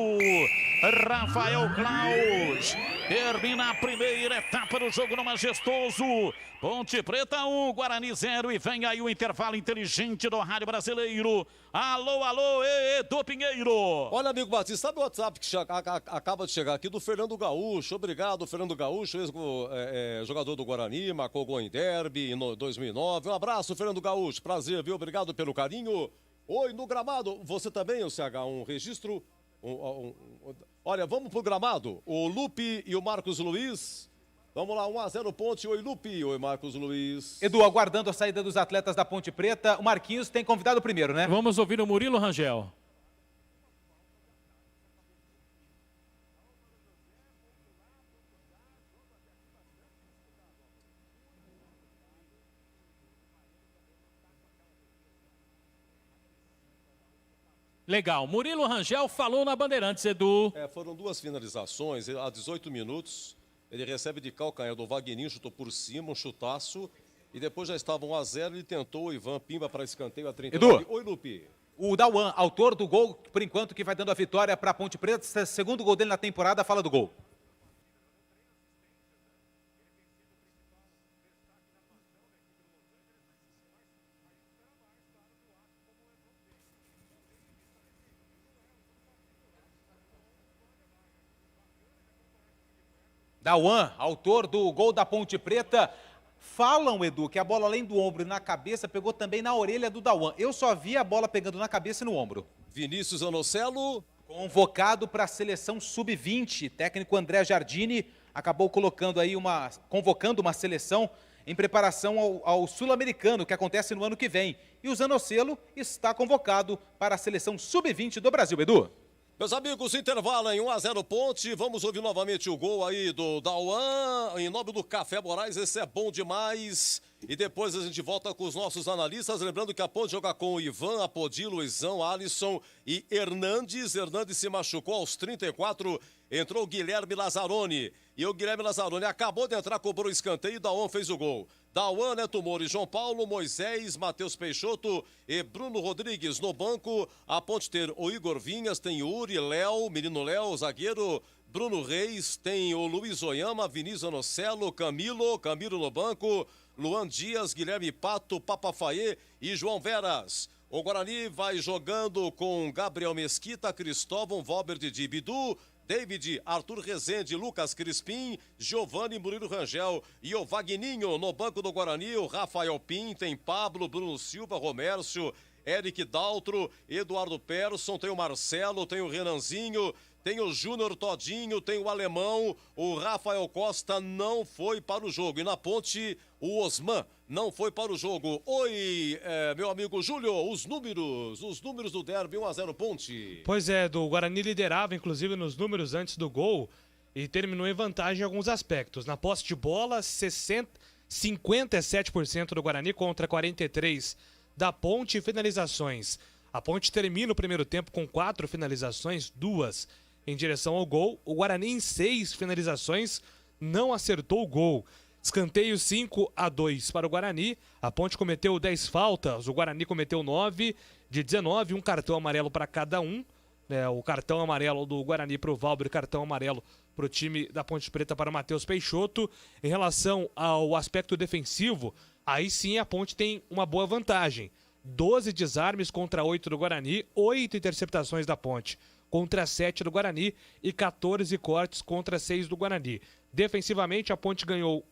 Rafael Klaus. Termina a primeira etapa do jogo no Majestoso. Ponte Preta 1, Guarani 0 e vem aí o intervalo inteligente do Rádio Brasileiro. Alô, alô, Edu Pinheiro. Olha, amigo Batista, sabe o WhatsApp que acaba de chegar aqui do Fernando Gaúcho? Obrigado, Fernando Gaúcho, ex-jogador do Guarani, marcou gol em derby em 2009. Um abraço, Fernando Gaúcho, prazer, viu? Obrigado pelo carinho. Oi, no gramado, você também, o CH, um registro? Olha, vamos pro gramado. O Lupe e o Marcos Luiz. Vamos lá, 1-0 Ponte. Oi, Lupe. Oi, Marcos Luiz. Edu, aguardando a saída dos atletas da Ponte Preta. O Marquinhos tem convidado primeiro, né? Vamos ouvir o Murilo Rangel. Legal. Murilo Rangel falou na Bandeirantes, Edu. Foram duas finalizações. Há 18 minutos. Ele recebe de calcanhar do Wagninho, chutou por cima, um chutaço. E depois já estava 1-0, ele tentou o Ivan Pimba para escanteio a 39. Edu, oi, Lupe. O Dauan, autor do gol, por enquanto, que vai dando a vitória para a Ponte Preta. Segundo gol dele na temporada, fala do gol. Dauan, autor do gol da Ponte Preta. Falam, Edu, que a bola além do ombro e na cabeça pegou também na orelha do Dauan. Eu só vi a bola pegando na cabeça e no ombro. Vinícius Anocelo. Convocado para a seleção sub-20. Técnico André Jardini acabou convocando uma seleção em preparação ao Sul-Americano, que acontece no ano que vem. E o Zanocelo está convocado para a seleção sub-20 do Brasil, Edu. Meus amigos, intervalo em 1-0 Ponte. Vamos ouvir novamente o gol aí do Dauan. Em nome do Café Moraes, esse é bom demais. E depois a gente volta com os nossos analistas. Lembrando que a Ponte joga com o Ivan, Apodi, Luizão, Alisson e Hernandes. Hernandes se machucou aos 34. Entrou o Guilherme Lazzaroni. E o Guilherme Lazzaroni acabou de entrar, cobrou o escanteio e Dauan fez o gol. Dauan, Neto Moura e João Paulo, Moisés, Matheus Peixoto e Bruno Rodrigues no banco. A Ponte ter o Igor Vinhas, tem Uri, Léo, menino Léo, zagueiro Bruno Reis, tem o Luiz Oyama, Vinícius Anocelo, Camilo no banco, Luan Dias, Guilherme Pato, Papafaê e João Veras. O Guarani vai jogando com Gabriel Mesquita, Cristóvão, Valber Didi, Bidu, David, Arthur Rezende, Lucas Crispim, Giovanni Murilo Rangel e o Wagninho no banco do Guarani, o Rafael Pim, tem Pablo, Bruno Silva, Romércio, Eric Daltro, Eduardo Persson, tem o Marcelo, tem o Renanzinho, tem o Júnior Todinho, tem o Alemão, o Rafael Costa não foi para o jogo. E na Ponte, o Osman não foi para o jogo. Oi, meu amigo Júlio, os números do derby 1-0 Ponte. Pois é, do Guarani liderava, inclusive, nos números antes do gol e terminou em vantagem em alguns aspectos. Na posse de bola, 57% do Guarani contra 43% da Ponte. Finalizações. A Ponte termina o primeiro tempo com 4 finalizações, 2 em direção ao gol. O Guarani, em 6 finalizações, não acertou o gol. Escanteio 5-2 para o Guarani. A Ponte cometeu 10 faltas, o Guarani cometeu 9 de 19, um cartão amarelo para cada um. O cartão amarelo do Guarani para o Valber, cartão amarelo para o time da Ponte Preta para o Matheus Peixoto. Em relação ao aspecto defensivo, aí sim a Ponte tem uma boa vantagem. 12 desarmes contra 8 do Guarani, 8 interceptações da Ponte contra 7 do Guarani e 14 cortes contra 6 do Guarani. Defensivamente, a Ponte ganhou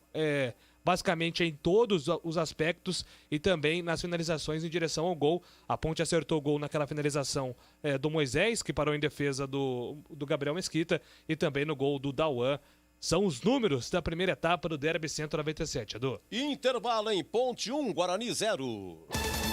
basicamente em todos os aspectos e também nas finalizações em direção ao gol. A Ponte acertou o gol naquela finalização do Moisés, que parou em defesa do Gabriel Mesquita, e também no gol do Dauan. São os números da primeira etapa do Derby 197, Edu. Intervalo em Ponte 1, Guarani 0.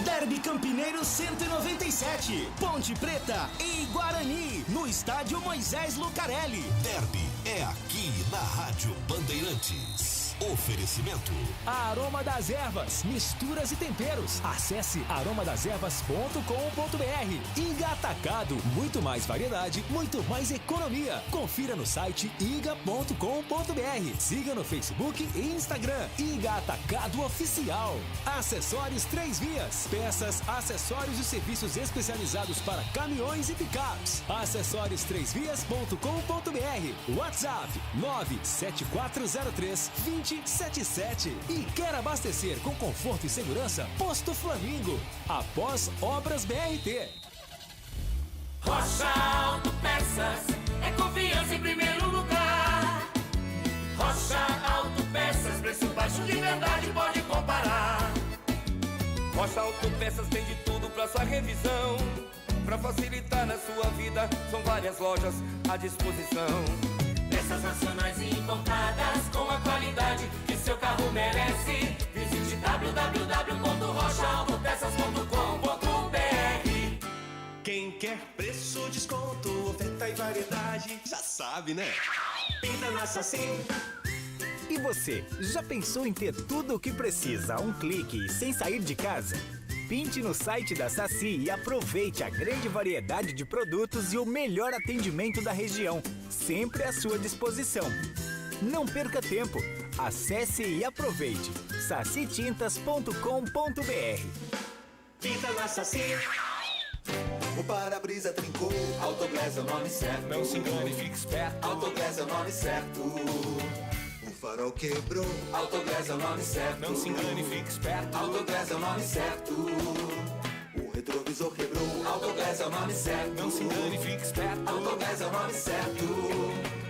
Derby Campineiro 197, Ponte Preta e Guarani, no estádio Moisés Lucarelli. Derby é aqui na Rádio Bandeirantes. Oferecimento. Aroma das Ervas, misturas e temperos. Acesse aromadeservas.com.br. Iga Atacado, muito mais variedade, muito mais economia. Confira no site iga.com.br. Siga no Facebook e Instagram. Iga Atacado Oficial. Acessórios 3 Vias. Peças, acessórios e serviços especializados para caminhões e picapes. Acessórios3vias.com.br. WhatsApp 97403-2077. E quer abastecer com conforto e segurança? Posto Flamingo. Após obras BRT. Rocha Autopeças é confiança em primeiro lugar. Rocha Autopeças, preço baixo de verdade, pode comparar. Rocha Autopeças tem de tudo pra sua revisão. Pra facilitar na sua vida, são várias lojas à disposição. Peças nacionais e importadas com a qualidade que seu carro merece. Visite www.rochaautopeças.com.br. Quem quer preço, desconto, oferta e variedade, já sabe, né? Pinta na Saci. E você, já pensou em ter tudo o que precisa a um clique sem sair de casa? Pinte no site da Saci e aproveite a grande variedade de produtos e o melhor atendimento da região, sempre à sua disposição. Não perca tempo, acesse e aproveite sacitintas.com.br. Pinta na Saci. O para-brisa trincou, Autoglass é o nome certo. Não se engane, fique esperto, Autoglass é o nome certo. O farol quebrou, Autoglass é o nome certo. Não se engane, fique esperto, Autoglass é o nome certo. O retrovisor quebrou, Autoglass é o nome certo. Não se engane, fique esperto, Autoglass é o nome certo.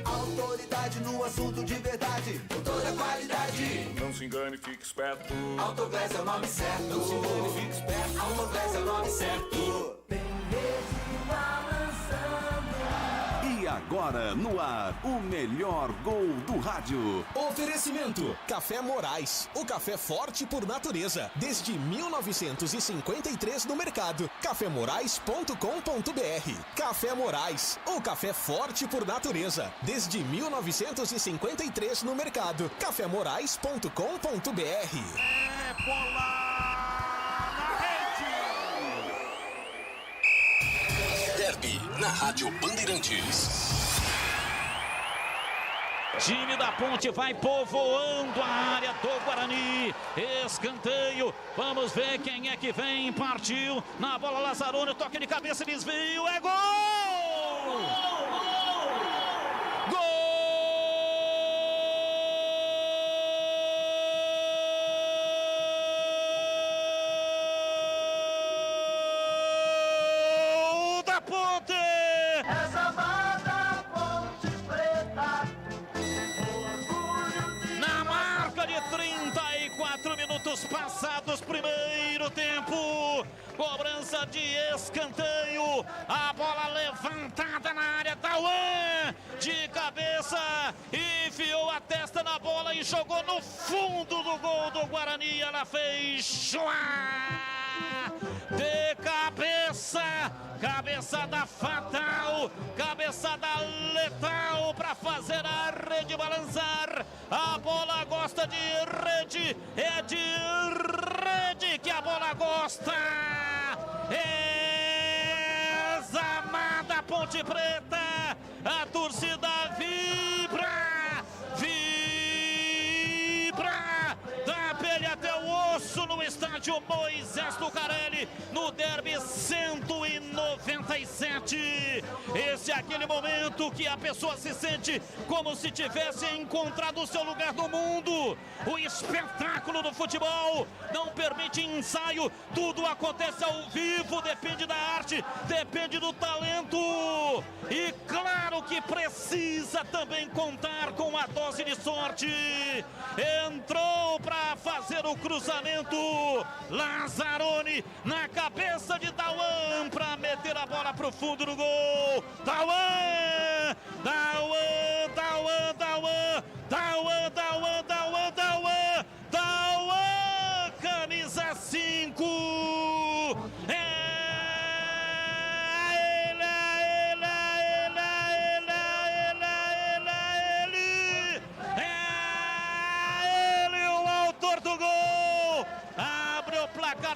Autoridade no assunto de verdade, com toda a qualidade. Não se engane, fique esperto, Autoglass é o nome certo. Não se engane, fique esperto, Autoglass é o nome certo. E agora, no ar, o melhor gol do rádio. Oferecimento: Café Morais, o café forte por natureza. Desde 1953 no mercado. cafemorais.com.br. Café Morais, o café forte por natureza. Desde 1953 no mercado. cafemorais.com.br. É bola na rede. Derby na Rádio Bandeirantes. Time da Ponte vai povoando a área do Guarani. Escanteio. Vamos ver quem é que vem. Partiu na bola Lazzaroni. Toque de cabeça, desvio. É gol! Gol! Da Ponte! Essa banda Ponte Preta. Na marca de 34 minutos passados, primeiro tempo. Cobrança de escanteio. A bola levantada na área. Dauan de cabeça. Enfiou a testa na bola e jogou no fundo do gol do Guarani. Ela fez chuá. De cabeça. Cabeçada fatal. Cabeçada letal para fazer a rede balançar. A bola gosta de rede. É de rede que a bola gosta. Examada Ponte Preta. A torcida vibra. Vibra. Da pele até o osso no estádio Moisés Lucarelli no derby 197. Esse é aquele momento que a pessoa se sente como se tivesse encontrado o seu lugar no mundo. O espetáculo do futebol não permite ensaio, tudo acontece ao vivo, depende da arte, depende do talento. E claro que precisa também contar com a dose de sorte. Entrou para fazer o cruzamento Lazzaroni na cabeça de Dauan para meter a bola para o fundo do gol. Dauan, Dauan, Dauan, Dauan, Dauan, Dauan, Dauan, Dauan, Dauan, camisa 5.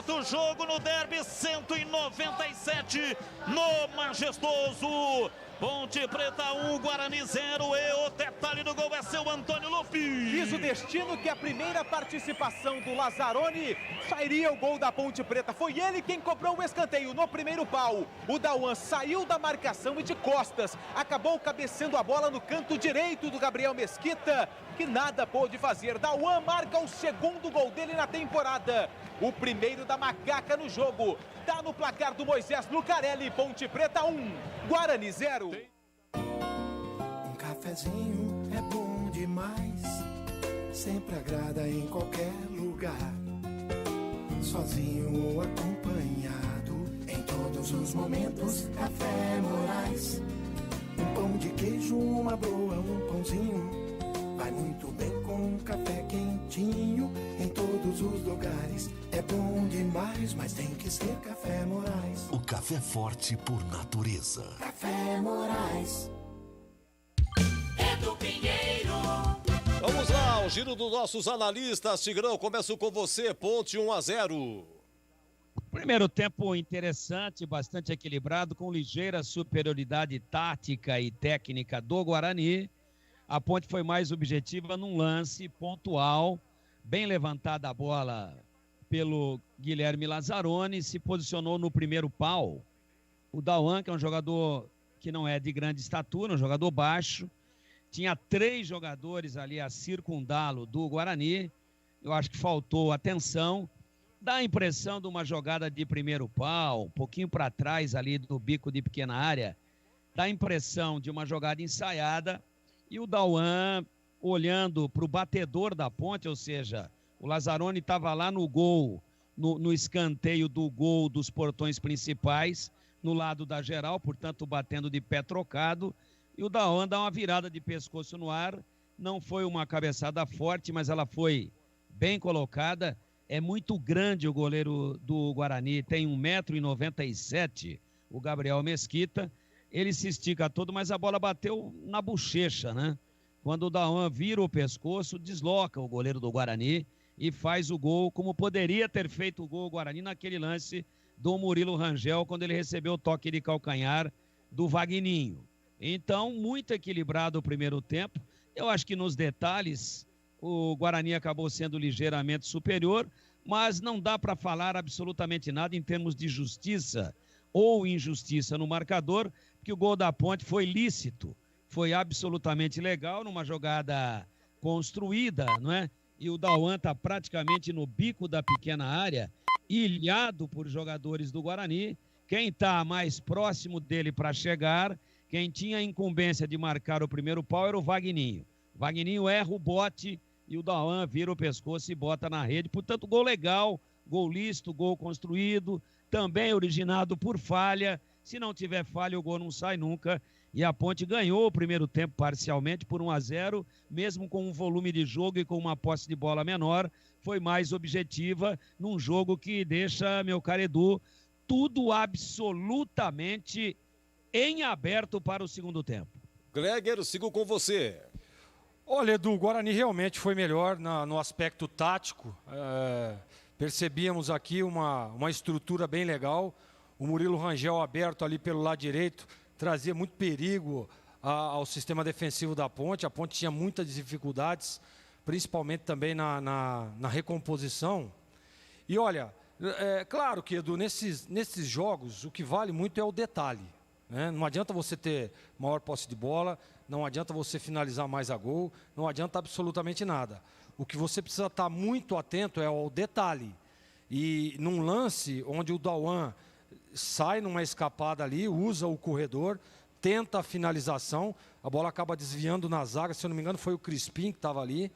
Do jogo no derby 197 no Majestoso. Ponte Preta 1, Guarani 0, e o detalhe do gol é seu Antônio Lupi. Diz o destino que a primeira participação do Lazzaroni sairia o gol da Ponte Preta. Foi ele quem cobrou o escanteio no primeiro pau. O Dauan saiu da marcação e de costas acabou cabeceando a bola no canto direito do Gabriel Mesquita, que nada pôde fazer. Dauan marca o segundo gol dele na temporada. O primeiro da macaca no jogo. Tá no placar do Moisés Lucarelli. Ponte Preta 1, Guarani 0. Um cafezinho é bom demais, sempre agrada em qualquer lugar. Sozinho ou acompanhado, em todos os momentos, Café Moraes. Um pão de queijo, uma broa, um pãozinho, vai muito bem com um café quentinho. Em todos os lugares é bom demais, mas tem que ser Café Moraes. O café forte por natureza. Café Moraes. Edu Pinheiro. Vamos lá, o giro dos nossos analistas. Tigrão, começo com você, Ponte 1-0. Primeiro tempo interessante, bastante equilibrado, com ligeira superioridade tática e técnica do Guarani. A Ponte foi mais objetiva num lance pontual, bem levantada a bola pelo Guilherme Lazzaroni, se posicionou no primeiro pau. O Dauan, que é um jogador que não é de grande estatura, um jogador baixo, tinha 3 jogadores ali a circundá-lo do Guarani. Eu acho que faltou atenção. Dá a impressão de uma jogada de primeiro pau, um pouquinho para trás ali do bico de pequena área. Dá a impressão de uma jogada ensaiada. E o Dauan olhando para o batedor da Ponte, ou seja, o Lazzaroni estava lá no gol, no escanteio do gol dos portões principais, no lado da geral, portanto batendo de pé trocado, e o Dauan dá uma virada de pescoço no ar. Não foi uma cabeçada forte, mas ela foi bem colocada. É muito grande o goleiro do Guarani, tem 1,97 m, o Gabriel Mesquita. Ele se estica todo, mas a bola bateu na bochecha, né? Quando o Dauan vira o pescoço, desloca o goleiro do Guarani e faz o gol, como poderia ter feito o gol o Guarani naquele lance do Murilo Rangel, quando ele recebeu o toque de calcanhar do Vagninho. Então, muito equilibrado o primeiro tempo. Eu acho que nos detalhes o Guarani acabou sendo ligeiramente superior, mas não dá para falar absolutamente nada em termos de justiça ou injustiça no marcador, porque o gol da Ponte foi lícito, foi absolutamente legal, numa jogada construída, não é? E o Dauan está praticamente no bico da pequena área, ilhado por jogadores do Guarani. Quem está mais próximo dele para chegar, quem tinha a incumbência de marcar o primeiro pau era o Vagninho. O Vagninho erra o bote e o Dauan vira o pescoço e bota na rede. Portanto, gol legal, gol lícito, gol construído, também originado por falha. Se não tiver falha, o gol não sai nunca. E a Ponte ganhou o primeiro tempo parcialmente por 1-0, mesmo com um volume de jogo e com uma posse de bola menor. Foi mais objetiva num jogo que deixa, meu caro Edu, tudo absolutamente em aberto para o segundo tempo. Gleger, sigo com você. Olha, Edu, o Guarani realmente foi melhor no aspecto tático. Percebíamos aqui uma estrutura bem legal. O Murilo Rangel aberto ali pelo lado direito trazia muito perigo ao sistema defensivo da Ponte. A Ponte tinha muitas dificuldades, principalmente também na recomposição. E olha, Claro que, Edu, nesses jogos, o que vale muito é o detalhe. Né? Não adianta você ter maior posse de bola, não adianta você finalizar mais a gol, não adianta absolutamente nada. O que você precisa estar muito atento é ao detalhe. E num lance onde o Dauan sai numa escapada ali, usa o corredor, tenta a finalização, a bola acaba desviando na zaga, se eu não me engano foi o Crispim que estava ali,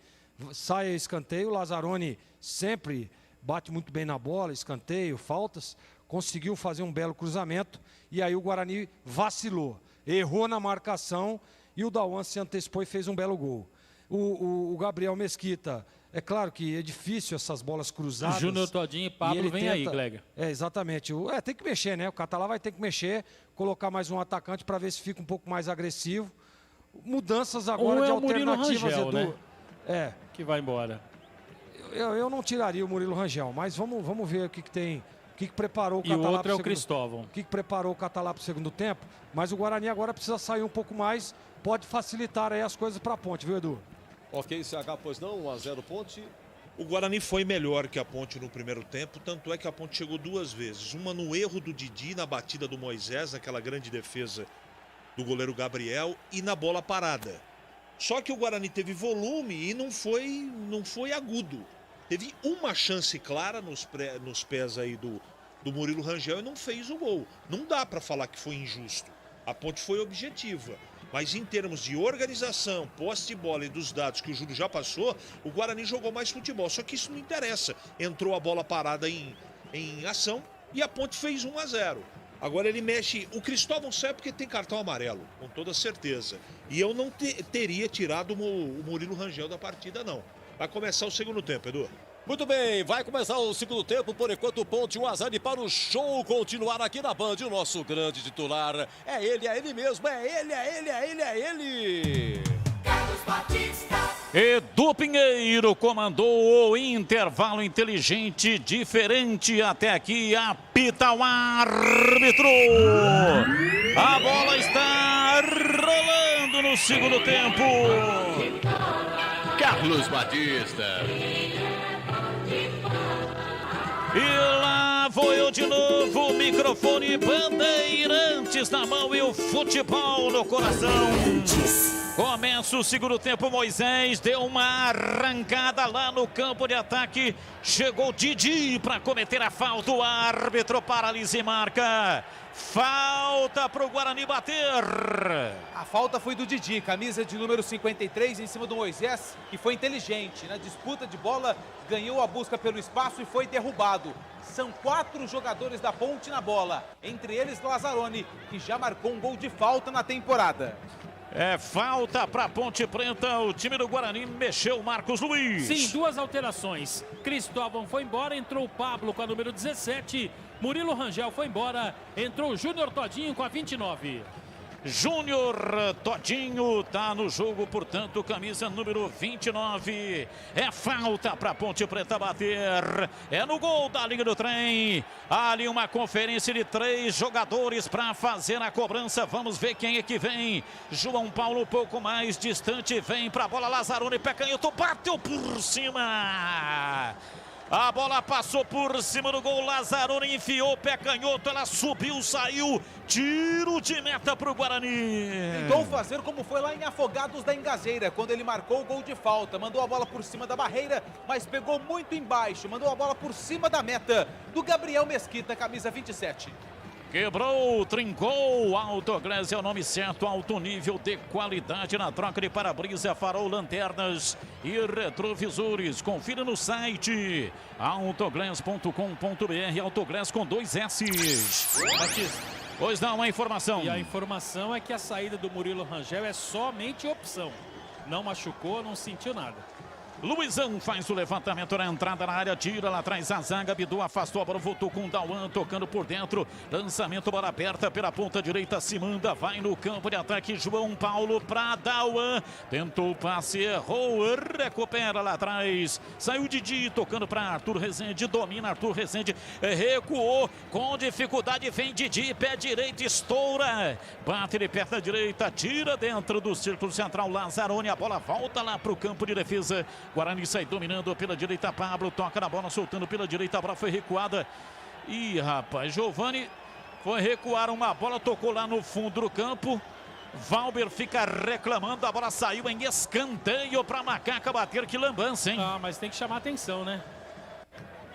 sai a escanteio, o Lazzaroni sempre bate muito bem na bola, escanteio, faltas, conseguiu fazer um belo cruzamento, e aí o Guarani vacilou, errou na marcação, e o Dauan se antecipou e fez um belo gol. O Gabriel Mesquita, é claro que é difícil essas bolas cruzadas. Júnior Todinho e Pablo vem aí, Glega. Exatamente. Tem que mexer, né? O Catalá vai ter que mexer, colocar mais um atacante para ver se fica um pouco mais agressivo. Mudanças agora de alternativas, Rangel, Edu. Né? Que vai embora. Eu não tiraria o Murilo Rangel, mas vamos ver o que tem. O que preparou o E Catalá o outro é o segundo... Cristóvão. O que preparou o Catalá para o segundo tempo. Mas o Guarani agora precisa sair um pouco mais. Pode facilitar aí as coisas para a Ponte, viu, Edu? Ok, CH, pois não, 1-0 Ponte. O Guarani foi melhor que a Ponte no primeiro tempo, tanto é que a Ponte chegou duas vezes. Uma no erro do Didi, na batida do Moisés, naquela grande defesa do goleiro Gabriel, e na bola parada. Só que o Guarani teve volume e não foi agudo. Teve uma chance clara nos pés aí do Murilo Rangel e não fez o gol. Não dá para falar que foi injusto. A Ponte foi objetiva. Mas em termos de organização, posse de bola e dos dados que o Júlio já passou, o Guarani jogou mais futebol. Só que isso não interessa. Entrou a bola parada em ação e a Ponte fez 1-0. Agora ele mexe... O Cristóvão sai porque tem cartão amarelo, com toda certeza. E eu não teria tirado o Murilo Rangel da partida, não. Vai começar o segundo tempo, Edu. Muito bem, vai começar o segundo tempo, por enquanto o Ponte 1-0 e para o show continuar aqui na Band, o nosso grande titular é ele mesmo, é ele! Carlos Batista. Edu Pinheiro comandou o intervalo inteligente, diferente até aqui, apita o árbitro. A bola está rolando no segundo tempo. Carlos Batista. E lá vou eu de novo, microfone Bandeirantes na mão e o futebol no coração. Começa o segundo tempo, Moisés deu uma arrancada lá no campo de ataque. Chegou Didi para cometer a falta, o árbitro paralisa e marca. Falta para o Guarani bater. A falta foi do Didi, camisa de número 53 em cima do Moisés, que foi inteligente. Na disputa de bola, ganhou a busca pelo espaço e foi derrubado. São 4 jogadores da Ponte na bola, entre eles Lazzaroni, que já marcou um gol de falta na temporada. É falta para Ponte Preta, o time do Guarani mexeu o Marcos Luiz. Sim, 2 alterações. Cristóvão foi embora, entrou o Pablo com a número 17. Murilo Rangel foi embora, entrou o Júnior Todinho com a 29. Júnior Todinho tá no jogo, portanto, camisa número 29. É falta para Ponte Preta bater. É no gol da linha do trem. Ali uma conferência de 3 jogadores para fazer a cobrança. Vamos ver quem é que vem. João Paulo um pouco mais distante, vem para a bola. Lazzaroni, pé canhoto, bateu por cima. A bola passou por cima do gol, Lazzaroni enfiou o pé canhoto, ela subiu, saiu, tiro de meta para o Guarani. Tentou fazer como foi lá em Afogados da Engazeira, quando ele marcou o gol de falta. Mandou a bola por cima da barreira, mas pegou muito embaixo. Mandou a bola por cima da meta do Gabriel Mesquita, camisa 27. Quebrou, trincou, Autoglass é o nome certo, alto nível de qualidade na troca de para-brisa, farol, lanternas e retrovisores. Confira no site autoglass.com.br, Autoglass com 2 S's. Batista. Pois dá uma informação. E a informação é que a saída do Murilo Rangel é somente opção. Não machucou, não sentiu nada. Luizão faz o levantamento na entrada na área, tira lá atrás a zaga, Bidu afastou a bola, voltou com o Dauan, tocando por dentro, lançamento, bola aberta pela ponta direita, se manda, vai no campo de ataque, João Paulo para Dauan, tentou o passe, errou, recupera lá atrás, saiu Didi, tocando para Arthur Rezende, domina Arthur Rezende, recuou, com dificuldade, vem Didi, pé direito, estoura, bate de perna direita, tira dentro do círculo central, Lazzaroni, a bola volta lá para o campo de defesa, Guarani sai dominando pela direita. Pablo toca na bola, soltando pela direita. A bola foi recuada. Ih, rapaz, Giovani foi recuar uma bola, tocou lá no fundo do campo. Valber fica reclamando, a bola saiu em escanteio para Macaca bater. Que lambança, hein? Ah, mas tem que chamar atenção, né?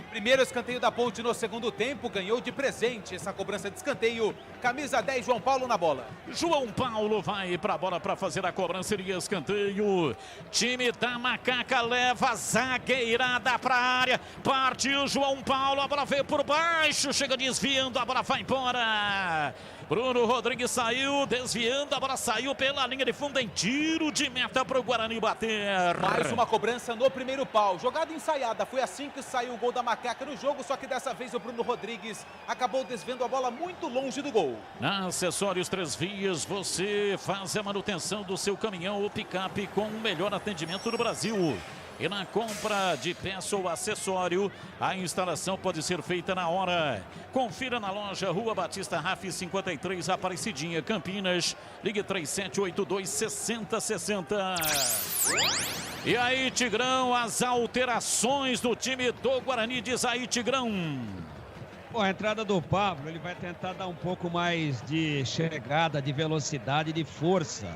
Primeiro escanteio da Ponte no segundo tempo, ganhou de presente essa cobrança de escanteio. Camisa 10, João Paulo na bola. João Paulo vai para a bola para fazer a cobrança de escanteio. Time da Macaca leva a zagueirada para a área. Partiu João Paulo, a bola veio por baixo, chega desviando, a bola vai embora. Bruno Rodrigues saiu, desviando, a bola saiu pela linha de fundo em tiro de meta para o Guarani bater. Mais uma cobrança no primeiro pau, jogada ensaiada, foi assim que saiu o gol da Macaca no jogo, só que dessa vez o Bruno Rodrigues acabou desviando a bola muito longe do gol. Na Acessórios Três Vias, você faz a manutenção do seu caminhão ou picape com o melhor atendimento do Brasil. E na compra de peça ou acessório, a instalação pode ser feita na hora. Confira na loja Rua Batista Raf 53, Aparecidinha, Campinas. Ligue 3782-6060. E aí, Tigrão, as alterações do time do Guarani, diz aí, Tigrão. Bom, a entrada do Pablo, ele vai tentar dar um pouco mais de chegada, de velocidade, de força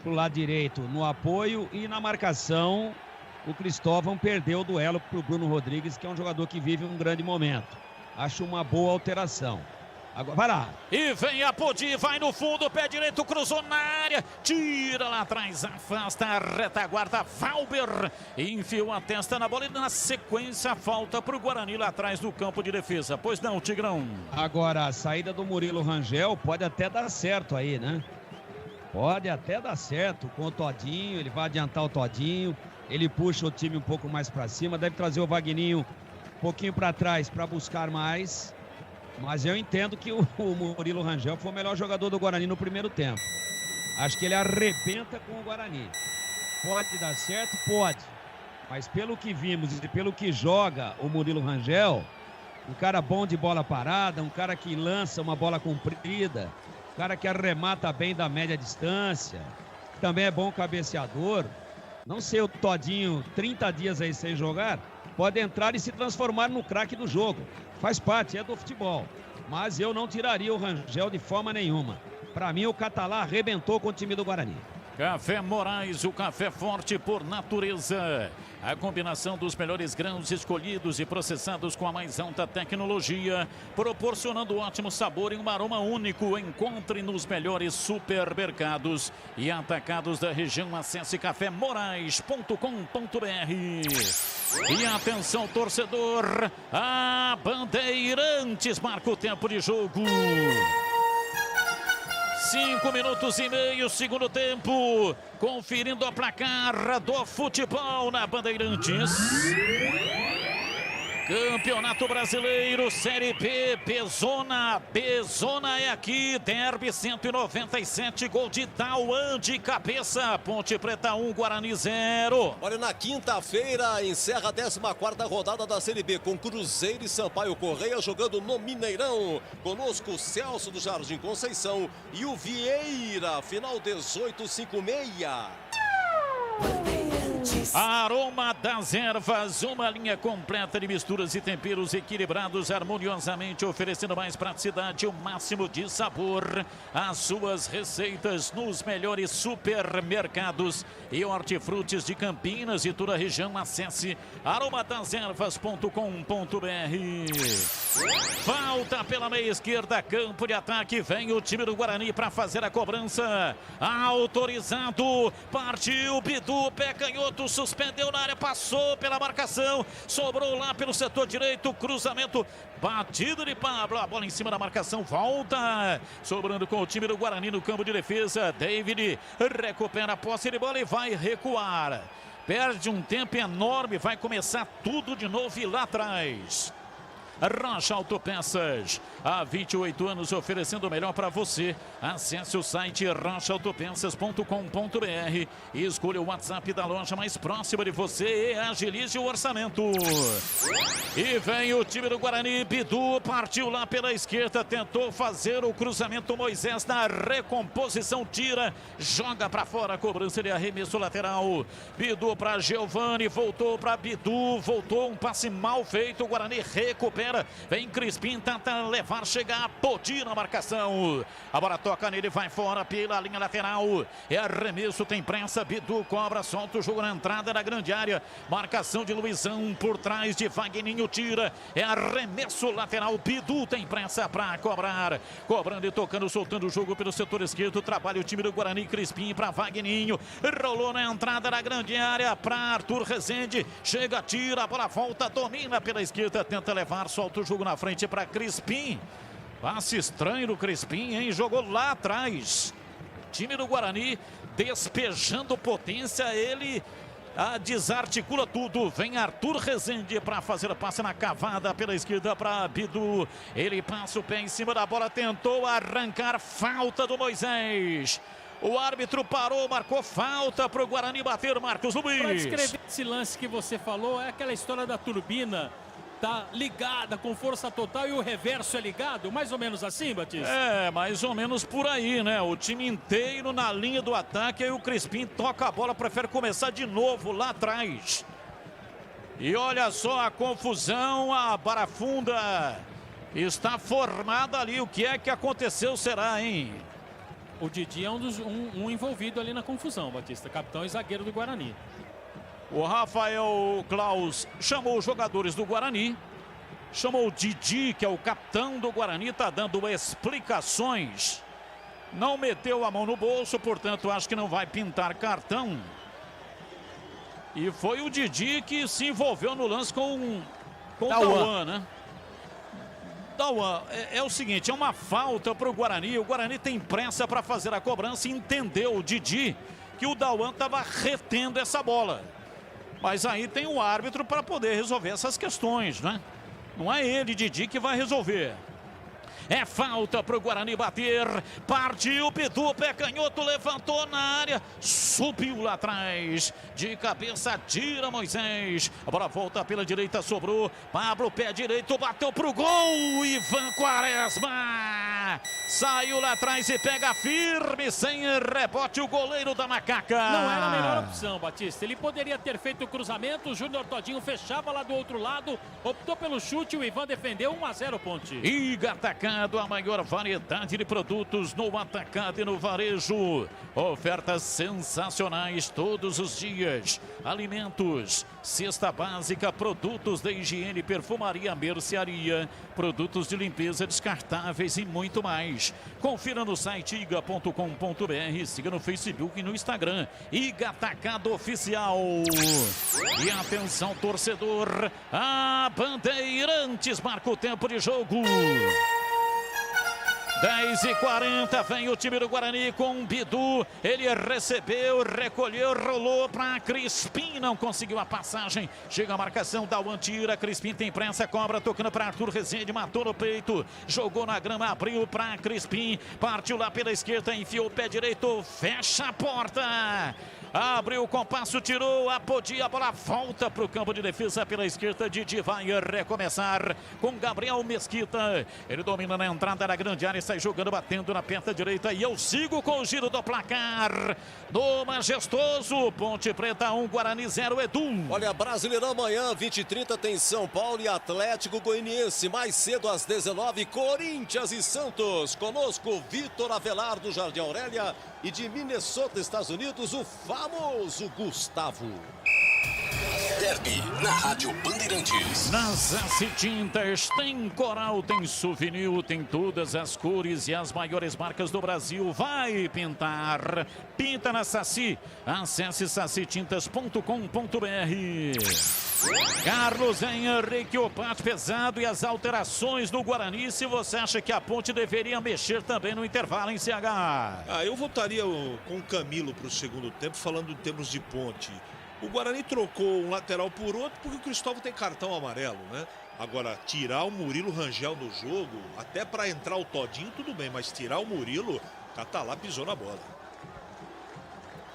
pro lado direito no apoio e na marcação. O Cristóvão perdeu o duelo para o Bruno Rodrigues, que é um jogador que vive um grande momento. Acho uma boa alteração. Agora, vai lá. E vem a Podi, vai no fundo, pé direito, cruzou na área, tira lá atrás, afasta a retaguarda, Valber enfiou a testa na bola e na sequência falta para o Guarani lá atrás do campo de defesa. Pois não, Tigrão? Agora, a saída do Murilo Rangel pode até dar certo aí, né? Pode até dar certo com o Todinho, ele vai adiantar o Todinho. Ele puxa o time um pouco mais para cima, deve trazer o Vagninho um pouquinho para trás para buscar mais. Mas eu entendo que o Murilo Rangel foi o melhor jogador do Guarani no primeiro tempo. Acho que ele arrebenta com o Guarani. Pode dar certo? Pode. Mas pelo que vimos e pelo que joga o Murilo Rangel, um cara bom de bola parada, um cara que lança uma bola comprida, um cara que arremata bem da média distância, também é bom cabeceador. Não sei, o Todinho, 30 dias aí sem jogar, pode entrar e se transformar no craque do jogo. Faz parte, é do futebol. Mas eu não tiraria o Rangel de forma nenhuma. Para mim, o Catalá arrebentou com o time do Guarani. Café Moraes, o café forte por natureza. A combinação dos melhores grãos escolhidos e processados com a mais alta tecnologia, proporcionando ótimo sabor e um aroma único. Encontre nos melhores supermercados e atacados da região. Acesse cafémorais.com.br. E atenção, torcedor, a Bandeirantes marca o tempo de jogo. 5 minutos e meio, segundo tempo. Conferindo a placar do futebol na Bandeirantes. Campeonato Brasileiro, Série B, Bezona é aqui, Derby 197, gol de Dauan de cabeça, Ponte Preta 1, Guarani 0. Olha, na quinta-feira encerra a 14ª rodada da Série B com Cruzeiro e Sampaio Correia jogando no Mineirão. Conosco Celso do Jardim Conceição e o Vieira, final 18:56. Aroma das ervas, uma linha completa de misturas e temperos equilibrados harmoniosamente, oferecendo mais praticidade e o máximo de sabor. As suas receitas nos melhores supermercados e hortifrutis de Campinas e toda a região. Acesse aromadeservas.com.br. Falta pela meia esquerda, campo de ataque, vem o time do Guarani para fazer a cobrança. Autorizado, partiu Bidu, pé canhoto, suspendeu na área, passou pela marcação, sobrou lá pelo setor direito, cruzamento, batida de Pablo, a bola em cima da marcação, volta, sobrando com o time do Guarani no campo de defesa. David recupera a posse de bola e vai recuar. Perde um tempo enorme, vai começar tudo de novo e lá atrás. Rocha Autopeças. Há 28 anos oferecendo o melhor para você. Acesse o site rochaautopeças.com.br e escolha o WhatsApp da loja mais próxima de você e agilize o orçamento. E vem o time do Guarani. Bidu partiu lá pela esquerda, tentou fazer o cruzamento. Moisés na recomposição, tira, joga para fora, cobrança de arremesso lateral. Bidu para Giovani, voltou para Bidu, voltou um passe mal feito. O Guarani recupera. Vem Crispim, tenta levar, chegar a Podi na marcação. A bola toca nele, vai fora pela linha lateral. É arremesso, tem prensa. Bidu cobra, solta o jogo na entrada da grande área. Marcação de Luizão por trás de Vagninho, tira. É arremesso lateral. Bidu tem prensa para cobrar. Cobrando e tocando, soltando o jogo pelo setor esquerdo. Trabalha o time do Guarani. Crispim para Vagninho. Rolou na entrada da grande área para Arthur Rezende. Chega, tira, a bola volta, domina pela esquerda, tenta levar, solta o jogo na frente para Crispim. Passe estranho do Crispim, hein? Jogou lá atrás. Time do Guarani despejando potência, ele desarticula tudo. Vem Arthur Rezende para fazer passe na cavada pela esquerda para Bidu. Ele passa o pé em cima da bola, tentou arrancar, falta do Moisés. O árbitro parou, marcou falta para o Guarani bater. Marcos Luiz. Para descrever esse lance que você falou, é aquela história da turbina. Tá ligada com força total e o reverso é ligado, mais ou menos assim, Batista? É, mais ou menos por aí, né? O time inteiro na linha do ataque, aí o Crispim toca a bola, prefere começar de novo lá atrás. E olha só a confusão, a barafunda está formada ali. O que é que aconteceu será, hein? O Didi é um envolvido ali na confusão, Batista, capitão e zagueiro do Guarani. O Rafael Klaus chamou os jogadores do Guarani, chamou o Didi, que é o capitão do Guarani, está dando explicações. Não meteu a mão no bolso, portanto acho que não vai pintar cartão. E foi o Didi que se envolveu no lance com o Dauan, né? Dauan, é o seguinte, é uma falta para o Guarani. O Guarani tem pressa para fazer a cobrança e entendeu o Didi que o Dauan estava retendo essa bola. Mas aí tem o árbitro para poder resolver essas questões, né? Não é ele, Didi, que vai resolver. É falta para o Guarani bater. Partiu, Bidu, pé canhoto, levantou na área, subiu lá atrás. De cabeça, tira Moisés. A bola volta pela direita, sobrou. Pablo, pé direito, bateu pro gol. Ivan Quaresma saiu lá atrás e pega firme, sem rebote, o goleiro da Macaca. Não era a melhor opção, Batista. Ele poderia ter feito o cruzamento, o Júnior Todinho fechava lá do outro lado, optou pelo chute, o Ivan defendeu. 1-0 Ponte. Iga Atacado, a maior variedade de produtos no atacado e no varejo. Ofertas sensacionais todos os dias. Alimentos, cesta básica, produtos de higiene, perfumaria, mercearia, produtos de limpeza descartáveis e muito mais. Confira no site iga.com.br, siga no Facebook e no Instagram. Iga Atacado Oficial. E atenção, torcedor, a Bandeirantes marca o tempo de jogo. 10h40, vem o time do Guarani com o Bidu. Ele recebeu, recolheu, rolou para Crispim, não conseguiu a passagem. Chega a marcação, Dauan tira, Crispim tem prensa, cobra, tocando para Arthur Rezende, matou no peito, jogou na grama, abriu para Crispim, partiu lá pela esquerda, enfiou o pé direito, fecha a porta. Abriu o compasso, tirou a Podia, a bola volta para o campo de defesa pela esquerda. Didi vai recomeçar com Gabriel Mesquita. Ele domina na entrada da grande área, sai jogando, batendo na perna direita. E eu sigo com o giro do placar do majestoso. Ponte Preta 1, Guarani 0, Edu. Olha, Brasileirão amanhã, 20h30, tem São Paulo e Atlético Goianiense. Mais cedo às 19h, Corinthians e Santos. Conosco, Vitor Avelar do Jardim Aurélia. E de Minnesota, Estados Unidos, o famoso Gustavo. Derby na Rádio Bandeirantes. Nas S Tintas tem coral, tem souvenir, tem todas as cores e as maiores marcas do Brasil. Vai pintar, pinta na Saci. Acesse sacitintas.com.br. Carlos Henrique, o bate pesado e as alterações do Guarani. Se você acha que a Ponte deveria mexer também no intervalo em CH. Eu votaria com o Camilo para o segundo tempo, falando em termos de Ponte. O Guarani trocou um lateral por outro porque o Cristóvão tem cartão amarelo, né? Agora, tirar o Murilo Rangel do jogo, até para entrar o Todinho, tudo bem, mas tirar o Murilo, tá lá, pisou na bola.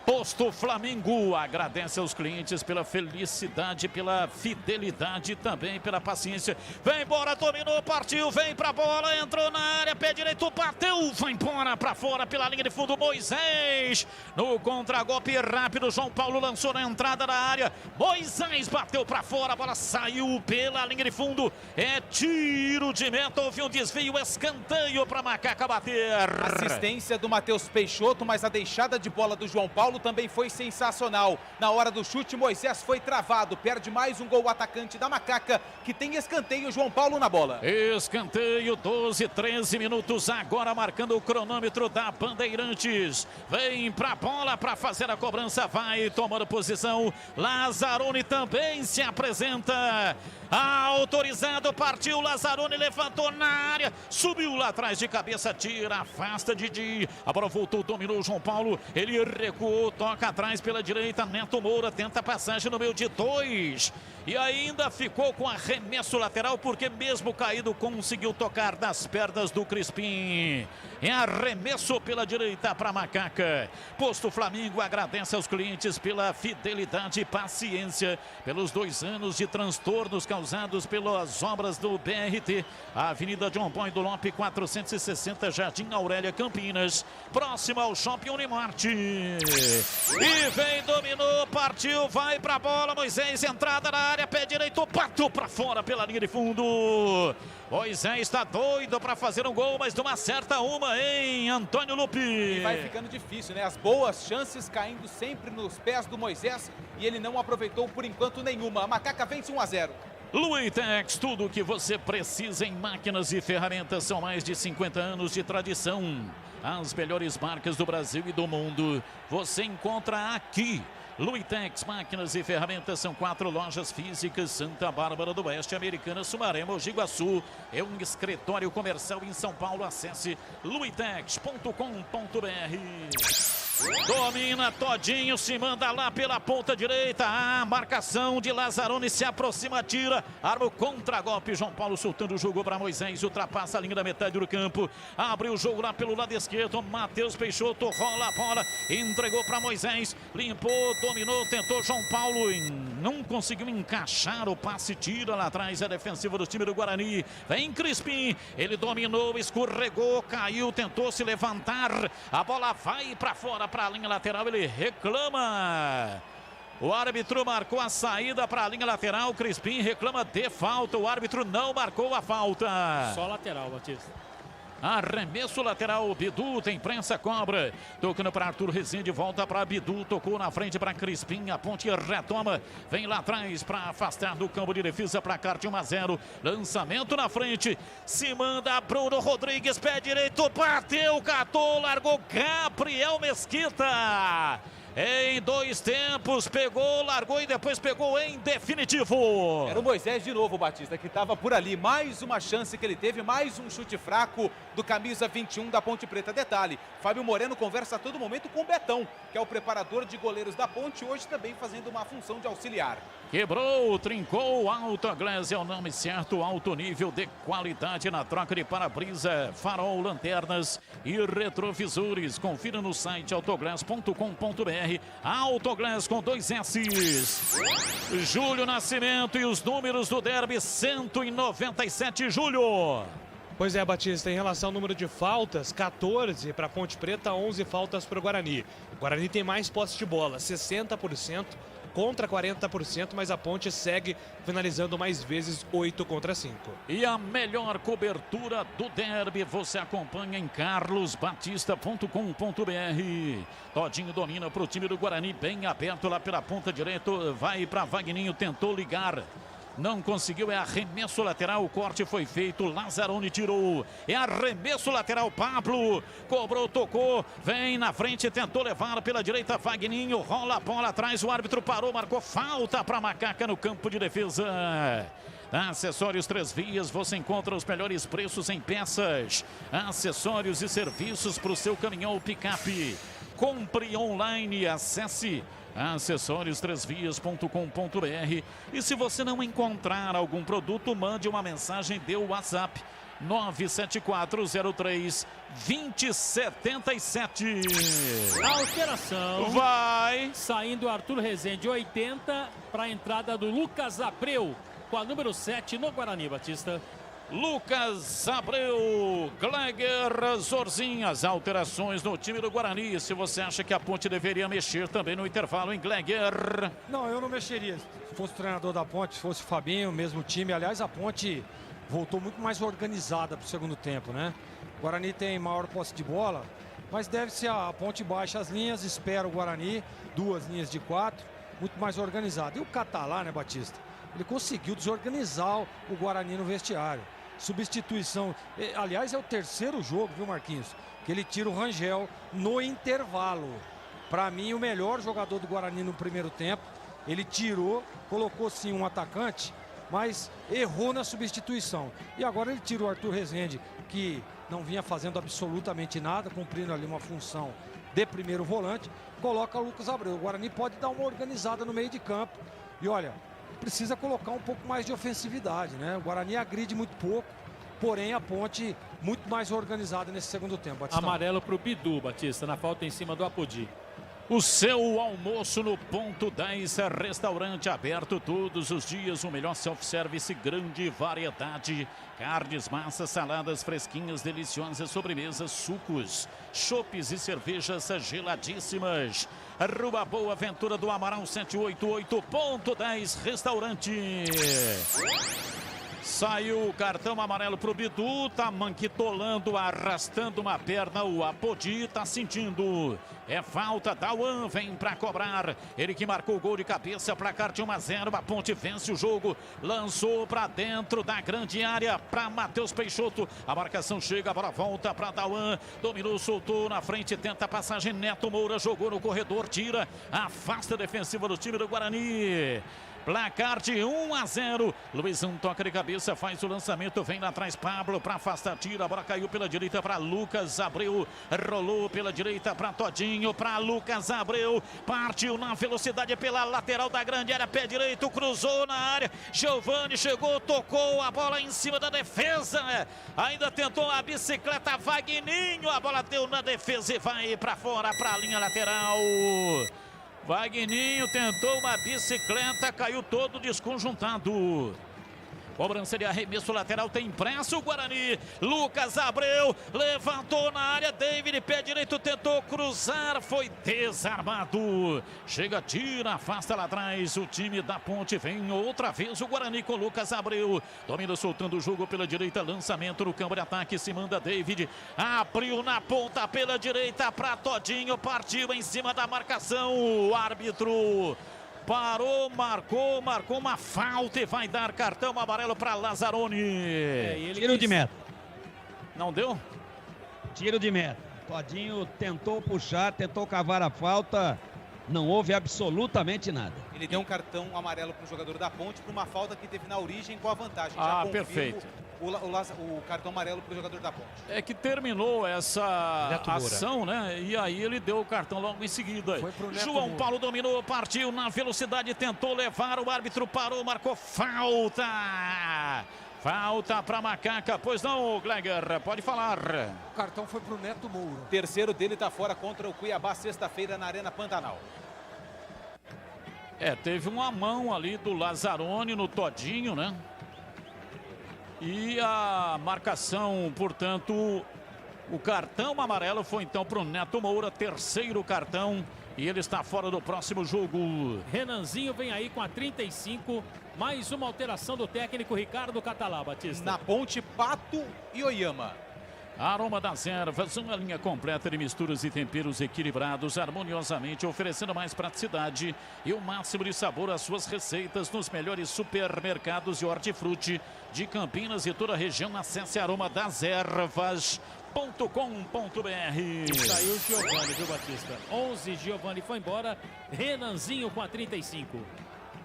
Posto Flamengo agradece aos clientes pela felicidade, pela fidelidade e também pela paciência. Vem embora, dominou, partiu, vem pra bola, entrou na área, pé direito, bateu, vai embora pra fora pela linha de fundo, Moisés. No contragolpe rápido, João Paulo lançou na entrada da área. Moisés bateu pra fora, a bola saiu pela linha de fundo. É tiro de meta, houve um desvio, escanteio pra Macaca bater. Assistência do Matheus Peixoto, mas a deixada de bola do João Paulo também foi sensacional. Na hora do chute, Moisés foi travado. Perde mais um gol o atacante da Macaca, que tem escanteio, João Paulo na bola. Escanteio, 12, 13 minutos. Agora marcando o cronômetro da Bandeirantes. Vem pra bola pra fazer a cobrança. Vai tomando posição. Lazzaroni também se apresenta. Autorizado, partiu. Lazzaroni levantou na área. Subiu lá atrás de cabeça. Tira, afasta Didi. A bola voltou, dominou o João Paulo. Ele recuou. Toca atrás pela direita, Neto Moura tenta a passagem no meio de 2 e ainda ficou com arremesso lateral, porque mesmo caído conseguiu tocar das pernas do Crispim. É arremesso pela direita para Macaca. Posto Flamengo agradece aos clientes pela fidelidade e paciência, pelos 2 anos de transtornos causados pelas obras do BRT, a Avenida John Boy do Lope 460, Jardim Aurélia, Campinas, próximo ao Shopping Unimarte. E vem, dominou, partiu, vai pra bola, Moisés, entrada na área, pé direito, bateu pra fora pela linha de fundo. Moisés está doido para fazer um gol, mas não acerta uma, hein, Antônio Lupi? E vai ficando difícil, né? As boas chances caindo sempre nos pés do Moisés e ele não aproveitou por enquanto nenhuma. A Macaca vence 1-0. Luitex, tudo o que você precisa em máquinas e ferramentas, são mais de 50 anos de tradição. As melhores marcas do Brasil e do mundo você encontra aqui. Luitex, máquinas e ferramentas, são 4 lojas físicas: Santa Bárbara do Oeste, Americana, Sumaré, Mogi Guaçu. É um escritório comercial em São Paulo. Acesse luitex.com.br. Domina Todinho, se manda lá pela ponta direita. A marcação de Lazzaroni, se aproxima, tira, arma o contra-golpe. João Paulo soltando o jogo para Moisés, ultrapassa a linha da metade do campo, abre o jogo lá pelo lado esquerdo. Matheus Peixoto rola a bola, entregou para Moisés, limpou, dominou, tentou João Paulo e não conseguiu encaixar o passe, tira lá atrás a defensiva do time do Guarani. Vem Crispim, ele dominou, escorregou, caiu, tentou se levantar, a bola vai para fora, para a linha lateral, ele reclama. O árbitro marcou a saída para a linha lateral. Crispim reclama de falta. O árbitro não marcou a falta. Só lateral, Batista. Arremesso lateral, Bidu tem prensa, cobra. Tocando para Arthur Rezende, volta para Bidu, tocou na frente para Crispim, a ponte retoma, vem lá atrás para afastar do campo de defesa para Carte 1-0. Lançamento na frente, se manda Bruno Rodrigues, pé direito, bateu, catou, largou Gabriel Mesquita. Em 2 tempos, pegou, largou e depois pegou em definitivo. Era o Moisés de novo, Batista, que estava por ali. Mais uma chance que ele teve, mais um chute fraco do camisa 21 da Ponte Preta. Detalhe, Fábio Moreno conversa a todo momento com o Betão, que é o preparador de goleiros da Ponte, hoje também fazendo uma função de auxiliar. Quebrou, trincou, Autoglass é o nome certo, alto nível de qualidade na troca de para-brisa, farol, lanternas e retrovisores. Confira no site autoglass.com.br. Autoglass com 2 S's. Júlio Nascimento e os números do derby, 197, Júlio. Pois é, Batista, em relação ao número de faltas, 14 para a Ponte Preta, 11 faltas para o Guarani. O Guarani tem mais posse de bola, 60% contra 40%, mas a Ponte segue finalizando mais vezes, 8-5. E a melhor cobertura do derby você acompanha em carlosbatista.com.br. Todinho domina para o time do Guarani, bem aberto lá pela ponta direita, vai para Vagninho, tentou ligar. Não conseguiu, é arremesso lateral, o corte foi feito, Lazzaroni tirou, é arremesso lateral, Pablo, cobrou, tocou, vem na frente, tentou levar pela direita, Vagninho, rola a bola atrás, o árbitro parou, marcou falta para Macaca no campo de defesa. Acessórios 3 Vias, você encontra os melhores preços em peças, acessórios e serviços para o seu caminhão ou picape. Compre online, acesse Acessórios trêsvias.com.br. E se você não encontrar algum produto, mande uma mensagem de WhatsApp 97403-2077. Alteração. Vai. Saindo Arthur Rezende, 80, para a entrada do Lucas Abreu, com a número 7 no Guarani, Batista. Lucas Abreu, Gleger, Zorzinho, as alterações no time do Guarani. Se você acha que a Ponte deveria mexer também no intervalo em Gleger. Não, eu não mexeria. Se fosse o treinador da Ponte, se fosse o Fabinho, mesmo time. Aliás, a Ponte voltou muito mais organizada para o segundo tempo, né? O Guarani tem maior posse de bola, mas deve-se a Ponte baixa as linhas, espera o Guarani, 2 linhas de 4, muito mais organizado. E o Catalá, né, Batista? Ele conseguiu desorganizar o Guarani no vestiário. Substituição, aliás, é o terceiro jogo, viu, Marquinhos? Que ele tira o Rangel no intervalo. Para mim, o melhor jogador do Guarani no primeiro tempo. Ele tirou, colocou sim um atacante, mas errou na substituição. E agora ele tira o Arthur Rezende, que não vinha fazendo absolutamente nada, cumprindo ali uma função de primeiro volante, coloca o Lucas Abreu. O Guarani pode dar uma organizada no meio de campo. E olha, precisa colocar um pouco mais de ofensividade, né? O Guarani agride muito pouco, porém a Ponte muito mais organizada nesse segundo tempo. Batistão. Amarelo para o Bidu, Batista, na falta em cima do Apodi. O seu almoço no Ponto 10, restaurante aberto todos os dias, o melhor self-service, grande variedade, carnes, massas, saladas fresquinhas, deliciosas, sobremesas, sucos, chopes e cervejas geladíssimas. Rua Boa Ventura do Amaral 788, Ponto 10, restaurante. Saiu o cartão amarelo pro Bidu, tá manquitolando, arrastando uma perna, o Apodi tá sentindo. É falta, Dauan vem pra cobrar, ele que marcou o gol de cabeça, placar de 1-0, a Ponte vence o jogo, lançou pra dentro da grande área, pra Matheus Peixoto, a marcação chega, a bola volta pra Dauan, dominou, soltou na frente, tenta a passagem, Neto Moura jogou no corredor, tira, afasta a defensiva do time do Guarani. Placar de 1-0. Luizão toca de cabeça, faz o lançamento, vem lá atrás Pablo para afastar, tira, a bola caiu pela direita para Lucas Abreu, rolou pela direita para Todinho, para Lucas Abreu, partiu na velocidade pela lateral da grande área, pé direito, cruzou na área, Giovani chegou, tocou a bola em cima da defesa, ainda tentou a bicicleta, Vagninho, a bola deu na defesa e vai para fora, para a linha lateral. Vagninho tentou uma bicicleta, caiu todo desconjuntado. Cobrança de arremesso lateral, tem impresso o Guarani. Lucas Abreu levantou na área, David, pé direito, tentou cruzar, foi desarmado. Chega, tira, afasta lá atrás. O time da Ponte vem outra vez o Guarani com Lucas Abreu. Domina soltando o jogo pela direita, lançamento no campo de ataque, se manda David. Abriu na ponta pela direita para Todinho, partiu em cima da marcação. O árbitro parou, marcou uma falta e vai dar cartão amarelo para Lazzaroni. Tiro de meta. Não deu? Tiro de meta. Todinho tentou puxar, tentou cavar a falta. Não houve absolutamente nada. Ele deu um cartão amarelo para o jogador da Ponte por uma falta que teve na origem com a vantagem. Já perfeito. O cartão amarelo para o jogador da Ponte. É que terminou essa ação, né? E aí ele deu o cartão logo em seguida. João Paulo dominou, partiu na velocidade, tentou levar, o árbitro parou, marcou falta. Falta para Macaca, pois não, Gleger, pode falar. O cartão foi para o Neto Moura. O terceiro dele está fora contra o Cuiabá, sexta-feira na Arena Pantanal. Teve uma mão ali do Lazzaroni no Todinho, né? E a marcação, portanto, o cartão amarelo foi então para o Neto Moura, terceiro cartão, e ele está fora do próximo jogo. Renanzinho vem aí com a 35, mais uma alteração do técnico Ricardo Catalá, Batista. Na Ponte, Pato e Oyama. Aroma das Ervas, uma linha completa de misturas e temperos equilibrados harmoniosamente, oferecendo mais praticidade e o máximo de sabor às suas receitas nos melhores supermercados de hortifruti de Campinas e toda a região. Acesse aromadas-ervas.com.br. Saiu o Giovani, viu, Batista? 11, Giovani foi embora, Renanzinho com a 35.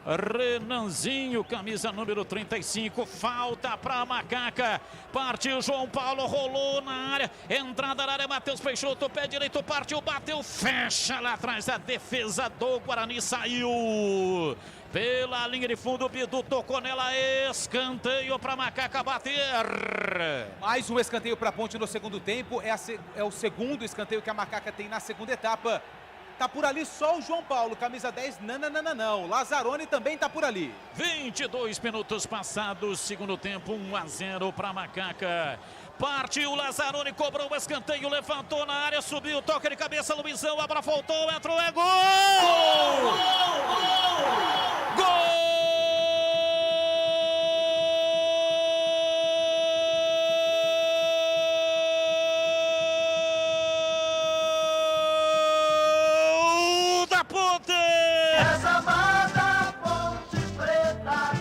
Renanzinho, camisa número 35, falta para Macaca, partiu João Paulo, rolou na área, entrada na área, Matheus Peixoto, pé direito, partiu, bateu, fecha lá atrás, a defesa do Guarani saiu pela linha de fundo, o Bidu tocou nela, escanteio para Macaca bater. Mais um escanteio para a Ponte no segundo tempo, é o segundo escanteio que a Macaca tem na segunda etapa. Tá por ali só o João Paulo, camisa 10, não. Lazzaroni também tá por ali. 22 minutos passados, segundo tempo, 1-0 para Macaca. Partiu Lazzaroni, cobrou o escanteio, levantou na área, subiu, toca de cabeça, Luizão, a bola voltou, entrou, é gol! Gol! Essa amada Ponte Preta,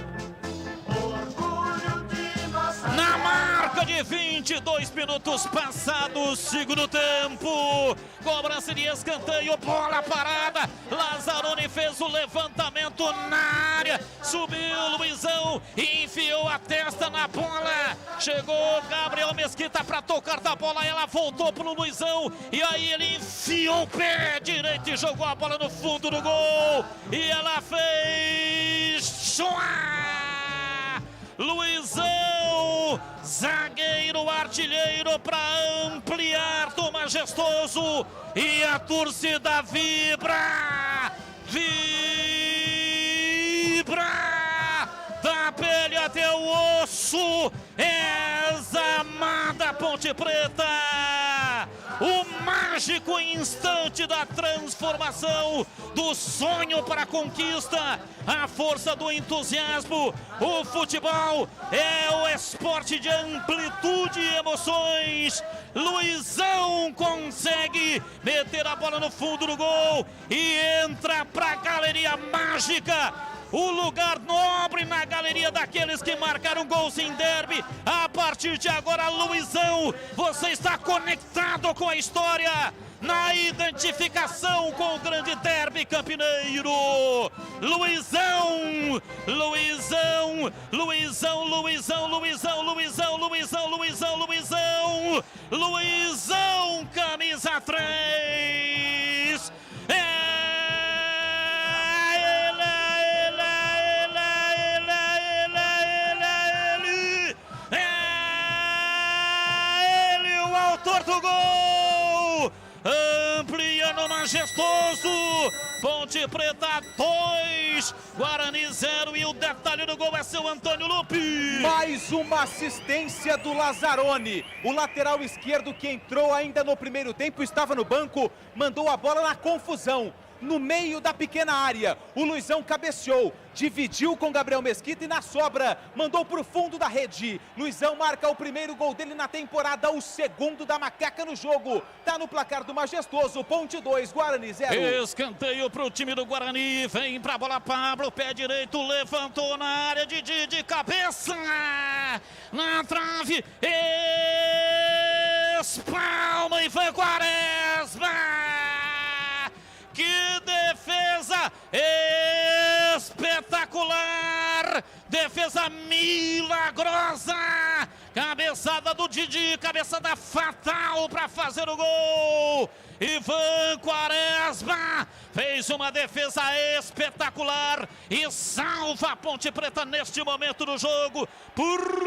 orgulho de nossa na marca de 22 minutos passados, segundo tempo, cobrança de escanteio, bola parada, Lazzaroni fez o levantamento na área, subiu Luizão, enfiou a testa na bola, chegou Gabriel Mesquita para tocar da bola, ela voltou pro Luizão, e aí ele enfiou o pé direito e jogou a bola no fundo do gol, e ela fez... Luizão, zagueiro artilheiro para ampliar do Majestoso, e a torcida vibra, da pele até o osso, amada Ponte Preta, o mágico instante da transformação, do sonho para a conquista, a força do entusiasmo. O futebol é o esporte de amplitude e emoções. Luizão consegue meter a bola no fundo do gol e entra para a galeria mágica, o lugar nobre na galeria daqueles que marcaram gols em derby. A partir de agora, Luizão, você está conectado com a história, na identificação com o grande derby campineiro. Luizão, Luizão, Luizão, Luizão, Luizão, Luizão, Luizão, Luizão, Luizão, Luizão, camisa 3. Autor do gol, ampliando Majestoso, Ponte Preta 2, Guarani 0, e o detalhe do gol é seu Antônio Lupi. Mais uma assistência do Lazzaroni, o lateral esquerdo que entrou ainda no primeiro tempo, estava no banco, mandou a bola na confusão, no meio da pequena área, o Luizão cabeceou, dividiu com Gabriel Mesquita e na sobra, mandou para o fundo da rede. Luizão marca o primeiro gol dele na temporada, o segundo da Macaca no jogo. Tá no placar do Majestoso, Ponte 2, Guarani 0. Escanteio para o time do Guarani, vem para a bola Pablo, pé direito, levantou na área, de cabeça, na trave, espalma e foi Quaresma. Que defesa espetacular, defesa milagrosa, cabeçada do Didi, cabeçada fatal para fazer o gol. Ivan Quaresma fez uma defesa espetacular e salva a Ponte Preta neste momento do jogo. Por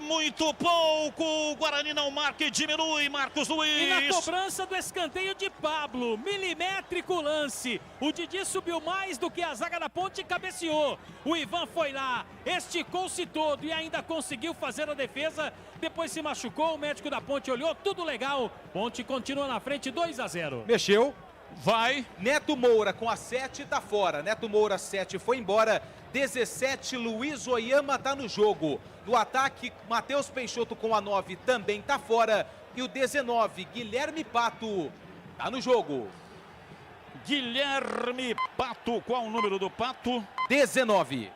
muito pouco, o Guarani não marca e diminui, Marcos Luiz. E na cobrança do escanteio de Pablo, milimétrico lance, o Didi subiu mais do que a zaga da Ponte e cabeceou. O Ivan foi lá, esticou-se todo e ainda conseguiu fazer a defesa, depois se machucou, o médico da Ponte olhou, tudo legal, Ponte continua na frente, 2-0. Mexeu. Vai. Neto Moura com a 7 tá fora. Neto Moura 7 foi embora. 17, Luiz Oyama tá no jogo. Do ataque, Matheus Peixoto com a 9 também tá fora. E o 19, Guilherme Pato, tá no jogo. Guilherme Pato, qual o número do Pato? 19.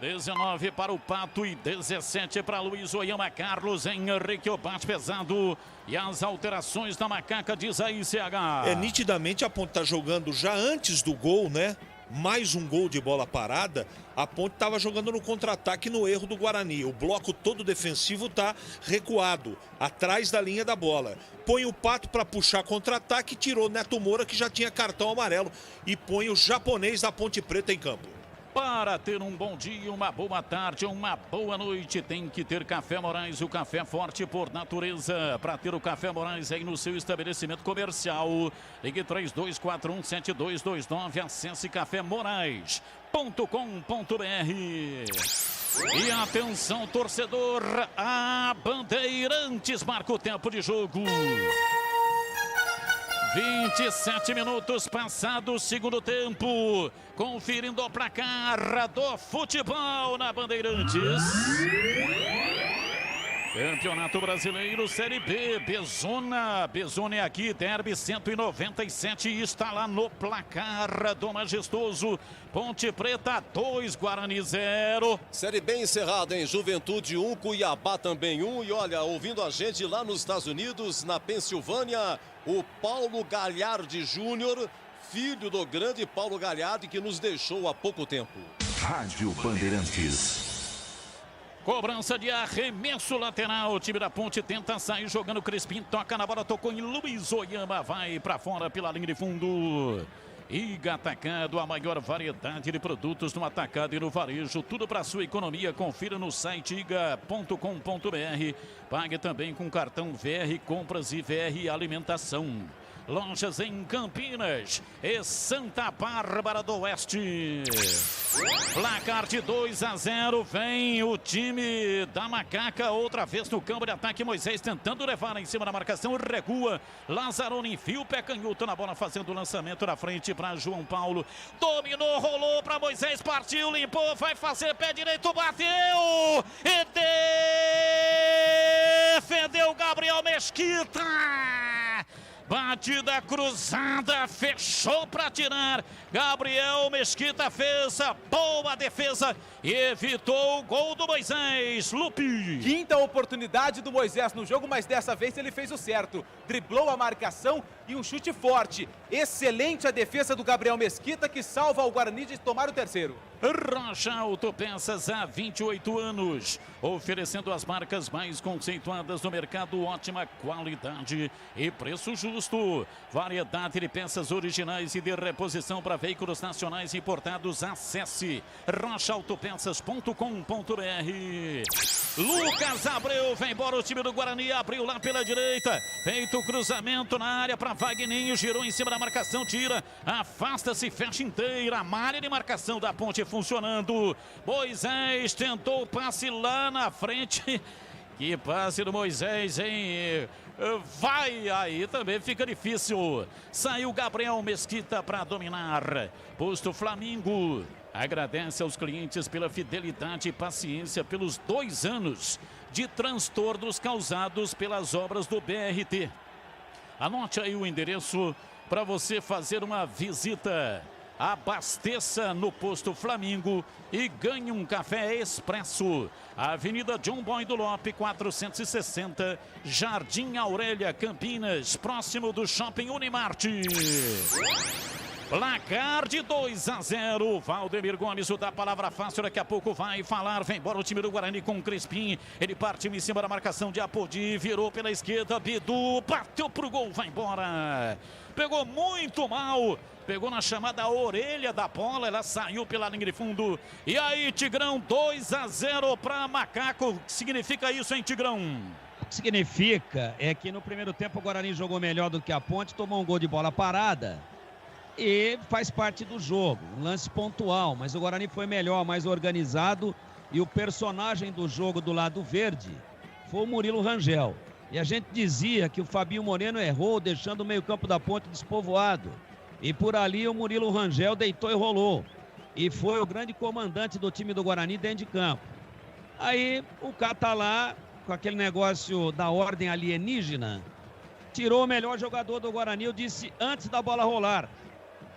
19 para o Pato e 17 para Luiz Oyama. Carlos Henrique, o bate pesado. E as alterações da Macaca, diz aí, CH. Nitidamente a Ponte está jogando já antes do gol, né? Mais um gol de bola parada. A Ponte estava jogando no contra-ataque no erro do Guarani. O bloco todo defensivo está recuado, atrás da linha da bola. Põe o Pato para puxar contra-ataque, tirou Neto Moura, que já tinha cartão amarelo, e põe o japonês da Ponte Preta em campo. Para ter um bom dia, uma boa tarde, uma boa noite, tem que ter Café Moraes, o café forte por natureza. Para ter o Café Moraes aí no seu estabelecimento comercial, ligue 3241-7229, acesse cafémorais.com.br. E atenção, torcedor, a Bandeirantes marca o tempo de jogo. 27 minutos passados, segundo tempo. Conferindo o placar do futebol na Bandeirantes. Campeonato Brasileiro, Série B, Bezona é aqui, Derby 197, está lá no placar do majestoso. Ponte Preta 2, Guarani 0. Série B encerrada, hein? Juventude 1, Cuiabá também 1. E olha, ouvindo a gente lá nos Estados Unidos, na Pensilvânia, o Paulo Galhardi Júnior, filho do grande Paulo Galhardi, que nos deixou há pouco tempo. Rádio Bandeirantes. Cobrança de arremesso lateral. O time da Ponte tenta sair jogando. Crispim toca na bola, tocou em Luiz Oyama. Vai para fora pela linha de fundo. Iga Atacado, a maior variedade de produtos no atacado e no varejo. Tudo para sua economia. Confira no site iga.com.br. Pague também com cartão VR Compras e VR Alimentação. Lojas em Campinas e Santa Bárbara do Oeste. Placar de 2-0, vem o time da Macaca outra vez no campo de ataque. Moisés tentando levar em cima da marcação, recua. Lazzaroni enfia o pé canhoto na bola, fazendo o lançamento na frente para João Paulo. Dominou, rolou para Moisés, partiu, limpou, vai fazer pé direito, bateu e defendeu Gabriel Mesquita. Batida cruzada, fechou para tirar. Gabriel Mesquita fez a boa defesa e evitou o gol do Moisés. Lupe. Quinta oportunidade do Moisés no jogo, mas dessa vez ele fez o certo. Driblou a marcação e um chute forte. Excelente a defesa do Gabriel Mesquita, que salva o Guarani de tomar o terceiro. Rocha Autopeças há 28 anos, oferecendo as marcas mais conceituadas no mercado, ótima qualidade e preço justo. Variedade de peças originais e de reposição para veículos nacionais importados. Acesse rochaautopeças.com.br. Lucas Abreu, vem embora o time do Guarani, abriu lá pela direita, feito o cruzamento na área para Wagninho, girou em cima da marcação, tira, afasta-se, fecha inteira, a malha de marcação da Ponte funcionando. Moisés tentou o passe lá na frente. Que passe do Moisés, hein? Vai, aí também fica difícil. Saiu Gabriel Mesquita para dominar. Posto Flamengo agradece aos clientes pela fidelidade e paciência pelos 2 anos de transtornos causados pelas obras do BRT. Anote aí o endereço para você fazer uma visita. Abasteça no Posto Flamengo e ganhe um café expresso. Avenida John Boy do Lope, 460, Jardim Aurélia, Campinas, próximo do Shopping Unimarte. Placar de 2-0. Valdemir Gomes, o da palavra fácil, daqui a pouco vai falar. Vem embora o time do Guarani com o Crispim. Ele partiu em cima da marcação de Apodi, virou pela esquerda, Bidu, bateu pro gol, vai embora. Pegou muito mal. Pegou na chamada orelha da bola, ela saiu pela linha de fundo. E aí, Tigrão, 2-0 para Macaco. O que significa isso, hein, Tigrão? O que significa é que no primeiro tempo o Guarani jogou melhor do que a Ponte, tomou um gol de bola parada e faz parte do jogo, um lance pontual, mas o Guarani foi melhor, mais organizado, e o personagem do jogo do lado verde foi o Murilo Rangel. E a gente dizia que o Fabinho Moreno errou, deixando o meio-campo da Ponte despovoado. E por ali o Murilo Rangel deitou e rolou. E foi o grande comandante do time do Guarani dentro de campo. Aí o cara tá lá com aquele negócio da ordem alienígena. Tirou o melhor jogador do Guarani, eu disse antes da bola rolar.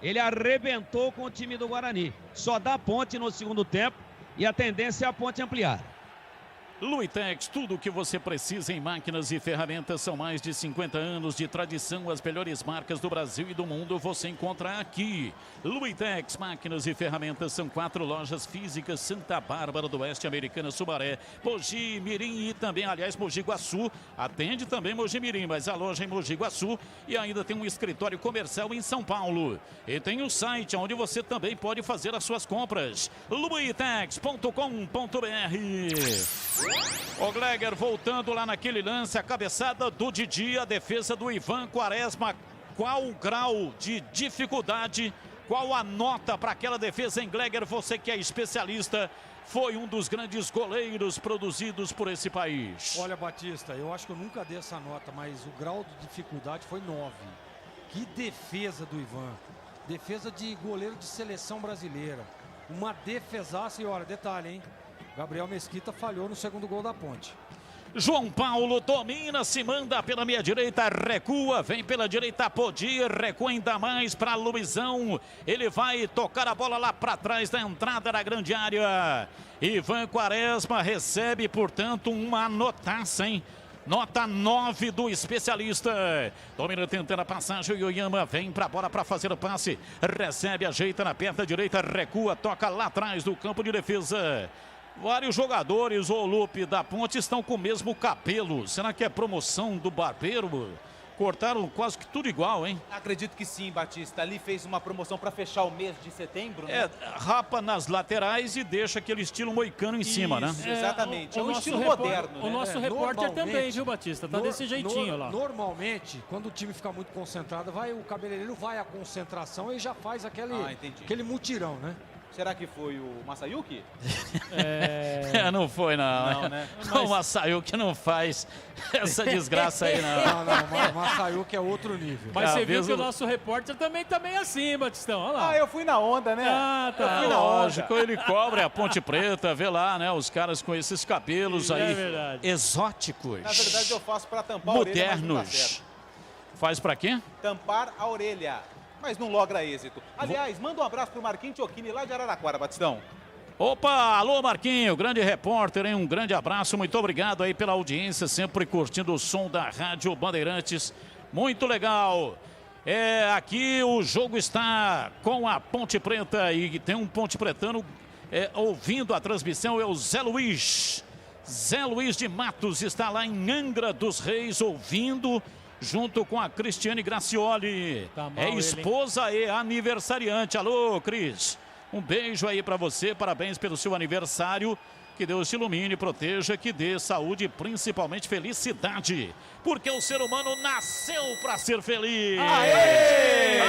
Ele arrebentou com o time do Guarani. Só dá Ponte no segundo tempo, e a tendência é a Ponte ampliar. Luitex, tudo o que você precisa em máquinas e ferramentas. São mais de 50 anos de tradição. As melhores marcas do Brasil e do mundo você encontra aqui. Luitex, máquinas e ferramentas. São 4 lojas físicas: Santa Bárbara do Oeste, Americana, Sumaré, Mogi Mirim e também, aliás, Mogi Guaçu. Atende também Mogi Mirim, mas a loja em Mogi Guaçu. E ainda tem um escritório comercial em São Paulo. E tem o site onde você também pode fazer as suas compras. luitex.com.br. O Gleger voltando lá naquele lance, a cabeçada do Didi, a defesa do Ivan Quaresma. Qual o grau de dificuldade, qual a nota para aquela defesa em Gleger? Você que é especialista, foi um dos grandes goleiros produzidos por esse país. Olha, Batista, eu acho que eu nunca dei essa nota, mas o grau de dificuldade foi 9. Que defesa do Ivan. Defesa de goleiro de seleção brasileira. Uma defesaça e olha, detalhe, hein? Gabriel Mesquita falhou no segundo gol da Ponte. João Paulo domina, se manda pela meia direita, recua, vem pela direita, Podir, recua ainda mais para Luizão. Ele vai tocar a bola lá para trás da entrada da grande área. Ivan Quaresma recebe, portanto, uma notaça, hein? Nota 9 do especialista. Domina tentando a passagem. O Yoyama vem para a bola para fazer o passe. Recebe, ajeita na perna direita, recua, toca lá atrás do campo de defesa. Vários jogadores, o Lupe, da Ponte estão com o mesmo cabelo. Será que é promoção do barbeiro? Cortaram quase que tudo igual, hein? Acredito que sim, Batista. Ali fez uma promoção para fechar o mês de setembro, né? É, rapa nas laterais e deixa aquele estilo moicano em cima, né? Exatamente. É um estilo moderno. O nosso repórter também, viu, Batista? Tá desse jeitinho lá. Normalmente, quando o time fica muito concentrado, o cabeleireiro vai à concentração e já faz aquele mutirão, né? Será que foi o Masayuki? Não foi, não. Não, né? O Masayuki não faz essa desgraça aí, não. Não, o Masayuki é outro nível. Mas você viu que o nosso repórter também tá meio assim, Batistão. Olha lá. Eu fui na onda, né? Tá. Eu fui na Lógico, onda. ele cobre a Ponte Preta, vê lá, né? Os caras com esses cabelos aí verdade. exóticos. Na verdade, eu faço para tampar a orelha, mas não tá modernos. certo. Faz pra quê? Tampar a orelha, mas não logra êxito. Aliás, manda um abraço pro Marquinhos Tiochini lá de Araraquara, Batistão. Opa, alô Marquinho, grande repórter, hein? Um grande abraço, muito obrigado aí pela audiência, sempre curtindo o som da Rádio Bandeirantes, muito legal. Aqui o jogo está com a Ponte Preta e tem um Ponte Pretano ouvindo a transmissão, é o Zé Luiz. Zé Luiz de Matos está lá em Angra dos Reis ouvindo, junto com a Cristiane Gracioli. Tá mal esposa e aniversariante. Alô, Cris. Um beijo aí para você, parabéns pelo seu aniversário. Que Deus te ilumine, proteja, que dê saúde e principalmente felicidade. Porque o ser humano nasceu para ser feliz. Aê!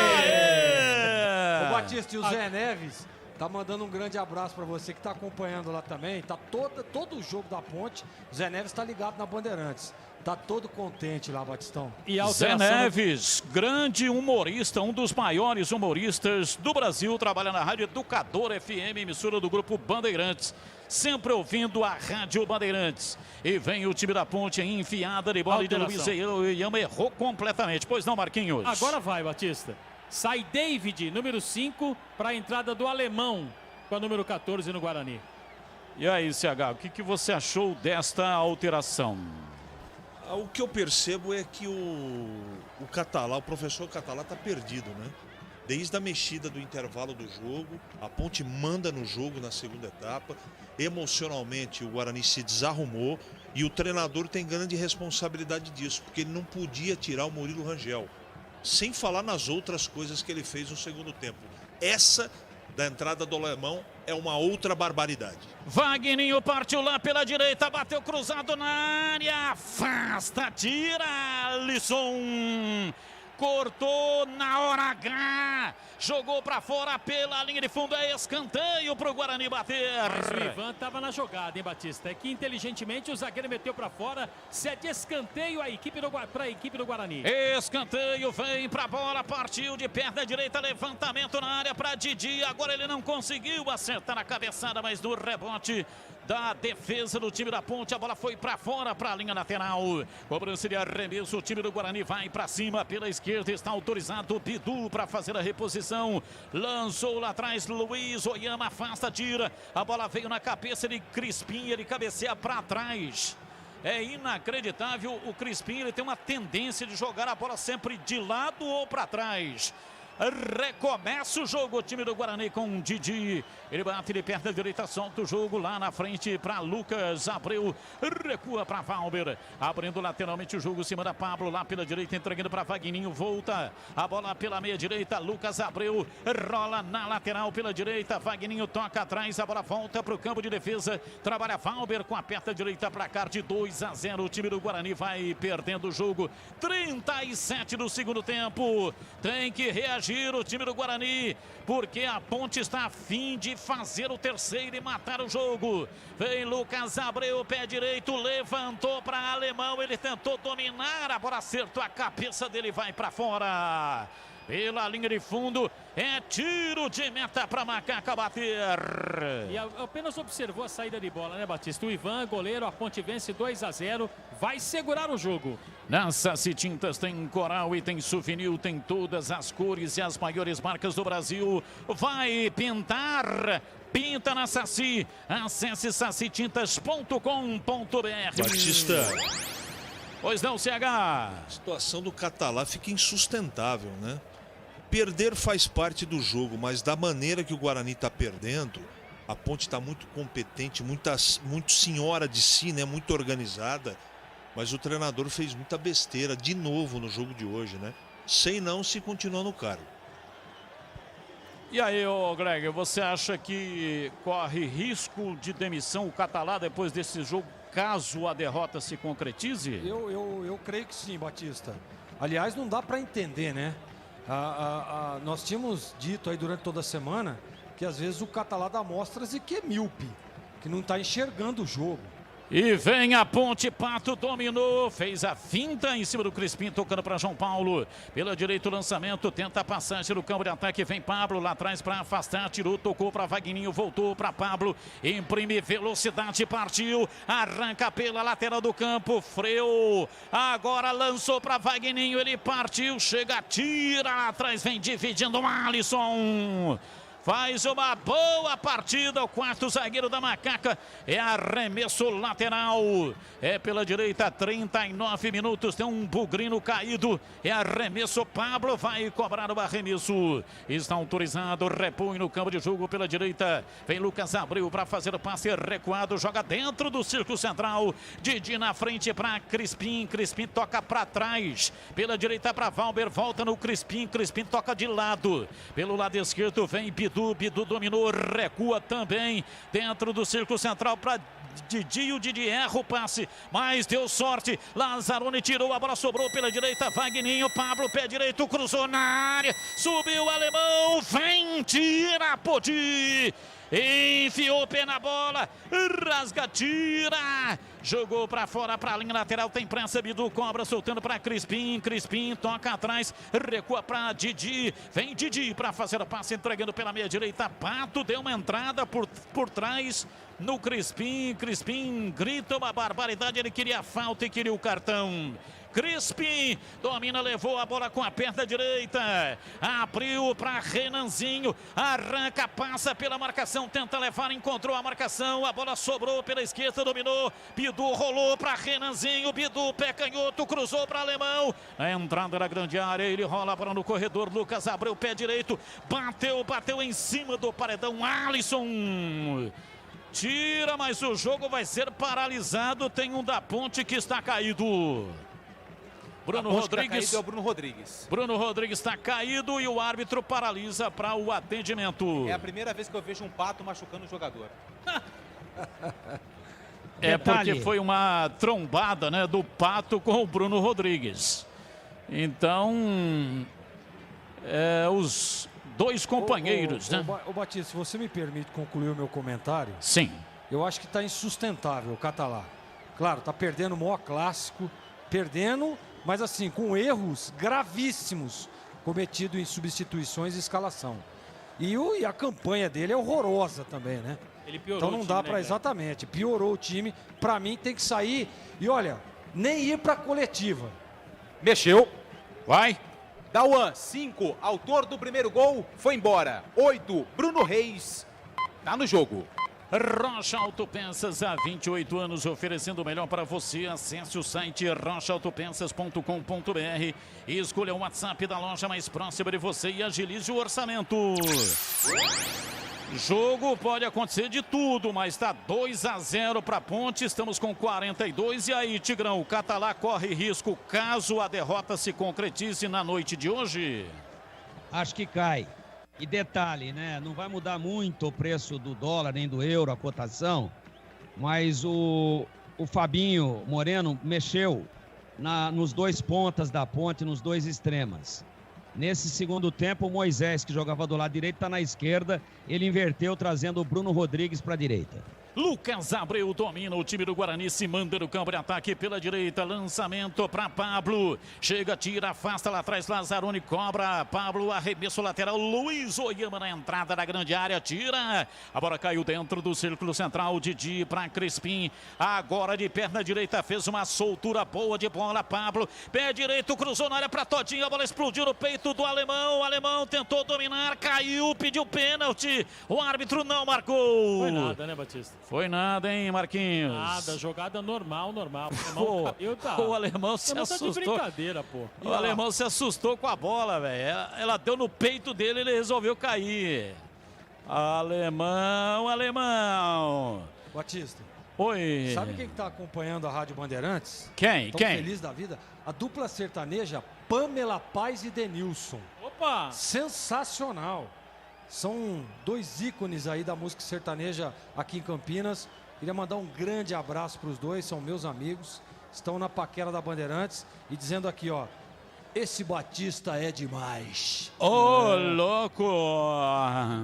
O Batista e o Zé Neves tá mandando um grande abraço para você que tá acompanhando lá também. Tá todo o jogo da Ponte. O Zé Neves tá ligado na Bandeirantes. Tá todo contente lá, Batistão. E Zé Neves, grande humorista, um dos maiores humoristas do Brasil, trabalha na Rádio Educador FM, emissora do Grupo Bandeirantes, sempre ouvindo a Rádio Bandeirantes. E vem o time da Ponte enfiada de bola, e de Luiz Yama errou completamente. Pois não, Marquinhos? Agora vai, Batista. Sai David, número 5, para a entrada do Alemão, com a número 14 no Guarani. E aí, CH, o que você achou desta alteração? O que eu percebo é que o Catalá, o professor Catalá está perdido, né? Desde a mexida do intervalo do jogo, a Ponte manda no jogo na segunda etapa. Emocionalmente, o Guarani se desarrumou e o treinador tem grande responsabilidade disso, porque ele não podia tirar o Murilo Rangel. Sem falar nas outras coisas que ele fez no segundo tempo. Essa da entrada do Alemão é uma outra barbaridade. Wagninho partiu lá pela direita, bateu cruzado na área, afasta, tira, Alisson, cortou na hora H, jogou para fora pela linha de fundo, é escanteio para o Guarani bater. Mas o Ivan estava na jogada, hein, Batista? É que inteligentemente o zagueiro meteu para fora, cede escanteio para a equipe do Guarani. Escanteio, vem para a bola, partiu de perna direita, levantamento na área para Didi, agora ele não conseguiu acertar a cabeçada, mas no rebote da defesa do time da Ponte, a bola foi para fora, para a linha lateral. Cobrança de arremesso, o time do Guarani vai para cima pela esquerda, está autorizado o Bidu para fazer a reposição. marcação. Lançou lá atrás, Luiz Oyama afasta, tira. A bola veio na cabeça de Crispim, ele cabeceia para trás. É inacreditável, o Crispim, ele tem uma tendência de jogar a bola sempre de lado ou para trás. Recomeça o jogo, o time do Guarani com o Didi. Ele bate de perna direita, solta o jogo lá na frente para Lucas Abreu. Recua para Valber. Abrindo lateralmente o jogo, cima da Pablo, lá pela direita, entregando para Vagninho. Volta a bola pela meia direita. Lucas Abreu rola na lateral pela direita. Vagninho toca atrás, a bola volta para o campo de defesa. Trabalha Valber com a perna direita para cá de 2-0. O time do Guarani vai perdendo o jogo. 37 do segundo tempo. Tem que reagir o time do Guarani, porque a Ponte está a fim de fazer o terceiro e matar o jogo. Vem Lucas Abreu, pé direito, levantou para Alemão, ele tentou dominar, a bola acertou a cabeça dele, vai para fora. Pela linha de fundo, é tiro de meta para Macaca bater. E apenas observou a saída de bola, né, Batista? O Ivan, goleiro, a Ponte vence 2-0, vai segurar o jogo. Na Saci Tintas tem coral e tem souvenir, tem todas as cores e as maiores marcas do Brasil. Vai pintar, pinta na Saci. Acesse sacitintas.com.br. Batista. Pois não, CH. A situação do Catalá fica insustentável, né? Perder faz parte do jogo, mas da maneira que o Guarani está perdendo, a Ponte está muito competente, muito senhora de si, né? Muito organizada. Mas o treinador fez muita besteira de novo no jogo de hoje, né? Sei não se continuar no cargo. E aí, ô Greg, você acha que corre risco de demissão o Catalá depois desse jogo, caso a derrota se concretize? Eu creio que sim, Batista. Aliás, não dá para entender, né? Nós tínhamos dito aí durante toda a semana que às vezes o Catalá dá amostras e que é míope, que não está enxergando o jogo. E vem a Ponte, Pato dominou, fez a finta em cima do Crispim, tocando para João Paulo. Pela direita o lançamento, tenta a passagem no campo de ataque, vem Pablo lá atrás para afastar, tirou, tocou para Vagninho, voltou para Pablo, imprime velocidade, partiu, arranca pela lateral do campo, freou, agora lançou para Vagninho, ele partiu, chega, tira lá atrás, vem dividindo o Alisson. Faz uma boa partida, o quarto zagueiro da Macaca, é arremesso lateral, é pela direita, 39 minutos, tem um bugrino caído, é arremesso, Pablo vai cobrar o arremesso, está autorizado, repõe no campo de jogo pela direita, vem Lucas Abreu para fazer o passe recuado, joga dentro do círculo central, Didi na frente para Crispim, Crispim toca para trás, pela direita para Valber, volta no Crispim, Crispim toca de lado, pelo lado esquerdo vem Bidu dominou, recua também dentro do círculo central para Didi, o Didi erra o passe, mas deu sorte, Lazzaroni tirou, a bola sobrou pela direita, Vagninho, Pablo, pé direito, cruzou na área, subiu o alemão, vem, tira, Podi, enfiou o pé na bola, rasga, tira, jogou para fora, para a linha lateral, tem pressa, Bidu cobra, soltando para Crispim, Crispim toca atrás, recua para Didi, vem Didi para fazer o passe, entregando pela meia direita, Pato deu uma entrada por trás no Crispim, Crispim grita uma barbaridade, ele queria a falta e queria o cartão. Crispim domina, levou a bola com a perna direita, abriu para Renanzinho, arranca, passa pela marcação, tenta levar, encontrou a marcação, a bola sobrou pela esquerda, dominou, Bidu rolou para Renanzinho, Bidu pé canhoto, cruzou para Alemão, a entrada da grande área, ele rola para no corredor, Lucas Abreu, pé direito, bateu em cima do paredão, Alisson tira, mas o jogo vai ser paralisado, tem um da Ponte que está caído. Bruno Rodrigues. É o Bruno Rodrigues. Bruno Rodrigues está caído e o árbitro paralisa para o atendimento. É a primeira vez que eu vejo um Pato machucando o jogador. É porque foi uma trombada, né, do Pato com o Bruno Rodrigues. Então, os dois companheiros, né? Ô Batista, se você me permite concluir o meu comentário. Sim. Eu acho que está insustentável o Catalá. Claro, está perdendo o maior clássico, mas assim, com erros gravíssimos cometidos em substituições e escalação. E a campanha dele é horrorosa também, né? Ele piorou então não dá para, exatamente, piorou o time. Para mim tem que sair e olha, nem ir para coletiva. Mexeu. Vai. Dauan, 5, autor do primeiro gol, foi embora. 8, Bruno Reis, tá no jogo. Rocha Autopeças, há 28 anos, oferecendo o melhor para você. Acesse o site rochaautopeças.com.br e escolha o WhatsApp da loja mais próxima de você e agilize o orçamento. Jogo pode acontecer de tudo, mas está 2-0 para a Ponte, estamos com 42. E aí, Tigrão, o Catalá corre risco caso a derrota se concretize na noite de hoje? Acho que cai. E detalhe, né? Não vai mudar muito o preço do dólar nem do euro, a cotação, mas o Fabinho Moreno mexeu nos dois pontas da Ponte, nos dois extremas. Nesse segundo tempo, o Moisés, que jogava do lado direito, está na esquerda. Ele inverteu, trazendo o Bruno Rodrigues para a direita. Lucas Abreu domina o time do Guarani, se manda no campo de ataque pela direita, lançamento para Pablo, chega, tira, afasta lá atrás, Lazzaroni cobra, Pablo, arremesso lateral, Luiz Oyama na entrada da grande área, tira, a bola caiu dentro do círculo central, Didi para Crispim, agora de perna direita, fez uma soltura boa de bola, Pablo, pé direito, cruzou na área para Todinho, a bola explodiu no peito do Alemão, o Alemão tentou dominar, caiu, pediu pênalti, o árbitro não marcou. Foi nada, né, Batista? Foi nada, hein, Marquinhos? Nada, jogada normal. O alemão se assustou. Tá de brincadeira, pô. O alemão se assustou com a bola, velho. Ela deu no peito dele e ele resolveu cair. Alemão. Batista. Oi. Sabe quem que tá acompanhando a Rádio Bandeirantes? Quem? Feliz da vida? A dupla sertaneja Pamela Paz e Denilson. Opa! Sensacional. São dois ícones aí da música sertaneja aqui em Campinas. Queria mandar um grande abraço para os dois, são meus amigos. Estão na paquera da Bandeirantes e dizendo aqui, ó, esse Batista é demais. Ô, louco!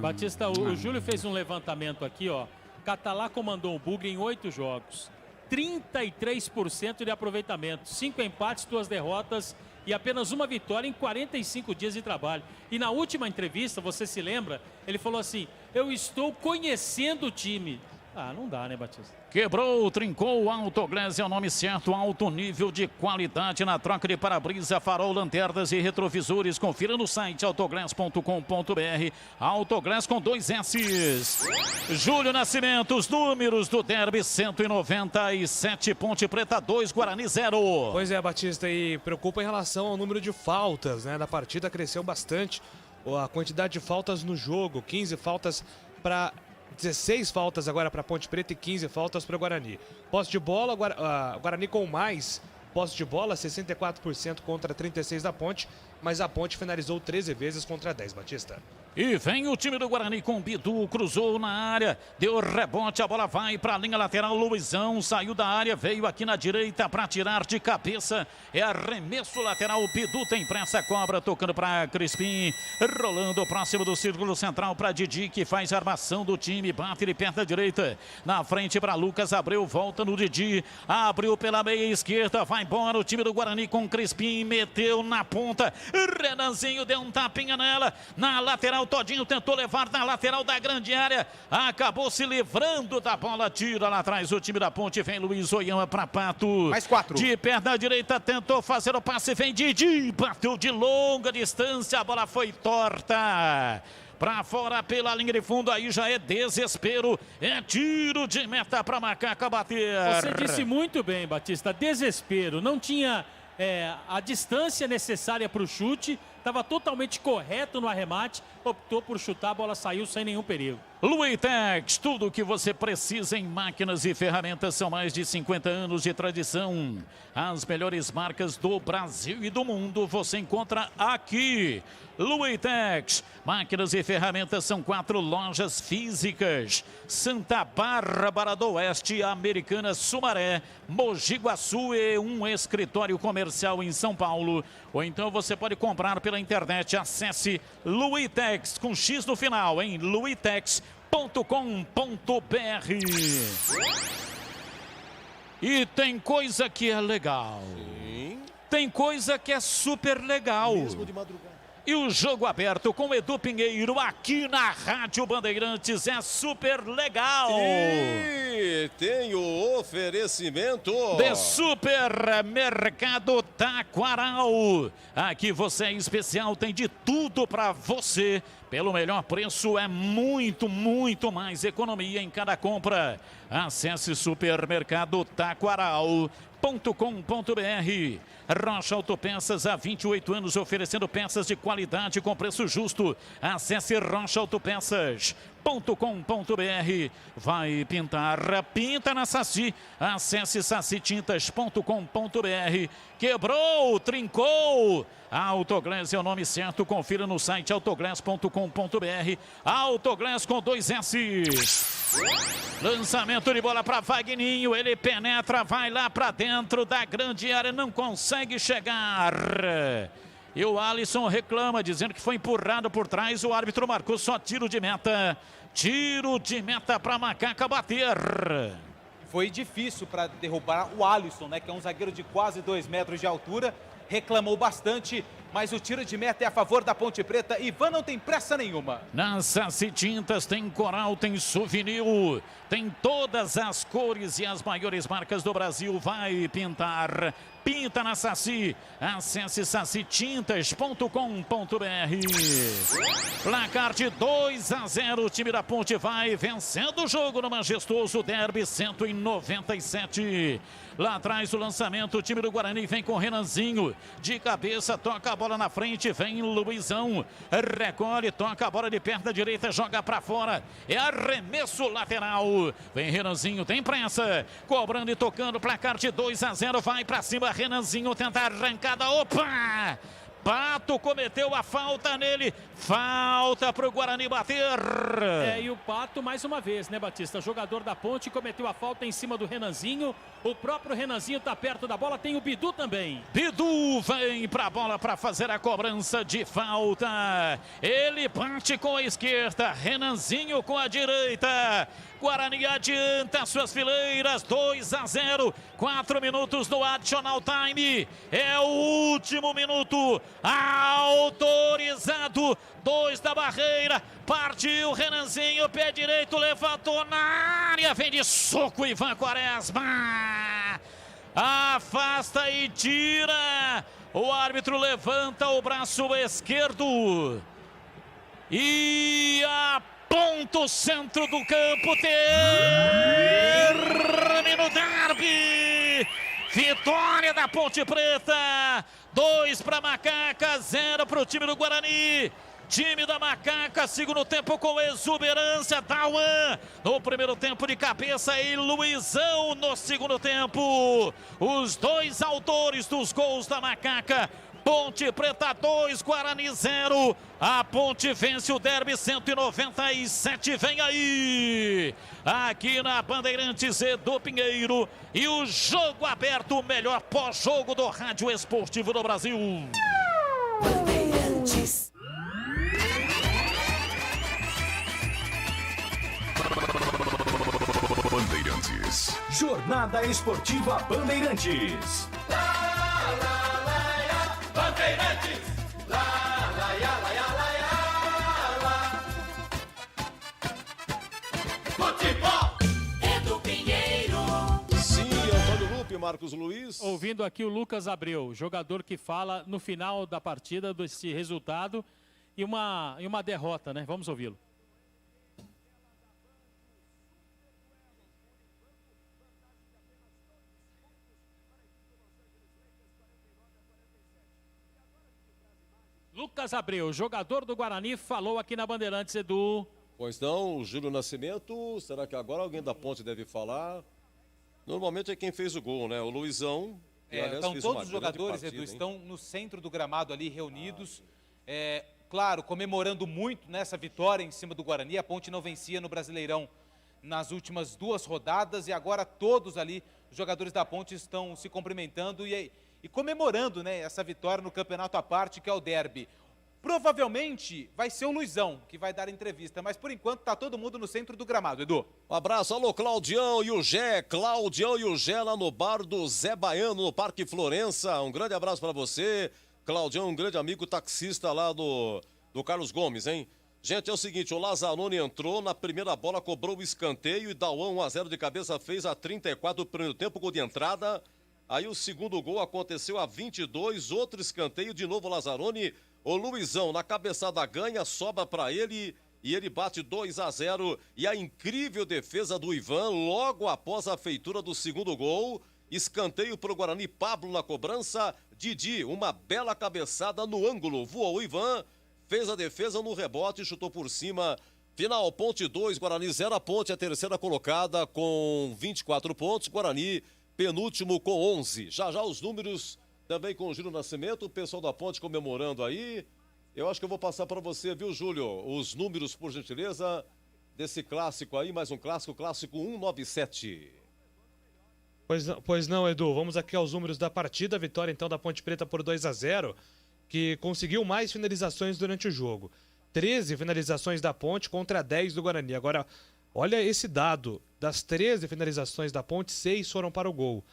Batista, o Júlio fez um levantamento aqui, ó. Catalá comandou o Bugre em 8 jogos. 33% de aproveitamento, 5 empates, 2 derrotas e apenas uma vitória em 45 dias de trabalho. E na última entrevista, você se lembra, ele falou assim, eu estou conhecendo o time. Ah, não dá, né, Batista? Quebrou, trincou, o Autoglass é o nome certo, alto nível de qualidade na troca de para-brisa, farol, lanternas e retrovisores. Confira no site autoglass.com.br. Autoglass com 2 S's. Júlio Nascimento, os números do derby: 197, Ponte Preta 2, Guarani 0. Pois é, Batista, e preocupa em relação ao número de faltas, né? Da partida cresceu bastante a quantidade de faltas no jogo, 15 faltas para 16 faltas agora para Ponte Preta e 15 faltas para o Guarani. Posse de bola, Guarani com mais posse de bola, 64% contra 36% da Ponte, mas a Ponte finalizou 13 vezes contra 10, Batista. E vem o time do Guarani com Bidu, cruzou na área, deu rebote, a bola vai para a linha lateral, Luizão saiu da área, veio aqui na direita para tirar de cabeça, é arremesso lateral, Bidu tem pressa, cobra, tocando para Crispim, rolando próximo do círculo central para Didi, que faz a armação do time, bate de perna direita, na frente para Lucas Abreu, volta no Didi, abriu pela meia esquerda, vai embora o time do Guarani com Crispim, meteu na ponta, Renanzinho deu um tapinha nela, na lateral, Todinho tentou levar na lateral da grande área, acabou se livrando da bola, tira lá atrás o time da Ponte, vem Luiz Oyama para Pato. Mais 4. De perna direita, tentou fazer o passe, vem Didi, bateu de longa distância, a bola foi torta. Para fora pela linha de fundo, aí já é desespero, é tiro de meta para Macaca bater. Você disse muito bem, Batista, desespero, não tinha a distância necessária para o chute, estava totalmente correto no arremate, optou por chutar, a bola saiu sem nenhum perigo. Luitex, tudo o que você precisa em máquinas e ferramentas, são mais de 50 anos de tradição. As melhores marcas do Brasil e do mundo você encontra aqui. Luitex, máquinas e ferramentas, são 4 lojas físicas: Santa Bárbara do Oeste, Americana, Sumaré, Mogi Guaçu e um escritório comercial em São Paulo. Ou então você pode comprar pela internet, acesse Luitex com X no final, em luitex.com.br. E tem coisa que é legal. Sim. Tem coisa que é super legal. Mesmo de madrugada. E o jogo aberto com Edu Pinheiro aqui na Rádio Bandeirantes é super legal. E tem o oferecimento de Supermercado Taquaral. Aqui você é especial, tem de tudo para você. Pelo melhor preço, é muito mais economia em cada compra. Acesse supermercadotaquaral.com.br. Rocha Autopeças, há 28 anos oferecendo peças de qualidade com preço justo. Acesse rochaautopeças.com.br. Vai pintar, pinta na Saci. Acesse sacitintas.com.br. Quebrou, trincou. Autoglass é o nome certo, confira no site autoglass.com.br. Autoglass com 2 S. Lançamento de bola para Vagninho, ele penetra, vai lá para dentro da grande área, não consegue chegar. E o Alisson reclama, dizendo que foi empurrado por trás, o árbitro marcou só tiro de meta. Tiro de meta para Macaca bater. Foi difícil para derrubar o Alisson, né, que é um zagueiro de quase 2 metros de altura. Reclamou bastante, mas o tiro de meta é a favor da Ponte Preta. Ivan não tem pressa nenhuma. Na Saci Tintas tem coral, tem souvenir, tem todas as cores e as maiores marcas do Brasil. Vai pintar, pinta na Saci. Acesse sacitintas.com.br. Placar de 2-0, o time da Ponte vai vencendo o jogo no majestoso derby 197. Lá atrás o lançamento, o time do Guarani vem com Renanzinho. De cabeça, toca a bola na frente, vem Luizão. Recolhe, toca a bola de perna direita, joga pra fora. É arremesso lateral. Vem Renanzinho, tem pressa. Cobrando e tocando, placar de 2-0. Vai pra cima, Renanzinho tenta a arrancada. Opa! Pato cometeu a falta nele. Falta para o Guarani bater. E o Pato, mais uma vez, né, Batista? Jogador da Ponte, cometeu a falta em cima do Renanzinho. O próprio Renanzinho está perto da bola. Tem o Bidu também. Bidu vem para a bola para fazer a cobrança de falta. Ele bate com a esquerda. Renanzinho com a direita. Guarani adianta suas fileiras, 2-0, 4 minutos do additional time, é o último minuto, autorizado, 2 da barreira, partiu Renanzinho, pé direito, levantou na área, vem de soco Ivan Quaresma, afasta e tira, o árbitro levanta o braço esquerdo, e a ponto centro do campo, termina o derby, vitória da Ponte Preta, 2 para Macaca, 0 para o time do Guarani. Time da Macaca, segundo tempo com exuberância, Dauan no primeiro tempo de cabeça e Luizão no segundo tempo. Os 2 autores dos gols da Macaca. Ponte Preta 2, Guarani 0. A Ponte vence o derby 197. Vem aí, aqui na Bandeirantes, Edu Pinheiro. E o jogo aberto, o melhor pós-jogo do rádio esportivo do Brasil. Bandeirantes. Bandeirantes. Jornada Esportiva Bandeirantes. Bandeirantes, lá, lá, lá, lá, lá, lá. Futebol, Edu Pinheiro. Sim, Antônio Lupe, Marcos Luiz. Ouvindo aqui o Lucas Abreu, jogador que fala no final da partida desse resultado e uma derrota, né? Vamos ouvi-lo. Lucas Abreu, jogador do Guarani, falou aqui na Bandeirantes, Edu. Pois não, o Júlio Nascimento, será que agora alguém da Ponte deve falar? Normalmente é quem fez o gol, né? O Luizão. Então todos os jogadores, Edu, estão no centro do gramado ali reunidos. Claro, comemorando muito nessa vitória em cima do Guarani. A Ponte não vencia no Brasileirão nas últimas 2 rodadas e agora todos ali, os jogadores da Ponte, estão se cumprimentando e comemorando, né, essa vitória no campeonato à parte, que é o derby. Provavelmente vai ser o Luizão que vai dar a entrevista, mas por enquanto está todo mundo no centro do gramado, Edu. Um abraço, alô Claudião e o Gé, lá no bar do Zé Baiano, no Parque Florença. Um grande abraço para você. Claudião é um grande amigo taxista lá do Carlos Gomes, hein? Gente, é o seguinte, o Lazzaroni entrou, na primeira bola cobrou o escanteio e Dauan 1-0 de cabeça fez a 34 do primeiro tempo, gol de entrada. Aí o segundo gol aconteceu a 22, outro escanteio, de novo o Lazzaroni. O Luizão na cabeçada ganha, sobra para ele e ele bate 2-0. E a incrível defesa do Ivan logo após a feitura do segundo gol. Escanteio para o Guarani, Pablo na cobrança. Didi, uma bela cabeçada no ângulo, voou o Ivan. Fez a defesa no rebote, chutou por cima. Final, Ponte 2, Guarani 0. A Ponte é a terceira colocada com 24 pontos. Guarani, penúltimo com 11. Já os números também com o Júlio Nascimento. O pessoal da Ponte comemorando aí. Eu acho que eu vou passar para você, viu, Júlio? Os números, por gentileza, desse clássico aí. Mais um clássico 197. Pois não, Edu. Vamos aqui aos números da partida. Vitória, então, da Ponte Preta por 2-0. Que conseguiu mais finalizações durante o jogo. 13 finalizações da Ponte contra 10 do Guarani. Agora, olha esse dado. Das 13 finalizações da Ponte, 6 foram para o gol.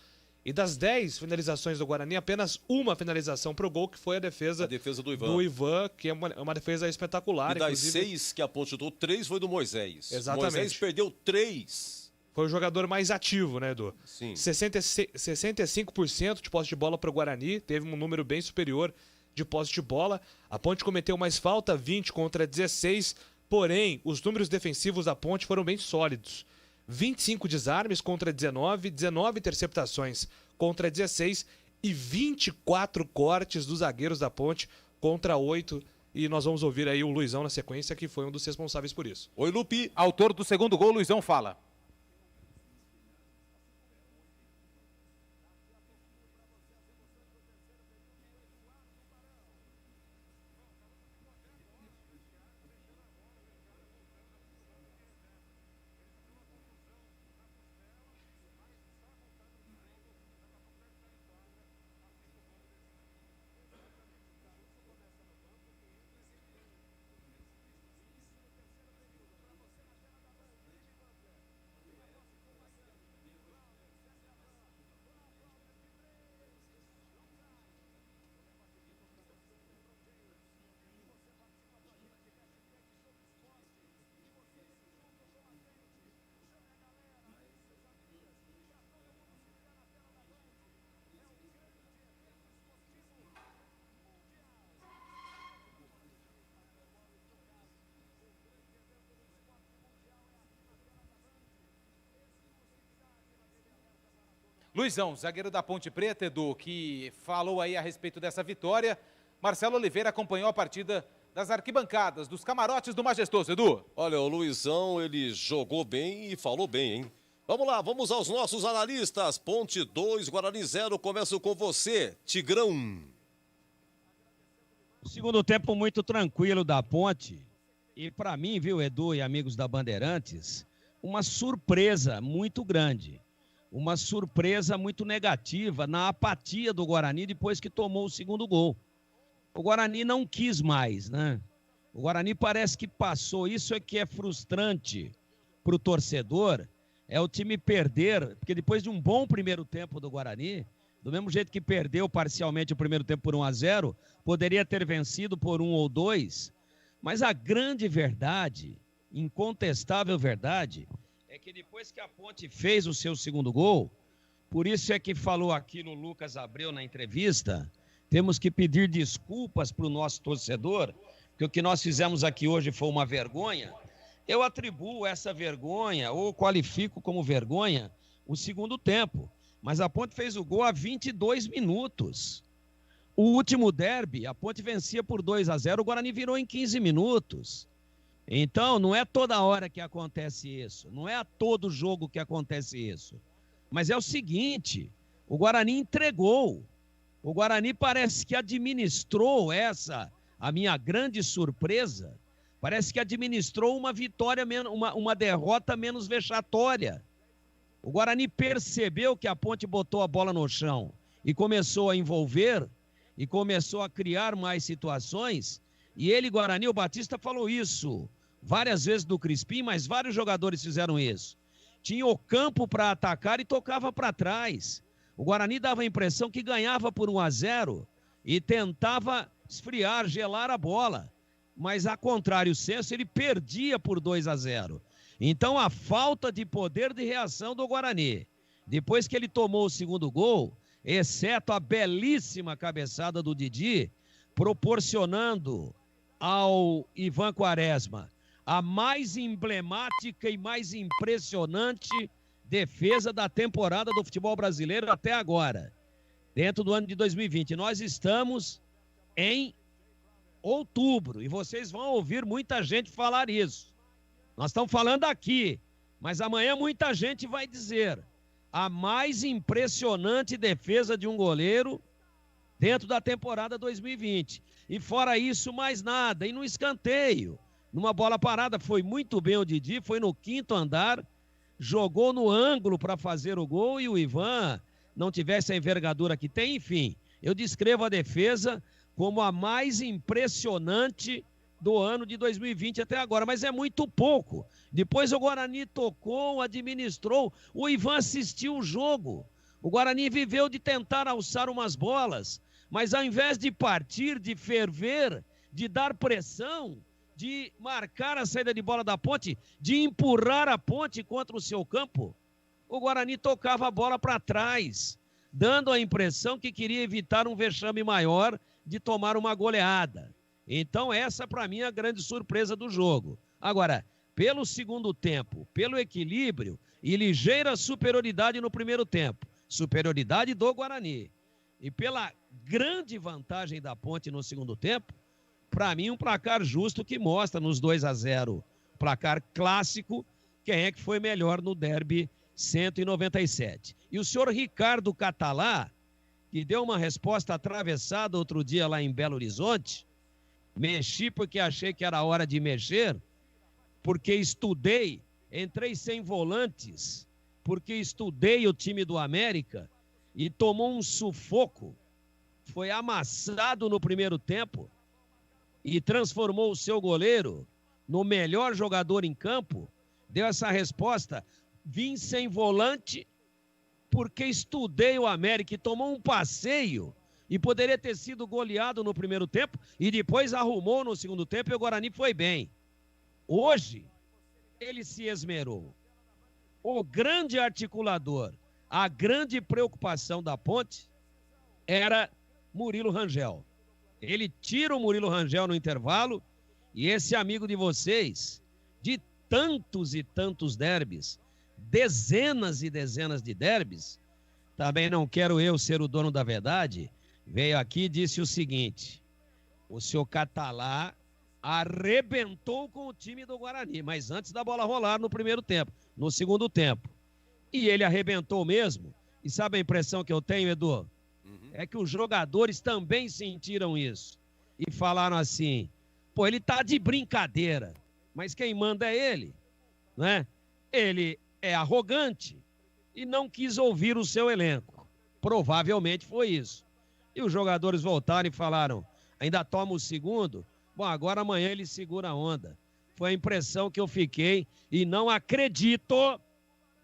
E das 10 finalizações do Guarani, apenas uma finalização para o gol, que foi a defesa do Ivan, que é uma defesa espetacular. E das 6 que a Ponte chutou, 3 foi do Moisés. Exatamente. Moisés perdeu 3. Foi o jogador mais ativo, né, Edu? Sim. 65% de posse de bola para o Guarani, teve um número bem superior de posse de bola. A Ponte cometeu mais falta, 20 contra 16, porém, os números defensivos da Ponte foram bem sólidos. 25 desarmes contra 19, 19 interceptações contra 16 e 24 cortes dos zagueiros da Ponte contra 8. E nós vamos ouvir aí o Luizão na sequência, que foi um dos responsáveis por isso. Oi, Lupi. Autor do segundo gol, Luizão fala. Luizão, zagueiro da Ponte Preta, Edu, que falou aí a respeito dessa vitória. Marcelo Oliveira acompanhou a partida das arquibancadas, dos camarotes do Majestoso, Edu. Olha, o Luizão, ele jogou bem e falou bem, hein? Vamos lá, vamos aos nossos analistas. Ponte 2, Guarani 0. Começo com você, Tigrão. Segundo tempo muito tranquilo da Ponte. E para mim, viu, Edu e amigos da Bandeirantes, uma surpresa muito grande. Uma surpresa muito negativa na apatia do Guarani depois que tomou o segundo gol. O Guarani não quis mais, né? O Guarani parece que passou. Isso é que é frustrante para o torcedor. É o time perder, porque depois de um bom primeiro tempo do Guarani, do mesmo jeito que perdeu parcialmente o primeiro tempo por 1-0, poderia ter vencido por 1 ou 2. Mas a grande verdade, incontestável verdade, é que depois que a Ponte fez o seu segundo gol, por isso é que falou aqui no Lucas Abreu na entrevista, temos que pedir desculpas para o nosso torcedor, porque o que nós fizemos aqui hoje foi uma vergonha. Eu atribuo essa vergonha, ou qualifico como vergonha, o segundo tempo. Mas a Ponte fez o gol a 22 minutos. O último derby, a Ponte vencia por 2-0, o Guarani virou em 15 minutos. Então, não é toda hora que acontece isso, não é a todo jogo que acontece isso. Mas é o seguinte, o Guarani entregou, o Guarani parece que administrou a minha grande surpresa, parece que administrou uma vitória, uma derrota menos vexatória. O Guarani percebeu que a Ponte botou a bola no chão e começou a envolver e começou a criar mais situações. E ele, Guarani, o Batista falou isso várias vezes do Crispim, mas vários jogadores fizeram isso. Tinha o campo para atacar e tocava para trás. O Guarani dava a impressão que ganhava por 1-0 e tentava esfriar, gelar a bola. Mas, a contrário senso, ele perdia por 2-0. Então, a falta de poder de reação do Guarani, depois que ele tomou o segundo gol, exceto a belíssima cabeçada do Didi, proporcionando ao Ivan Quaresma a mais emblemática e mais impressionante defesa da temporada do futebol brasileiro até agora, dentro do ano de 2020. Nós estamos em outubro e vocês vão ouvir muita gente falar isso. Nós estamos falando aqui, mas amanhã muita gente vai dizer a mais impressionante defesa de um goleiro dentro da temporada 2020. E fora isso, mais nada. E no escanteio, numa bola parada, foi muito bem o Didi, foi no 5º andar, jogou no ângulo para fazer o gol e o Ivan não tivesse a envergadura que tem. Enfim, eu descrevo a defesa como a mais impressionante do ano de 2020 até agora, mas é muito pouco. Depois o Guarani tocou, administrou, o Ivan assistiu o jogo. O Guarani viveu de tentar alçar umas bolas, mas ao invés de partir, de ferver, de dar pressão, de marcar a saída de bola da Ponte, de empurrar a Ponte contra o seu campo, o Guarani tocava a bola para trás, dando a impressão que queria evitar um vexame maior de tomar uma goleada. Então essa para mim é a grande surpresa do jogo. Agora, pelo segundo tempo, pelo equilíbrio e ligeira superioridade no primeiro tempo, superioridade do Guarani, e pela grande vantagem da Ponte no segundo tempo, para mim um placar justo que mostra nos 2-0, placar clássico, quem é que foi melhor no derby 197. E o senhor Ricardo Catalá, que deu uma resposta atravessada outro dia lá em Belo Horizonte, mexi porque achei que era hora de mexer, porque estudei, entrei sem volantes, porque estudei o time do América e tomou um sufoco, foi amassado no primeiro tempo e transformou o seu goleiro no melhor jogador em campo, deu essa resposta, vim sem volante porque estudei o América e tomou um passeio e poderia ter sido goleado no primeiro tempo e depois arrumou no segundo tempo e o Guarani foi bem. Hoje, ele se esmerou. O grande articulador, a grande preocupação da Ponte era Murilo Rangel. Ele tira o Murilo Rangel no intervalo e esse amigo de vocês, de tantos e tantos derbys, dezenas e dezenas de derbys, também não quero eu ser o dono da verdade, veio aqui e disse o seguinte: o seu Catalá arrebentou com o time do Guarani, mas antes da bola rolar no primeiro tempo, no segundo tempo. E ele arrebentou mesmo. E sabe a impressão que eu tenho, Edu? É que os jogadores também sentiram isso. E falaram assim, pô, ele tá de brincadeira, mas quem manda é ele, né? Ele é arrogante e não quis ouvir o seu elenco. Provavelmente foi isso. E os jogadores voltaram e falaram, ainda toma o segundo? Bom, agora amanhã ele segura a onda. Foi a impressão que eu fiquei e não acredito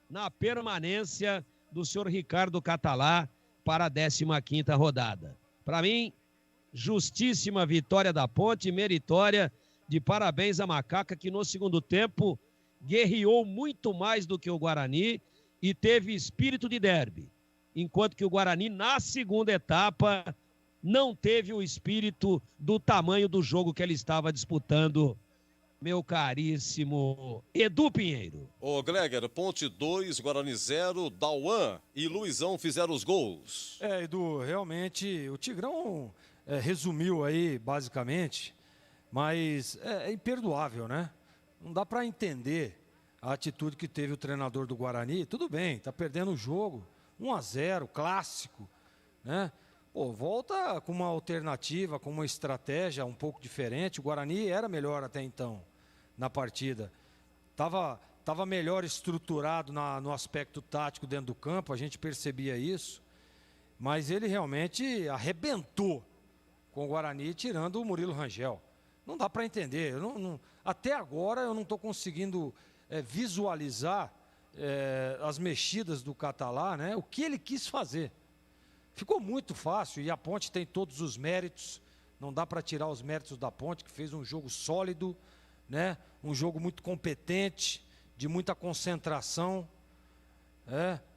na permanência do senhor Ricardo Catalá para a 15ª rodada. Para mim, justíssima vitória da Ponte, meritória, de parabéns a Macaca, que no segundo tempo guerreou muito mais do que o Guarani e teve espírito de derby, enquanto que o Guarani, na segunda etapa, não teve o espírito do tamanho do jogo que ele estava disputando, meu caríssimo Edu Pinheiro. Ô, Gleger, Ponte 2, Guarani 0, Dauan e Luizão fizeram os gols. Edu, realmente, o Tigrão resumiu aí, basicamente, mas é imperdoável, né? Não dá para entender a atitude que teve o treinador do Guarani. Tudo bem, tá perdendo o jogo, 1-0, clássico, né? Pô, volta com uma alternativa, com uma estratégia um pouco diferente. O Guarani era melhor até então na partida. Tava melhor estruturado no aspecto tático dentro do campo, a gente percebia isso. Mas ele realmente arrebentou com o Guarani, tirando o Murilo Rangel. Não dá para entender. Até agora eu não estou conseguindo visualizar as mexidas do Catalá, né? O que ele quis fazer. ficou muito fácil e a Ponte tem todos os méritos. Não dá para tirar os méritos da Ponte, que fez um jogo sólido, né? Um jogo muito competente, de muita concentração.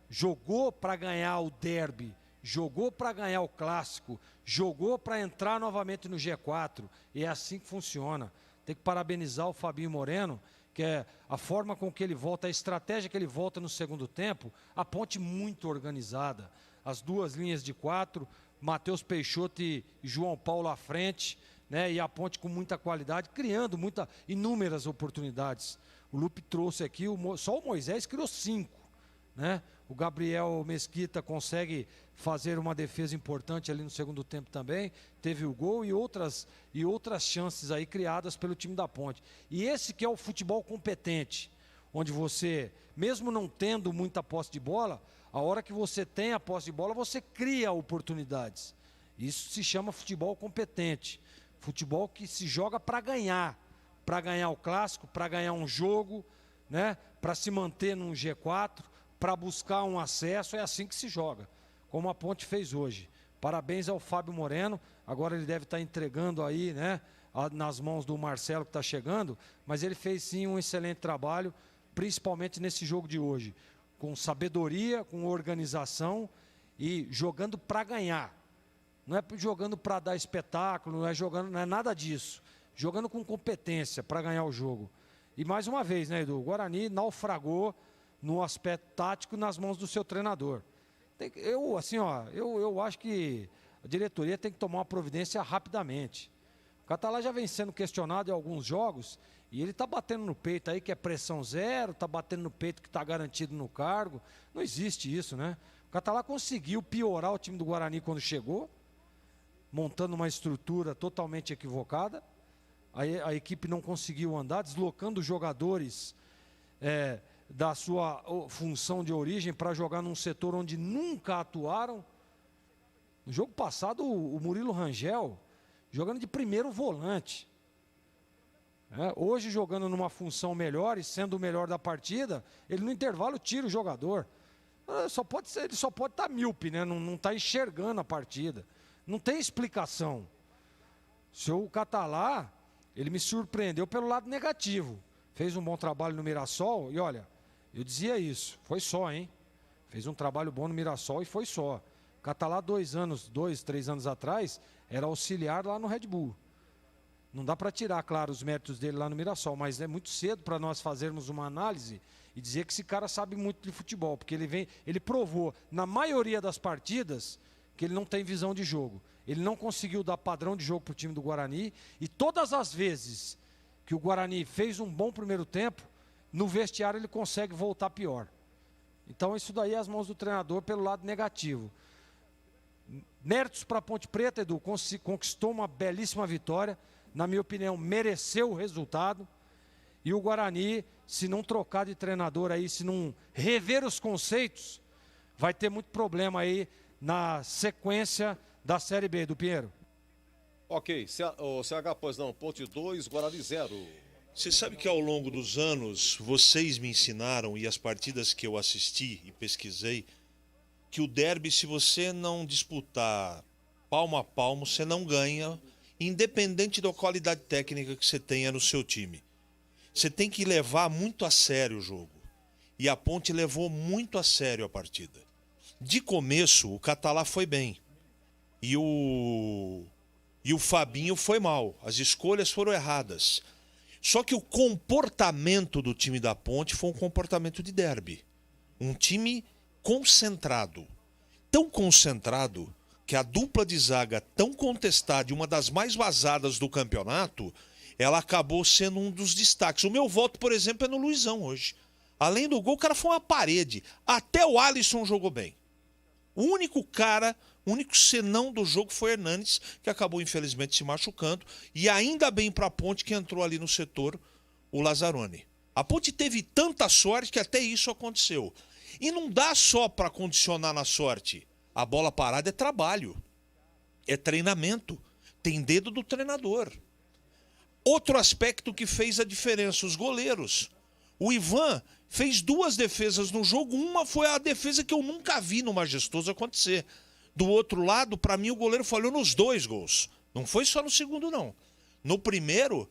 Jogou para ganhar o derby, jogou para ganhar o clássico, jogou para entrar novamente no G4. E é assim que funciona. Tem que parabenizar o Fabinho Moreno, que é a forma com que ele volta, a estratégia que ele volta no segundo tempo, a Ponte muito organizada. As duas linhas de 4, Matheus Peixoto e João Paulo à frente, né? E a Ponte com muita qualidade, criando inúmeras oportunidades. O Lupe trouxe aqui, só o Moisés criou 5, né? O Gabriel Mesquita consegue fazer uma defesa importante ali no segundo tempo também, teve o gol e outras chances aí criadas pelo time da Ponte. E esse que é o futebol competente, onde você, mesmo não tendo muita posse de bola, a hora que você tem a posse de bola, você cria oportunidades. Isso se chama futebol competente. Futebol que se joga para ganhar o clássico, para ganhar um jogo, né? Para se manter num G4, para buscar um acesso. É assim que se joga, como a Ponte fez hoje. Parabéns ao Fábio Moreno. Agora ele deve estar entregando aí, né, nas mãos do Marcelo que está chegando, mas ele fez sim um excelente trabalho, principalmente nesse jogo de hoje, com sabedoria, com organização e jogando para ganhar. Não é jogando para dar espetáculo, não é nada disso. Jogando com competência para ganhar o jogo. E mais uma vez, né, Edu? O Guarani naufragou no aspecto tático nas mãos do seu treinador. Eu acho que a diretoria tem que tomar uma providência rapidamente. O Catalá já vem sendo questionado em alguns jogos e ele está batendo no peito aí que é pressão zero, está batendo no peito que está garantido no cargo. Não existe isso, né? O Catalá conseguiu piorar o time do Guarani quando chegou, montando uma estrutura totalmente equivocada. A equipe não conseguiu andar, deslocando jogadores da sua função de origem para jogar num setor onde nunca atuaram. No jogo passado, o Murilo Rangel jogando de primeiro volante. Hoje, jogando numa função melhor e sendo o melhor da partida, ele no intervalo tira o jogador. Ele só pode estar míope, né? Não está enxergando a partida. Não tem explicação. O Catalá, ele me surpreendeu pelo lado negativo. Fez um bom trabalho no Mirassol e olha, eu dizia isso, foi só, hein? Fez um trabalho bom no Mirassol e foi só. O Catalá 2, 3 anos atrás, era auxiliar lá no Red Bull. Não dá para tirar, claro, os méritos dele lá no Mirassol, mas é muito cedo para nós fazermos uma análise e dizer que esse cara sabe muito de futebol, porque ele provou, na maioria das partidas, que ele não tem visão de jogo. Ele não conseguiu dar padrão de jogo para o time do Guarani e todas as vezes que o Guarani fez um bom primeiro tempo, no vestiário ele consegue voltar pior. Então isso daí é as mãos do treinador pelo lado negativo. Méritos para a Ponte Preta, Edu, conquistou uma belíssima vitória, na minha opinião mereceu o resultado, e o Guarani, se não trocar de treinador aí, se não rever os conceitos, vai ter muito problema aí na sequência da Série B, do Pinheiro. Ok, o CH, pois não, Ponte 2, Guarani 0. Você sabe que ao longo dos anos, vocês me ensinaram, e as partidas que eu assisti e pesquisei, que o derby, se você não disputar palmo a palmo, você não ganha, independente da qualidade técnica que você tenha no seu time. Você tem que levar muito a sério o jogo. E a Ponte levou muito a sério a partida. De começo, o Catalá foi bem. E o Fabinho foi mal. As escolhas foram erradas. Só que o comportamento do time da Ponte foi um comportamento de derby. Um time concentrado. Tão concentrado que a dupla de zaga tão contestada e uma das mais vazadas do campeonato, ela acabou sendo um dos destaques. O meu voto, por exemplo, é no Luizão hoje. Além do gol, o cara foi uma parede. Até o Alisson jogou bem. O único senão do jogo foi Hernanes, que acabou infelizmente se machucando, e ainda bem para a Ponte que entrou ali no setor o Lazzaroni. A Ponte teve tanta sorte que até isso aconteceu. E não dá só para condicionar na sorte. A bola parada é trabalho, é treinamento, tem dedo do treinador. Outro aspecto que fez a diferença, os goleiros. O Ivan fez 2 defesas no jogo, uma foi a defesa que eu nunca vi no Majestoso acontecer. Do outro lado, para mim, o goleiro falhou nos 2 gols. Não foi só no segundo, não. No primeiro,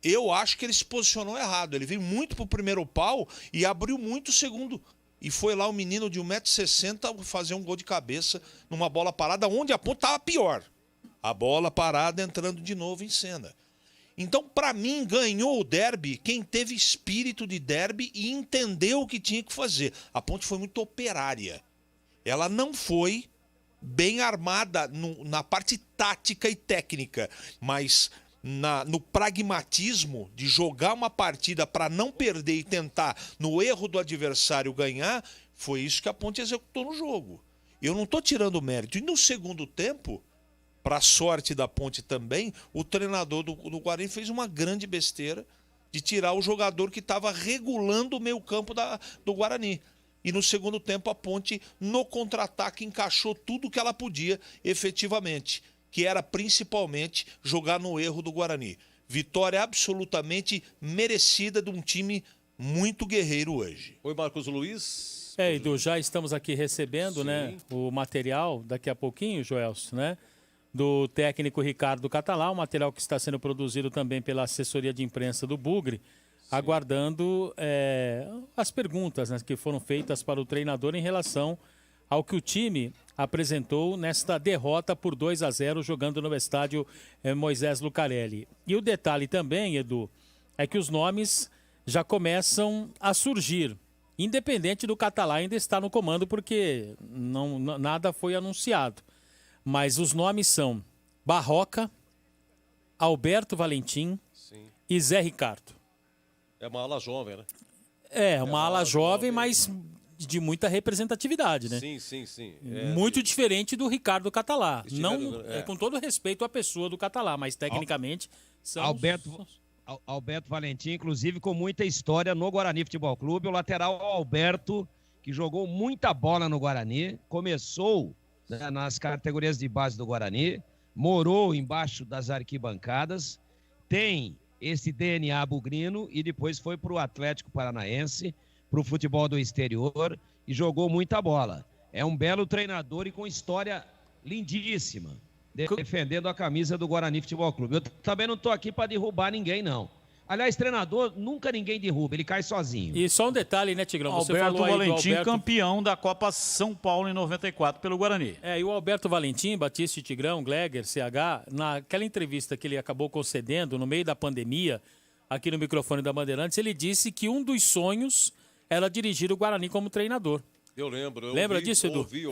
eu acho que ele se posicionou errado. Ele veio muito pro primeiro pau e abriu muito o segundo. E foi lá o menino de 1,60 m fazer um gol de cabeça numa bola parada, onde a Ponte estava pior. A bola parada entrando de novo em cena. Então, para mim, ganhou o derby quem teve espírito de derby e entendeu o que tinha que fazer. A Ponte foi muito operária. Ela não foi bem armada na parte tática e técnica, mas no pragmatismo de jogar uma partida para não perder e tentar, no erro do adversário, ganhar, foi isso que a Ponte executou no jogo. Eu não estou tirando mérito. E no segundo tempo, para a sorte da Ponte também, o treinador do Guarani fez uma grande besteira de tirar o jogador que estava regulando o meio-campo do Guarani. E no segundo tempo a Ponte, no contra-ataque, encaixou tudo que ela podia efetivamente, que era principalmente jogar no erro do Guarani. Vitória absolutamente merecida de um time muito guerreiro hoje. Oi, Marcos Luiz. Edu, já estamos aqui recebendo, né, o material, daqui a pouquinho, Joelso, né, do técnico Ricardo Catalá, o material que está sendo produzido também pela assessoria de imprensa do Bugre, aguardando as perguntas, né, que foram feitas para o treinador em relação ao que o time apresentou nesta derrota por 2-0 jogando no estádio Moisés Lucarelli. E o detalhe também, Edu, é que os nomes já começam a surgir, independente do Catalá ainda estar no comando, porque nada foi anunciado. Mas os nomes são Barroca, Alberto Valentim e Zé Ricardo. É uma ala jovem, né? É uma ala jovem, mas de muita representatividade, né? Sim. Muito diferente do Ricardo Catalá. Com todo respeito à pessoa do Catalá, mas tecnicamente são... Alberto Valentim, inclusive, com muita história no Guarani Futebol Clube. O lateral Alberto, que jogou muita bola no Guarani, começou nas categorias de base do Guarani, morou embaixo das arquibancadas, tem esse DNA bugrino e depois foi para o Atlético Paranaense, para o futebol do exterior e jogou muita bola. É um belo treinador e com história lindíssima, defendendo a camisa do Guarani Futebol Clube. Eu também não estou aqui para derrubar ninguém, não. Aliás, treinador, nunca ninguém derruba, ele cai sozinho. E só um detalhe, né, Tigrão? Você Alberto falou aí Valentim, do Alberto... campeão da Copa São Paulo em 94 pelo Guarani. E o Alberto Valentim, Batista e Tigrão, Gleger, CH, naquela entrevista que ele acabou concedendo no meio da pandemia, aqui no microfone da Bandeirantes, ele disse que um dos sonhos era dirigir o Guarani como treinador. Eu lembro. Lembra disso, Edu? Ouvi.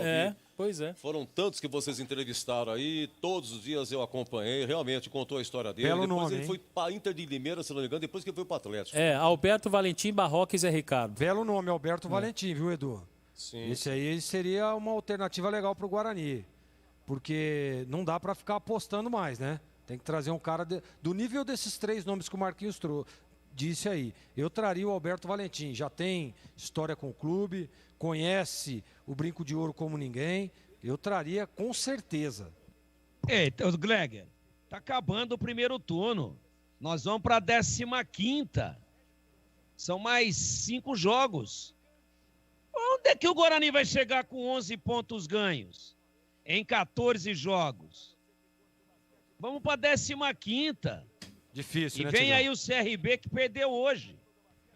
Pois é. Foram tantos que vocês entrevistaram aí, todos os dias eu acompanhei, realmente contou a história dele. Belo depois nome, ele foi para Inter de Limeira, se não me engano, depois que ele foi para Atlético. Alberto Valentim, Barroca e Zé Ricardo. Belo nome, Alberto Valentim, viu, Edu? Sim. Esse aí seria uma alternativa legal para o Guarani, porque não dá para ficar apostando mais, né? Tem que trazer um cara do nível desses 3 nomes que o Marquinhos disse aí. Eu traria o Alberto Valentim, já tem história com o clube, conhece o Brinco de Ouro como ninguém. Eu traria com certeza. Então, Gleger, tá acabando o primeiro turno. Nós vamos para a 15ª. São mais 5 jogos. Onde é que o Guarani vai chegar com 11 pontos ganhos? Em 14 jogos. Vamos para a 15ª. Difícil, né, E vem Tigrão? aí o CRB que perdeu hoje.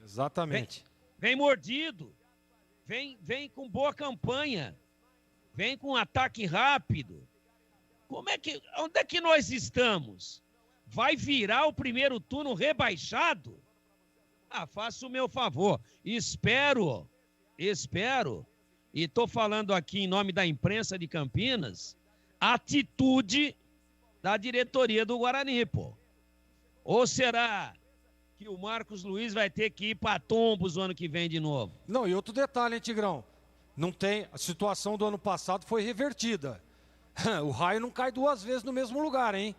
Exatamente. Vem mordido. Vem com boa campanha. Vem com um ataque rápido. Onde é que nós estamos? Vai virar o primeiro turno rebaixado? Faça o meu favor. Espero. E estou falando aqui em nome da imprensa de Campinas, atitude da diretoria do Guarani, pô. Ou será que o Marcos Luiz vai ter que ir para Tombos o ano que vem de novo? Não, e outro detalhe, hein, Tigrão? Não tem. A situação do ano passado foi revertida. O raio não cai 2 vezes no mesmo lugar, hein?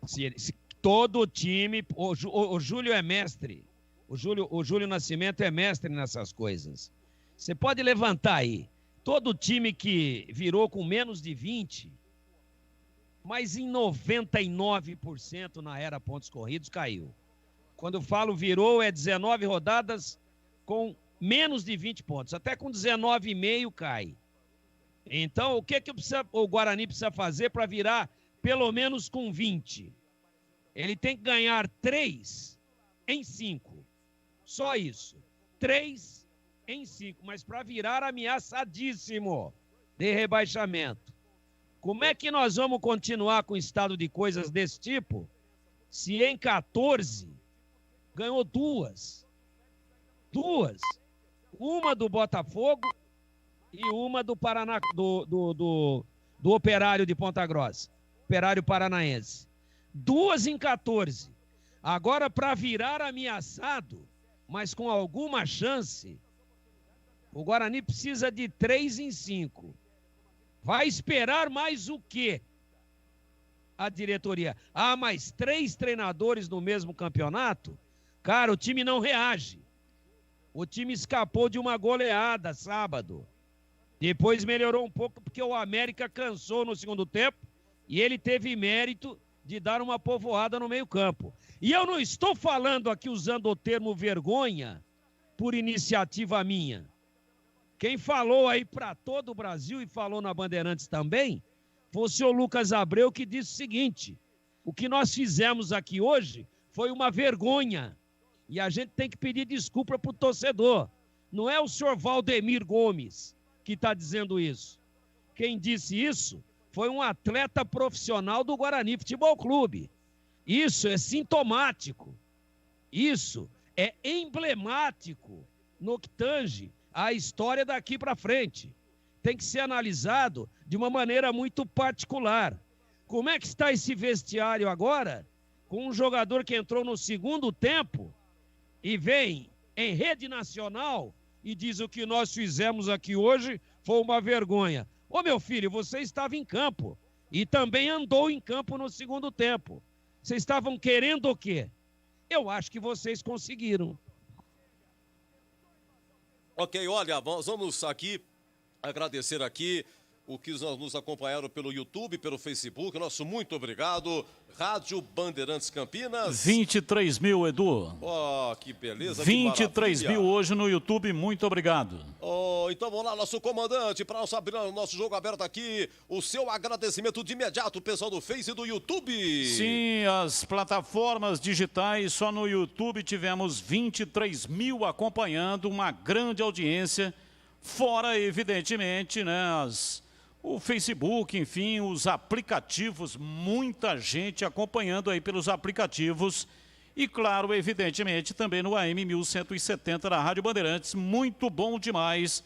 Se todo time. O Júlio é mestre. O Júlio Nascimento é mestre nessas coisas. Você pode levantar aí. Todo time que virou com menos de 20, mas em 99% na era pontos corridos caiu. Quando eu falo virou, é 19 rodadas com menos de 20 pontos. Até com 19,5 cai. Então, o que o Guarani precisa fazer para virar pelo menos com 20? Ele tem que ganhar 3 em 5. Só isso. 3 em 5. Mas para virar ameaçadíssimo de rebaixamento. Como é que nós vamos continuar com o estado de coisas desse tipo se em 14 ganhou 2? Uma do Botafogo e uma do Paraná, do Operário de Ponta Grossa. Operário Paranaense. 2 em 14. Agora, para virar ameaçado, mas com alguma chance, o Guarani precisa de 3 em 5. Vai esperar mais o quê? A diretoria. Mais 3 treinadores no mesmo campeonato? Cara, o time não reage. O time escapou de uma goleada sábado. Depois melhorou um pouco porque o América cansou no segundo tempo e ele teve mérito de dar uma povoada no meio-campo. E eu não estou falando aqui usando o termo vergonha por iniciativa minha. Quem falou aí para todo o Brasil e falou na Bandeirantes também foi o senhor Lucas Abreu, que disse o seguinte: o que nós fizemos aqui hoje foi uma vergonha. E a gente tem que pedir desculpa para o torcedor. Não é o senhor Valdemir Gomes que está dizendo isso. Quem disse isso foi um atleta profissional do Guarani Futebol Clube. Isso é sintomático. Isso é emblemático no que tange a história daqui para frente. Tem que ser analisado de uma maneira muito particular. Como é que está esse vestiário agora, com um jogador que entrou no segundo tempo e vem em rede nacional e diz: o que nós fizemos aqui hoje foi uma vergonha. Ô meu filho, você estava em campo e também andou em campo no segundo tempo. Vocês estavam querendo o quê? Eu acho que vocês conseguiram. Ok, olha, vamos aqui agradecer aqui o que nos acompanharam pelo YouTube, pelo Facebook. Nosso muito obrigado. Rádio Bandeirantes Campinas. 23 mil, Edu. Que beleza. 23 mil hoje no YouTube, muito obrigado. Então vamos lá, nosso comandante, para abrir o nosso jogo aberto aqui, o seu agradecimento de imediato, pessoal do Face e do YouTube. Sim, as plataformas digitais, só no YouTube tivemos 23 mil acompanhando, uma grande audiência, fora, evidentemente, né, o Facebook, enfim, os aplicativos, muita gente acompanhando aí pelos aplicativos e, claro, evidentemente, também no AM 1170 da Rádio Bandeirantes. Muito bom demais